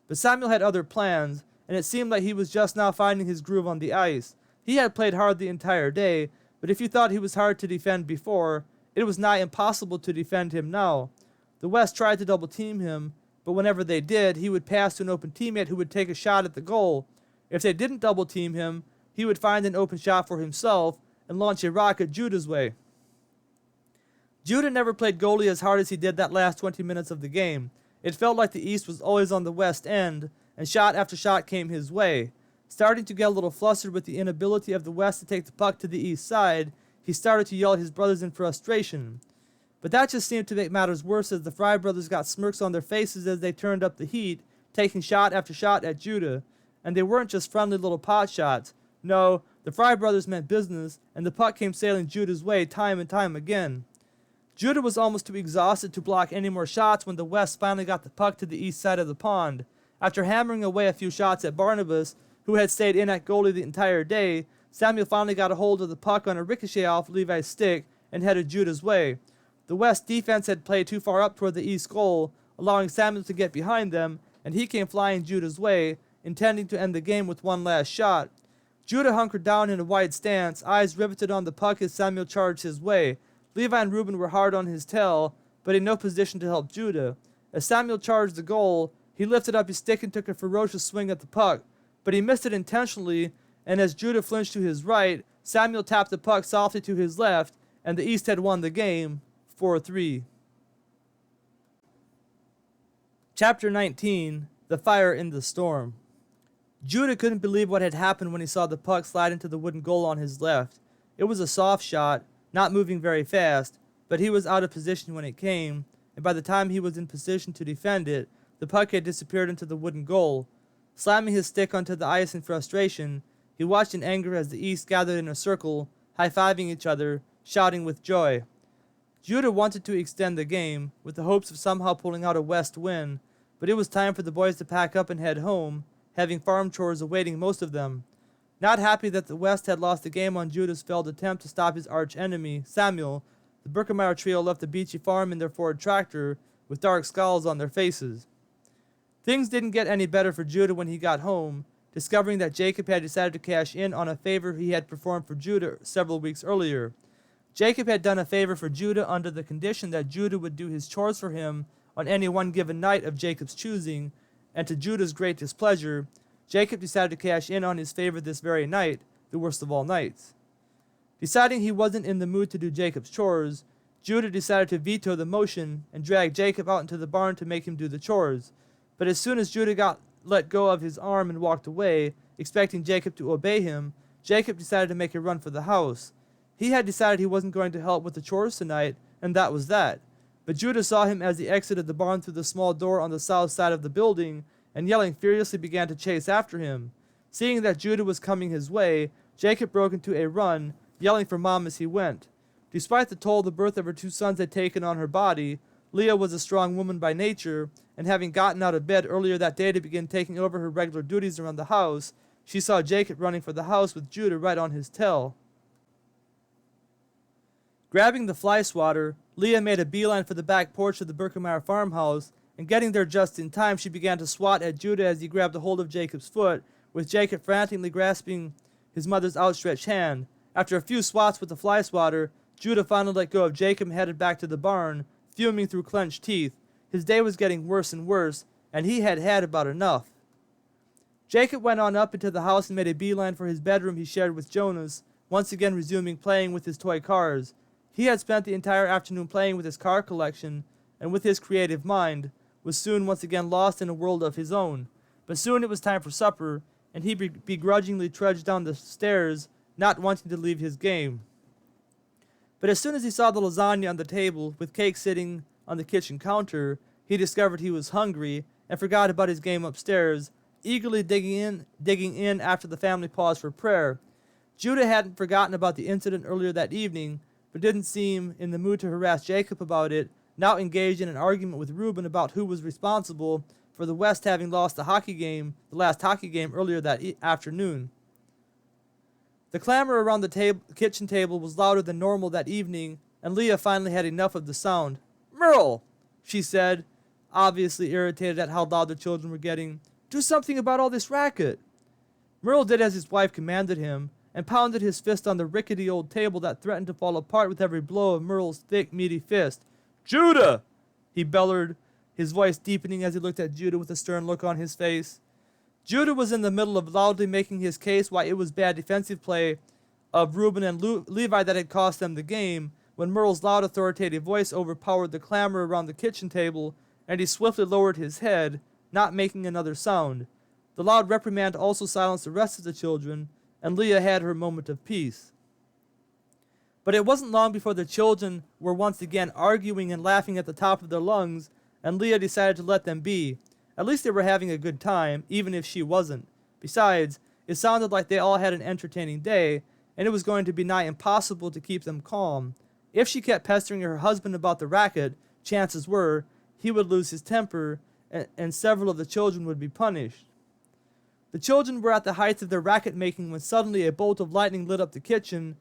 But Samuel had other plans, and it seemed like he was just now finding his groove on the ice. He had played hard the entire day, but if you thought he was hard to defend before, it was nigh impossible to defend him now. The West tried to double team him, but whenever they did, he would pass to an open teammate who would take a shot at the goal. If they didn't double team him, he would find an open shot for himself and launch a rocket Judah's way. Judah never played goalie as hard as he did that last 20 minutes of the game. It felt like the East was always on the West end, and shot after shot came his way. Starting to get a little flustered with the inability of the West to take the puck to the East side, he started to yell at his brothers in frustration. But that just seemed to make matters worse as the Fry brothers got smirks on their faces as they turned up the heat, taking shot after shot at Judah. And they weren't just friendly little pot shots. No, the Fry brothers meant business, and the puck came sailing Judah's way time and time again. Judah was almost too exhausted to block any more shots when the West finally got the puck to the east side of the pond. After hammering away a few shots at Barnabas, who had stayed in at goalie the entire day, Samuel finally got a hold of the puck on a ricochet off Levi's stick and headed Judah's way. The West defense had played too far up toward the east goal, allowing Samuel to get behind them, and he came flying Judah's way, intending to end the game with one last shot. Judah hunkered down in a wide stance, eyes riveted on the puck as Samuel charged his way. Levi and Reuben were hard on his tail, but in no position to help Judah. As Samuel charged the goal, he lifted up his stick and took a ferocious swing at the puck, but he missed it intentionally, and as Judah flinched to his right, Samuel tapped the puck softly to his left, and the East had won the game, 4-3. Chapter 19, The Fire in the Storm. Judah couldn't believe what had happened when he saw the puck slide into the wooden goal on his left. It was a soft shot, not moving very fast, but he was out of position when it came, and by the time he was in position to defend it, the puck had disappeared into the wooden goal. Slamming his stick onto the ice in frustration, he watched in anger as the East gathered in a circle, high-fiving each other, shouting with joy. Judah wanted to extend the game, with the hopes of somehow pulling out a West win, but it was time for the boys to pack up and head home, having farm chores awaiting most of them. Not happy that the West had lost the game on Judah's failed attempt to stop his arch-enemy, Samuel, the Birkemeyer trio left the beachy farm in their Ford tractor, with dark scowls on their faces. Things didn't get any better for Judah when he got home, discovering that Jacob had decided to cash in on a favor he had performed for Judah several weeks earlier. Jacob had done a favor for Judah under the condition that Judah would do his chores for him on any one given night of Jacob's choosing, and to Judah's great displeasure, Jacob decided to cash in on his favor this very night, the worst of all nights. Deciding he wasn't in the mood to do Jacob's chores, Judah decided to veto the motion and drag Jacob out into the barn to make him do the chores. But as soon as Judah let go of his arm and walked away, expecting Jacob to obey him, Jacob decided to make a run for the house. He had decided he wasn't going to help with the chores tonight, and that was that. But Judah saw him as he exited the barn through the small door on the south side of the building, and yelling furiously began to chase after him. Seeing that Judah was coming his way, Jacob broke into a run, yelling for Mom as he went. Despite the toll the birth of her two sons had taken on her body, Leah was a strong woman by nature, and having gotten out of bed earlier that day to begin taking over her regular duties around the house, she saw Jacob running for the house with Judah right on his tail. Grabbing the fly swatter, Leah made a beeline for the back porch of the Birkemeyer farmhouse, and getting there just in time, she began to swat at Judah as he grabbed a hold of Jacob's foot, with Jacob frantically grasping his mother's outstretched hand. After a few swats with the fly swatter, Judah finally let go of Jacob and headed back to the barn, fuming through clenched teeth. His day was getting worse and worse, and he had had about enough. Jacob went on up into the house and made a beeline for his bedroom he shared with Jonas, once again resuming playing with his toy cars. He had spent the entire afternoon playing with his car collection, and with his creative mind, was soon once again lost in a world of his own. But soon it was time for supper, and he begrudgingly trudged down the stairs, not wanting to leave his game. But as soon as he saw the lasagna on the table, with cake sitting on the kitchen counter, he discovered he was hungry, and forgot about his game upstairs, eagerly digging in after the family paused for prayer. Judah hadn't forgotten about the incident earlier that evening, but didn't seem in the mood to harass Jacob about it, now engaged in an argument with Reuben about who was responsible for the West having lost the last hockey game earlier that afternoon. The clamor around the kitchen table was louder than normal that evening, and Leah finally had enough of the sound. "Merle," she said, obviously irritated at how loud the children were getting, "do something about all this racket." Merle did as his wife commanded him, and pounded his fist on the rickety old table that threatened to fall apart with every blow of Merle's thick, meaty fist. "Judah!" he bellowed, his voice deepening as he looked at Judah with a stern look on his face. Judah was in the middle of loudly making his case why it was bad defensive play of Reuben and Levi that had cost them the game, when Merle's loud authoritative voice overpowered the clamor around the kitchen table, and he swiftly lowered his head, not making another sound. The loud reprimand also silenced the rest of the children, and Leah had her moment of peace. But it wasn't long before the children were once again arguing and laughing at the top of their lungs, and Leah decided to let them be. At least they were having a good time, even if she wasn't. Besides, it sounded like they all had an entertaining day, and it was going to be nigh impossible to keep them calm. If she kept pestering her husband about the racket, chances were he would lose his temper, and several of the children would be punished. The children were at the height of their racket making when suddenly a bolt of lightning lit up the kitchen,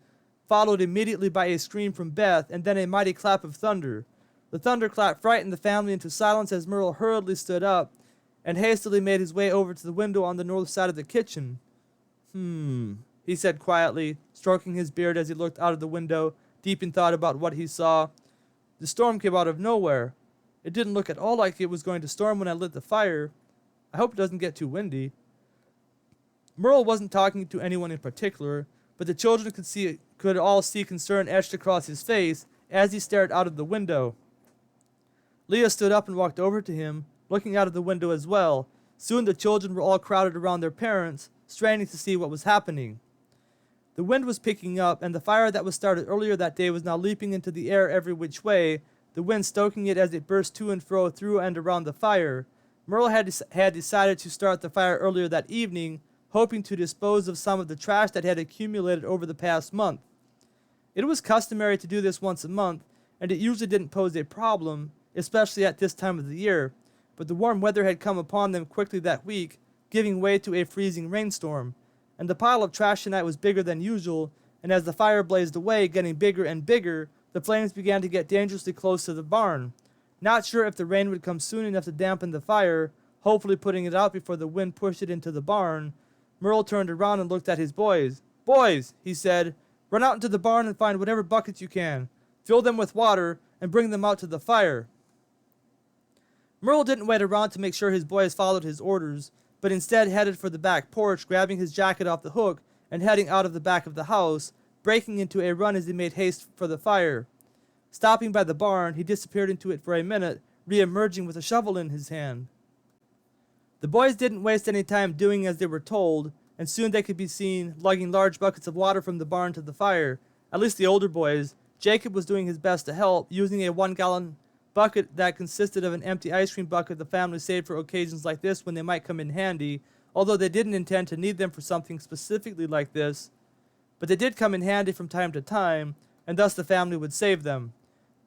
followed immediately by a scream from Beth, and then a mighty clap of thunder. The thunderclap frightened the family into silence as Merle hurriedly stood up and hastily made his way over to the window on the north side of the kitchen. He said quietly, stroking his beard as he looked out of the window, deep in thought about what he saw. The storm came out of nowhere. It didn't look at all like it was going to storm when I lit the fire. I hope it doesn't get too windy. Merle wasn't talking to anyone in particular, but the children could all see concern etched across his face as he stared out of the window. Leah stood up and walked over to him, looking out of the window as well. Soon the children were all crowded around their parents, straining to see what was happening. The wind was picking up, and the fire that was started earlier that day was now leaping into the air every which way, the wind stoking it as it burst to and fro through and around the fire. Merle had decided to start the fire earlier that evening, hoping to dispose of some of the trash that had accumulated over the past month. It was customary to do this once a month, and it usually didn't pose a problem, especially at this time of the year, but the warm weather had come upon them quickly that week, giving way to a freezing rainstorm, and the pile of trash tonight was bigger than usual, and as the fire blazed away, getting bigger and bigger, the flames began to get dangerously close to the barn. Not sure if the rain would come soon enough to dampen the fire, hopefully putting it out before the wind pushed it into the barn, Merle turned around and looked at his boys. "Boys," he said, "run out into the barn and find whatever buckets you can. Fill them with water and bring them out to the fire." Merle didn't wait around to make sure his boys followed his orders, but instead headed for the back porch, grabbing his jacket off the hook and heading out of the back of the house, breaking into a run as he made haste for the fire. Stopping by the barn, he disappeared into it for a minute, re-emerging with a shovel in his hand. The boys didn't waste any time doing as they were told, and soon they could be seen lugging large buckets of water from the barn to the fire. At least the older boys. Jacob was doing his best to help, using a 1-gallon bucket that consisted of an empty ice cream bucket the family saved for occasions like this when they might come in handy, although they didn't intend to need them for something specifically like this. But they did come in handy from time to time, and thus the family would save them.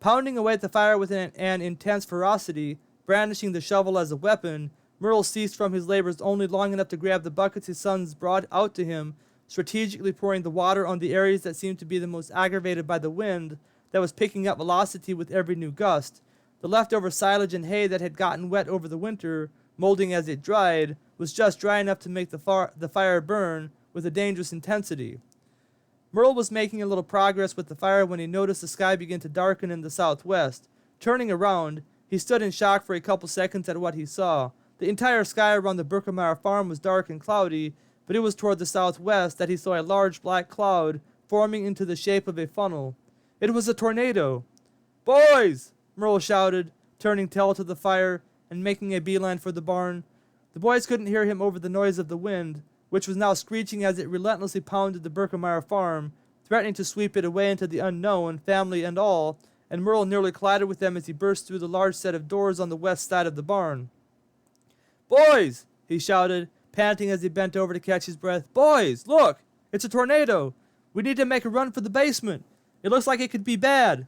Pounding away at the fire with an intense ferocity, brandishing the shovel as a weapon, Merle ceased from his labors only long enough to grab the buckets his sons brought out to him, strategically pouring the water on the areas that seemed to be the most aggravated by the wind that was picking up velocity with every new gust. The leftover silage and hay that had gotten wet over the winter, molding as it dried, was just dry enough to make the fire burn with a dangerous intensity. Merle was making a little progress with the fire when he noticed the sky begin to darken in the southwest. Turning around, he stood in shock for a couple seconds at what he saw. The entire sky around the Birkemeyer farm was dark and cloudy, but it was toward the southwest that he saw a large black cloud forming into the shape of a funnel. It was a tornado. "Boys!" Merle shouted, turning tail to the fire and making a beeline for the barn. The boys couldn't hear him over the noise of the wind, which was now screeching as it relentlessly pounded the Birkemeyer farm, threatening to sweep it away into the unknown, family and all, and Merle nearly collided with them as he burst through the large set of doors on the west side of the barn. "Boys!" he shouted, panting as he bent over to catch his breath. "Boys, look! It's a tornado! We need to make a run for the basement! It looks like it could be bad!"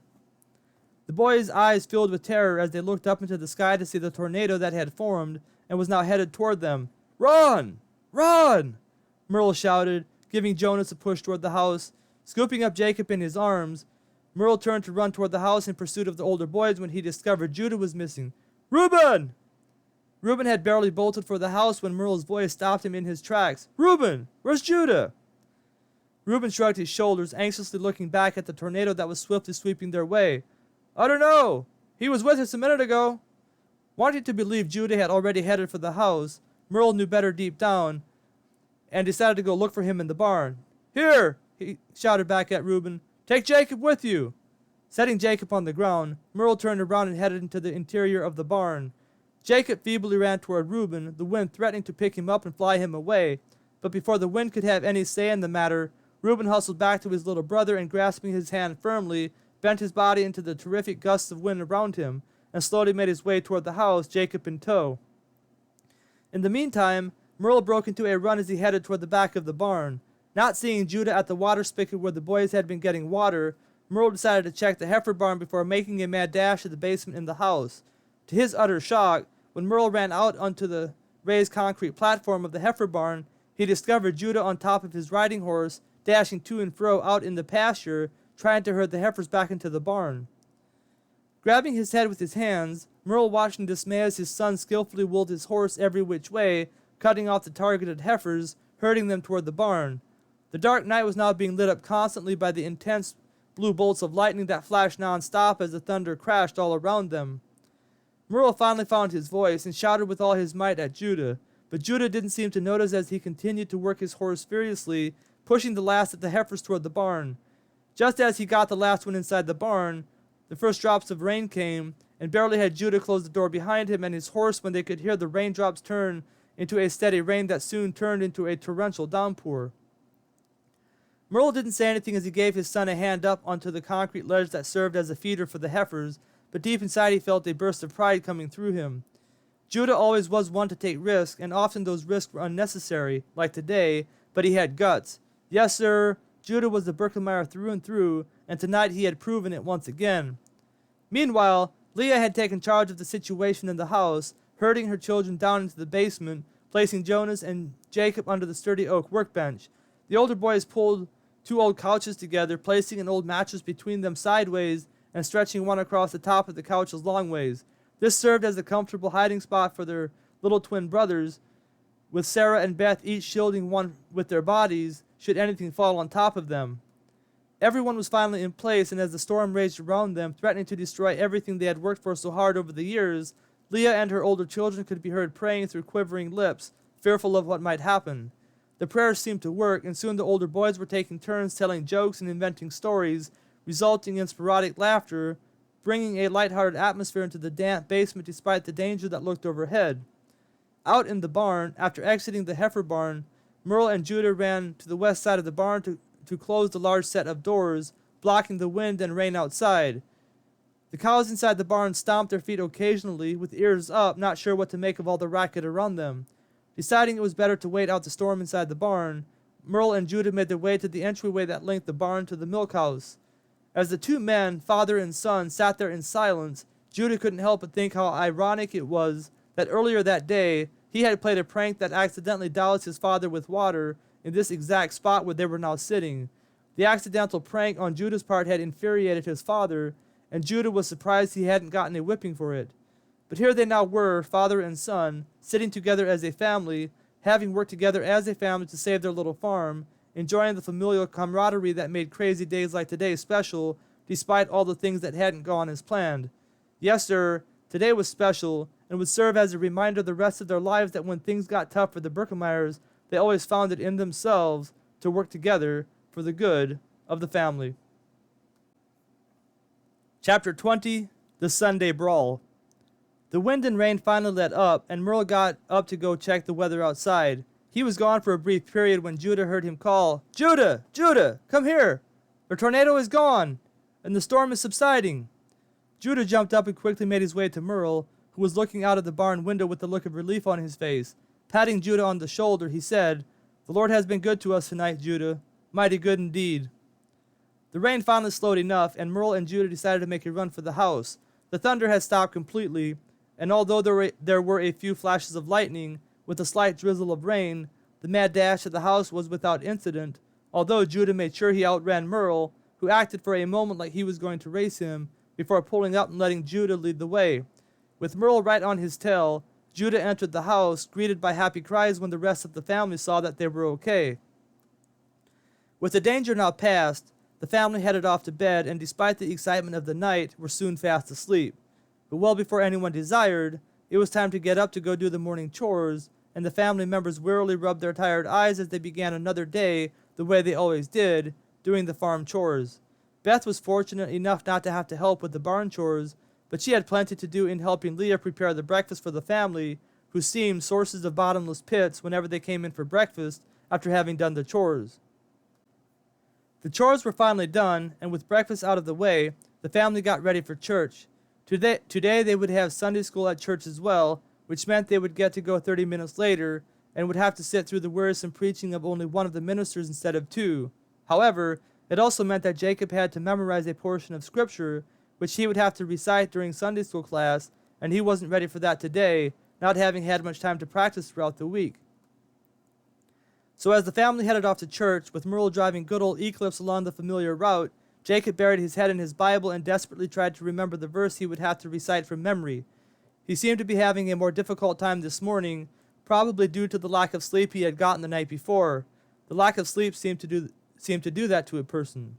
The boys' eyes filled with terror as they looked up into the sky to see the tornado that had formed and was now headed toward them. "Run! Run!" Merle shouted, giving Jonas a push toward the house. Scooping up Jacob in his arms, Merle turned to run toward the house in pursuit of the older boys when he discovered Judah was missing. "Reuben!" Reuben had barely bolted for the house when Merle's voice stopped him in his tracks. "Reuben, where's Judah?" Reuben shrugged his shoulders, anxiously looking back at the tornado that was swiftly sweeping their way. I don't know. He was with us a minute ago. Wanting to believe Judah had already headed for the house, Merle knew better deep down and decided to go look for him in the barn. Here, he shouted back at Reuben. Take Jacob with you. Setting Jacob on the ground, Merle turned around and headed into the interior of the barn. Jacob feebly ran toward Reuben, the wind threatening to pick him up and fly him away. But before the wind could have any say in the matter, Reuben hustled back to his little brother and, grasping his hand firmly, bent his body into the terrific gusts of wind around him and slowly made his way toward the house, Jacob in tow. In the meantime, Merle broke into a run as he headed toward the back of the barn. Not seeing Judah at the water spigot where the boys had been getting water, Merle decided to check the heifer barn before making a mad dash to the basement in the house. To his utter shock, when Merle ran out onto the raised concrete platform of the heifer barn, he discovered Judah on top of his riding horse, dashing to and fro out in the pasture, trying to herd the heifers back into the barn. Grabbing his head with his hands, Merle watched in dismay as his son skillfully whirled his horse every which way, cutting off the targeted heifers, herding them toward the barn. The dark night was now being lit up constantly by the intense blue bolts of lightning that flashed non-stop as the thunder crashed all around them. Merle finally found his voice and shouted with all his might at Judah, but Judah didn't seem to notice as he continued to work his horse furiously, pushing the last of the heifers toward the barn. Just as he got the last one inside the barn, the first drops of rain came, and barely had Judah closed the door behind him and his horse when they could hear the raindrops turn into a steady rain that soon turned into a torrential downpour. Merle didn't say anything as he gave his son a hand up onto the concrete ledge that served as a feeder for the heifers, but deep inside he felt a burst of pride coming through him. Judah always was one to take risks, and often those risks were unnecessary, like today, but he had guts. Yes, sir, Judah was the Birkemeyer through and through, and tonight he had proven it once again. Meanwhile, Leah had taken charge of the situation in the house, herding her children down into the basement, placing Jonas and Jacob under the sturdy oak workbench. The older boys pulled two old couches together, placing an old mattress between them sideways and stretching one across the top of the couches longways. This served as a comfortable hiding spot for their little twin brothers, with Sarah and Beth each shielding one with their bodies should anything fall on top of them. Everyone was finally in place, and as the storm raged around them, threatening to destroy everything they had worked for so hard over the years, Leah and her older children could be heard praying through quivering lips, fearful of what might happen. The prayers seemed to work, and soon the older boys were taking turns telling jokes and inventing stories, resulting in sporadic laughter, bringing a lighthearted atmosphere into the damp basement despite the danger that lurked overhead. Out in the barn, after exiting the heifer barn, Merle and Judah ran to the west side of the barn to close the large set of doors, blocking the wind and rain outside. The cows inside the barn stomped their feet occasionally, with ears up, not sure what to make of all the racket around them. Deciding it was better to wait out the storm inside the barn, Merle and Judah made their way to the entryway that linked the barn to the milk house. As the two men, father and son, sat there in silence, Judah couldn't help but think how ironic it was that earlier that day he had played a prank that accidentally doused his father with water in this exact spot where they were now sitting. The accidental prank on Judah's part had infuriated his father, and Judah was surprised he hadn't gotten a whipping for it. But here they now were, father and son, sitting together as a family, having worked together as a family to save their little farm, enjoying the familial camaraderie that made crazy days like today special, despite all the things that hadn't gone as planned. Yes, sir, today was special, and would serve as a reminder the rest of their lives that when things got tough for the Birkemeyers, they always found it in themselves to work together for the good of the family. Chapter 20, The Sunday Brawl. The wind and rain finally let up, and Merle got up to go check the weather outside. He was gone for a brief period when Judah heard him call, Judah! Judah! Come here! The tornado is gone, and the storm is subsiding. Judah jumped up and quickly made his way to Merle, who was looking out of the barn window with a look of relief on his face. Patting Judah on the shoulder, he said, The Lord has been good to us tonight, Judah. Mighty good indeed. The rain finally slowed enough, and Merle and Judah decided to make a run for the house. The thunder had stopped completely, and although there were a few flashes of lightning, with a slight drizzle of rain, the mad dash to the house was without incident, although Judah made sure he outran Merle, who acted for a moment like he was going to race him, before pulling up and letting Judah lead the way. With Merle right on his tail, Judah entered the house, greeted by happy cries when the rest of the family saw that they were okay. With the danger now past, the family headed off to bed, and despite the excitement of the night, were soon fast asleep. But well before anyone desired, it was time to get up to go do the morning chores, and the family members wearily rubbed their tired eyes as they began another day the way they always did, doing the farm chores. Beth was fortunate enough not to have to help with the barn chores, but she had plenty to do in helping Leah prepare the breakfast for the family, who seemed sources of bottomless pits whenever they came in for breakfast after having done the chores. The chores were finally done, and with breakfast out of the way, the family got ready for church. Today they would have Sunday school at church as well, which meant they would get to go 30 minutes later and would have to sit through the wearisome preaching of only one of the ministers instead of two. However, it also meant that Jacob had to memorize a portion of scripture, which he would have to recite during Sunday school class, and he wasn't ready for that today, not having had much time to practice throughout the week. So as the family headed off to church, with Merle driving good old Eclipse along the familiar route, Jacob buried his head in his Bible and desperately tried to remember the verse he would have to recite from memory. He seemed to be having a more difficult time this morning, probably due to the lack of sleep he had gotten the night before. The lack of sleep seemed to do that to a person.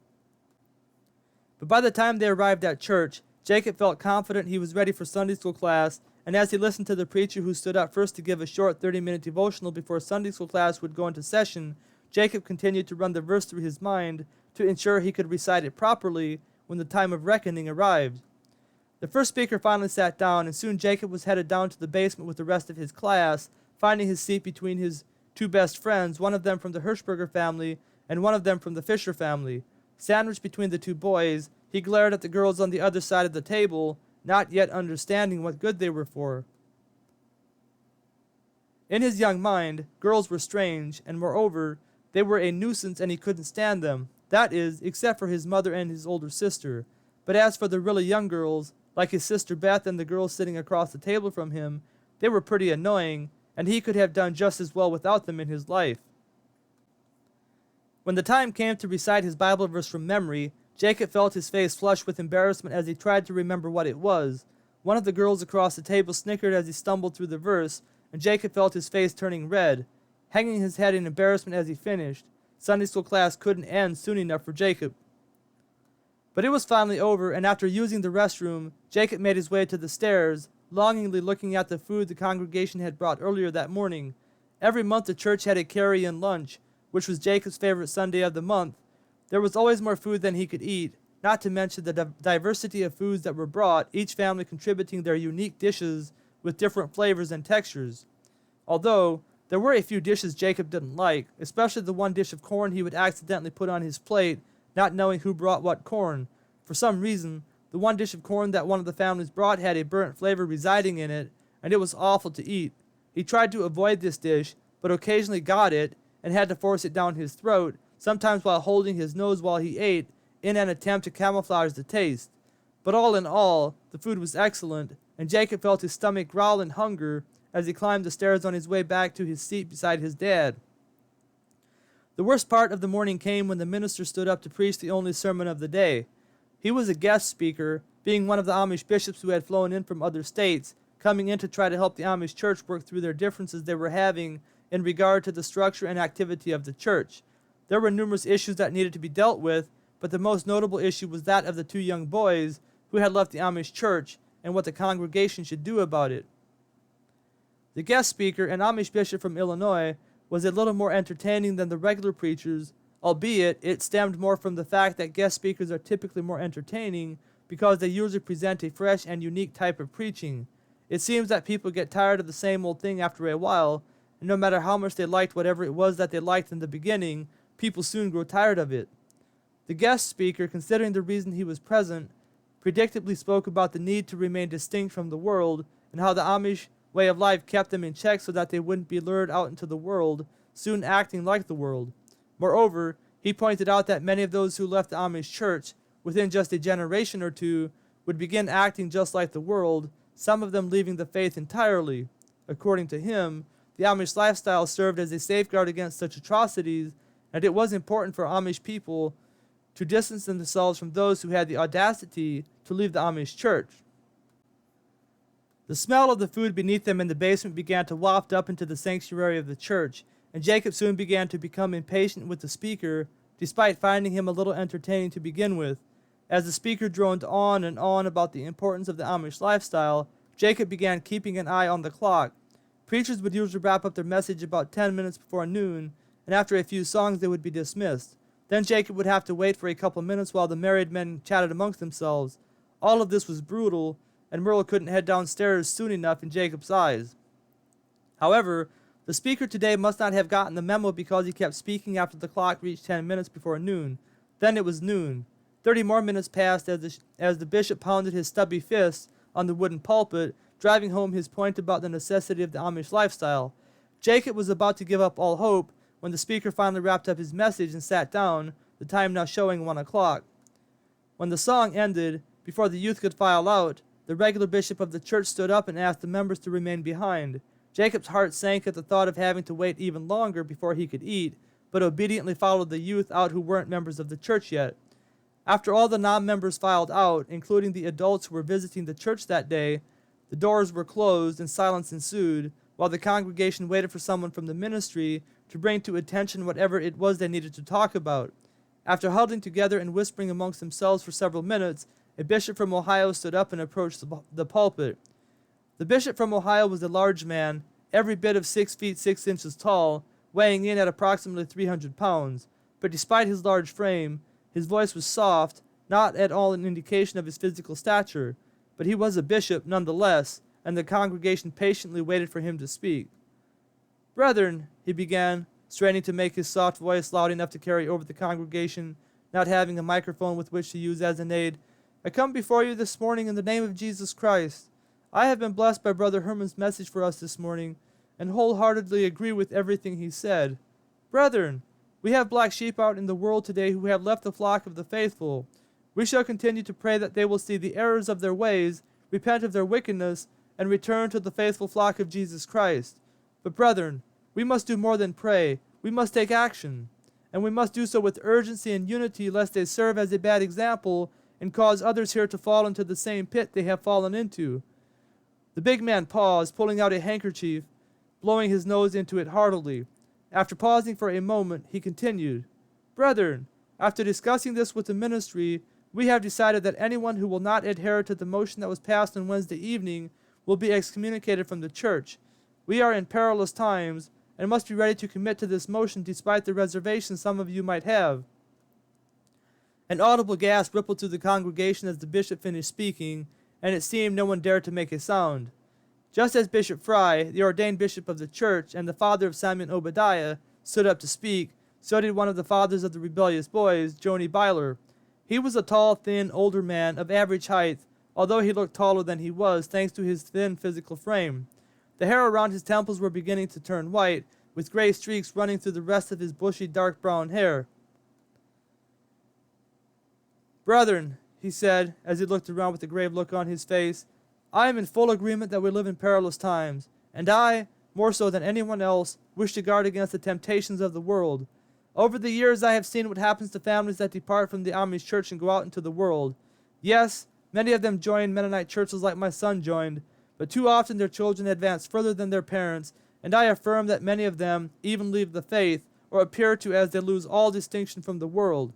But by the time they arrived at church, Jacob felt confident he was ready for Sunday school class, and as he listened to the preacher who stood up first to give a short 30-minute devotional before Sunday school class would go into session, Jacob continued to run the verse through his mind to ensure he could recite it properly when the time of reckoning arrived. The first speaker finally sat down, and soon Jacob was headed down to the basement with the rest of his class, finding his seat between his two best friends, one of them from the Hirschberger family and one of them from the Fisher family. Sandwiched between the two boys, he glared at the girls on the other side of the table, not yet understanding what good they were for. In his young mind, girls were strange, and moreover, they were a nuisance and he couldn't stand them. That is, except for his mother and his older sister. But as for the really young girls, like his sister Beth and the girls sitting across the table from him, they were pretty annoying, and he could have done just as well without them in his life. When the time came to recite his Bible verse from memory, Jacob felt his face flush with embarrassment as he tried to remember what it was. One of the girls across the table snickered as he stumbled through the verse, and Jacob felt his face turning red. Hanging his head in embarrassment as he finished, Sunday school class couldn't end soon enough for Jacob. But it was finally over, and after using the restroom, Jacob made his way to the stairs, longingly looking at the food the congregation had brought earlier that morning. Every month the church had a carry-in lunch, which was Jacob's favorite Sunday of the month. There was always more food than he could eat, not to mention the diversity of foods that were brought, each family contributing their unique dishes with different flavors and textures. Although, there were a few dishes Jacob didn't like, especially the one dish of corn he would accidentally put on his plate, not knowing who brought what corn. For some reason, the one dish of corn that one of the families brought had a burnt flavor residing in it, and it was awful to eat. He tried to avoid this dish, but occasionally got it, and had to force it down his throat, sometimes while holding his nose while he ate, in an attempt to camouflage the taste. But all in all, the food was excellent, and Jacob felt his stomach growl in hunger as he climbed the stairs on his way back to his seat beside his dad. The worst part of the morning came when the minister stood up to preach the only sermon of the day. He was a guest speaker, being one of the Amish bishops who had flown in from other states, coming in to try to help the Amish church work through their differences they were having in regard to the structure and activity of the church. There were numerous issues that needed to be dealt with, but the most notable issue was that of the two young boys who had left the Amish church and what the congregation should do about it. The guest speaker, an Amish bishop from Illinois, was a little more entertaining than the regular preachers, albeit it stemmed more from the fact that guest speakers are typically more entertaining because they usually present a fresh and unique type of preaching. It seems that people get tired of the same old thing after a while, and no matter how much they liked whatever it was that they liked in the beginning, people soon grow tired of it. The guest speaker, considering the reason he was present, predictably spoke about the need to remain distinct from the world and how the Amish way of life kept them in check so that they wouldn't be lured out into the world, soon acting like the world. Moreover, he pointed out that many of those who left the Amish church within just a generation or two would begin acting just like the world, some of them leaving the faith entirely. According to him, the Amish lifestyle served as a safeguard against such atrocities, and it was important for Amish people to distance themselves from those who had the audacity to leave the Amish church. The smell of the food beneath them in the basement began to waft up into the sanctuary of the church, and Jacob soon began to become impatient with the speaker, despite finding him a little entertaining to begin with. As the speaker droned on and on about the importance of the Amish lifestyle, Jacob began keeping an eye on the clock. Preachers would usually wrap up their message about 10 minutes before noon, and after a few songs they would be dismissed. Then Jacob would have to wait for a couple minutes while the married men chatted amongst themselves. All of this was brutal, and Merle couldn't head downstairs soon enough in Jacob's eyes. However, the speaker today must not have gotten the memo because he kept speaking after the clock reached 10 minutes before noon. Then it was noon. 30 more minutes passed as the bishop pounded his stubby fists on the wooden pulpit, driving home his point about the necessity of the Amish lifestyle. Jacob was about to give up all hope when the speaker finally wrapped up his message and sat down, the time now showing 1 o'clock. When the song ended, before the youth could file out, the regular bishop of the church stood up and asked the members to remain behind. Jacob's heart sank at the thought of having to wait even longer before he could eat, but obediently followed the youth out who weren't members of the church yet. After all the non-members filed out, including the adults who were visiting the church that day, the doors were closed and silence ensued, while the congregation waited for someone from the ministry to bring to attention whatever it was they needed to talk about. After huddling together and whispering amongst themselves for several minutes, a bishop from Ohio stood up and approached the pulpit. The bishop from Ohio was a large man, every bit of 6 feet 6 inches tall, weighing in at approximately 300 pounds. But despite his large frame, his voice was soft, not at all an indication of his physical stature. But he was a bishop nonetheless, and the congregation patiently waited for him to speak. "Brethren," he began, straining to make his soft voice loud enough to carry over the congregation, not having a microphone with which to use as an aid, "I come before you this morning in the name of Jesus Christ. I have been blessed by Brother Herman's message for us this morning, and wholeheartedly agree with everything he said. Brethren, we have black sheep out in the world today who have left the flock of the faithful. We shall continue to pray that they will see the errors of their ways, repent of their wickedness, and return to the faithful flock of Jesus Christ. But brethren, we must do more than pray. We must take action. And we must do so with urgency and unity, lest they serve as a bad example and cause others here to fall into the same pit they have fallen into." The big man paused, pulling out a handkerchief, blowing his nose into it heartily. After pausing for a moment, he continued, "Brethren, after discussing this with the ministry, we have decided that anyone who will not adhere to the motion that was passed on Wednesday evening will be excommunicated from the church. We are in perilous times, and must be ready to commit to this motion despite the reservations some of you might have." An audible gasp rippled through the congregation as the bishop finished speaking, and it seemed no one dared to make a sound. Just as Bishop Fry, the ordained bishop of the church and the father of Samuel Obadiah, stood up to speak, so did one of the fathers of the rebellious boys, Joni Byler. He was a tall, thin, older man of average height, although he looked taller than he was thanks to his thin physical frame. The hair around his temples were beginning to turn white, with gray streaks running through the rest of his bushy dark brown hair. "Brethren," he said, as he looked around with a grave look on his face, "I am in full agreement that we live in perilous times, and I, more so than anyone else, wish to guard against the temptations of the world. Over the years I have seen what happens to families that depart from the Amish church and go out into the world. Yes, many of them join Mennonite churches like my son joined, but too often their children advance further than their parents, and I affirm that many of them even leave the faith, or appear to as they lose all distinction from the world."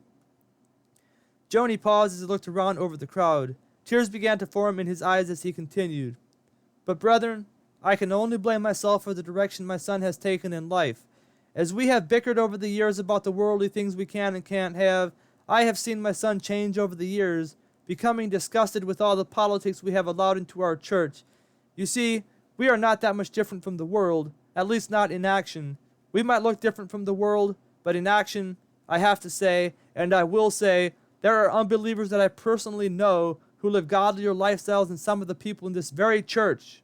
Joni paused as he looked around over the crowd. Tears began to form in his eyes as he continued. "But brethren, I can only blame myself for the direction my son has taken in life. As we have bickered over the years about the worldly things we can and can't have, I have seen my son change over the years, becoming disgusted with all the politics we have allowed into our church. You see, we are not that much different from the world, at least not in action. We might look different from the world, but in action, I have to say, and I will say, there are unbelievers that I personally know who live godlier lifestyles than some of the people in this very church."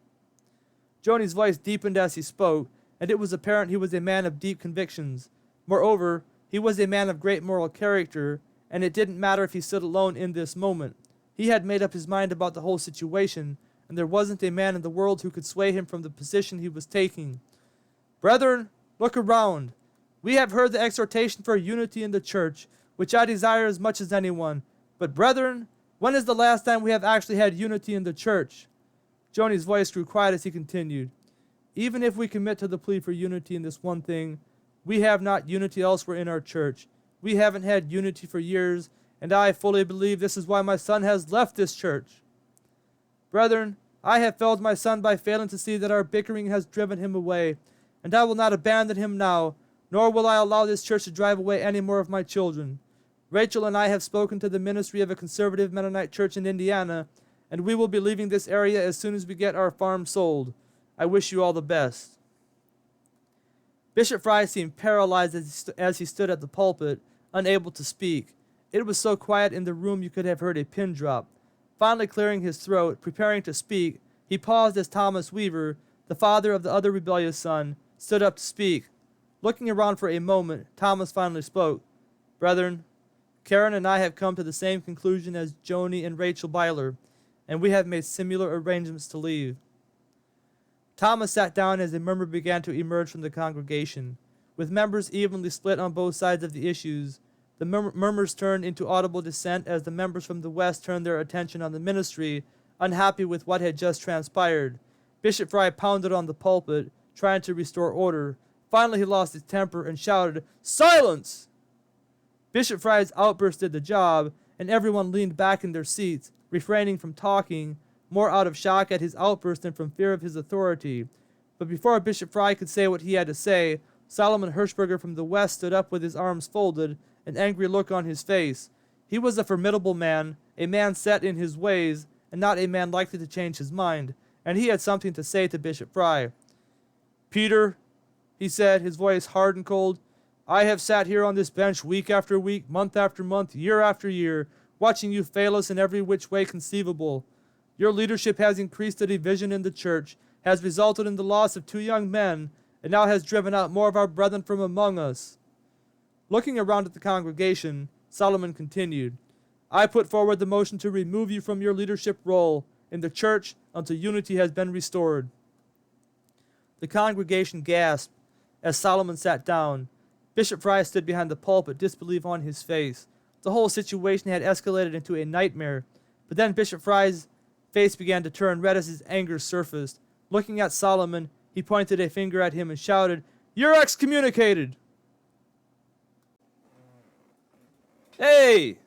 Joni's voice deepened as he spoke, and it was apparent he was a man of deep convictions. Moreover, he was a man of great moral character, and it didn't matter if he stood alone in this moment. He had made up his mind about the whole situation, and there wasn't a man in the world who could sway him from the position he was taking. "Brethren, look around. We have heard the exhortation for unity in the church, which I desire as much as anyone. But brethren, when is the last time we have actually had unity in the church?" Joni's voice grew quiet as he continued. "Even if we commit to the plea for unity in this one thing, we have not unity elsewhere in our church. We haven't had unity for years, and I fully believe this is why my son has left this church. Brethren, I have failed my son by failing to see that our bickering has driven him away, and I will not abandon him now, nor will I allow this church to drive away any more of my children. Rachel and I have spoken to the ministry of a conservative Mennonite church in Indiana, and we will be leaving this area as soon as we get our farm sold. I wish you all the best." Bishop Fry seemed paralyzed as he stood at the pulpit, unable to speak. It was so quiet in the room you could have heard a pin drop. Finally clearing his throat, preparing to speak, he paused as Thomas Weaver, the father of the other rebellious son, stood up to speak. Looking around for a moment, Thomas finally spoke. "Brethren, Karen and I have come to the same conclusion as Joni and Rachel Byler, and we have made similar arrangements to leave." Thomas sat down as a murmur began to emerge from the congregation. With members evenly split on both sides of the issues, the murmurs turned into audible dissent as the members from the west turned their attention on the ministry, unhappy with what had just transpired. Bishop Fry pounded on the pulpit, trying to restore order. Finally he lost his temper and shouted, "Silence!" Bishop Fry's outburst did the job, and everyone leaned back in their seats, refraining from talking, more out of shock at his outburst than from fear of his authority. But before Bishop Fry could say what he had to say, Solomon Hirschberger from the west stood up with his arms folded, an angry look on his face. He was a formidable man, a man set in his ways, and not a man likely to change his mind, and he had something to say to Bishop Fry. "Peter," he said, his voice hard and cold, "I have sat here on this bench week after week, month after month, year after year, watching you fail us in every which way conceivable. Your leadership has increased the division in the church, has resulted in the loss of 2 young men, and now has driven out more of our brethren from among us." Looking around at the congregation, Solomon continued, "I put forward the motion to remove you from your leadership role in the church until unity has been restored." The congregation gasped as Solomon sat down. Bishop Fry stood behind the pulpit, disbelief on his face. The whole situation had escalated into a nightmare. But then Bishop Fry's face began to turn red as his anger surfaced. Looking at Solomon, he pointed a finger at him and shouted, "You're excommunicated!" "Hey!"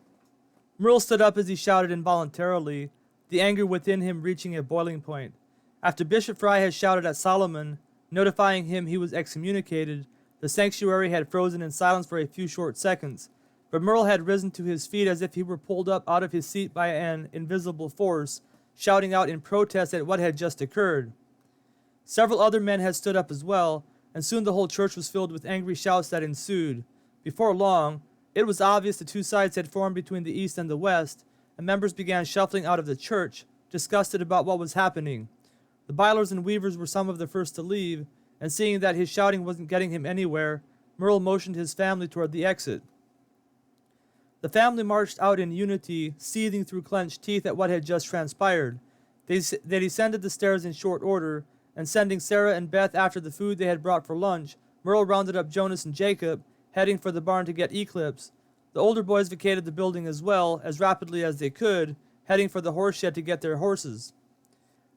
Merle stood up as he shouted involuntarily, the anger within him reaching a boiling point. After Bishop Fry had shouted at Solomon, notifying him he was excommunicated, the sanctuary had frozen in silence for a few short seconds, but Merle had risen to his feet as if he were pulled up out of his seat by an invisible force, shouting out in protest at what had just occurred. Several other men had stood up as well, and soon the whole church was filled with angry shouts that ensued. Before long, it was obvious the 2 sides had formed between the east and the west, and members began shuffling out of the church, disgusted about what was happening. The Bylers and Weavers were some of the first to leave, and seeing that his shouting wasn't getting him anywhere, Merle motioned his family toward the exit. The family marched out in unity, seething through clenched teeth at what had just transpired. They descended the stairs in short order, and sending Sarah and Beth after the food they had brought for lunch, Merle rounded up Jonas and Jacob, heading for the barn to get Eclipse. The older boys vacated the building as well, as rapidly as they could, heading for the horse shed to get their horses.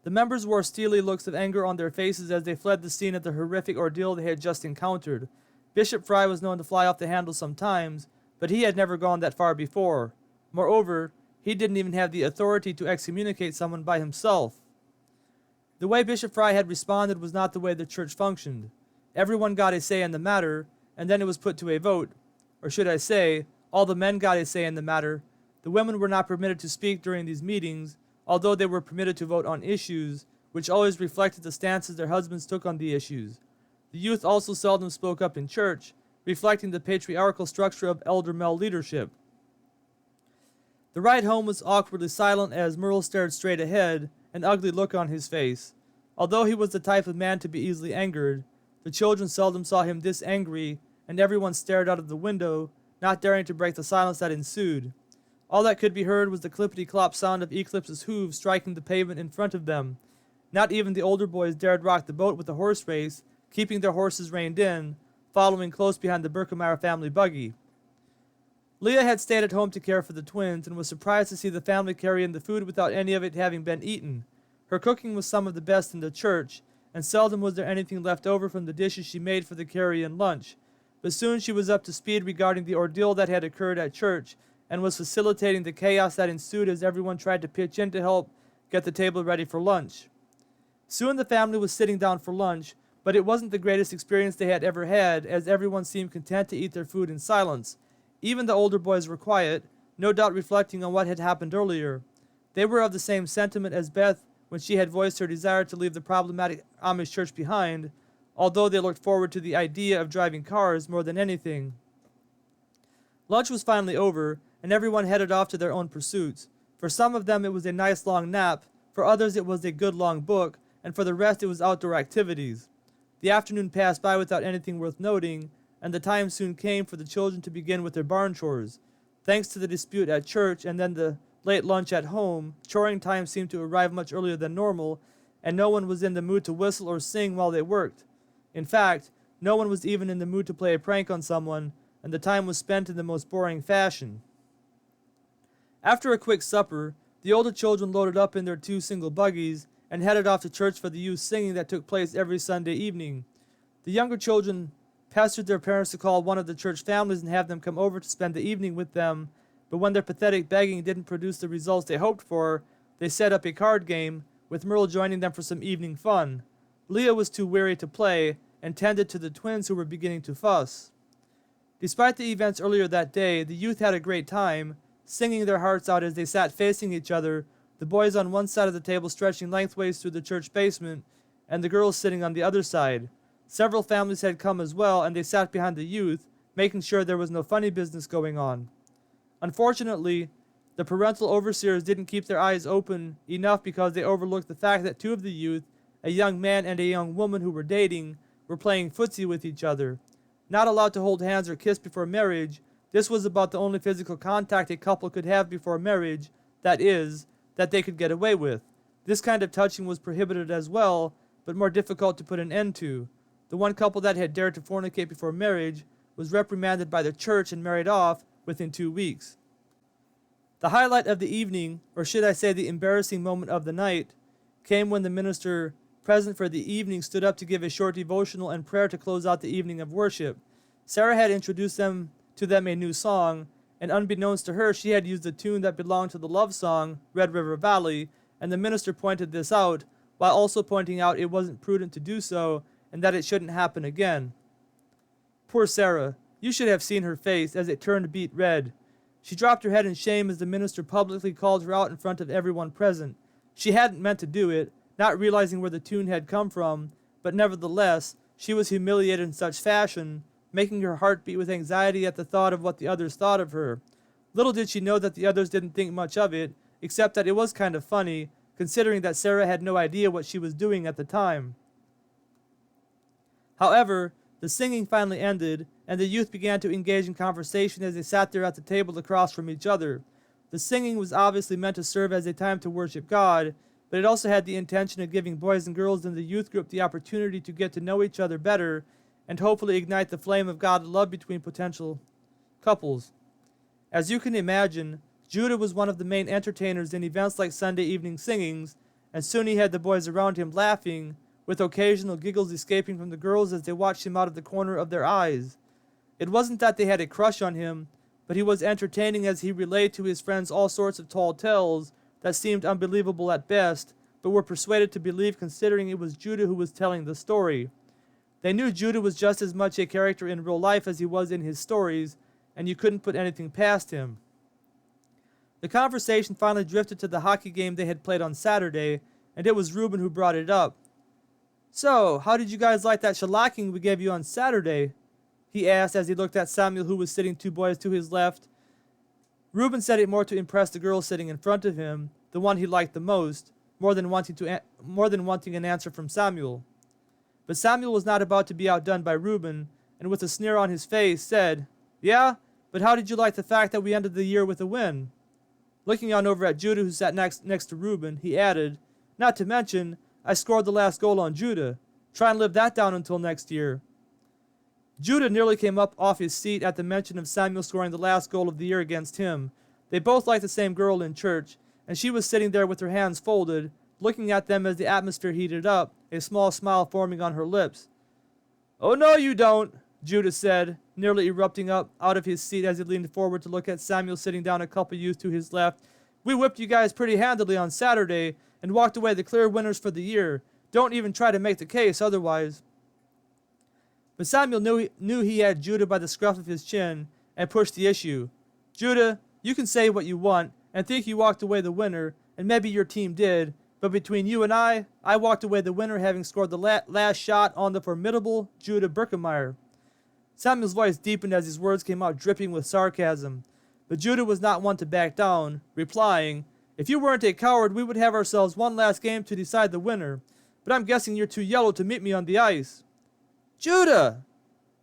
The members wore steely looks of anger on their faces as they fled the scene of the horrific ordeal they had just encountered. Bishop Fry was known to fly off the handle sometimes, but he had never gone that far before. Moreover, he didn't even have the authority to excommunicate someone by himself. The way Bishop Fry had responded was not the way the church functioned. Everyone got a say in the matter, and then it was put to a vote. Or should I say, all the men got a say in the matter. The women were not permitted to speak during these meetings, although they were permitted to vote on issues, which always reflected the stances their husbands took on the issues. The youth also seldom spoke up in church, reflecting the patriarchal structure of elder male leadership. The ride home was awkwardly silent as Merle stared straight ahead, an ugly look on his face. Although he was the type of man to be easily angered, the children seldom saw him this angry, and everyone stared out of the window, not daring to break the silence that ensued. All that could be heard was the clippity-clop sound of Eclipse's hooves striking the pavement in front of them. Not even the older boys dared rock the boat with the horse race, keeping their horses reined in, following close behind the Berkemeyer family buggy. Leah had stayed at home to care for the twins and was surprised to see the family carry in the food without any of it having been eaten. Her cooking was some of the best in the church, and seldom was there anything left over from the dishes she made for the carry-in lunch. but soon she was up to speed regarding the ordeal that had occurred at church and was facilitating the chaos that ensued as everyone tried to pitch in to help get the table ready for lunch. Soon the family was sitting down for lunch, but it wasn't the greatest experience they had ever had, as everyone seemed content to eat their food in silence. Even the older boys were quiet, no doubt reflecting on what had happened earlier. They were of the same sentiment as Beth when she had voiced her desire to leave the problematic Amish church behind, although they looked forward to the idea of driving cars more than anything. Lunch was finally over, and everyone headed off to their own pursuits. For some of them it was a nice long nap, for others it was a good long book, and for the rest it was outdoor activities. The afternoon passed by without anything worth noting, and the time soon came for the children to begin with their barn chores. Thanks to the dispute at church and then the late lunch at home, choring time seemed to arrive much earlier than normal, and no one was in the mood to whistle or sing while they worked. In fact, no one was even in the mood to play a prank on someone, and the time was spent in the most boring fashion. After a quick supper, the older children loaded up in their 2 single buggies and headed off to church for the youth singing that took place every Sunday evening. The younger children pestered their parents to call one of the church families and have them come over to spend the evening with them, but when their pathetic begging didn't produce the results they hoped for, they set up a card game, with Merle joining them for some evening fun. Leah was too weary to play and tended to the twins who were beginning to fuss. Despite the events earlier that day, the youth had a great time, singing their hearts out as they sat facing each other, the boys on one side of the table stretching lengthways through the church basement, and the girls sitting on the other side. Several families had come as well, and they sat behind the youth, making sure there was no funny business going on. Unfortunately, the parental overseers didn't keep their eyes open enough because they overlooked the fact that 2 of the youth, a young man and a young woman who were dating, were playing footsie with each other. Not allowed to hold hands or kiss before marriage, this was about the only physical contact a couple could have before marriage, that is, that they could get away with. This kind of touching was prohibited as well, but more difficult to put an end to. The one couple that had dared to fornicate before marriage was reprimanded by the church and married off within 2 weeks. The highlight of the evening, or should I say the embarrassing moment of the night, came when the minister present for the evening stood up to give a short devotional and prayer to close out the evening of worship. Sarah had introduced to them a new song, and unbeknownst to her, she had used a tune that belonged to the love song, Red River Valley, and the minister pointed this out, while also pointing out it wasn't prudent to do so, and that it shouldn't happen again. Poor Sarah, you should have seen her face as it turned beet red. She dropped her head in shame as the minister publicly called her out in front of everyone present. She hadn't meant to do it, not realizing where the tune had come from, but nevertheless, she was humiliated in such fashion, making her heart beat with anxiety at the thought of what the others thought of her. Little did she know that the others didn't think much of it, except that it was kind of funny, considering that Sarah had no idea what she was doing at the time. However, the singing finally ended, and the youth began to engage in conversation as they sat there at the table across from each other. The singing was obviously meant to serve as a time to worship God, but it also had the intention of giving boys and girls in the youth group the opportunity to get to know each other better and hopefully ignite the flame of godly love between potential couples. As you can imagine, Judah was one of the main entertainers in events like Sunday evening singings, and soon he had the boys around him laughing, with occasional giggles escaping from the girls as they watched him out of the corner of their eyes. It wasn't that they had a crush on him, but he was entertaining as he relayed to his friends all sorts of tall tales that seemed unbelievable at best, but were persuaded to believe considering it was Judah who was telling the story. They knew Judah was just as much a character in real life as he was in his stories, and you couldn't put anything past him. The conversation finally drifted to the hockey game they had played on Saturday, and it was Reuben who brought it up. "So, how did you guys like that shellacking we gave you on Saturday?" he asked as he looked at Samuel, who was sitting 2 boys to his left. Reuben said it more to impress the girl sitting in front of him, the one he liked the most, more than wanting an answer from Samuel. But Samuel was not about to be outdone by Reuben, and with a sneer on his face, said, "Yeah, but how did you like the fact that we ended the year with a win?" Looking on over at Judah, who sat next to Reuben, he added, "Not to mention, I scored the last goal on Judah. Try and live that down until next year." Judah nearly came up off his seat at the mention of Samuel scoring the last goal of the year against him. They both liked the same girl in church, and she was sitting there with her hands folded, looking at them as the atmosphere heated up, a small smile forming on her lips. "Oh, no, you don't," Judah said, nearly erupting up out of his seat as he leaned forward to look at Samuel sitting down a couple youths to his left. "We whipped you guys pretty handily on Saturday and walked away the clear winners for the year. Don't even try to make the case otherwise." But Samuel knew he had Judah by the scruff of his chin and pushed the issue. "Judah, you can say what you want and think you walked away the winner, and maybe your team did, but between you and I walked away the winner, having scored the last shot on the formidable Judah Birkemeyer." Samuel's voice deepened as his words came out dripping with sarcasm. But Judah was not one to back down, replying, "If you weren't a coward, we would have ourselves one last game to decide the winner. But I'm guessing you're too yellow to meet me on the ice." "Judah!"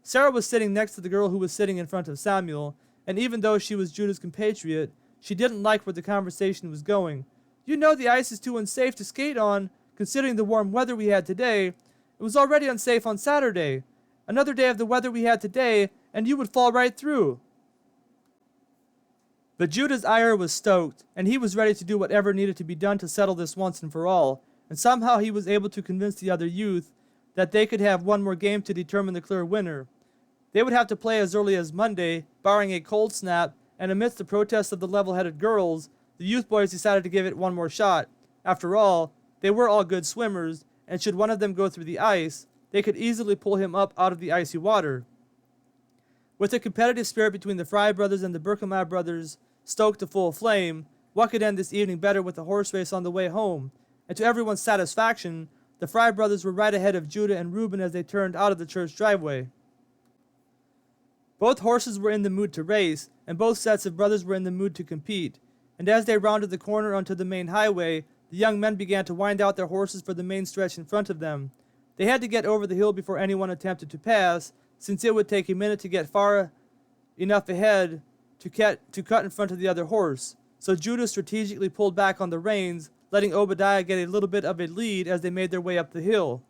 Sarah was sitting next to the girl who was sitting in front of Samuel, and even though she was Judah's compatriot, she didn't like where the conversation was going. "You know the ice is too unsafe to skate on, considering the warm weather we had today. It was already unsafe on Saturday. Another day of the weather we had today, and you would fall right through." But Judah's ire was stoked, and he was ready to do whatever needed to be done to settle this once and for all, and somehow he was able to convince the other youth that they could have one more game to determine the clear winner. They would have to play as early as Monday, barring a cold snap, and amidst the protests of the level-headed girls, the youth boys decided to give it one more shot. After all, they were all good swimmers, and should one of them go through the ice, they could easily pull him up out of the icy water. With the competitive spirit between the Fry brothers and the Birkemeyer brothers stoked to full flame, what could end this evening better with a horse race on the way home? And to everyone's satisfaction, the Fry brothers were right ahead of Judah and Reuben as they turned out of the church driveway. Both horses were in the mood to race, and both sets of brothers were in the mood to compete. And as they rounded the corner onto the main highway, the young men began to wind out their horses for the main stretch in front of them. They had to get over the hill before anyone attempted to pass, since it would take a minute to get far enough ahead to cut in front of the other horse. So Judah strategically pulled back on the reins, letting Obadiah get a little bit of a lead as they made their way up the hill.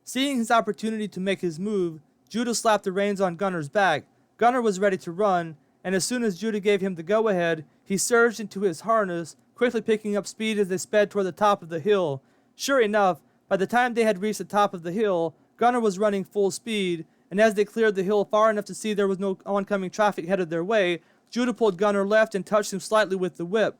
Seeing his opportunity to make his move, Judah slapped the reins on Gunner's back. Gunner was ready to run, and as soon as Judah gave him the go-ahead, he surged into his harness, quickly picking up speed as they sped toward the top of the hill. Sure enough, by the time they had reached the top of the hill, Gunner was running full speed, and as they cleared the hill far enough to see there was no oncoming traffic headed their way, Judah pulled Gunner left and touched him slightly with the whip.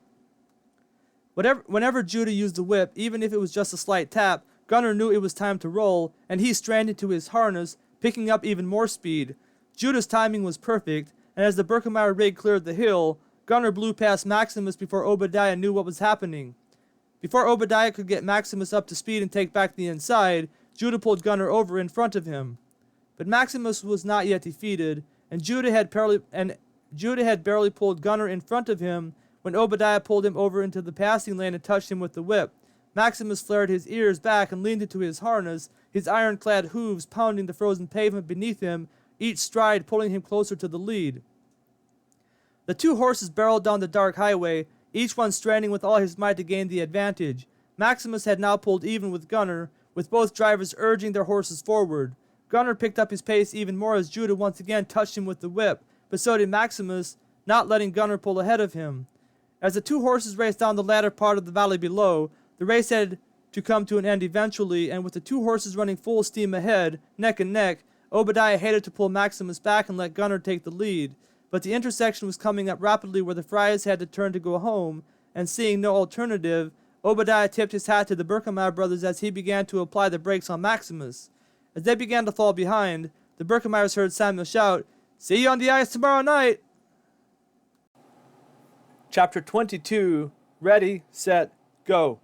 Whenever Judah used the whip, even if it was just a slight tap, Gunner knew it was time to roll, and he stranded to his harness, picking up even more speed. Judah's timing was perfect, and as the Birkemeyer rig cleared the hill, Gunner blew past Maximus before Obadiah knew what was happening. Before Obadiah could get Maximus up to speed and take back the inside, Judah pulled Gunner over in front of him. But Maximus was not yet defeated, and Judah had barely pulled Gunner in front of him when Obadiah pulled him over into the passing lane and touched him with the whip. Maximus flared his ears back and leaned into his harness, his iron-clad hooves pounding the frozen pavement beneath him, each stride pulling him closer to the lead. The two horses barreled down the dark highway, each one straining with all his might to gain the advantage. Maximus had now pulled even with Gunner, with both drivers urging their horses forward. Gunner picked up his pace even more as Judah once again touched him with the whip, but so did Maximus, not letting Gunner pull ahead of him. As the two horses raced down the latter part of the valley below, the race had to come to an end eventually, and with the two horses running full steam ahead, neck and neck, Obadiah hated to pull Maximus back and let Gunner take the lead. But the intersection was coming up rapidly where the Friars had to turn to go home, and seeing no alternative, Obadiah tipped his hat to the Birkemeyer brothers as he began to apply the brakes on Maximus. As they began to fall behind, the Birkemeyers heard Samuel shout, "See you on the ice tomorrow night!" Chapter 22. Ready, Set, Go.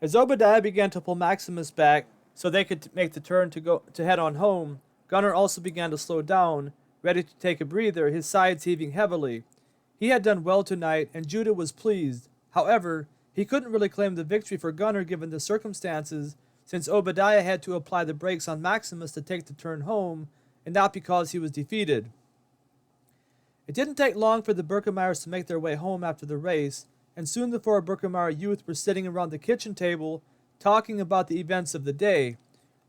As Obadiah began to pull Maximus back so they could make the turn to head on home, Gunner also began to slow down, ready to take a breather, his sides heaving heavily. He had done well tonight, and Judah was pleased. However, he couldn't really claim the victory for Gunner given the circumstances, since Obadiah had to apply the brakes on Maximus to take the turn home, and not because he was defeated. It didn't take long for the Birkemeyers to make their way home after the race, and soon the four Birkemeyer youth were sitting around the kitchen table, talking about the events of the day.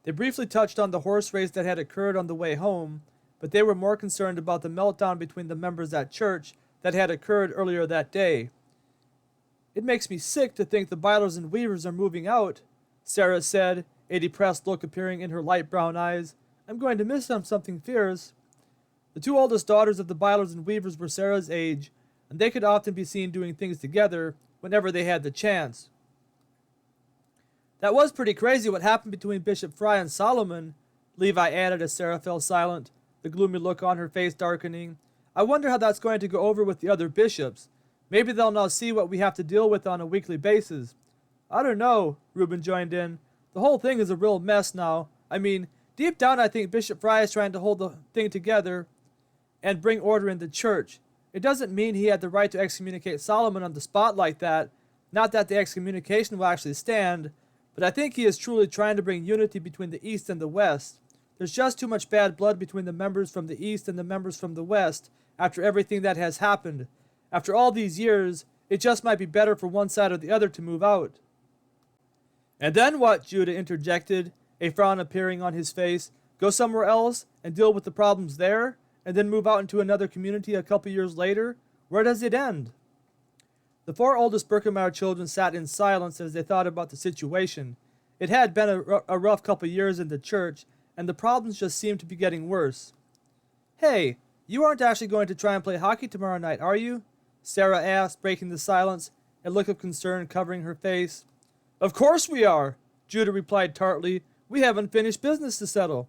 They briefly touched on the horse race that had occurred on the way home, but they were more concerned about the meltdown between the members at church that had occurred earlier that day. "It makes me sick to think the Bylers and Weavers are moving out," Sarah said, a depressed look appearing in her light brown eyes. I'm going to miss something fierce. The two oldest daughters of the Bylers and Weavers were Sarah's age, and they could often be seen doing things together whenever they had the chance. That was pretty crazy what happened between Bishop Fry and Solomon, Levi added as Sarah fell silent, the gloomy look on her face darkening. I wonder how that's going to go over with the other bishops. Maybe they'll now see what we have to deal with on a weekly basis. I don't know, Reuben joined in. The whole thing is a real mess now. I mean, deep down I think Bishop Fry is trying to hold the thing together and bring order in the church. It doesn't mean he had the right to excommunicate Solomon on the spot like that. Not that the excommunication will actually stand, but I think he is truly trying to bring unity between the East and the West. There's just too much bad blood between the members from the East and the members from the West after everything that has happened. After all these years, it just might be better for one side or the other to move out. And then what? Judah interjected, a frown appearing on his face. Go somewhere else and deal with the problems there, and then move out into another community a couple years later? Where does it end? The four oldest Birkemeyer children sat in silence as they thought about the situation. It had been a rough couple years in the church, and the problems just seemed to be getting worse. Hey, you aren't actually going to try and play hockey tomorrow night, are you? Sarah asked, breaking the silence, a look of concern covering her face. Of course we are, Judah replied tartly. We haven't finished business to settle.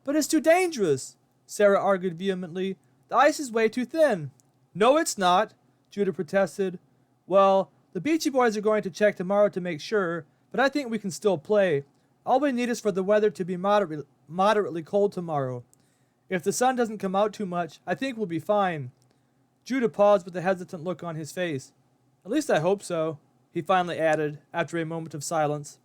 But it's too dangerous, Sarah argued vehemently. The ice is way too thin. No, it's not, Judah protested. Well, the Beachy Boys are going to check tomorrow to make sure, but I think we can still play. All we need is for the weather to be moderately cold tomorrow. If the sun doesn't come out too much, I think we'll be fine. Judah paused with a hesitant look on his face. At least I hope so, he finally added, after a moment of silence.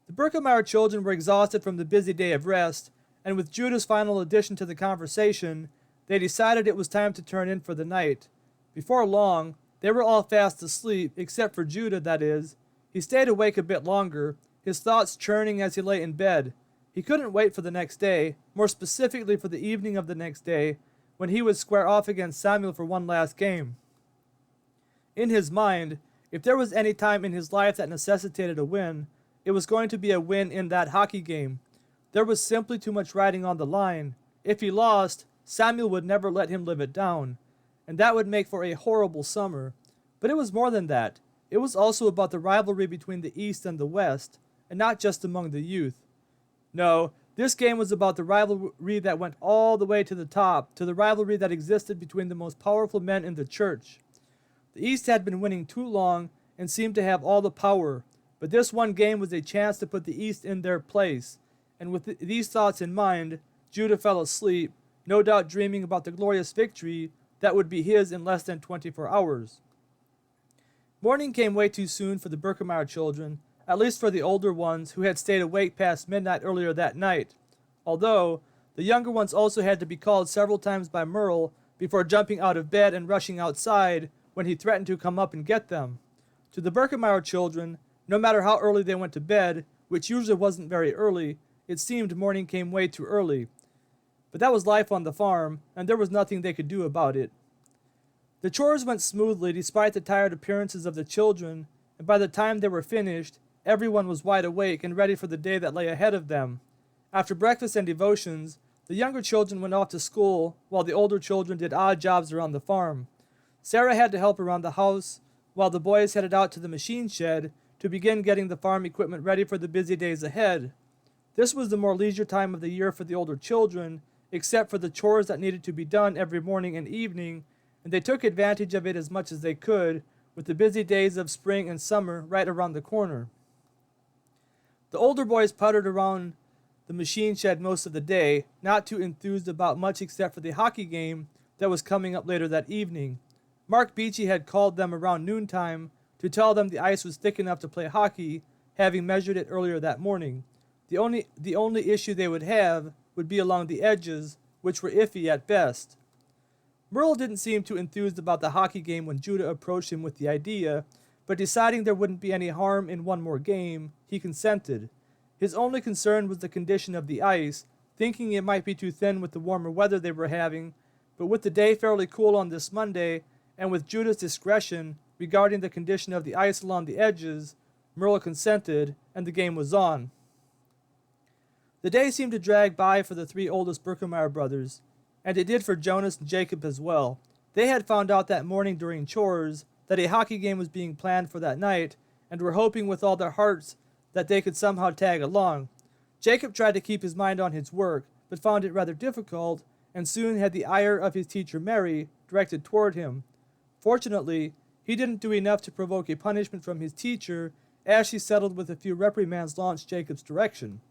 The Birkemeyer children were exhausted from the busy day of rest, and with Judah's final addition to the conversation, they decided it was time to turn in for the night. Before long, they were all fast asleep, except for Judah, that is. He stayed awake a bit longer, his thoughts churning as he lay in bed. He couldn't wait for the next day, more specifically for the evening of the next day, when he would square off against Samuel for one last game. In his mind, if there was any time in his life that necessitated a win, it was going to be a win in that hockey game. There was simply too much riding on the line. If he lost, Samuel would never let him live it down, and that would make for a horrible summer. But it was more than that. It was also about the rivalry between the East and the West, and not just among the youth. No, this game was about the rivalry that went all the way to the top, to the rivalry that existed between the most powerful men in the church. The East had been winning too long and seemed to have all the power, but this one game was a chance to put the East in their place, and with these thoughts in mind, Judah fell asleep, no doubt dreaming about the glorious victory that would be his in less than 24 hours. Morning came way too soon for the Birkemeyer children, at least for the older ones who had stayed awake past midnight earlier that night, although the younger ones also had to be called several times by Merle before jumping out of bed and rushing outside when he threatened to come up and get them. To the Birkemeyer children, no matter how early they went to bed, which usually wasn't very early, it seemed morning came way too early. But that was life on the farm, and there was nothing they could do about it. The chores went smoothly despite the tired appearances of the children, and by the time they were finished, everyone was wide awake and ready for the day that lay ahead of them. After breakfast and devotions, the younger children went off to school, while the older children did odd jobs around the farm. Sarah had to help around the house, while the boys headed out to the machine shed to begin getting the farm equipment ready for the busy days ahead. This was the more leisure time of the year for the older children, except for the chores that needed to be done every morning and evening, and they took advantage of it as much as they could, with the busy days of spring and summer right around the corner. The older boys puttered around the machine shed most of the day, not too enthused about much except for the hockey game that was coming up later that evening. Mark Beachy had called them around noontime to tell them the ice was thick enough to play hockey, having measured it earlier that morning. The only issue they would have would be along the edges, which were iffy at best. Merle didn't seem too enthused about the hockey game when Judah approached him with the idea, but deciding there wouldn't be any harm in one more game, he consented. His only concern was the condition of the ice, thinking it might be too thin with the warmer weather they were having, but with the day fairly cool on this Monday, and with Judah's discretion regarding the condition of the ice along the edges, Merle consented, and the game was on. The day seemed to drag by for the three oldest Birkemeyer brothers, and it did for Jonas and Jacob as well. They had found out that morning during chores that a hockey game was being planned for that night, and were hoping with all their hearts that they could somehow tag along. Jacob tried to keep his mind on his work, but found it rather difficult, and soon had the ire of his teacher Mary directed toward him. Fortunately, he didn't do enough to provoke a punishment from his teacher, as she settled with a few reprimands launched Jacob's direction.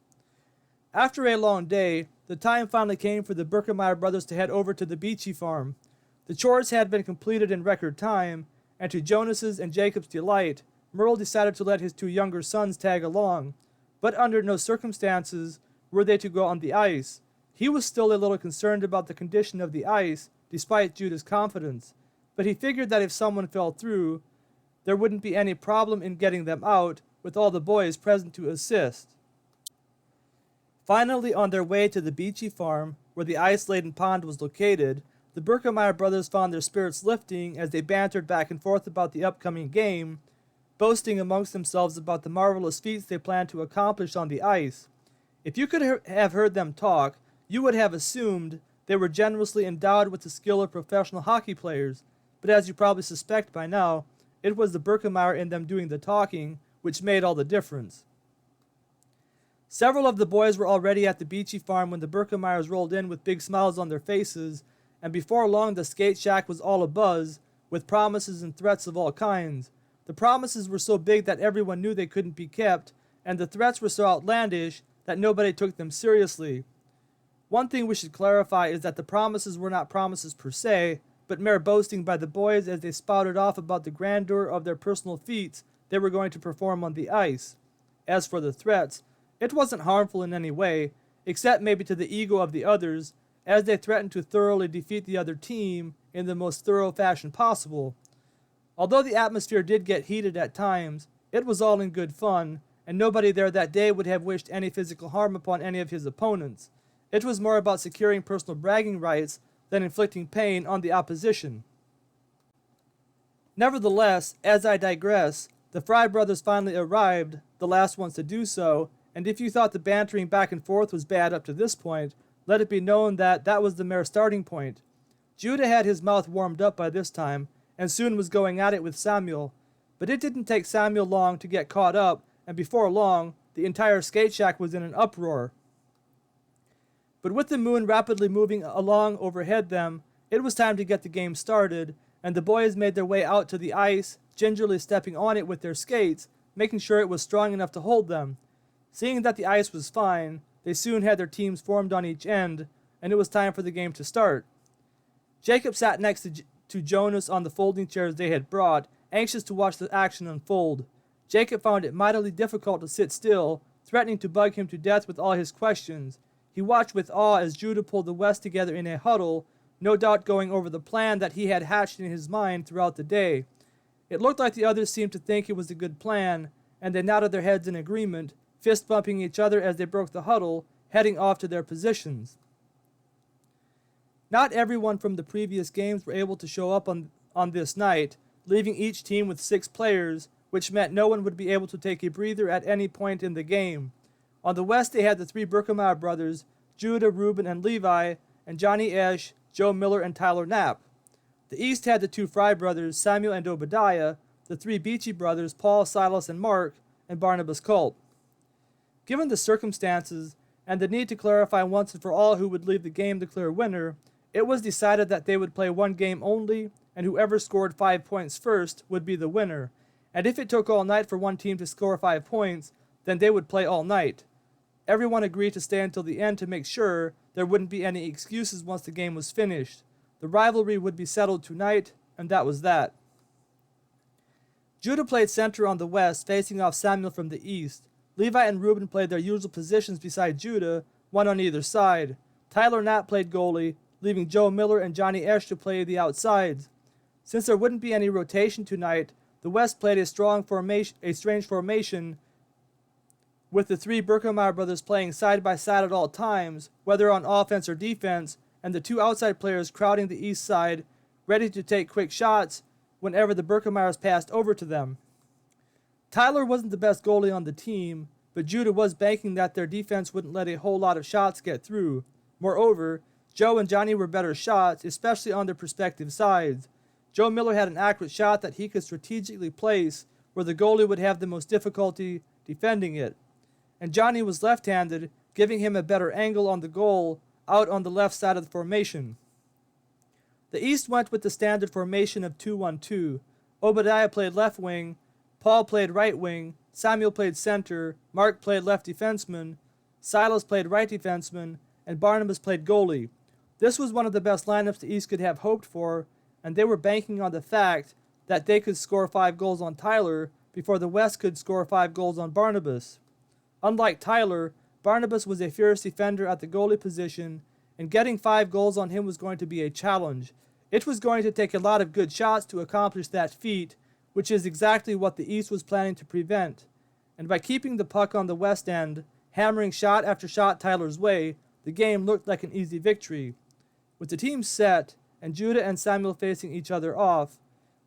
After a long day, the time finally came for the Birkemeyer brothers to head over to the Beachy farm. The chores had been completed in record time, and to Jonas's and Jacob's delight, Merle decided to let his two younger sons tag along, but under no circumstances were they to go on the ice. He was still a little concerned about the condition of the ice, despite Judah's confidence, but he figured that if someone fell through, there wouldn't be any problem in getting them out, with all the boys present to assist. Finally, on their way to the Beachy farm, where the ice-laden pond was located, the Birkemeyer brothers found their spirits lifting as they bantered back and forth about the upcoming game, boasting amongst themselves about the marvelous feats they planned to accomplish on the ice. If you could have heard them talk, you would have assumed they were generously endowed with the skill of professional hockey players, but as you probably suspect by now, it was the Birkemeyer in them doing the talking which made all the difference. Several of the boys were already at the Beachy farm when the Birkemeyers rolled in with big smiles on their faces, and before long the skate shack was all abuzz with promises and threats of all kinds. The promises were so big that everyone knew they couldn't be kept, and the threats were so outlandish that nobody took them seriously. One thing we should clarify is that the promises were not promises per se, but mere boasting by the boys as they spouted off about the grandeur of their personal feats they were going to perform on the ice. As for the threats, it wasn't harmful in any way, except maybe to the ego of the others, as they threatened to thoroughly defeat the other team in the most thorough fashion possible. Although the atmosphere did get heated at times, it was all in good fun, and nobody there that day would have wished any physical harm upon any of his opponents. It was more about securing personal bragging rights than inflicting pain on the opposition. Nevertheless, as I digress, the Fry brothers finally arrived, the last ones to do so, and if you thought the bantering back and forth was bad up to this point, let it be known that that was the mere starting point. Judah had his mouth warmed up by this time, and soon was going at it with Samuel, but it didn't take Samuel long to get caught up, and before long, the entire skate shack was in an uproar. But with the moon rapidly moving along overhead them, it was time to get the game started, and the boys made their way out to the ice, gingerly stepping on it with their skates, making sure it was strong enough to hold them. Seeing that the ice was fine, they soon had their teams formed on each end, and it was time for the game to start. Jacob sat next to Jonas on the folding chairs they had brought, anxious to watch the action unfold. Jacob found it mightily difficult to sit still, threatening to bug him to death with all his questions. He watched with awe as Judah pulled the West together in a huddle, no doubt going over the plan that he had hatched in his mind throughout the day. It looked like the others seemed to think it was a good plan, and they nodded their heads in agreement, fist bumping each other as they broke the huddle, heading off to their positions. Not everyone from the previous games were able to show up on this night, leaving each team with 6 players, which meant no one would be able to take a breather at any point in the game. On the West they had the 3 Birkemeyer brothers, Judah, Reuben, and Levi, and Johnny Esch, Joe Miller, and Tyler Knapp. The East had the 2 Fry brothers, Samuel and Obadiah, the 3 Beachy brothers, Paul, Silas, and Mark, and Barnabas Culp. Given the circumstances, and the need to clarify once and for all who would leave the game the clear winner, it was decided that they would play one game only, and whoever scored 5 points first would be the winner. And if it took all night for one team to score 5 points, then they would play all night. Everyone agreed to stay until the end to make sure there wouldn't be any excuses once the game was finished. The rivalry would be settled tonight, and that was that. Judah played center on the West, facing off Samuel from the East. Levi and Reuben played their usual positions beside Judah, one on either side. Tyler Knapp played goalie, leaving Joe Miller and Johnny Esch to play the outsides. Since there wouldn't be any rotation tonight, the West played a strange formation, with the 3 Birkemeyer brothers playing side by side at all times, whether on offense or defense, and the 2 outside players crowding the east side, ready to take quick shots whenever the Birkemeyers passed over to them. Tyler wasn't the best goalie on the team, but Judah was banking that their defense wouldn't let a whole lot of shots get through. Moreover, Joe and Johnny were better shots, especially on their respective sides. Joe Miller had an accurate shot that he could strategically place where the goalie would have the most difficulty defending it, and Johnny was left-handed, giving him a better angle on the goal out on the left side of the formation. The East went with the standard formation of 2-1-2. Obadiah played left wing, Paul played right wing, Samuel played center, Mark played left defenseman, Silas played right defenseman, and Barnabas played goalie. This was one of the best lineups the East could have hoped for, and they were banking on the fact that they could score 5 goals on Tyler before the West could score 5 goals on Barnabas. Unlike Tyler, Barnabas was a fierce defender at the goalie position, and getting 5 goals on him was going to be a challenge. It was going to take a lot of good shots to accomplish that feat, which is exactly what the East was planning to prevent. And by keeping the puck on the West end, hammering shot after shot Tyler's way, the game looked like an easy victory. With the team set, and Judah and Samuel facing each other off,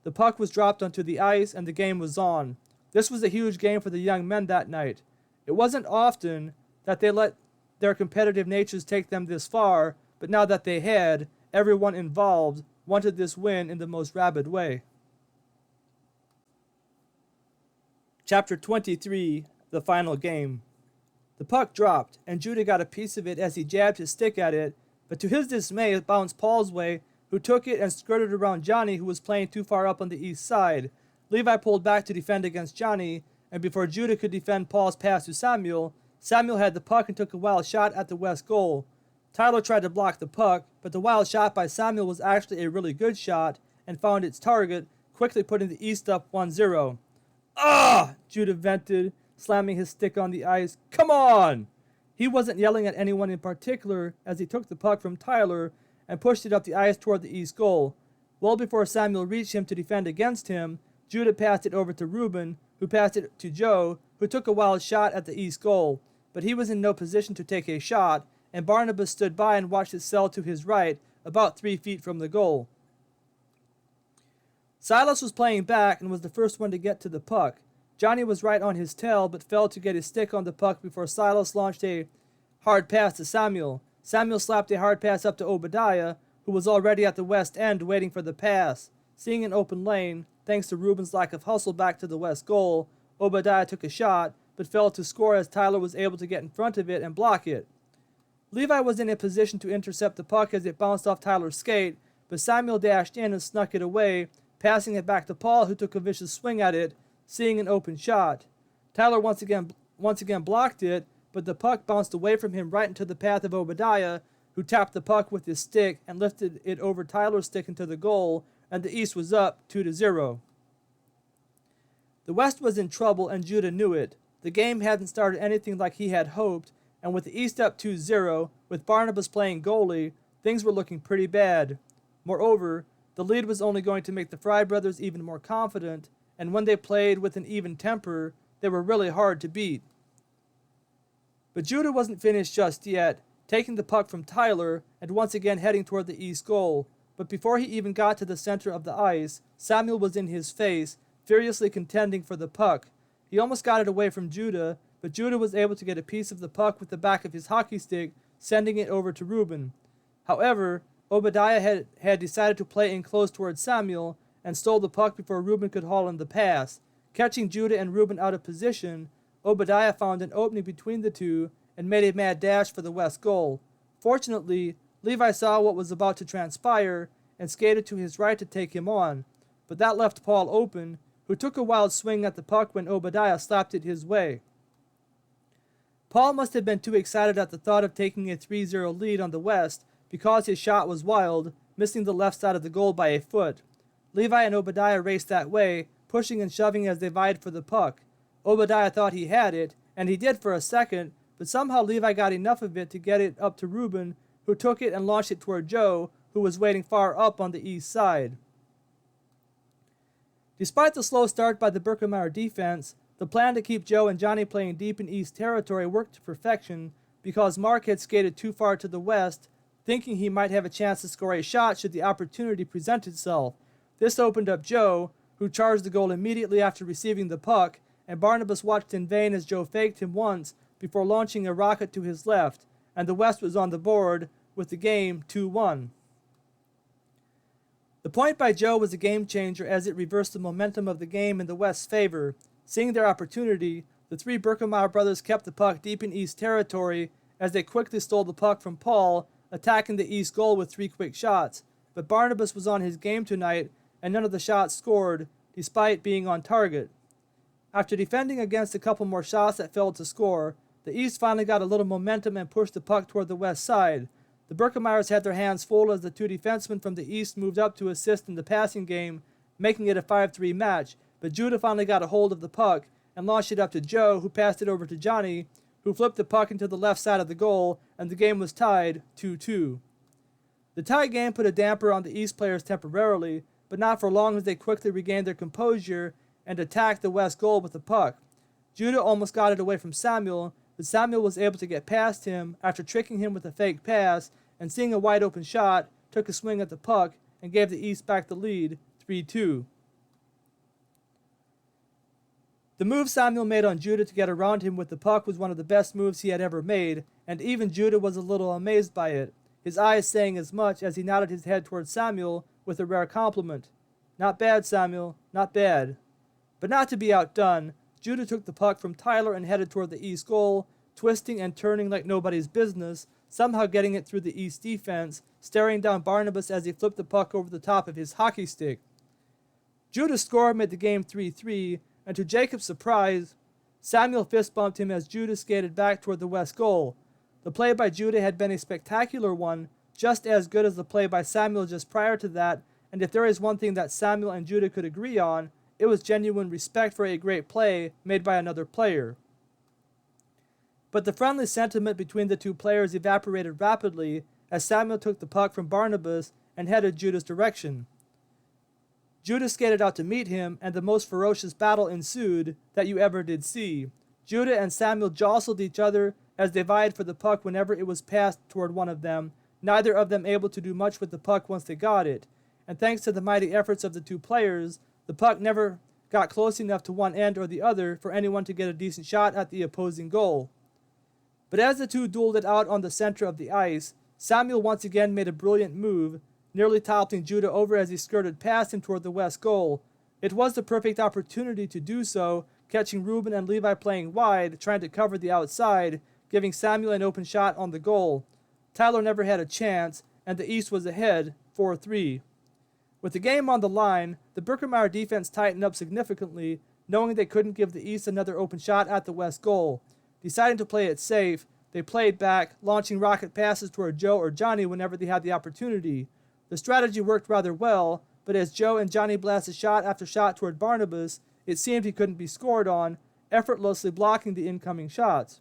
the puck was dropped onto the ice and the game was on. This was a huge game for the young men that night. It wasn't often that they let their competitive natures take them this far, but now that they had, everyone involved wanted this win in the most rabid way. Chapter 23, the final game. The puck dropped, and Judah got a piece of it as he jabbed his stick at it, but to his dismay it bounced Paul's way, who took it and skirted around Johnny, who was playing too far up on the east side. Levi pulled back to defend against Johnny, and before Judah could defend Paul's pass to Samuel, Samuel had the puck and took a wild shot at the West goal. Tyler tried to block the puck, but the wild shot by Samuel was actually a really good shot and found its target, quickly putting the East up 1-0. "Ah!" Judah vented, slamming his stick on the ice. "Come on!" He wasn't yelling at anyone in particular as he took the puck from Tyler and pushed it up the ice toward the East goal. Well before Samuel reached him to defend against him, Judah passed it over to Reuben, who passed it to Joe, who took a wild shot at the East goal. But he was in no position to take a shot, and Barnabas stood by and watched it sail to his right, about 3 feet from the goal. Silas was playing back and was the first one to get to the puck. Johnny was right on his tail, but failed to get his stick on the puck before Silas launched a hard pass to Samuel. Samuel slapped a hard pass up to Obadiah, who was already at the west end waiting for the pass. Seeing an open lane, thanks to Reuben's lack of hustle back to the west goal, Obadiah took a shot, but failed to score as Tyler was able to get in front of it and block it. Levi was in a position to intercept the puck as it bounced off Tyler's skate, but Samuel dashed in and snuck it away, passing it back to Paul, who took a vicious swing at it, seeing an open shot. Tyler once again blocked it, but the puck bounced away from him right into the path of Obadiah, who tapped the puck with his stick and lifted it over Tyler's stick into the goal, and the East was up 2-0. The West was in trouble, and Judah knew it. The game hadn't started anything like he had hoped, and with the East up 2-0, with Barnabas playing goalie, things were looking pretty bad. Moreover, the lead was only going to make the Fry brothers even more confident, and when they played with an even temper, they were really hard to beat. But Judah wasn't finished just yet, taking the puck from Tyler and once again heading toward the East goal. But before he even got to the center of the ice, Samuel was in his face, furiously contending for the puck. He almost got it away from Judah, but Judah was able to get a piece of the puck with the back of his hockey stick, sending it over to Reuben. However, Obadiah had decided to play in close towards Samuel and stole the puck before Reuben could haul in the pass. Catching Judah and Reuben out of position, Obadiah found an opening between the two and made a mad dash for the west goal. Fortunately, Levi saw what was about to transpire and skated to his right to take him on, but that left Paul open, who took a wild swing at the puck when Obadiah slapped it his way. Paul must have been too excited at the thought of taking a 3-0 lead on the West because his shot was wild, missing the left side of the goal by a foot. Levi and Obadiah raced that way, pushing and shoving as they vied for the puck. Obadiah thought he had it, and he did for a second, but somehow Levi got enough of it to get it up to Reuben, who took it and launched it toward Joe, who was waiting far up on the east side. Despite the slow start by the Birkemeyer defense, the plan to keep Joe and Johnny playing deep in East territory worked to perfection because Mark had skated too far to the west, thinking he might have a chance to score a shot should the opportunity present itself. This opened up Joe, who charged the goal immediately after receiving the puck and Barnabas watched in vain as Joe faked him once before launching a rocket to his left, and the West was on the board with the game 2-1. The point by Joe was a game changer as it reversed the momentum of the game in the West's favor. Seeing their opportunity, the three Birkemeyer brothers kept the puck deep in East territory as they quickly stole the puck from Paul, attacking the East goal with 3 quick shots. But Barnabas was on his game tonight, and none of the shots scored, despite being on target. After defending against a couple more shots that failed to score, the East finally got a little momentum and pushed the puck toward the West side. The Birkemeyers had their hands full as the 2 defensemen from the East moved up to assist in the passing game, making it a 5-3 match, but Judah finally got a hold of the puck and launched it up to Joe, who passed it over to Johnny, who flipped the puck into the left side of the goal, and the game was tied 2-2. The tie game put a damper on the East players temporarily, but not for long as they quickly regained their composure and attacked the West goal with the puck. Judah almost got it away from Samuel, but Samuel was able to get past him after tricking him with a fake pass, and seeing a wide open shot, took a swing at the puck and gave the East back the lead 3-2. The move Samuel made on Judah to get around him with the puck was one of the best moves he had ever made, and even Judah was a little amazed by it, his eyes saying as much as he nodded his head towards Samuel with a rare compliment. "Not bad, Samuel, not bad." But not to be outdone, Judah took the puck from Tyler and headed toward the East goal, twisting and turning like nobody's business, somehow getting it through the East defense, staring down Barnabas as he flipped the puck over the top of his hockey stick. Judah's score made the game 3-3, and to Jacob's surprise, Samuel fist-bumped him as Judah skated back toward the West goal. The play by Judah had been a spectacular one, just as good as the play by Samuel just prior to that, and if there is one thing that Samuel and Judah could agree on, it was genuine respect for a great play made by another player. But the friendly sentiment between the two players evaporated rapidly as Samuel took the puck from Barnabas and headed Judah's direction. Judah skated out to meet him, and the most ferocious battle ensued that you ever did see. Judah and Samuel jostled each other as they vied for the puck whenever it was passed toward one of them, neither of them able to do much with the puck once they got it, and thanks to the mighty efforts of the two players, the puck never got close enough to one end or the other for anyone to get a decent shot at the opposing goal. But as the two dueled it out on the center of the ice, Samuel once again made a brilliant move, nearly toppling Judah over as he skirted past him toward the West goal. It was the perfect opportunity to do so, catching Reuben and Levi playing wide, trying to cover the outside, giving Samuel an open shot on the goal. Tyler never had a chance, and the East was ahead 4-3. With the game on the line, the Birkemeyer defense tightened up significantly, knowing they couldn't give the East another open shot at the West goal. Deciding to play it safe, they played back, launching rocket passes toward Joe or Johnny whenever they had the opportunity. The strategy worked rather well, but as Joe and Johnny blasted shot after shot toward Barnabas, it seemed he couldn't be scored on, effortlessly blocking the incoming shots.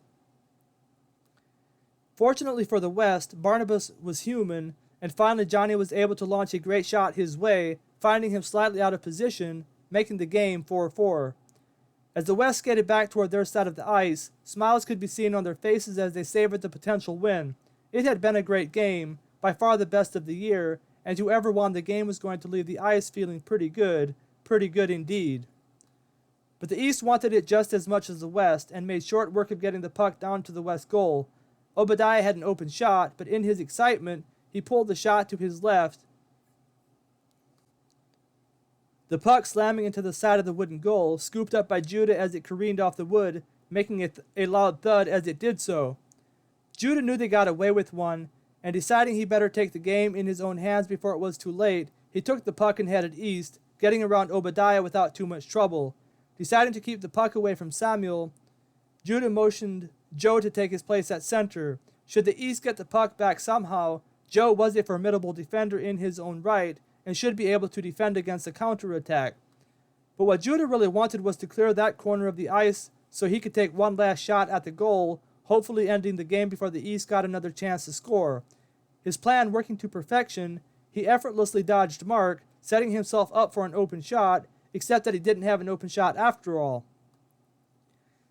Fortunately for the West, Barnabas was human, and finally Johnny was able to launch a great shot his way, finding him slightly out of position, making the game 4-4. As the West skated back toward their side of the ice, smiles could be seen on their faces as they savored the potential win. It had been a great game, by far the best of the year, and whoever won the game was going to leave the ice feeling pretty good indeed. But the East wanted it just as much as the West, and made short work of getting the puck down to the West goal. Obadiah had an open shot, but in his excitement, he pulled the shot to his left, the puck slamming into the side of the wooden goal, scooped up by Judah as it careened off the wood, making it a loud thud as it did so. Judah knew they got away with one, and deciding he better take the game in his own hands before it was too late, he took the puck and headed east, getting around Obadiah without too much trouble. Deciding to keep the puck away from Samuel, Judah motioned Joe to take his place at center. Should the East get the puck back somehow, Joe was a formidable defender in his own right, and should be able to defend against a counterattack. But what Judah really wanted was to clear that corner of the ice so he could take one last shot at the goal, hopefully ending the game before the East got another chance to score. His plan working to perfection, he effortlessly dodged Mark, setting himself up for an open shot, except that he didn't have an open shot after all.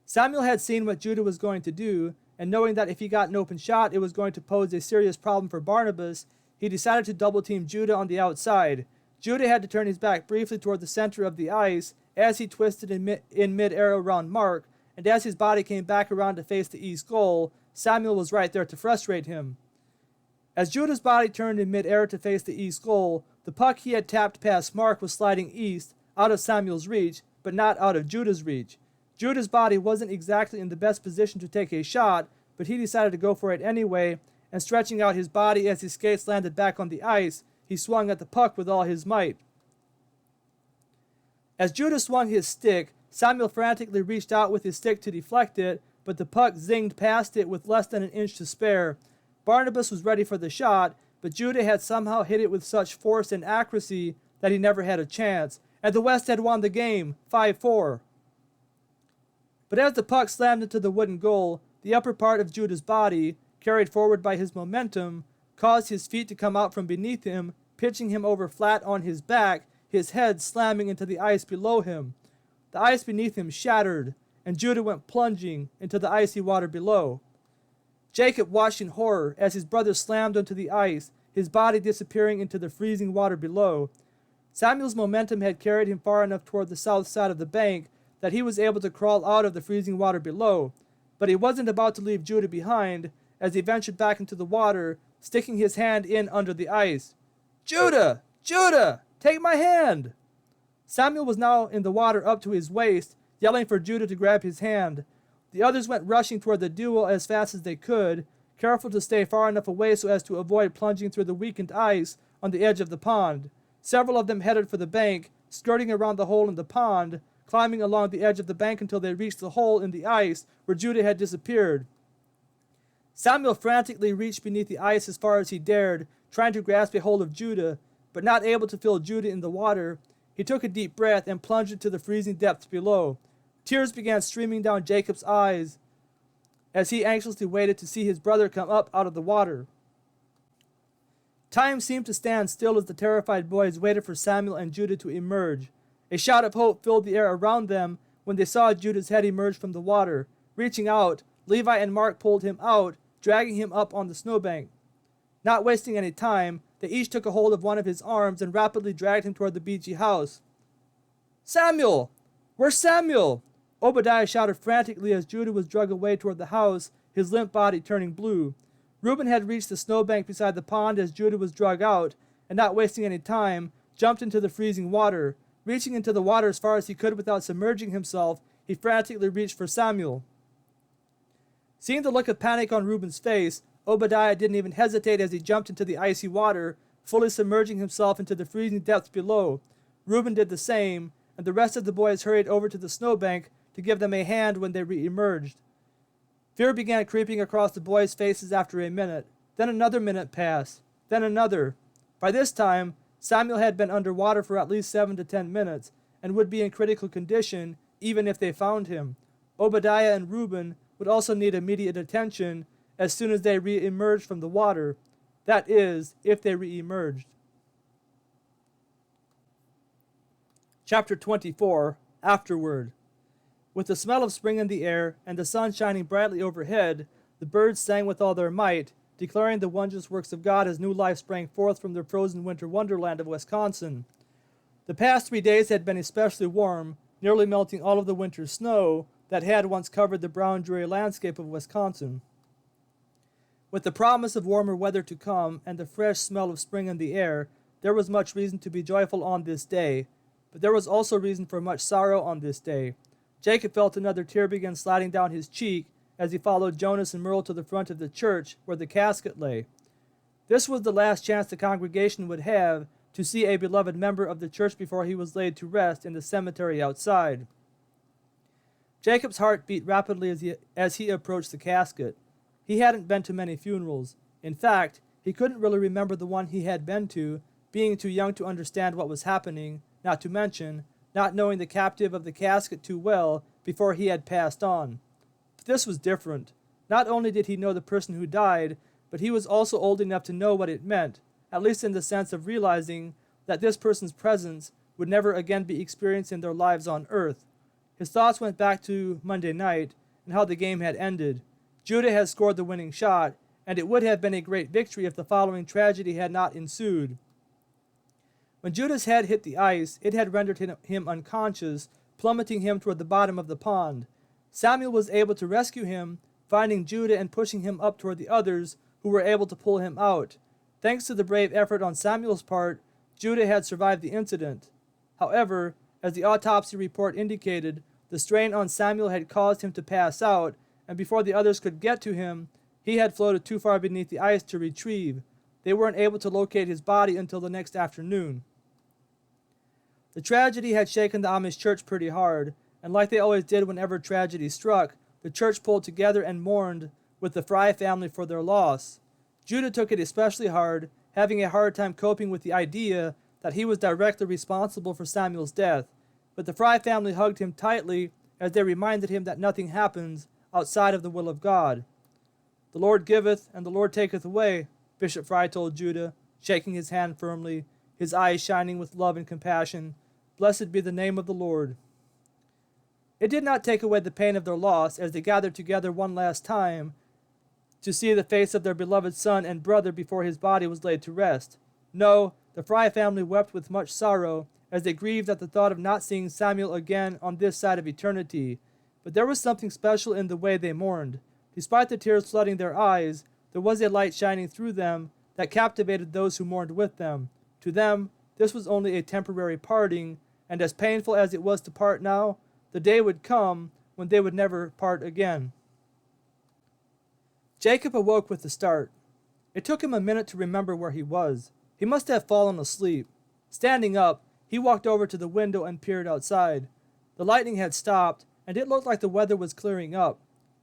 Samuel had seen what Judah was going to do, and knowing that if he got an open shot it was going to pose a serious problem for Barnabas, he decided to double-team Judah on the outside. Judah had to turn his back briefly toward the center of the ice, as he twisted in mid-air around Mark, and as his body came back around to face the east goal, Samuel was right there to frustrate him. As Judah's body turned in mid-air to face the east goal, the puck he had tapped past Mark was sliding east, out of Samuel's reach, but not out of Judah's reach. Judah's body wasn't exactly in the best position to take a shot, but he decided to go for it anyway, and stretching out his body as his skates landed back on the ice, he swung at the puck with all his might. As Judah swung his stick, Samuel frantically reached out with his stick to deflect it, but the puck zinged past it with less than an inch to spare. Barnabas was ready for the shot, but Judah had somehow hit it with such force and accuracy that he never had a chance, and the West had won the game, 5-4. But as the puck slammed into the wooden goal, the upper part of Judah's body, carried forward by his momentum, caused his feet to come out from beneath him, pitching him over flat on his back, his head slamming into the ice below him. The ice beneath him shattered, and Judah went plunging into the icy water below. Jacob watched in horror as his brother slammed onto the ice, his body disappearing into the freezing water below. Samuel's momentum had carried him far enough toward the south side of the bank that he was able to crawl out of the freezing water below, but he wasn't about to leave Judah behind as he ventured back into the water, sticking his hand in under the ice. "Judah! Judah! Take my hand!" Samuel was now in the water up to his waist, yelling for Judah to grab his hand. The others went rushing toward the duo as fast as they could, careful to stay far enough away so as to avoid plunging through the weakened ice on the edge of the pond. Several of them headed for the bank, skirting around the hole in the pond, climbing along the edge of the bank until they reached the hole in the ice where Judah had disappeared. Samuel frantically reached beneath the ice as far as he dared, trying to grasp a hold of Judah, but not able to feel Judah in the water. He took a deep breath and plunged into the freezing depths below. Tears began streaming down Jacob's eyes as he anxiously waited to see his brother come up out of the water. Time seemed to stand still as the terrified boys waited for Samuel and Judah to emerge. A shout of hope filled the air around them when they saw Judah's head emerge from the water. Reaching out, Levi and Mark pulled him out, dragging him up on the snowbank. Not wasting any time, they each took a hold of one of his arms and rapidly dragged him toward the beachy house. "Samuel! Where's Samuel?" Obadiah shouted frantically as Judah was dragged away toward the house, his limp body turning blue. Reuben had reached the snowbank beside the pond as Judah was dragged out, and not wasting any time, jumped into the freezing water. Reaching into the water as far as he could without submerging himself, he frantically reached for Samuel. Seeing the look of panic on Reuben's face, Obadiah didn't even hesitate as he jumped into the icy water, fully submerging himself into the freezing depths below. Reuben did the same, and the rest of the boys hurried over to the snowbank to give them a hand when they re-emerged. Fear began creeping across the boys' faces after a minute. Then another minute passed. Then another. By this time, Samuel had been under water for at least 7 to 10 minutes and would be in critical condition even if they found him. Obadiah and Reuben would also need immediate attention as soon as they re-emerged from the water. That is, if they re-emerged. Chapter 24, Afterward. With the smell of spring in the air and the sun shining brightly overhead, the birds sang with all their might, declaring the wondrous works of God as new life sprang forth from the frozen winter wonderland of Wisconsin. The past 3 days had been especially warm, nearly melting all of the winter snow that had once covered the brown, dreary landscape of Wisconsin. With the promise of warmer weather to come and the fresh smell of spring in the air, there was much reason to be joyful on this day, but there was also reason for much sorrow on this day. Jacob felt another tear begin sliding down his cheek as he followed Jonas and Merle to the front of the church where the casket lay. This was the last chance the congregation would have to see a beloved member of the church before he was laid to rest in the cemetery outside. Jacob's heart beat rapidly as he approached the casket. He hadn't been to many funerals. In fact, he couldn't really remember the one he had been to, being too young to understand what was happening, not to mention not knowing the captive of the casket too well before he had passed on. But this was different. Not only did he know the person who died, but he was also old enough to know what it meant, at least in the sense of realizing that this person's presence would never again be experienced in their lives on earth. His thoughts went back to Monday night and how the game had ended. Judah had scored the winning shot, and it would have been a great victory if the following tragedy had not ensued. When Judah's head hit the ice, it had rendered him unconscious, plummeting him toward the bottom of the pond. Samuel was able to rescue him, finding Judah and pushing him up toward the others, who were able to pull him out. Thanks to the brave effort on Samuel's part, Judah had survived the incident. However, as the autopsy report indicated, the strain on Samuel had caused him to pass out, and before the others could get to him, he had floated too far beneath the ice to retrieve. They weren't able to locate his body until the next afternoon. The tragedy had shaken the Amish church pretty hard, and like they always did whenever tragedy struck, the church pulled together and mourned with the Fry family for their loss. Judah took it especially hard, having a hard time coping with the idea that he was directly responsible for Samuel's death, but the Fry family hugged him tightly as they reminded him that nothing happens outside of the will of God. "The Lord giveth, and the Lord taketh away," Bishop Fry told Judah, shaking his hand firmly, his eyes shining with love and compassion. "Blessed be the name of the Lord." It did not take away the pain of their loss as they gathered together one last time to see the face of their beloved son and brother before his body was laid to rest. No, the Fry family wept with much sorrow as they grieved at the thought of not seeing Samuel again on this side of eternity. But there was something special in the way they mourned. Despite the tears flooding their eyes, there was a light shining through them that captivated those who mourned with them. To them, this was only a temporary parting, and as painful as it was to part now, the day would come when they would never part again. Jacob awoke with a start. It took him a minute to remember where he was. He must have fallen asleep. Standing up, he walked over to the window and peered outside. The lightning had stopped, and it looked like the weather was clearing up.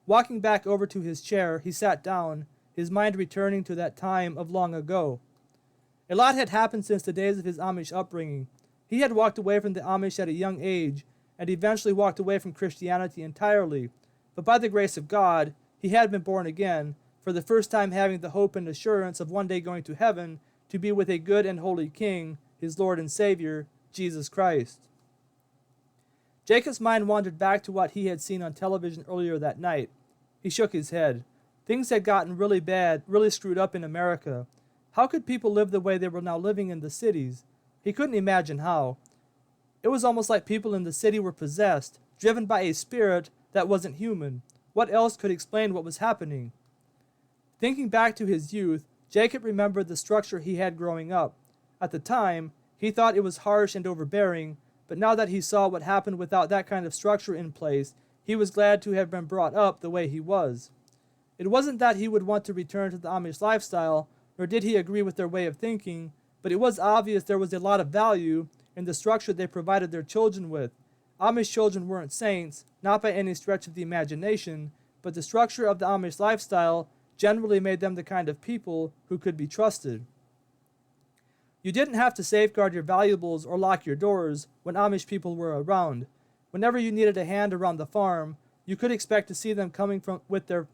Walking back over to his chair, he sat down, his mind returning to that time of long ago. A lot had happened since the days of his Amish upbringing. He had walked away from the Amish at a young age, and eventually walked away from Christianity entirely. But by the grace of God, he had been born again, for the first time having the hope and assurance of one day going to heaven to be with a good and holy King, his Lord and Savior, Jesus Christ. Jacob's mind wandered back to what he had seen on television earlier that night. He shook his head. Things had gotten really bad, really screwed up in America. How could people live the way they were now living in the cities? He couldn't imagine how. It was almost like people in the city were possessed, driven by a spirit that wasn't human. What else could explain what was happening? Thinking back to his youth, Jacob remembered the structure he had growing up. At the time, he thought it was harsh and overbearing, but now that he saw what happened without that kind of structure in place, he was glad to have been brought up the way he was. It wasn't that he would want to return to the Amish lifestyle, nor did he agree with their way of thinking, but it was obvious there was a lot of value in the structure they provided their children with. Amish children weren't saints, not by any stretch of the imagination, but the structure of the Amish lifestyle generally made them the kind of people who could be trusted. You didn't have to safeguard your valuables or lock your doors when Amish people were around. Whenever you needed a hand around the farm, you could expect to see them coming with their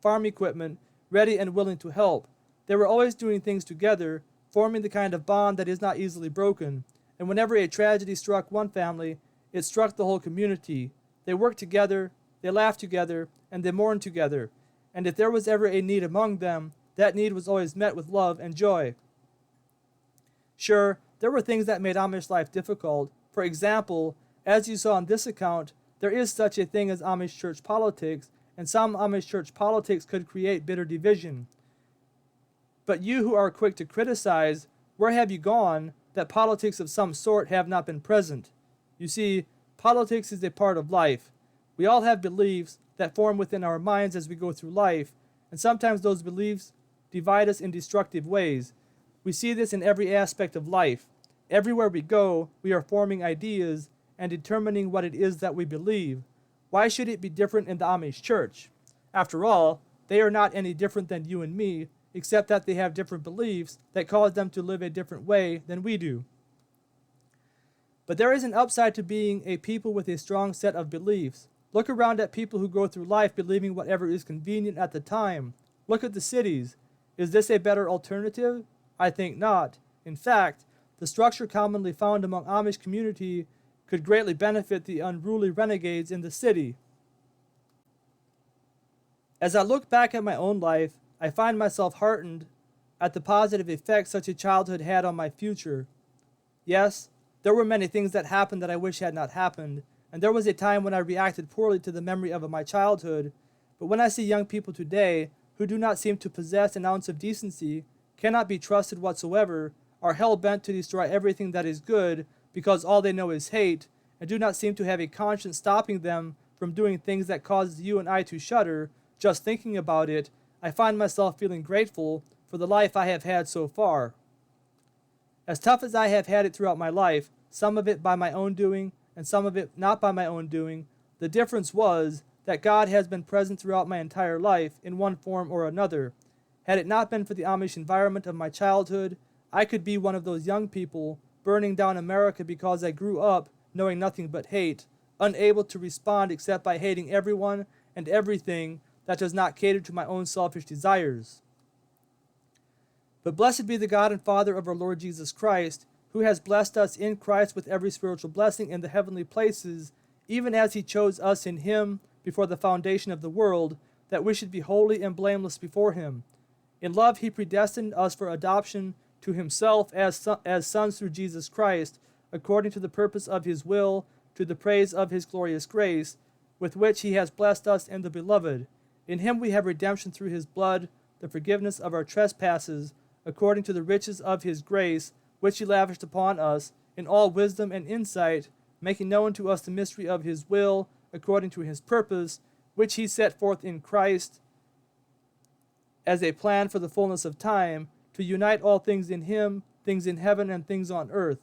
farm equipment, ready and willing to help. They were always doing things together, forming the kind of bond that is not easily broken. And whenever a tragedy struck one family, it struck the whole community. They worked together, they laughed together, and they mourned together. And if there was ever a need among them, that need was always met with love and joy. Sure, there were things that made Amish life difficult. For example, as you saw in this account, there is such a thing as Amish church politics, and some Amish church politics could create bitter division. But you who are quick to criticize, where have you gone that politics of some sort have not been present? You see, politics is a part of life. We all have beliefs that form within our minds as we go through life, and sometimes those beliefs divide us in destructive ways. We see this in every aspect of life. Everywhere we go, we are forming ideas and determining what it is that we believe. Why should it be different in the Amish church? After all, they are not any different than you and me, except that they have different beliefs that cause them to live a different way than we do. But there is an upside to being a people with a strong set of beliefs. Look around at people who go through life believing whatever is convenient at the time. Look at the cities. Is this a better alternative? I think not. In fact, the structure commonly found among Amish community could greatly benefit the unruly renegades in the city. As I look back at my own life, I find myself heartened at the positive effects such a childhood had on my future. Yes, there were many things that happened that I wish had not happened, and there was a time when I reacted poorly to the memory of my childhood. But when I see young people today who do not seem to possess an ounce of decency, cannot be trusted whatsoever, are hell-bent to destroy everything that is good because all they know is hate, and do not seem to have a conscience stopping them from doing things that causes you and I to shudder, just thinking about it, I find myself feeling grateful for the life I have had so far. As tough as I have had it throughout my life, some of it by my own doing, and some of it not by my own doing, the difference was that God has been present throughout my entire life in one form or another. Had it not been for the Amish environment of my childhood, I could be one of those young people burning down America because I grew up knowing nothing but hate, unable to respond except by hating everyone and everything that does not cater to my own selfish desires. But blessed be the God and Father of our Lord Jesus Christ, who has blessed us in Christ with every spiritual blessing in the heavenly places, even as he chose us in him before the foundation of the world, that we should be holy and blameless before him. In love he predestined us for adoption to himself as sons through Jesus Christ, according to the purpose of his will, to the praise of his glorious grace, with which he has blessed us in the Beloved. In him we have redemption through his blood, the forgiveness of our trespasses, according to the riches of his grace, which he lavished upon us in all wisdom and insight, making known to us the mystery of his will, according to his purpose, which he set forth in Christ as a plan for the fullness of time, to unite all things in him, things in heaven and things on earth.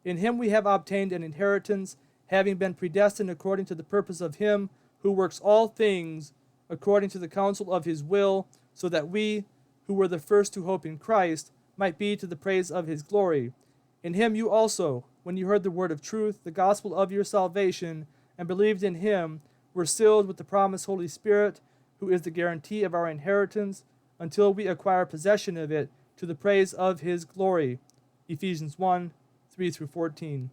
In him we have obtained an inheritance, having been predestined according to the purpose of him who works all things according to the counsel of his will, so that we, who were the first to hope in Christ, might be to the praise of his glory. In him you also, when you heard the word of truth, the gospel of your salvation, and believed in him, were sealed with the promised Holy Spirit, who is the guarantee of our inheritance, until we acquire possession of it, to the praise of his glory. Ephesians 1, 3-14.